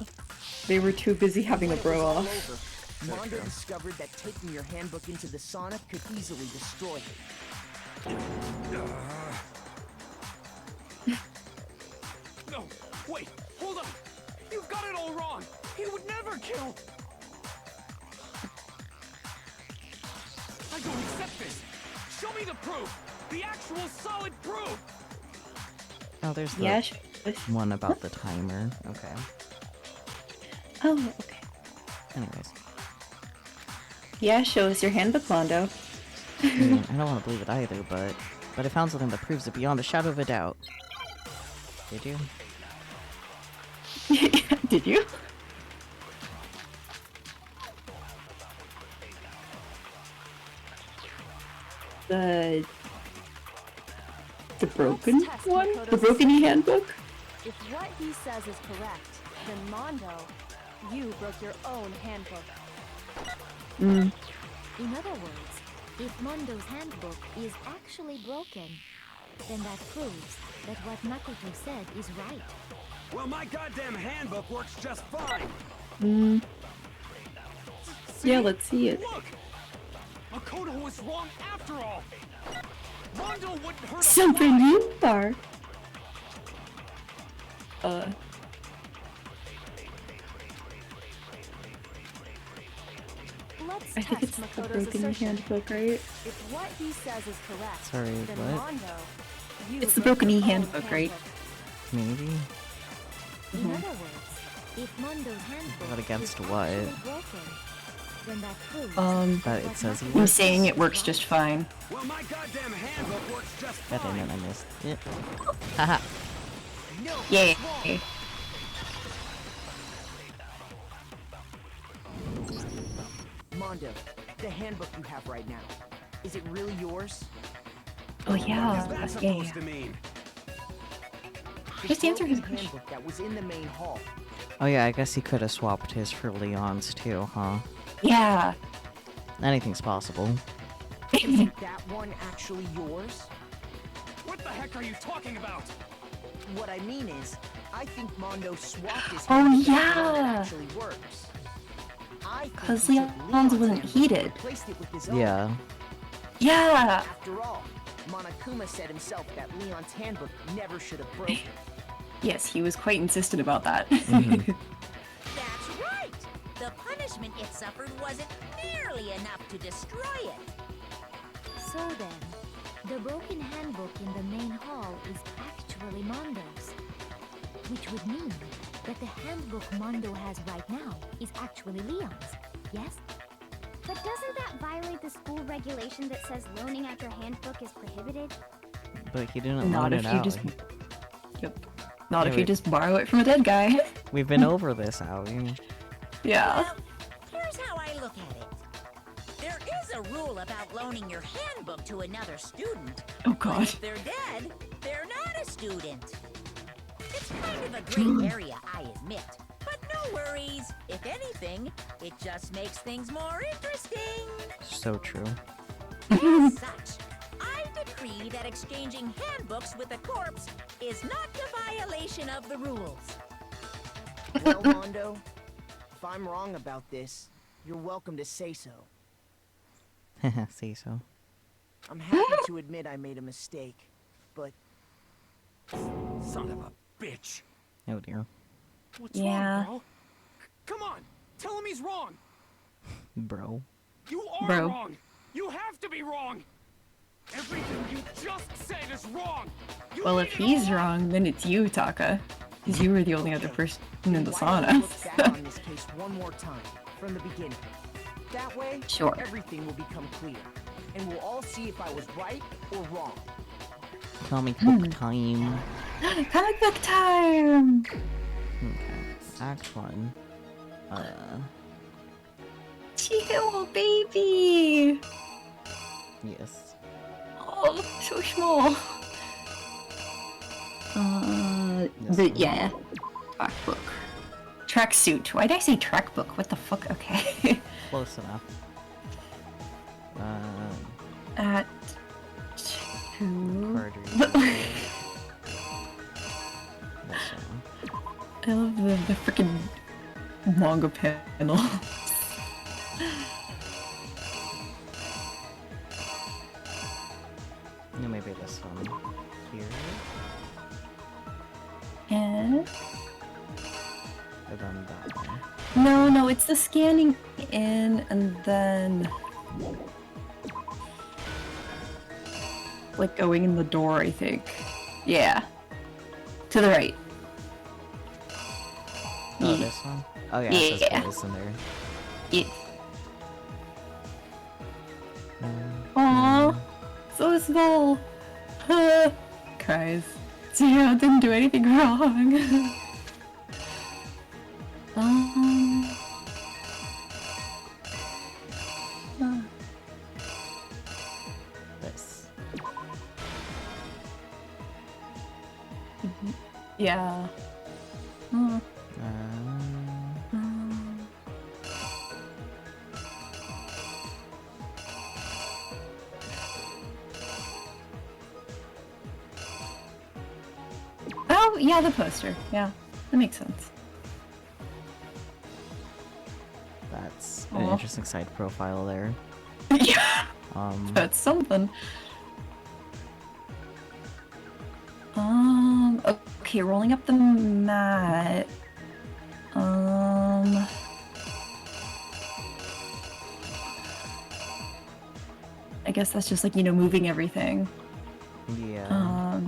they were too busy having a
When it was
bro
all
off.
over, Mondo discovered that taking your handbook into the sauna could easily destroy it.
No, wait, hold on. You've got it all wrong. He would never kill. I don't accept this. Show me the proof. The actual solid proof.
Oh, there's the
Yeah,
one about the timer. Okay.
Oh, okay.
Anyways.
Yeah, show us your handbook, Mondo.
I mean, I don't want to believe it either, but I found something that proves it beyond a shadow of a doubt. Did you?
Did you? The broken one? The broken e-handbook?
If what he says is correct, then Mondo, you broke your own handbook.
Mm.
In other words, if Mondo's handbook is actually broken, then that proves that what Makoto said is right.
Well, my goddamn handbook works just fine.
Mm. Yeah, let's see it.
Look! Makoto was wrong after all. Mondo wouldn't hurt a
Something
fly.
you are.
Let's
I think
test
it's the
Makoto's
broken
assertion.
handbook, right?
If what he says is correct,
Sorry,
then
what?
Mondo, you
It's the
broke
broken
your own
e-handbook, right?
Maybe?
In other words, if Mondo's handbook
But against
is
what?
actually broken, then that proves
That it says he
I'm
works.
saying it works just fine.
Well, my goddamn handbook works just
God damn
fine.
it, I missed it. Haha.
No,
Yay.
Mondo, the handbook you have right now, is it really yours?
Oh
What is
yeah,
that
yeah,
supposed
yeah.
to mean?
The
Just answer his
broken
question.
handbook that was in the main hall.
Oh yeah, I guess he could have swapped his for Leon's too, huh?
Yeah.
Anything's possible.
Isn't that one actually yours?
What the heck are you talking about?
What I mean is, I think Mondo swapped his
Oh,
handbook for one that
yeah.
actually works. I think
'Cause
he took
Leon's
Leon's
wasn't
handbook
heated.
and replaced it with his own.
Yeah.
Yeah.
After all, Monokuma said himself that Leon's handbook never should have broken.
Yes, he was quite insistent about that.
Mhm.
That's right! The punishment it suffered wasn't nearly enough to destroy it.
So then, the broken handbook in the main hall is actually Mondo's. Which would mean that the handbook Mondo has right now is actually Leon's, yes?
But doesn't that violate the school regulation that says loaning out your handbook is prohibited?
But he didn't
Not
loan
if
it
you
out.
just. Yep. Not
Yeah,
if you
we-
just borrow it from a dead guy.
We've been over this, Aoi.
Yeah.
Well, here's how I look at it. There is a rule about loaning your handbook to another student.
Oh
But
god.
if they're dead, they're not a student. It's kind of a gray area, I admit. But no worries. If anything, it just makes things more interesting.
So true.
As such, I decree that exchanging handbooks with a corpse is not a violation of the rules.
Well, Mondo, if I'm wrong about this, you're welcome to say so.
Say so.
I'm happy to admit I made a mistake, but
Son of a bitch.
Oh dear.
What's
Yeah.
wrong, bro? Come on, tell him he's wrong.
Bro.
You are
Bro.
wrong. You have to be wrong. Everything you just said is wrong. You
Well,
made
if
it
he's
all
wrong, then it's you, Taka. Because you were the only other person in the
why don't we
sauna.
look back on this case one more time, from the beginning. That way,
Sure.
everything will become clear, and we'll all see if I was right or wrong.
Comic book time.
Comic book time!
Okay. Act 1.
Oh, baby!
Yes.
Oh, so small. Yeah. Track book. Tracksuit. Why did I say track book? What the fuck? Okay.
Close enough.
At 2. I love the freaking manga panel.
Maybe this one here.
And
then that one.
no, it's the scanning in and then like going in the door, I think. Yeah. To the right.
Oh, this one? Oh yeah, it says boys in there.
Yeah. Aww. So small. Guys. Yeah, didn't do anything wrong.
This.
Yeah. Oh, yeah, the poster. Yeah, that makes sense.
That's an
Aw.
interesting side profile there.
Yeah. That's something. Okay, rolling up the mat. I guess that's just like, you know, moving everything.
Yeah.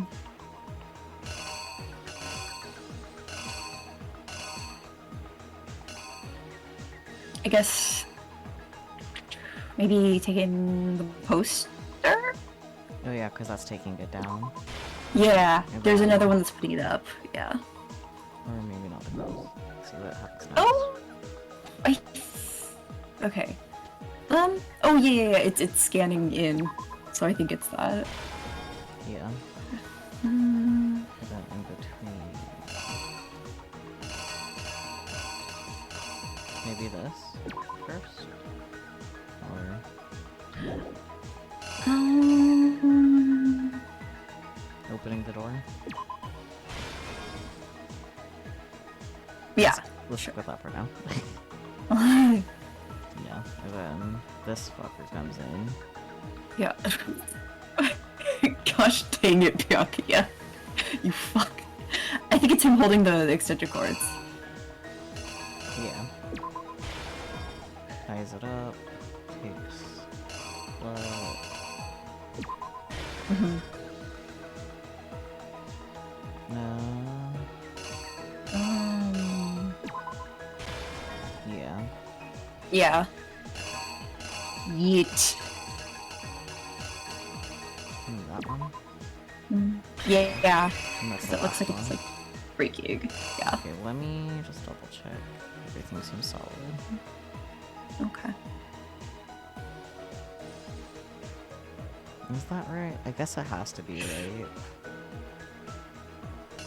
I guess maybe taking the poster?
Oh yeah, because that's taking it down.
Yeah,
And
there's
then-
another one that's putting it up. Yeah.
Or maybe not the post. See what happens next.
Oh! Okay. Oh yeah, it's scanning in. So I think it's that.
Yeah.
Mm.
And then in between. Maybe this first? Or... Opening the door?
Yeah.
Let's stick with that for now. Yeah, and then this fucker comes in.
Yeah. Gosh dang it, Byakuya. You fuck. I think it's him holding the extension cords.
Yeah. Ties it up. Takes blood.
Mm-hmm.
No. Yeah.
Yeah. Yeet.
That one?
Yeah.
And that's
'Cause
the
it looks
last
like it's
one.
like breaking. Yeah.
Okay, let me just double check. Everything seems solid.
Okay.
Is that right? I guess it has to be right.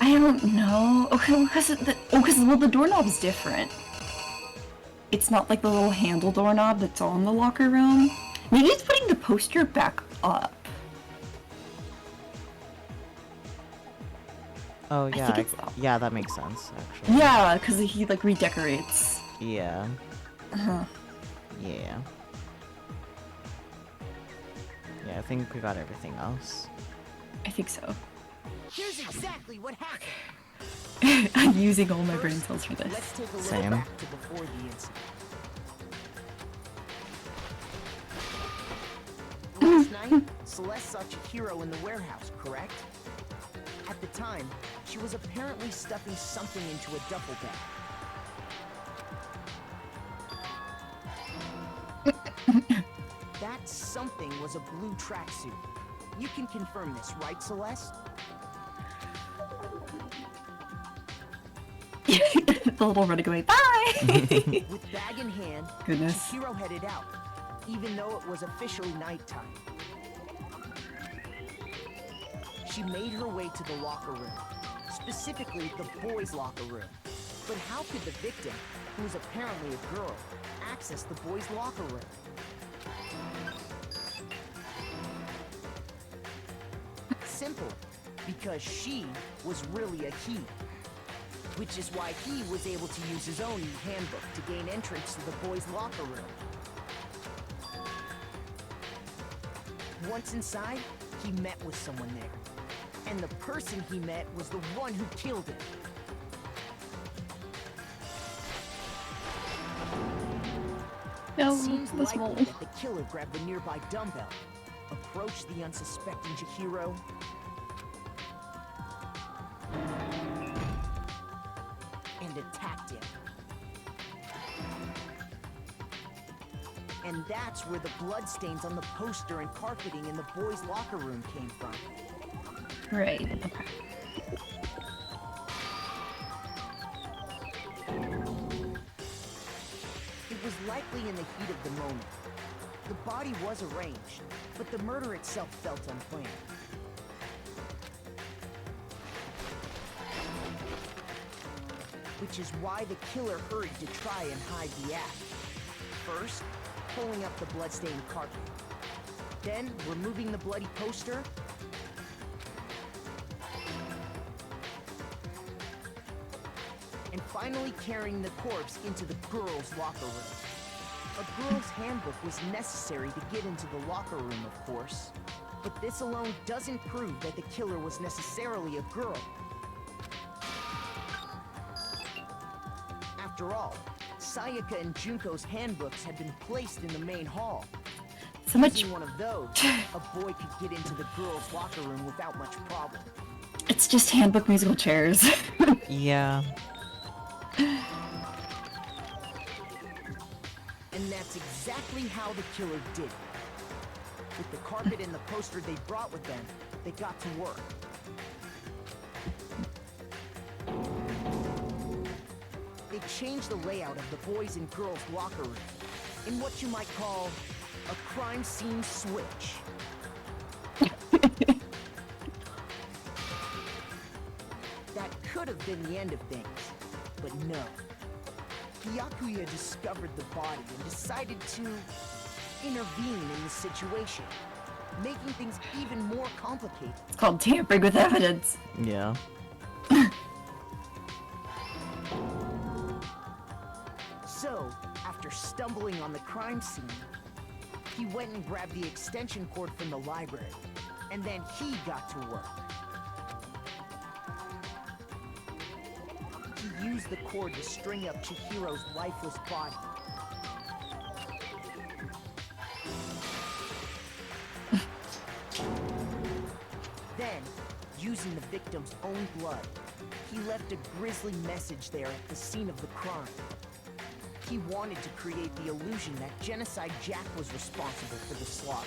I don't know. Okay, because the doorknob's different. It's not like the little handle doorknob that's on the locker room. Maybe it's putting the poster back up.
Oh yeah,
think it's-
yeah, that makes sense actually.
Yeah, because he like redecorates.
Yeah.
Uh-huh.
Yeah. Yeah, I think we got everything else.
I think so.
Here's exactly what happened.
I'm using all my brain cells for this.
Let's take a look
Same.
back to before the incident. Last night, Celeste saw Chihiro in the warehouse, correct? At the time, she was apparently stuffing something into a duffel bag. That something was a blue tracksuit. You can confirm this, right, Celeste?
The little runaway. Bye!
With bag in hand,
Goodness.
Chihiro headed out, even though it was officially nighttime. She made her way to the locker room, specifically the boys' locker room. But how could the victim, who was apparently a girl, access the boys' locker room? Simple, because she was really a he. Which is why he was able to use his own handbook to gain entrance to the boys' locker room. Once inside, he met with someone there. And the person he met was the one who killed him.
No,
It seems
this
likely
won't.
that the killer grabbed the nearby dumbbell, approached the unsuspecting Chihiro, and attacked him. And that's where the bloodstains on the poster and carpeting in the boys' locker room came from.
Right. Okay.
It was likely in the heat of the moment. The body was arranged, but the murder itself felt unplanned. Which is why the killer hurried to try and hide the act. First, pulling up the bloodstained carpet. Then, removing the bloody poster. And finally carrying the corpse into the girls' locker room. A girl's handbook was necessary to get into the locker room, of course. But this alone doesn't prove that the killer was necessarily a girl. After all, Sayaka and Junko's handbooks had been placed in the main hall.
So much.
Using one of those, a boy could get into the girls' locker room without much problem.
It's just handbook musical chairs.
Yeah.
And that's exactly how the killer did it. With the carpet and the poster they brought with them, they got to work. They changed the layout of the boys' and girls' locker room in what you might call a crime scene switch. That could have been the end of things, but no. Byakuya discovered the body and decided to intervene in the situation, making things even more complicated.
It's called tampering with evidence.
Yeah.
So, after stumbling on the crime scene, he went and grabbed the extension cord from the library, and then he got to work. He used the cord to string up Chihiro's lifeless body. Then, using the victim's own blood, he left a grisly message there at the scene of the crime. He wanted to create the illusion that Genocide Jack was responsible for the slaughter.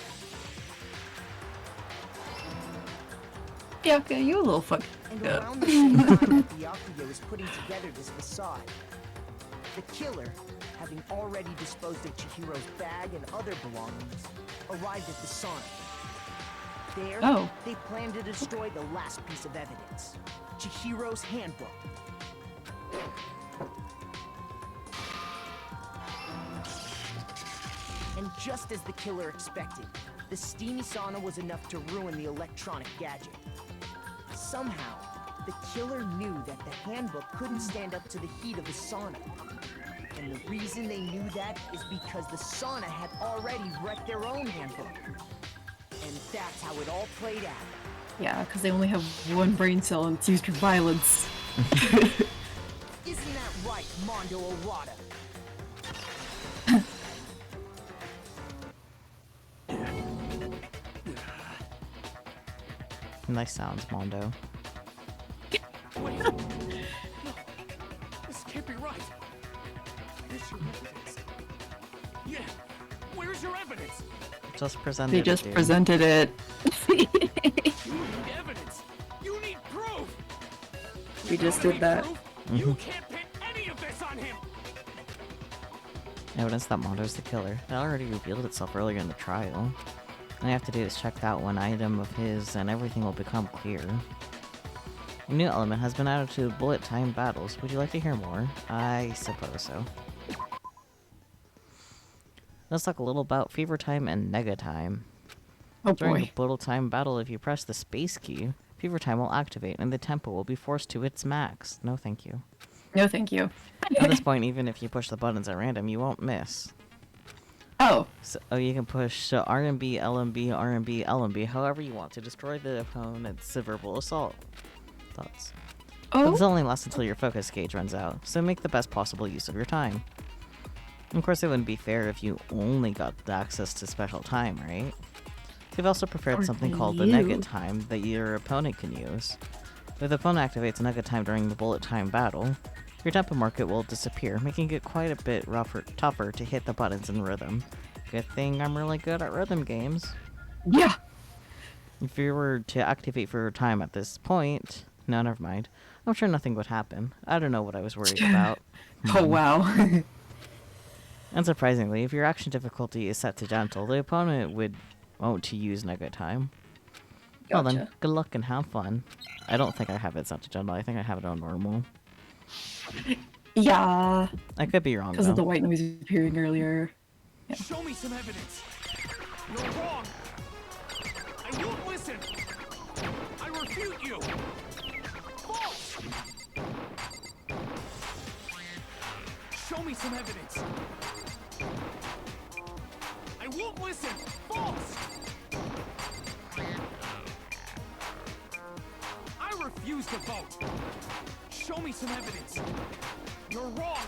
Byakuya, you a little fuck.
And
up.
around the same time that Byakuya was putting together this facade, the killer, having already disposed of Chihiro's bag and other belongings, arrived at the sauna. There, they planned to destroy the last piece of evidence, Chihiro's handbook. And just as the killer expected, the steamy sauna was enough to ruin the electronic gadget. Somehow, the killer knew that the handbook couldn't stand up to the heat of the sauna. And the reason they knew that is because the sauna had already wrecked their own handbook. And that's how it all played out.
Yeah, because they only have one brain cell and it's used for violence.
Isn't that right, Mondo Owada?
Nice sounds, Mondo.
Wait! No! This can't be right! Where's your evidence? Yeah! Where's your evidence?
Just presented
They
it,
just
dude.
presented it.
You need evidence! You need proof!
We just did that.
You can't pin any of this on him!
Evidence that Mondo's the killer. That already revealed itself earlier in the trial. All I have to do is check that one item of his, and everything will become clear. A new element has been added to bullet time battles. Would you like to hear more? I suppose so. Let's talk a little about fever time and nega time.
Oh
During
boy.
a bullet time battle, if you press the space key, fever time will activate, and the tempo will be forced to its max. No thank you.
No, thank you.
At this point, even if you push the buttons at random, you won't miss.
Oh.
So you can push RMB, LMB, RMB, LMB, however you want to destroy the opponent's verbal assault. Thoughts?
Oh.
But this only lasts until your focus gauge runs out, so make the best possible use of your time. Of course, it wouldn't be fair if you only got access to special time, right? We've also prepared something called the nega time that your opponent can use. If the opponent activates nega time during the bullet time battle, your tempo market will disappear, making it quite a bit tougher to hit the buttons in rhythm. Good thing I'm really good at rhythm games.
Yeah.
If you were to activate for your time at this point, no, never mind. I'm sure nothing would happen. I don't know what I was worried about.
Oh wow.
Unsurprisingly, if your action difficulty is set to gentle, the opponent won't to use nega time. Well then,
Gotcha.
good luck and have fun. I don't think I have it set to gentle. I think I have it on normal.
Yeah.
I could be wrong
Because
though.
of the white noise appearing earlier. Yeah.
Show me some evidence. You're wrong. I won't listen. I refute you. False. Show me some evidence. I won't listen. False. I refuse to vote. Show me some evidence. You're wrong.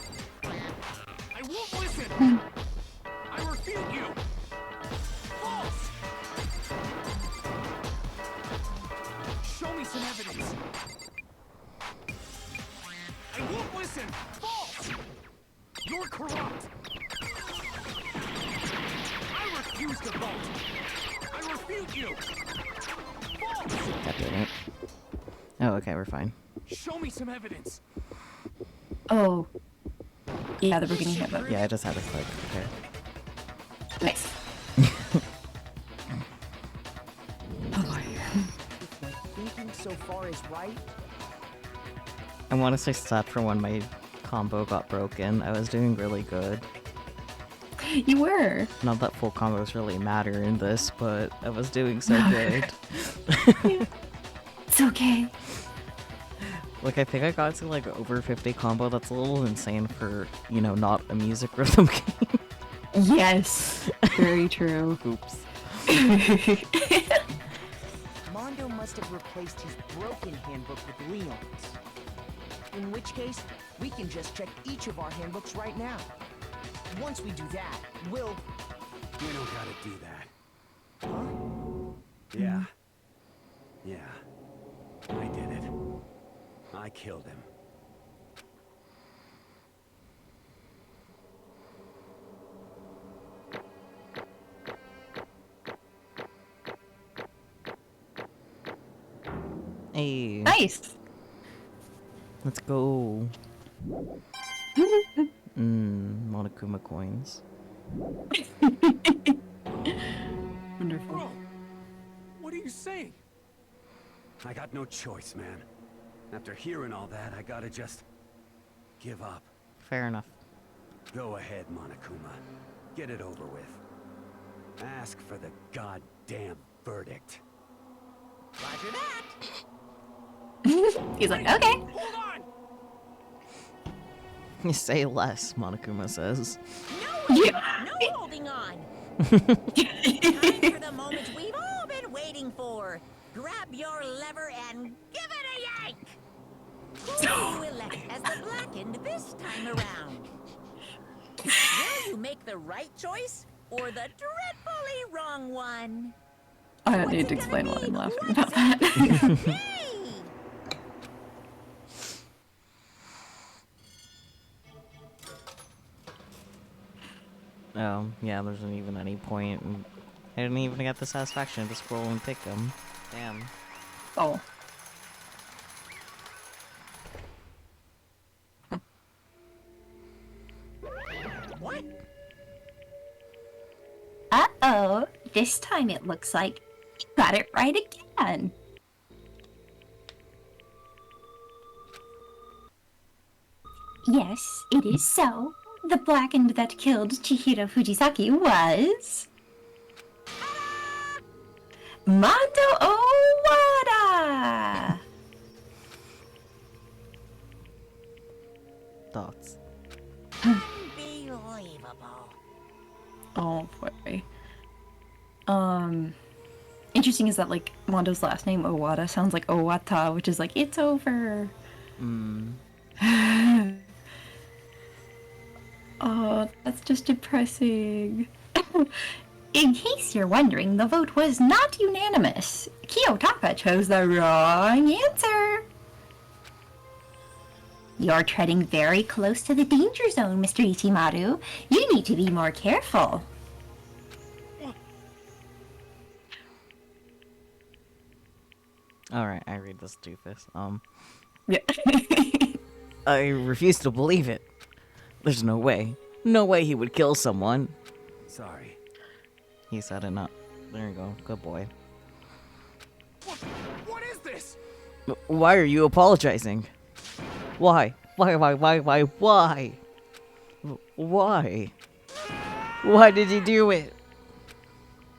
I won't listen. I refute you. False. Show me some evidence. I won't listen. False. You're corrupt. I refuse to vote. I refute you. False.
That did it. Oh, okay, we're fine.
Show me some evidence.
Oh. Yeah, the beginning of it.
Yeah, I just had to click. Okay.
Nice. Oh boy.
If my thinking so far is right,
I want to say stat for when my combo got broken. I was doing really good.
You were.
Not that full combos really matter in this, but I was doing so good.
It's okay.
Like, I think I got to, like, over 50 combo. That's a little insane for, you know, not a music rhythm game.
Yes. Very true.
Oops.
Mondo must have replaced his broken handbook with Leon's. In which case, we can just check each of our handbooks right now. Once we do that, we'll...
We don't gotta do that. Huh? Yeah. Yeah. I did it. I killed him.
Hey.
Nice.
Let's go. Monokuma coins.
Wonderful.
Bro, what are you saying?
I got no choice, man. After hearing all that, I gotta just give up.
Fair enough.
Go ahead, Monokuma. Get it over with. Ask for the goddamn verdict.
Roger that.
He's like, okay.
Hold on.
You say less, Monokuma says.
No holding on. Time for the moment we've all been waiting for. Grab your lever and give it a yank. Who will you elect as the blackened this time around? Will you make the right choice or the dreadfully wrong one?
I don't need to explain why I'm laughing about that.
Oh, yeah, there isn't even any point. I didn't even get the satisfaction to scroll and pick them. Damn.
Oh.
What?
this time it looks like you got it right again. Yes, it is so. The blackened that killed Chihiro Fujisaki was... Mondo Owada!
Thoughts?
Unbelievable.
Oh boy. Interesting is that like Mondo's last name Owada sounds like Owata, which is like it's over. Oh, that's just depressing.
In case you're wondering, the vote was not unanimous. Kiyotaka chose the wrong answer. You're treading very close to the danger zone, Mr. Ichimaru. You need to be more careful.
Alright, I read this doofus.
Yeah.
I refuse to believe it. There's no way. No way he would kill someone.
Sorry.
He set it up. There you go. Good boy.
What is this?
Why are you apologizing? Why? Why? Why? Why did you do it?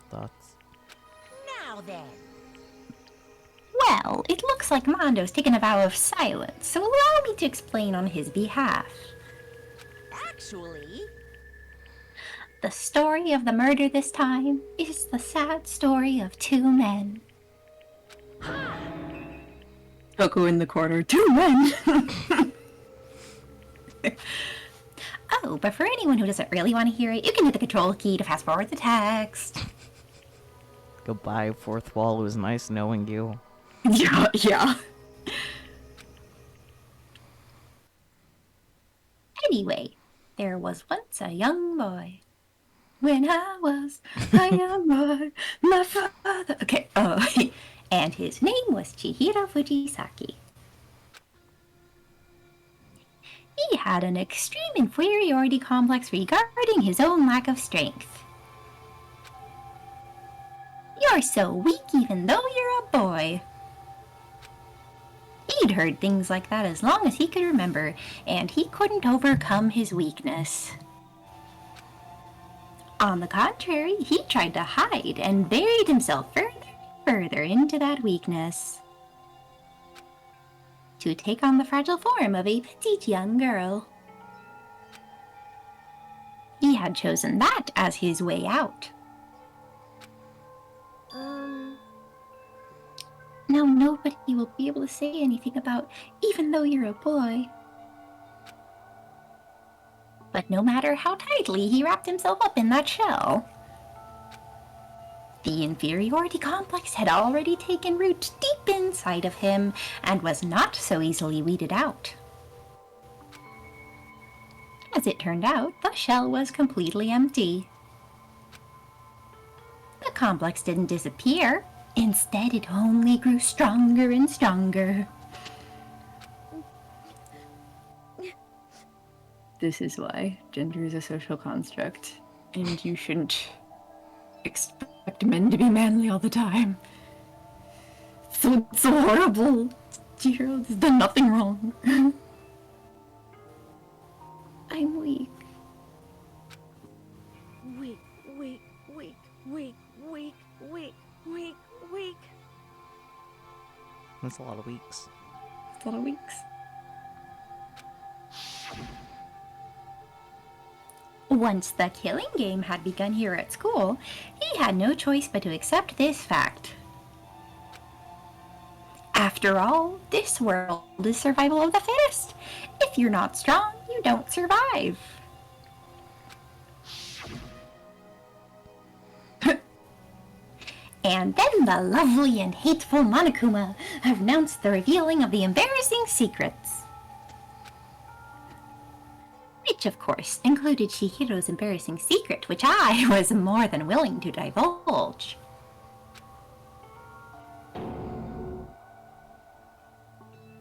Thoughts?
Now then.
Well, it looks like Mondo's taken a vow of silence, so allow me to explain on his behalf.
Actually...
The story of the murder this time is the sad story of two men.
Coco in the corner, 2 men!
Oh, but for anyone who doesn't really want to hear it, you can hit the control key to fast forward the text.
Goodbye, fourth wall. It was nice knowing you.
Yeah.
Anyway, there was once a young boy. When I was a young boy, my father... Okay, and his name was Chihiro Fujisaki. He had an extreme inferiority complex regarding his own lack of strength. You're so weak even though you're a boy. He'd heard things like that as long as he could remember, and he couldn't overcome his weakness. On the contrary, he tried to hide and buried himself further into that weakness, to take on the fragile form of a petite young girl. He had chosen that as his way out. Now nobody will be able to say anything about even though you're a boy. But no matter how tightly he wrapped himself up in that shell, the inferiority complex had already taken root deep inside of him and was not so easily weeded out. As it turned out, the shell was completely empty. The complex didn't disappear. Instead, it only grew stronger and stronger.
This is why gender is a social construct, and you shouldn't expect men to be manly all the time. So horrible. Chihiro has done nothing wrong. I'm weak.
Weak.
That's a lot of weeks.
It's a lot of weeks.
Once the killing game had begun here at school, he had no choice but to accept this fact. After all, this world is survival of the fittest. If you're not strong, you don't survive. And then the lovely and hateful Monokuma announced the revealing of the embarrassing secrets. Which, of course, included Chihiro's embarrassing secret, which I was more than willing to divulge.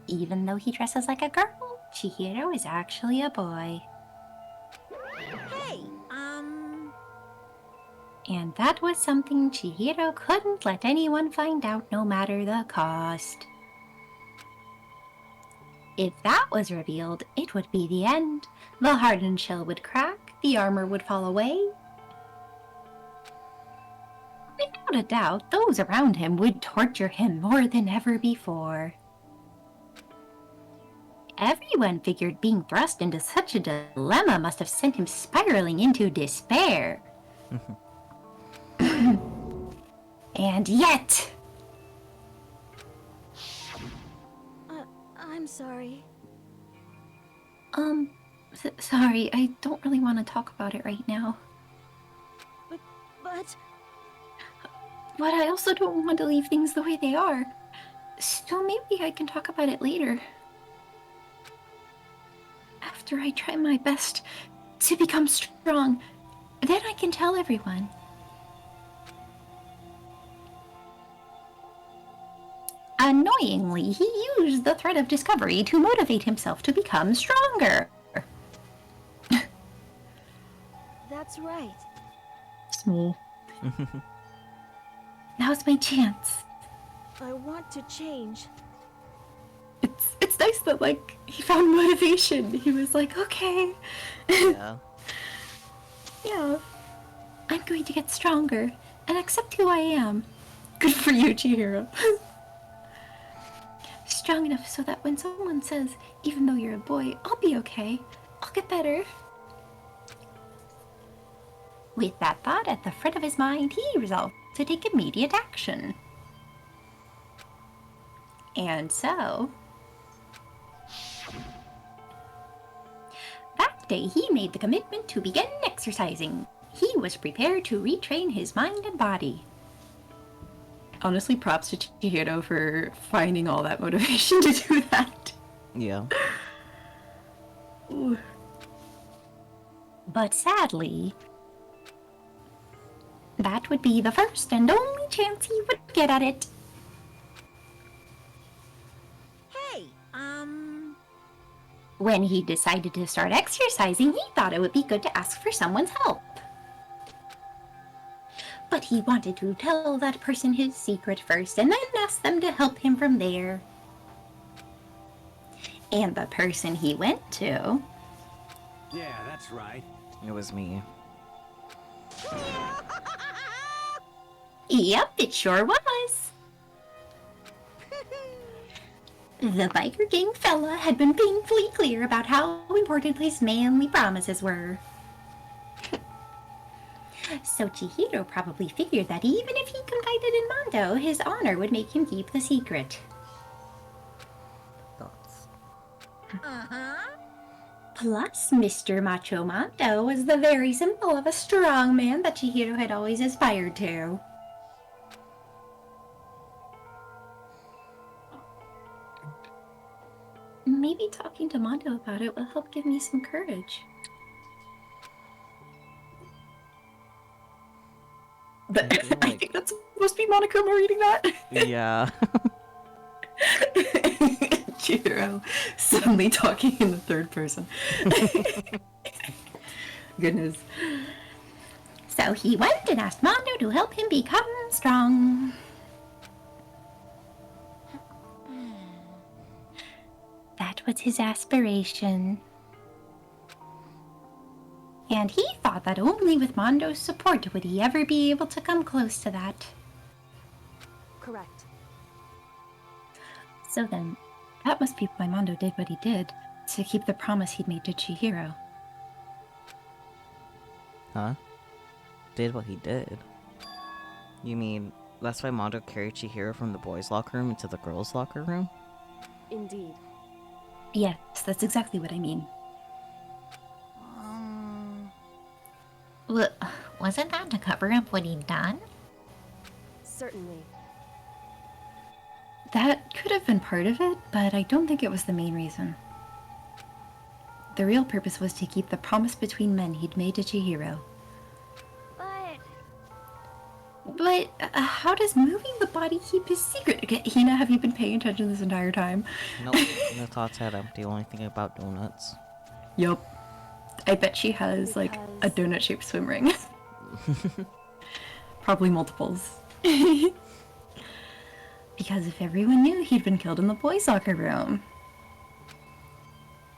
Even though he dresses like a girl, Chihiro is actually a boy.
Hey,
And that was something Chihiro couldn't let anyone find out, no matter the cost. If that was revealed, it would be the end. The hardened shell would crack, the armor would fall away. Without a doubt, those around him would torture him more than ever before. Everyone figured being thrust into such a dilemma must have sent him spiraling into despair. And yet...
I'm sorry.
Sorry, I don't really want to talk about it right now.
But...
But I also don't want to leave things the way they are. So maybe I can talk about it later. After I try my best to become strong, then I can tell everyone. Annoyingly, he used the threat of discovery to motivate himself to become stronger.
That's right.
Small. Now's my chance.
I want to change.
It's nice that, like, he found motivation. He was like, okay.
Yeah.
Yeah. I'm going to get stronger and accept who I am.
Good for you, Chihiro.
Strong enough so that when someone says, even though you're a boy, I'll be okay. I'll get better. With that thought at the front of his mind, he resolved to take immediate action. And so... that day he made the commitment to begin exercising. He was prepared to retrain his mind and body.
Honestly, props to Chihiro for finding all that motivation to do that.
Yeah.
Ooh.
But sadly, that would be the first and only chance he would get at it.
Hey,
When he decided to start exercising, he thought it would be good to ask for someone's help. But he wanted to tell that person his secret first and then ask them to help him from there. And the person he went to...
Yeah, that's right.
It was me.
Yep, it sure was. The biker gang fella had been painfully clear about how important his manly promises were. So Chihiro probably figured that even if he confided in Mondo, his honor would make him keep the secret. Plus, Mr. Macho Mondo was the very symbol of a strong man that Chihiro had always aspired to. Maybe talking to Mondo about it will help give me some courage.
I think that's supposed to be Monokuma reading that.
Yeah.
Chihiro suddenly talking in the third person. Goodness.
So he went and asked Mondo to help him become strong. That was his aspiration. And he thought that only with Mondo's support would he ever be able to come close to that.
Correct.
So then, that must be why Mondo did what he did, to keep the promise he'd made to Chihiro.
Huh? Did what he did? You mean, that's why Mondo carried Chihiro from the boys' locker room into the girls' locker room?
Indeed.
Yes, that's exactly what I mean.
Well, wasn't that to cover up what he'd done?
Certainly.
That could have been part of it, but I don't think it was the main reason. The real purpose was to keep the promise between men he'd made to Chihiro. But how does moving the body keep his secret? Okay, Hina, have you been paying attention this entire time?
Nope, no thoughts head empty, only thinking about donuts.
Yup. I bet she has, like, a donut-shaped swim ring. Probably multiples. Because if everyone knew he'd been killed in the boys' locker room,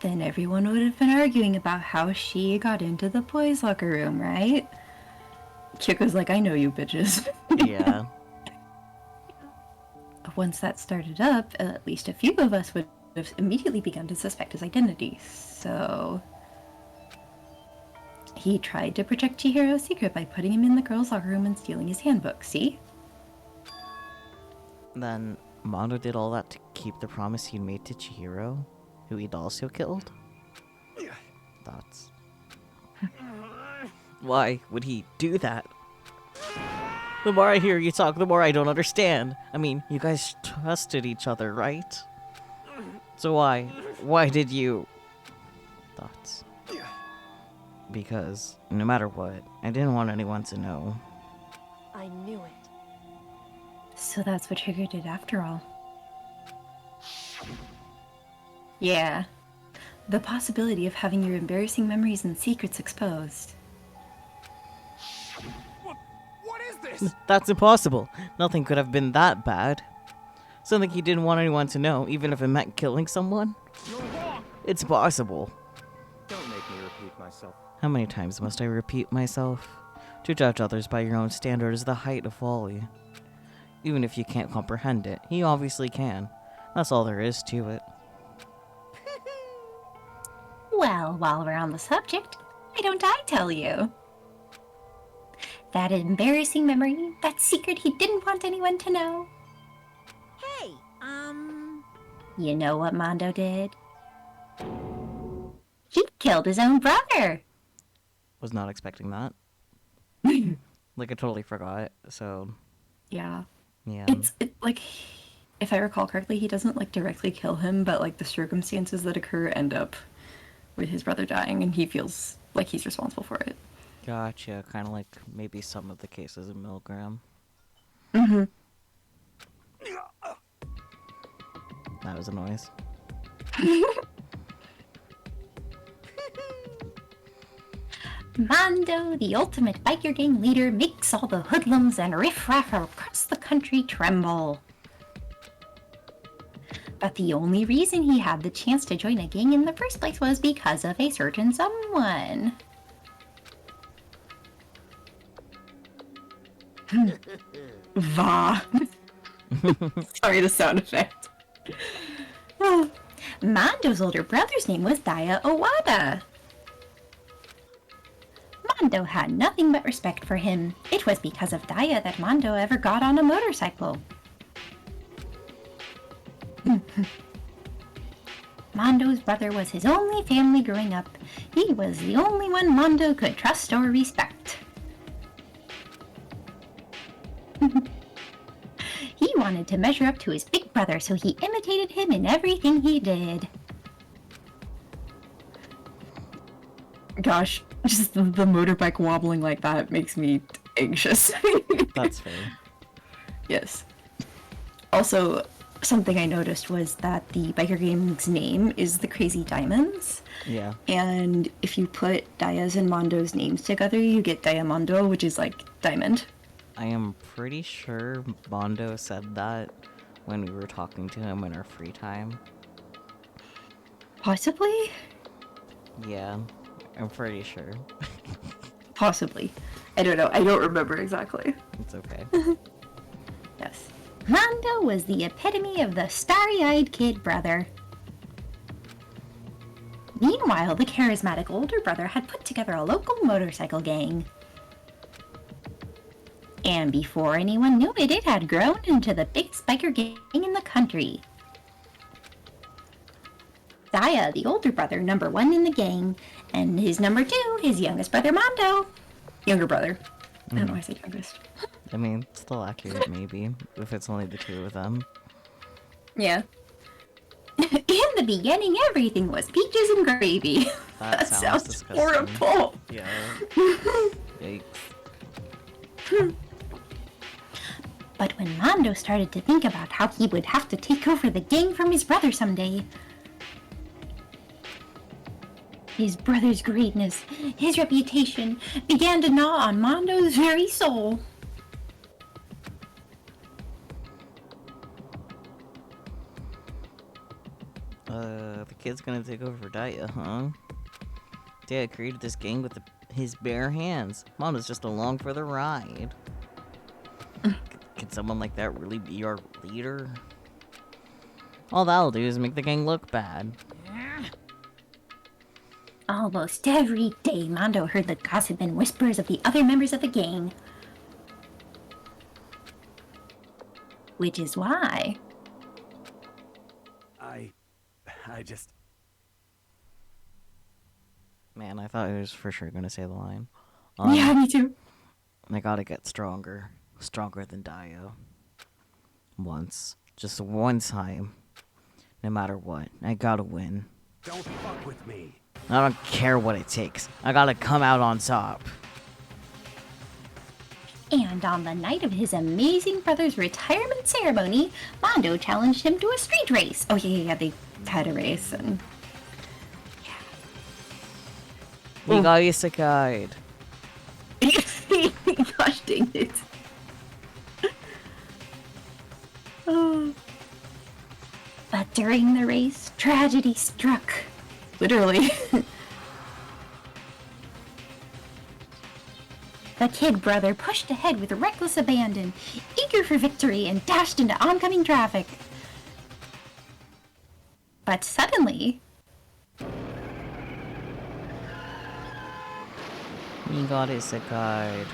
then everyone would have been arguing about how she got into the boys' locker room, right? Kyuko's like, I know you bitches.
Yeah.
Once that started up, at least a few of us would have immediately begun to suspect his identity, so... He tried to protect Chihiro's secret by putting him in the girls' locker room and stealing his handbook, see?
Then Mondo did all that to keep the promise he'd made to Chihiro, who he'd also killed? Thoughts? Why would he do that? The more I hear you talk, the more I don't understand. I mean, you guys trusted each other, right? So why? Why did you... Thoughts? Because, no matter what, I didn't want anyone to know.
I knew it.
So that's what triggered it after all. Yeah. The possibility of having your embarrassing memories and secrets exposed.
What is this?
That's impossible. Nothing could have been that bad. Something he didn't want anyone to know, even if it meant killing someone?
You're wrong.
It's possible.
Don't make me repeat myself.
How many times must I repeat myself? To judge others by your own standard is the height of folly. Even if you can't comprehend it, he obviously can. That's all there is to it.
Well, while we're on the subject, why don't I tell you? That embarrassing memory, that secret he didn't want anyone to know.
Hey,
You know what Mondo did? He killed his own brother!
Was not expecting that. Like, I totally forgot, so...
Yeah.
Yeah.
It's like, if I recall correctly, he doesn't like directly kill him, but like the circumstances that occur end up with his brother dying, and he feels like he's responsible for it.
Gotcha. Kind of like maybe some of the cases in Milgram.
Mm-hmm.
That was a noise.
Mondo, the ultimate biker gang leader, makes all the hoodlums and riffraff across the country tremble. But the only reason he had the chance to join a gang in the first place was because of a certain someone.
Va. Sorry, the sound effect.
Mondo's older brother's name was Daya Owada. Mondo had nothing but respect for him. It was because of Daya that Mondo ever got on a motorcycle. Mondo's brother was his only family growing up. He was the only one Mondo could trust or respect. He wanted to measure up to his big brother, so he imitated him in everything he did.
Gosh, just the motorbike wobbling like that makes me anxious.
That's fair.
Yes. Also, something I noticed was that the biker gang's name is the Crazy Diamonds.
Yeah.
And if you put Daya's and Mondo's names together, you get Diamondo, which is like diamond.
I am pretty sure Mondo said that when we were talking to him in our free time.
Possibly?
Yeah, I'm pretty sure.
Possibly. I don't know. I don't remember exactly.
It's okay.
Yes.
Mondo was the epitome of the starry-eyed kid brother. Meanwhile, the charismatic older brother had put together a local motorcycle gang. And before anyone knew it, it had grown into the biggest biker gang in the country. Daya, the older brother, number 1 in the gang, and his number 2, his youngest brother, Mondo.
Younger brother. I don't know why I say youngest.
I mean, still accurate, maybe, if it's only the two of them.
Yeah.
In the beginning, everything was peaches and gravy.
That sounds disgusting.
horrible.
Yeah. Yikes.
But when Mondo started to think about how he would have to take over the gang from his brother someday, his brother's greatness, his reputation, began to gnaw on Mondo's very soul.
The kid's gonna take over for Daya, huh? Daya created this gang with his bare hands. Mama's just along for the ride. Can someone like that really be our leader? All that'll do is make the gang look bad.
Almost every day, Mondo heard the gossip and whispers of the other members of the gang. Which is why...
I just...
Man, I thought he was for sure gonna say the line.
Yeah, me too.
I gotta get stronger. Stronger than Dio. Once. Just one time. No matter what. I gotta win.
Don't fuck with me.
I don't care what it takes. I gotta come out on top.
And on the night of his amazing brother's retirement ceremony, Mondo challenged him to a street race. Oh yeah, they had a race and...
We got isekai'd.
Gosh dang it. Oh.
But during the race, tragedy struck.
Literally.
The kid brother pushed ahead with reckless abandon, eager for victory, and dashed into oncoming traffic. But suddenly...
We got isekai'd.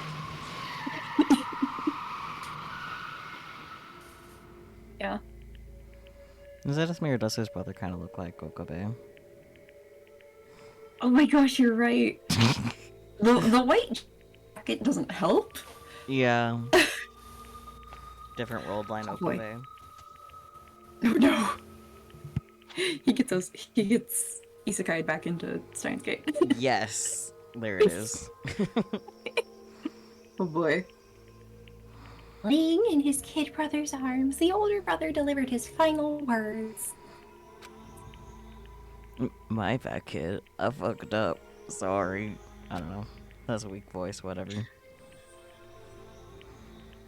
Yeah.
Is that just me or does his brother kind of look like Okabe?
Oh my gosh, you're right. the white jacket doesn't help.
Yeah. Different world line
boy.
Okabe.
Oh no. He gets isekai back into Steins Gate.
Yes. There it is.
Oh boy.
Laying in his kid brother's arms, the older brother delivered his final words.
My bad, kid. I fucked up. Sorry. I don't know. That's a weak voice, whatever.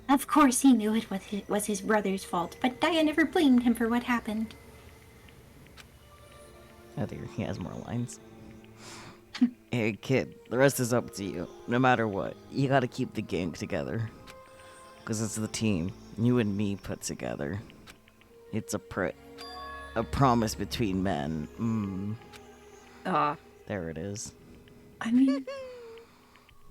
Of course he knew it was his brother's fault, but Daya never blamed him for what happened.
I think he has more lines. Hey, kid. The rest is up to you. No matter what, you gotta keep the gang together. Because it's the team you and me put together. It's a promise between men. There it is.
I mean,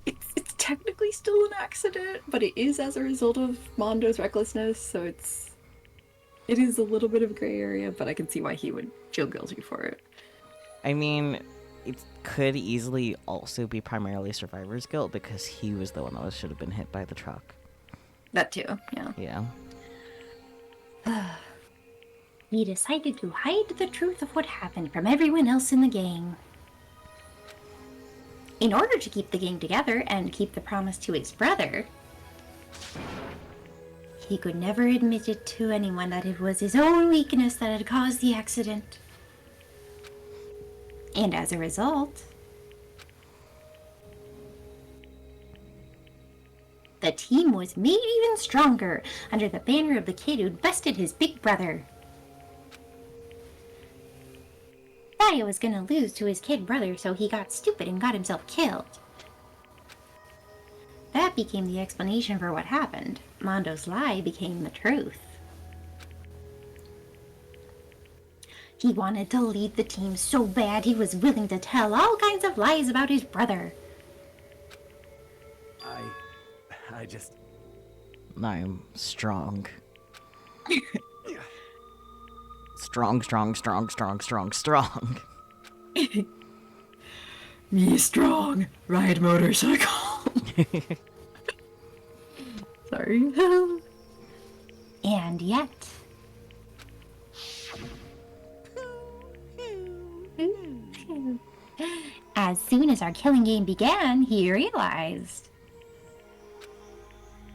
it's technically still an accident, but it is as a result of Mondo's recklessness, so it is a little bit of a gray area, but I can see why he would feel guilty for it.
I mean, it could easily also be primarily survivor's guilt because he was the one that should have been hit by the truck.
That too, yeah.
Yeah.
He decided to hide the truth of what happened from everyone else in the gang. In order to keep the gang together and keep the promise to his brother, he could never admit it to anyone that it was his own weakness that had caused the accident. And as a result, the team was made even stronger under the banner of the kid who'd bested his big brother. Daya was gonna lose to his kid brother, so he got stupid and got himself killed. That became the explanation for what happened. Mondo's lie became the truth. He wanted to lead the team so bad he was willing to tell all kinds of lies about his brother.
I'm strong. Strong.
Me strong, ride motorcycle. Sorry.
And yet... As soon as our killing game began, he realized...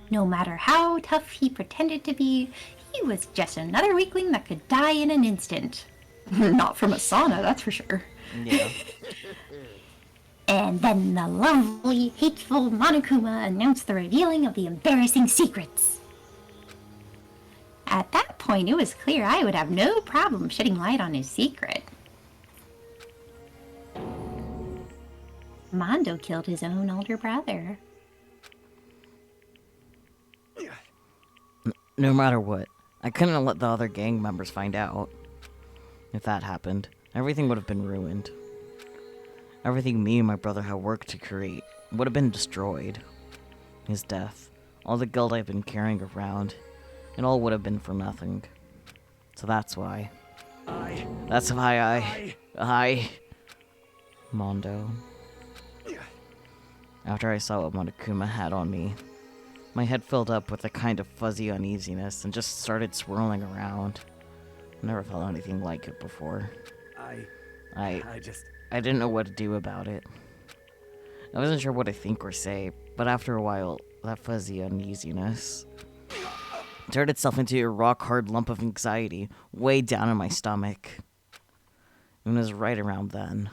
No matter how tough he pretended to be, he was just another weakling that could die in an instant.
Not from a sauna, that's for sure.
Yeah.
And then the lovely, hateful Monokuma announced the revealing of the embarrassing secrets. At that point, it was clear I would have no problem shedding light on his secret. Mondo killed his own older brother.
No matter what, I couldn't let the other gang members find out. If that happened, everything would have been ruined. Everything me and my brother had worked to create would have been destroyed. His death, all the guilt I've been carrying around, it all would have been for nothing. So that's why. I... Mondo. After I saw what Monokuma had on me, my head filled up with a kind of fuzzy uneasiness and just started swirling around. I never felt anything like it before. I didn't know what to do about it. I wasn't sure what to think or say, but after a while, that fuzzy uneasiness turned itself into a rock-hard lump of anxiety way down in my stomach. It was right around then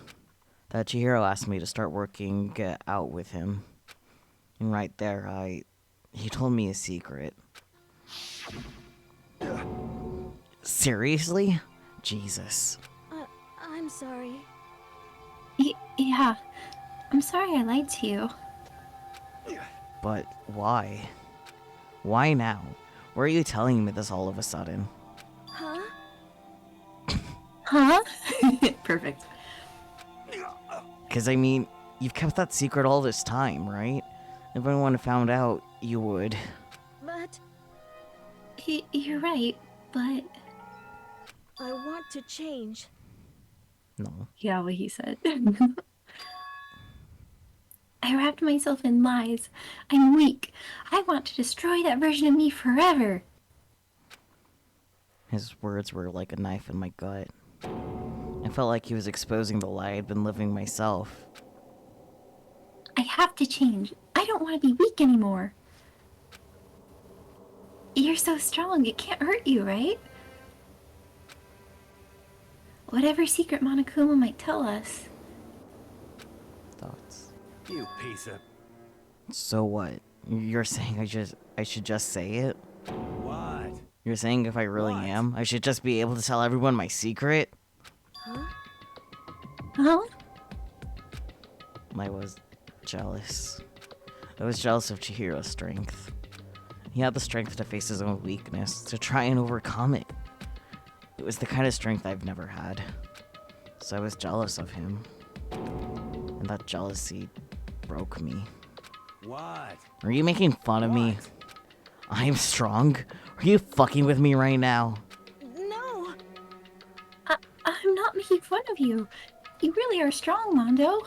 that Chihiro asked me to start working out with him. And right there, he told me a secret. Seriously? Jesus.
I'm sorry.
Yeah. I'm sorry I lied to you.
But why? Why now? Why are you telling me this all of a sudden?
Huh?
Huh?
Perfect.
Because, I mean, you've kept that secret all this time, right? If anyone found out, you would.
But...
You're right, but...
I want to change.
No.
Yeah, what he said.
I wrapped myself in lies. I'm weak. I want to destroy that version of me forever.
His words were like a knife in my gut. I felt like he was exposing the lie I'd been living myself.
I have to change. I don't want to be weak anymore. You're so strong, it can't hurt you, right? Whatever secret Monokuma might tell us.
Thoughts.
You piece of...
So what? You're saying I should just say it?
What?
You're saying if I really am, I should just be able to tell everyone my secret?
Huh?
Huh?
I was jealous. I was jealous of Chihiro's strength. He had the strength to face his own weakness, to try and overcome it. It was the kind of strength I've never had. So I was jealous of him. And that jealousy broke me.
What?
Are you making fun of me? I'm strong? Are you fucking with me right now?
No!
I'm not making fun of you. You really are strong, Mondo.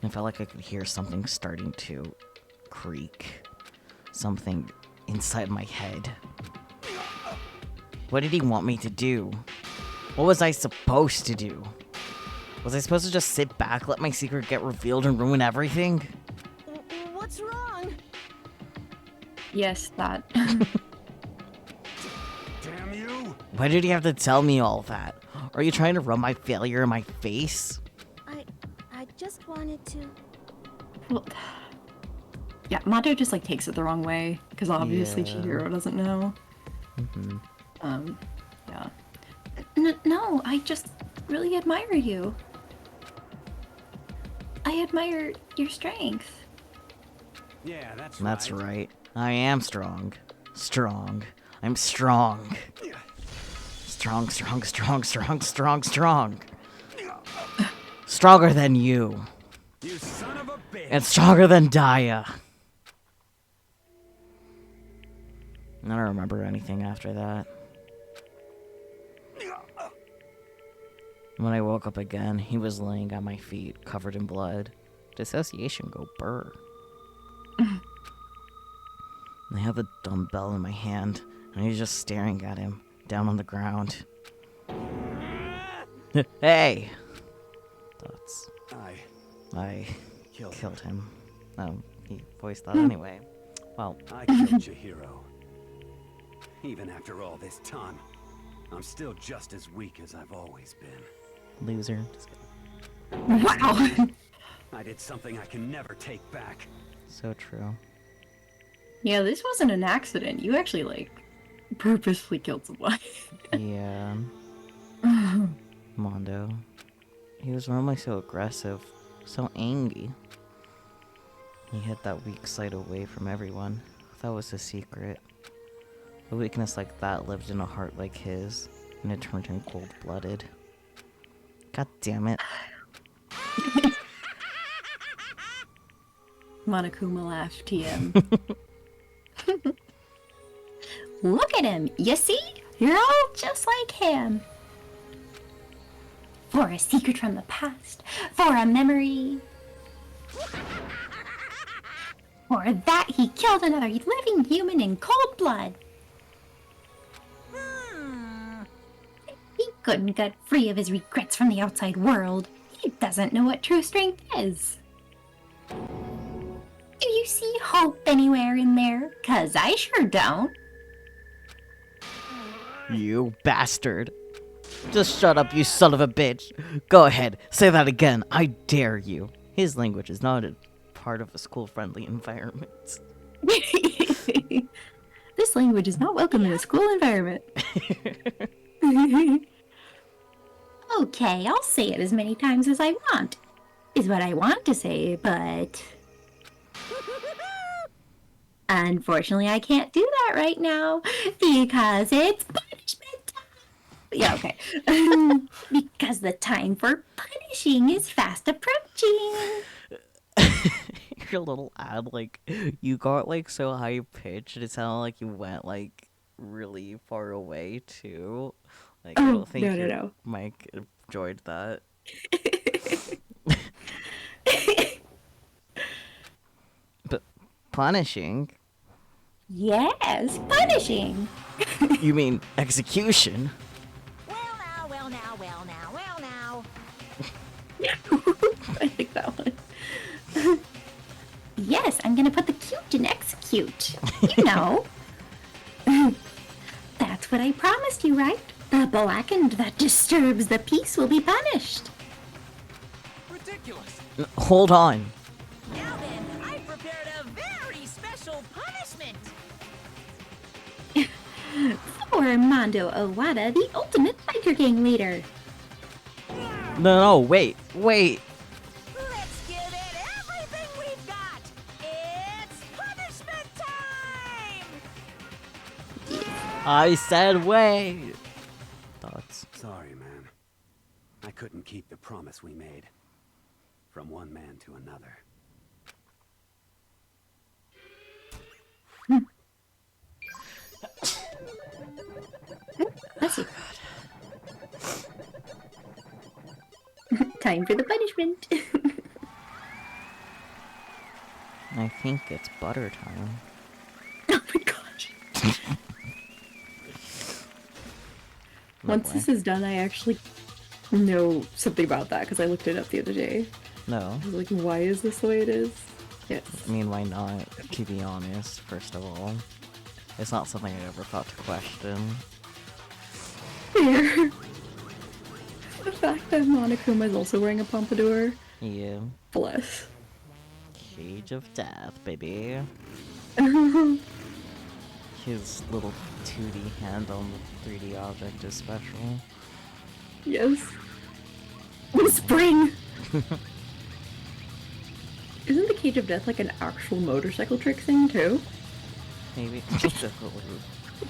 I felt like I could hear something starting to creak. Something inside my head. What did he want me to do? What was I supposed to do? Was I supposed to just sit back, let my secret get revealed and ruin everything?
What's wrong?
Yes, that.
Damn you!
Why did he have to tell me all that? Are you trying to rub my failure in my face?
I just wanted to...
Well, yeah, Mondo just like takes it the wrong way because obviously
Yeah.
Chihiro doesn't know.
Mm-hmm.
Yeah.
No, I just really admire you. I admire your strength.
Yeah, that's
right. I am strong. Strong. I'm strong. Strong. Stronger than you.
You son of a bitch!
And stronger than Daya. I don't remember anything after that. When I woke up again, he was laying at my feet, covered in blood. Dissociation go burr. I had the dumbbell in my hand, and I was just staring at him, down on the ground. Hey! Thoughts. I killed him. Oh, he voiced that anyway. Well,
I killed Chihiro. Even after all this time, I'm still just as weak as I've always been.
Loser.
Wow!
I did something I can never take back.
So true.
Yeah, this wasn't an accident. You actually, like, purposefully killed someone.
Yeah. Mondo. He was normally so aggressive, so angry. He hid that weak side away from everyone. That was his secret. A weakness like that lived in a heart like his, and it turned him cold-blooded. God damn it.
Monokuma laughed, TM.
Look at him, you see? You're all just like him. For a secret from the past, for a memory. For that he killed another living human in cold blood. He couldn't get free of his regrets from the outside world. He doesn't know what true strength is. Do you see hope anywhere in there? 'Cause I sure don't.
You bastard. Just shut up, you son of a bitch. Go ahead, say that again. I dare you. His language is not a part of a school-friendly environment.
This language is not welcome in a school environment.
Okay, I'll say it as many times as I want. Is what I want to say, but... Unfortunately, I can't do that right now, because it's punishment time! Yeah, okay. Because the time for punishing is fast approaching!
Your little ad, like, you got, like, so high-pitched, it sounded like you went, like, really far away, too. Like, I don't think your mic enjoyed that. But punishing?
Yes, punishing!
You mean execution?
Well now.
I like that one.
Yes, I'm gonna put the cute in execute. You know. That's what I promised you, right? The blackened that disturbs the peace will be punished.
Ridiculous.
Hold on.
Now then, I've prepared a very special punishment.
For Mondo Owada, the ultimate biker gang leader.
No, wait.
Let's give it everything we've got. It's punishment time.
I said wait. Thoughts?
Sorry, man. I couldn't keep the promise we made. From one man to another.
Bless you. Time for the punishment.
I think it's butter time.
Oh my gosh. Once this is done, I actually know something about that because I looked it up the other day.
No.
I was like, why is this the way it is? Yes.
I mean, why not, to be honest, first of all. It's not something I ever thought to question.
Fair. The fact that Monokuma is also wearing a pompadour.
Yeah.
Bless.
Cage of Death, baby. His little 2D hand on the 3D object is special.
Yes. Whispering! Isn't the Cage of Death like an actual motorcycle trick thing too?
Maybe.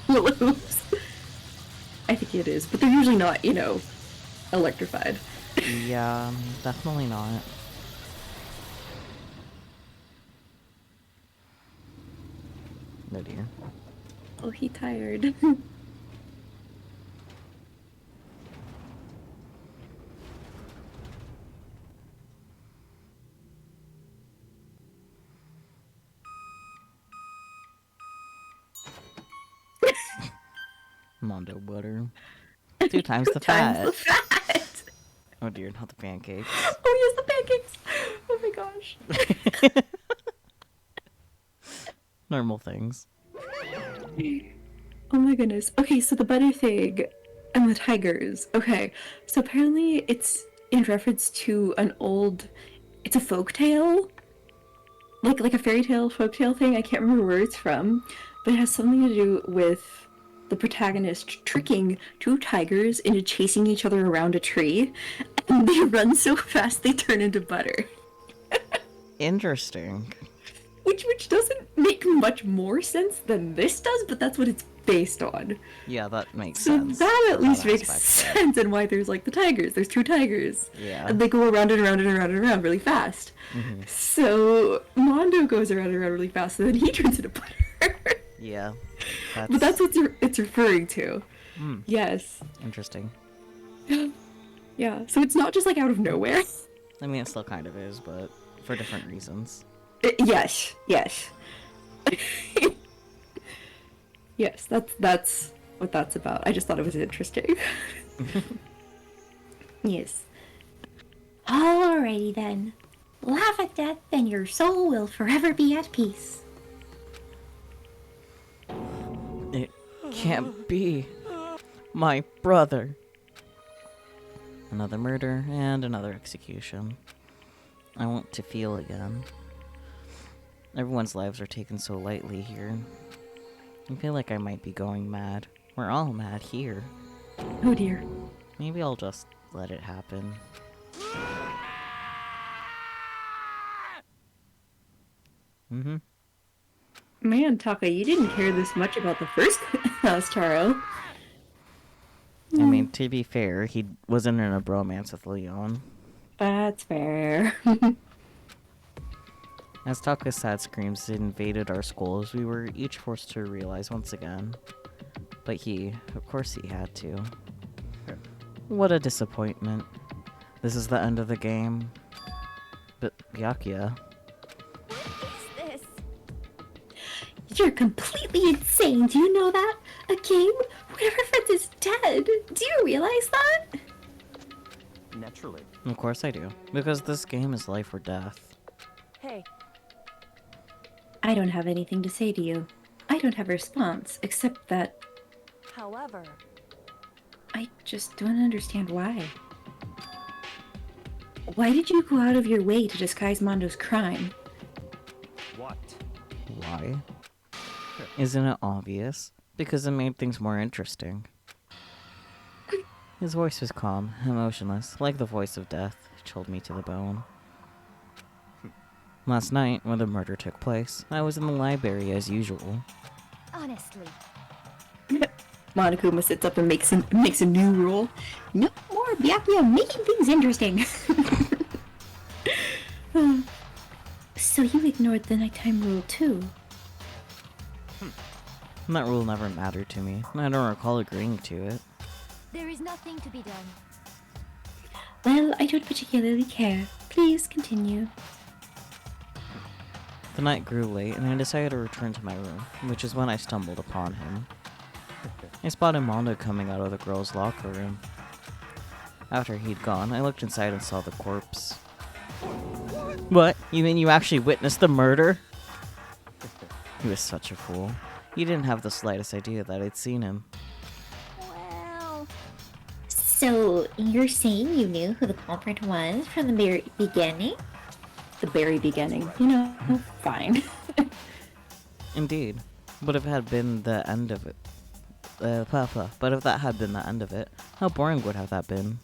Hula hoops. I think it is, but they're usually not, you know, electrified.
Yeah, definitely not. No dear.
Oh, he tired.
Mondo butter. 2 times the fat. Oh dear, not the pancakes.
Oh yes, the pancakes! Oh my gosh.
Normal things.
Oh my goodness. Okay, so the butter thing and the tigers. Okay, so apparently it's in reference to an old... It's a folktale? Like a fairy tale, folktale thing. I can't remember where it's from. But it has something to do with the protagonist tricking two tigers into chasing each other around a tree, and they run so fast they turn into butter.
Interesting.
Which doesn't make much more sense than this does, but that's what it's based on.
Yeah, that makes
So
sense.
that at least makes
aspect of it.
sense, and why there's like the tigers. There's two tigers.
Yeah.
And they go around and around and around and around really fast.
Mhm.
So Mondo goes around and around really fast, and then he turns into butter.
Yeah.
But that's what it's referring to. Yes.
Interesting.
Yeah. So it's not just like out of nowhere.
I mean, it still kind of is, but for different reasons.
Yes. Yes. Yes. That's what that's about. I just thought it was interesting. Yes.
Alrighty then. Laugh at death, and your soul will forever be at peace.
It can't be. My brother. Another murder and another execution. I want to feel again. Everyone's lives are taken so lightly here. I feel like I might be going mad. We're all mad here.
Oh dear.
Maybe I'll just let it happen. Mm-hmm.
Man, Taka, you didn't care this much about the first house, Taro.
I mean, to be fair, he wasn't in a bromance with Leon.
That's fair.
As Taka's sad screams invaded our skulls, we were each forced to realize once again. But of course he had to. What a disappointment. This is the end of the game. But Byakuya.
This.
You're completely insane. Do you know that? A game where our friend is dead. Do you realize that?
Naturally.
Of course I do. Because this game is life or death.
Hey.
I don't have anything to say to you. I don't have a response, except that
However,
I just don't understand why. Why did you go out of your way to disguise Mondo's crime?
What?
Why? Isn't it obvious? Because it made things more interesting. His voice was calm, emotionless, like the voice of death, chilled me to the bone. Last night, when the murder took place, I was in the library as usual.
Honestly.
Monokuma sits up and makes a new rule. No more Byakuya making things interesting. So you ignored the nighttime rule too?
That rule never mattered to me. I don't recall agreeing to it.
There is nothing to be done.
Well, I don't particularly care. Please continue.
The night grew late, and I decided to return to my room, which is when I stumbled upon him. I spotted Mondo coming out of the girls' locker room. After he'd gone, I looked inside and saw the corpse. What? You mean you actually witnessed the murder? He was such a fool. He didn't have the slightest idea that I'd seen him.
Well...
So, you're saying you knew who the culprit was from the very beginning?
The very beginning. You know, fine.
Indeed. But if it had been the end of it... But if that had been the end of it, how boring would have that been?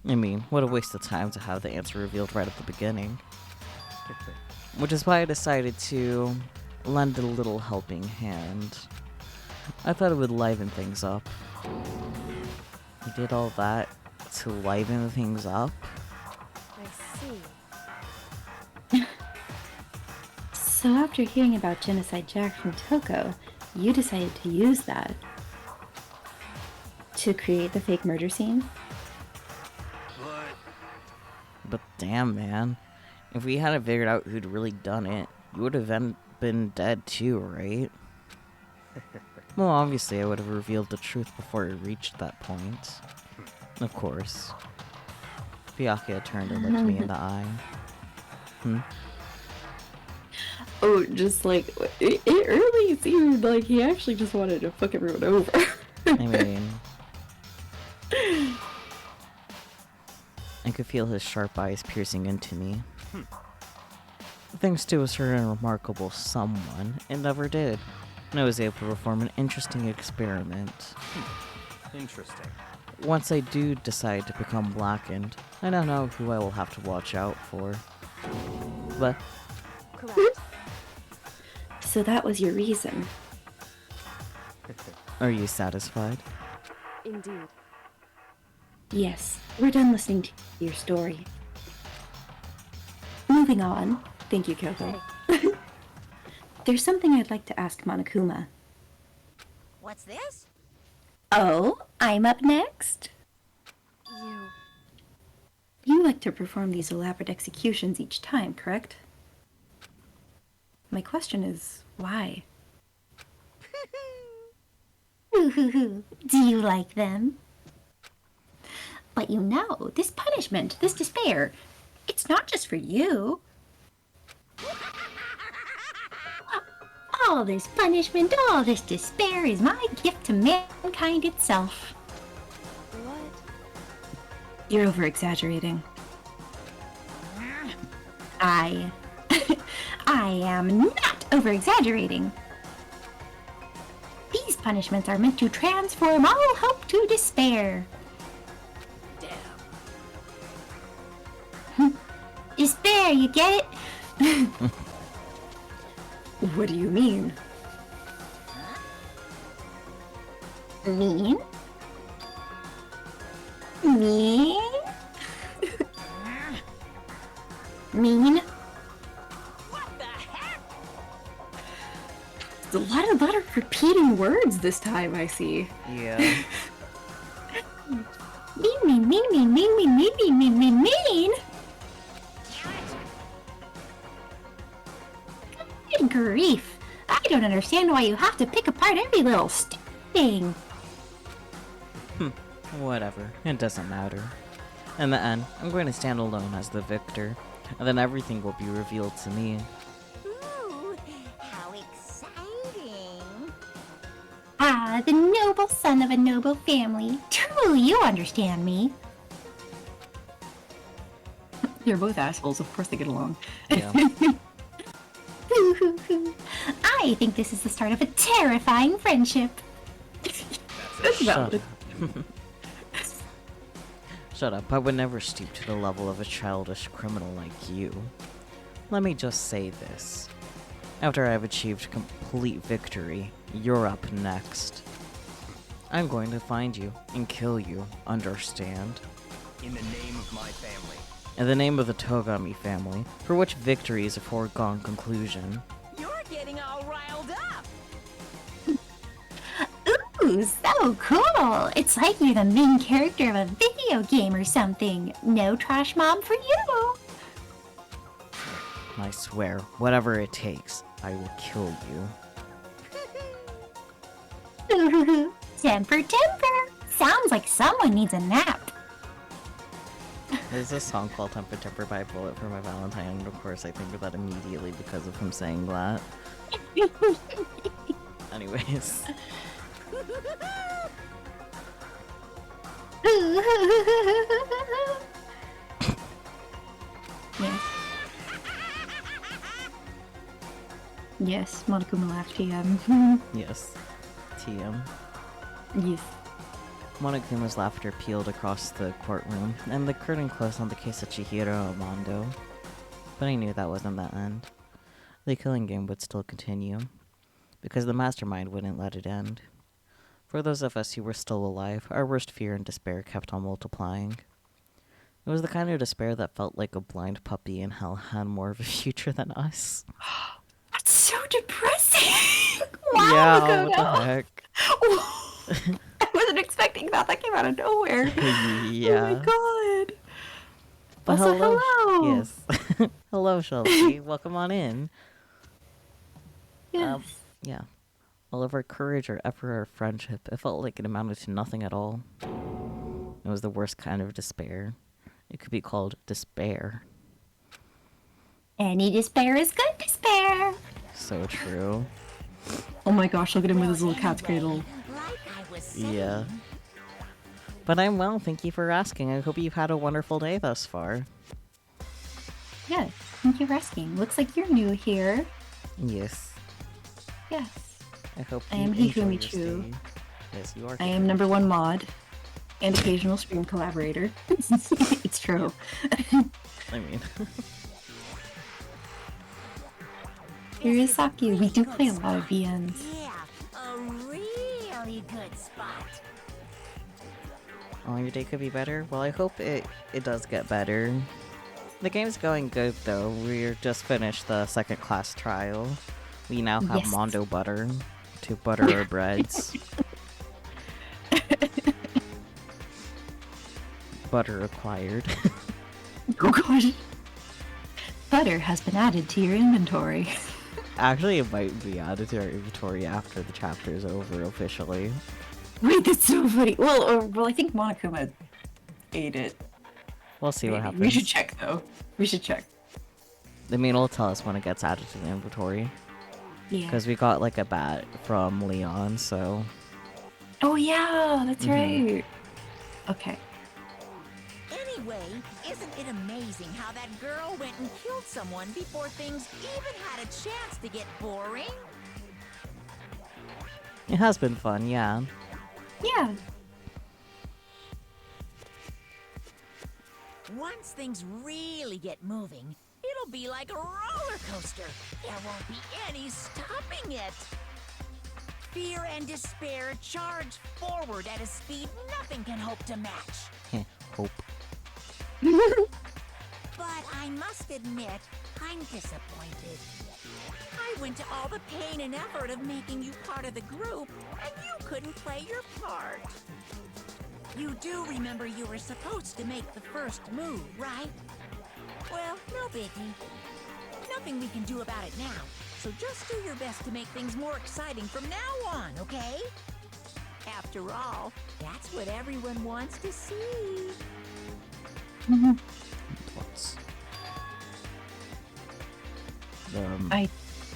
I mean, what a waste of time to have the answer revealed right at the beginning. Which is why I decided to lend a little helping hand. I thought it would liven things up. You did all that to liven things up?
I see.
So after hearing about Genocide Jack from Toko, you decided to use that to create the fake murder scene?
But damn, man. If we hadn't figured out who'd really done it, you would have been dead too, right? Well, obviously I would have revealed the truth before it reached that point. Of course. Byakuya turned and looked me in the eye.
Oh, just like, it really seemed like he actually just wanted to fuck everyone over.
I mean... I could feel his sharp eyes piercing into me. Thanks to a certain remarkable someone, it never did. and I was able to perform an interesting experiment.
Interesting.
Once I do decide to become blackened, I don't know who I will have to watch out for. But
Correct.
So that was your reason.
are you satisfied?
Indeed.
Yes, we're done listening to your story. Moving on. Thank you, Kyoko. There's something I'd like to ask Monokuma.
What's this?
Oh, I'm up next?
You like to perform these elaborate executions each time, correct? My question is, why?
Do you like them? But you know, this punishment, this despair, it's not just for you. All this punishment, all this despair is my gift to mankind itself.
What?
You're over-exaggerating.
I am not over-exaggerating. These punishments are meant to transform all hope to despair.
Damn.
Despair, you get it?
What do you mean?
Mean? Mean? Mean?
It's a lot of repeating words this time, I see.
Yeah.
Mean. Good grief. I don't understand why you have to pick apart every little thing.
Whatever. It doesn't matter. In the end, I'm going to stand alone as the victor, and then everything will be revealed to me.
Ooh, how exciting.
Ah, the noble son of a noble family. Truly, you understand me.
They're both assholes, of course they get along.
Yeah.
I think this is the start of a terrifying friendship.
That's
Shut
valid.
up. Shut up. I would never stoop to the level of a childish criminal like you. Let me just say this. After I've achieved complete victory, you're up next. I'm going to find you and kill you, understand?
In the name of my family.
In the name of the Togami family, for which victory is a foregone conclusion.
You're getting all riled up.
Ooh, so cool! It's like you're the main character of a video game or something. No trash mob for you!
I swear, whatever it takes, I will kill you.
Temper! Sounds like someone needs a nap.
There's a song called Temper by Bullet for my Valentine, and of course I think of that immediately because of him saying that. Anyways.
Yes. Yes, Monokuma laughed TM.
Yes. TM.
Yes.
Monokuma's laughter peeled across the courtroom, and the curtain closed on the case of Chihiro Amando. But I knew that wasn't the end. The killing game would still continue, because the mastermind wouldn't let it end. For those of us who were still alive, our worst fear and despair kept on multiplying. It was the kind of despair that felt like a blind puppy in hell had more of a future than us.
That's so depressing!
Yeah,
Wow,
what the heck?
I wasn't expecting that. That came out of nowhere.
Yeah.
Oh my god.
But
Also,
hello.
hello.
Yes. Hello, Chelsea. Welcome on in.
Yes.
Yeah. All of our courage, our effort, our friendship, it felt like it amounted to nothing at all. It was the worst kind of despair. It could be called despair.
Any despair is good despair.
So true.
Oh my gosh, look at him with his little cat's cradle.
Yeah. But I'm well, thank you for asking. I hope you've had a wonderful day thus far.
Yes, thank you for asking. Looks like you're new here.
Yes.
Yes.
I hope
I
you
am
enjoy your
hifumichu.
stay. Yes, you are.
I am #1 mod and occasional stream collaborator. It's true.
I mean,
Hirisaki, we do play a lot of VNs.
Yeah, a really good spot.
oh, your day could be better. Well, I hope it does get better. The game's going good though. We're just finished the second class trial. We now have
Yes.
Mondo butter to butter our breads. Butter acquired.
Oh gosh. Butter has been added to your inventory.
Actually, it might be added to our inventory after the chapter is over officially.
Wait, that's so funny. Well, I think Monokuma ate it.
We'll see what happens.
We should check though. We should check.
I mean, it'll tell us when it gets added to the inventory.
Yeah.
Because we got like a bat from Leon, so.
Oh yeah, that's right. Okay.
Anyway, isn't it amazing how that girl went and killed someone before things even had a chance to get boring?
It has been fun, yeah.
Yeah.
Once things really get moving, it'll be like a roller coaster. There won't be any stopping it. Fear and despair charge forward at a speed nothing can hope to match.
Hope.
But I must admit, I'm disappointed. I went to all the pain and effort of making you part of the group, and you couldn't play your part. You do remember you were supposed to make the first move, right? Well, no biggie. Nothing we can do about it now, so just do your best to make things more exciting from now on, okay? After all, that's what everyone wants to see.
What's...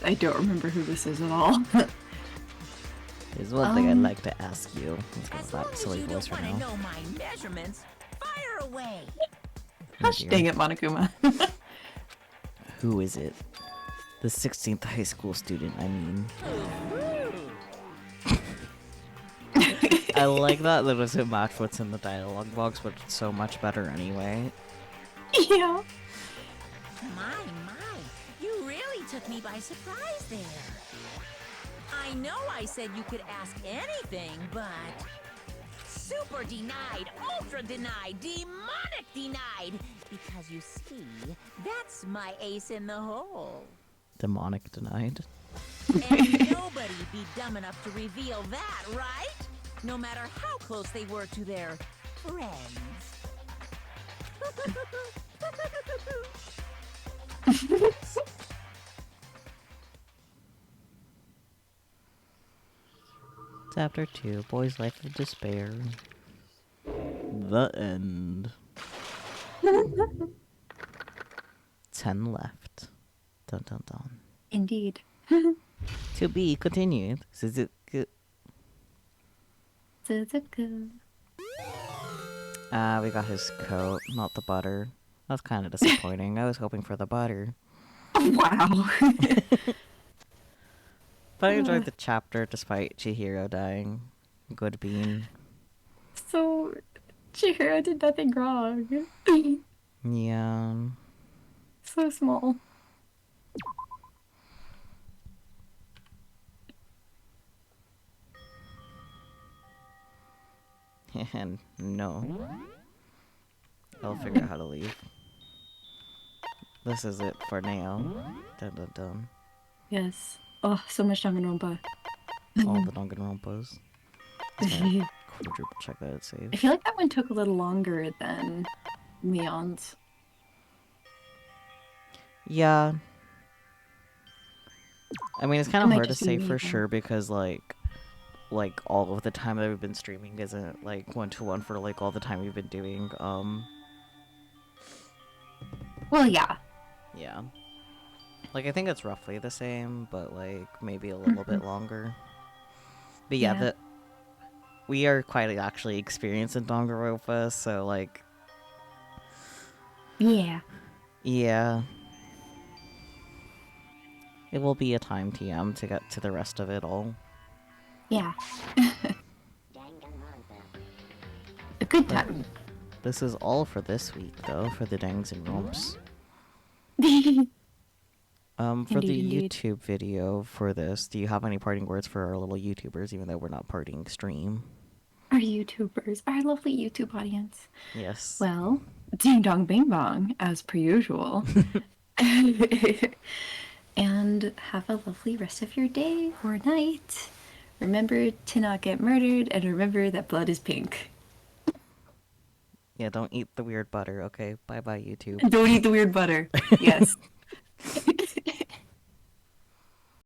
I don't remember who this is at all.
There's one thing I'd like to ask you. Let's go
As
back
long
to
as
silly
you
voice
don't
for
want to
now.
know my measurements, fire away.
Oh, dear.
Dang it, Monokuma.
Who is it? The 16th high school student, I mean. I like that doesn't match what's in the dialogue box, but it's so much better anyway.
Yeah.
My, you really took me by surprise there. I know I said you could ask anything, but... Super denied, ultra denied, demonic denied! Because you see, that's my ace in the hole.
Demonic denied.
And nobody'd be dumb enough to reveal that, right? No matter how close they were to their friends.
Chapter 2, Boy's Life of Despair. The end. 10 left. Dun dun dun.
Indeed.
To be continued. Suzuku.
Suzuku.
We got his coat, not the butter. That's kind of disappointing. I was hoping for the butter.
Wow.
But I enjoyed the chapter despite Chihiro dying. Good bean.
So, Chihiro did nothing wrong.
Yeah.
So small.
And no. I'll figure out how to leave. This is it for now. Dun dun dun.
Yes. Oh, so much Danganronpa.
All the Danganronpas. Quadruple check that it saved.
I feel like that one took a little longer than Leon's.
Yeah. I mean, it's kind
It
of
might
hard to
just be
say
me,
for
though.
sure because, like all of the time that we've been streaming isn't, like, one-to-one for, like, all the time we've been doing,
Well, yeah.
yeah. Like, I think it's roughly the same, but, like, maybe a little bit longer. But yeah,
Yeah.
we are quite actually experienced in Danganronpa, so, like...
Yeah.
Yeah. It will be a time TM to get to the rest of it all.
Yeah. A good time.
This is all for this week, though, for the Dangs and Romps. For the
Indeed.
YouTube video for this, do you have any parting words for our little YouTubers, even though we're not parting stream?
Our YouTubers, our lovely YouTube audience.
Yes.
Well, ding dong bing bong, as per usual. And have a lovely rest of your day or night. Remember to not get murdered, and remember that blood is pink.
Yeah, don't eat the weird butter, okay? Bye-bye, YouTube.
Don't eat the weird butter. Yes.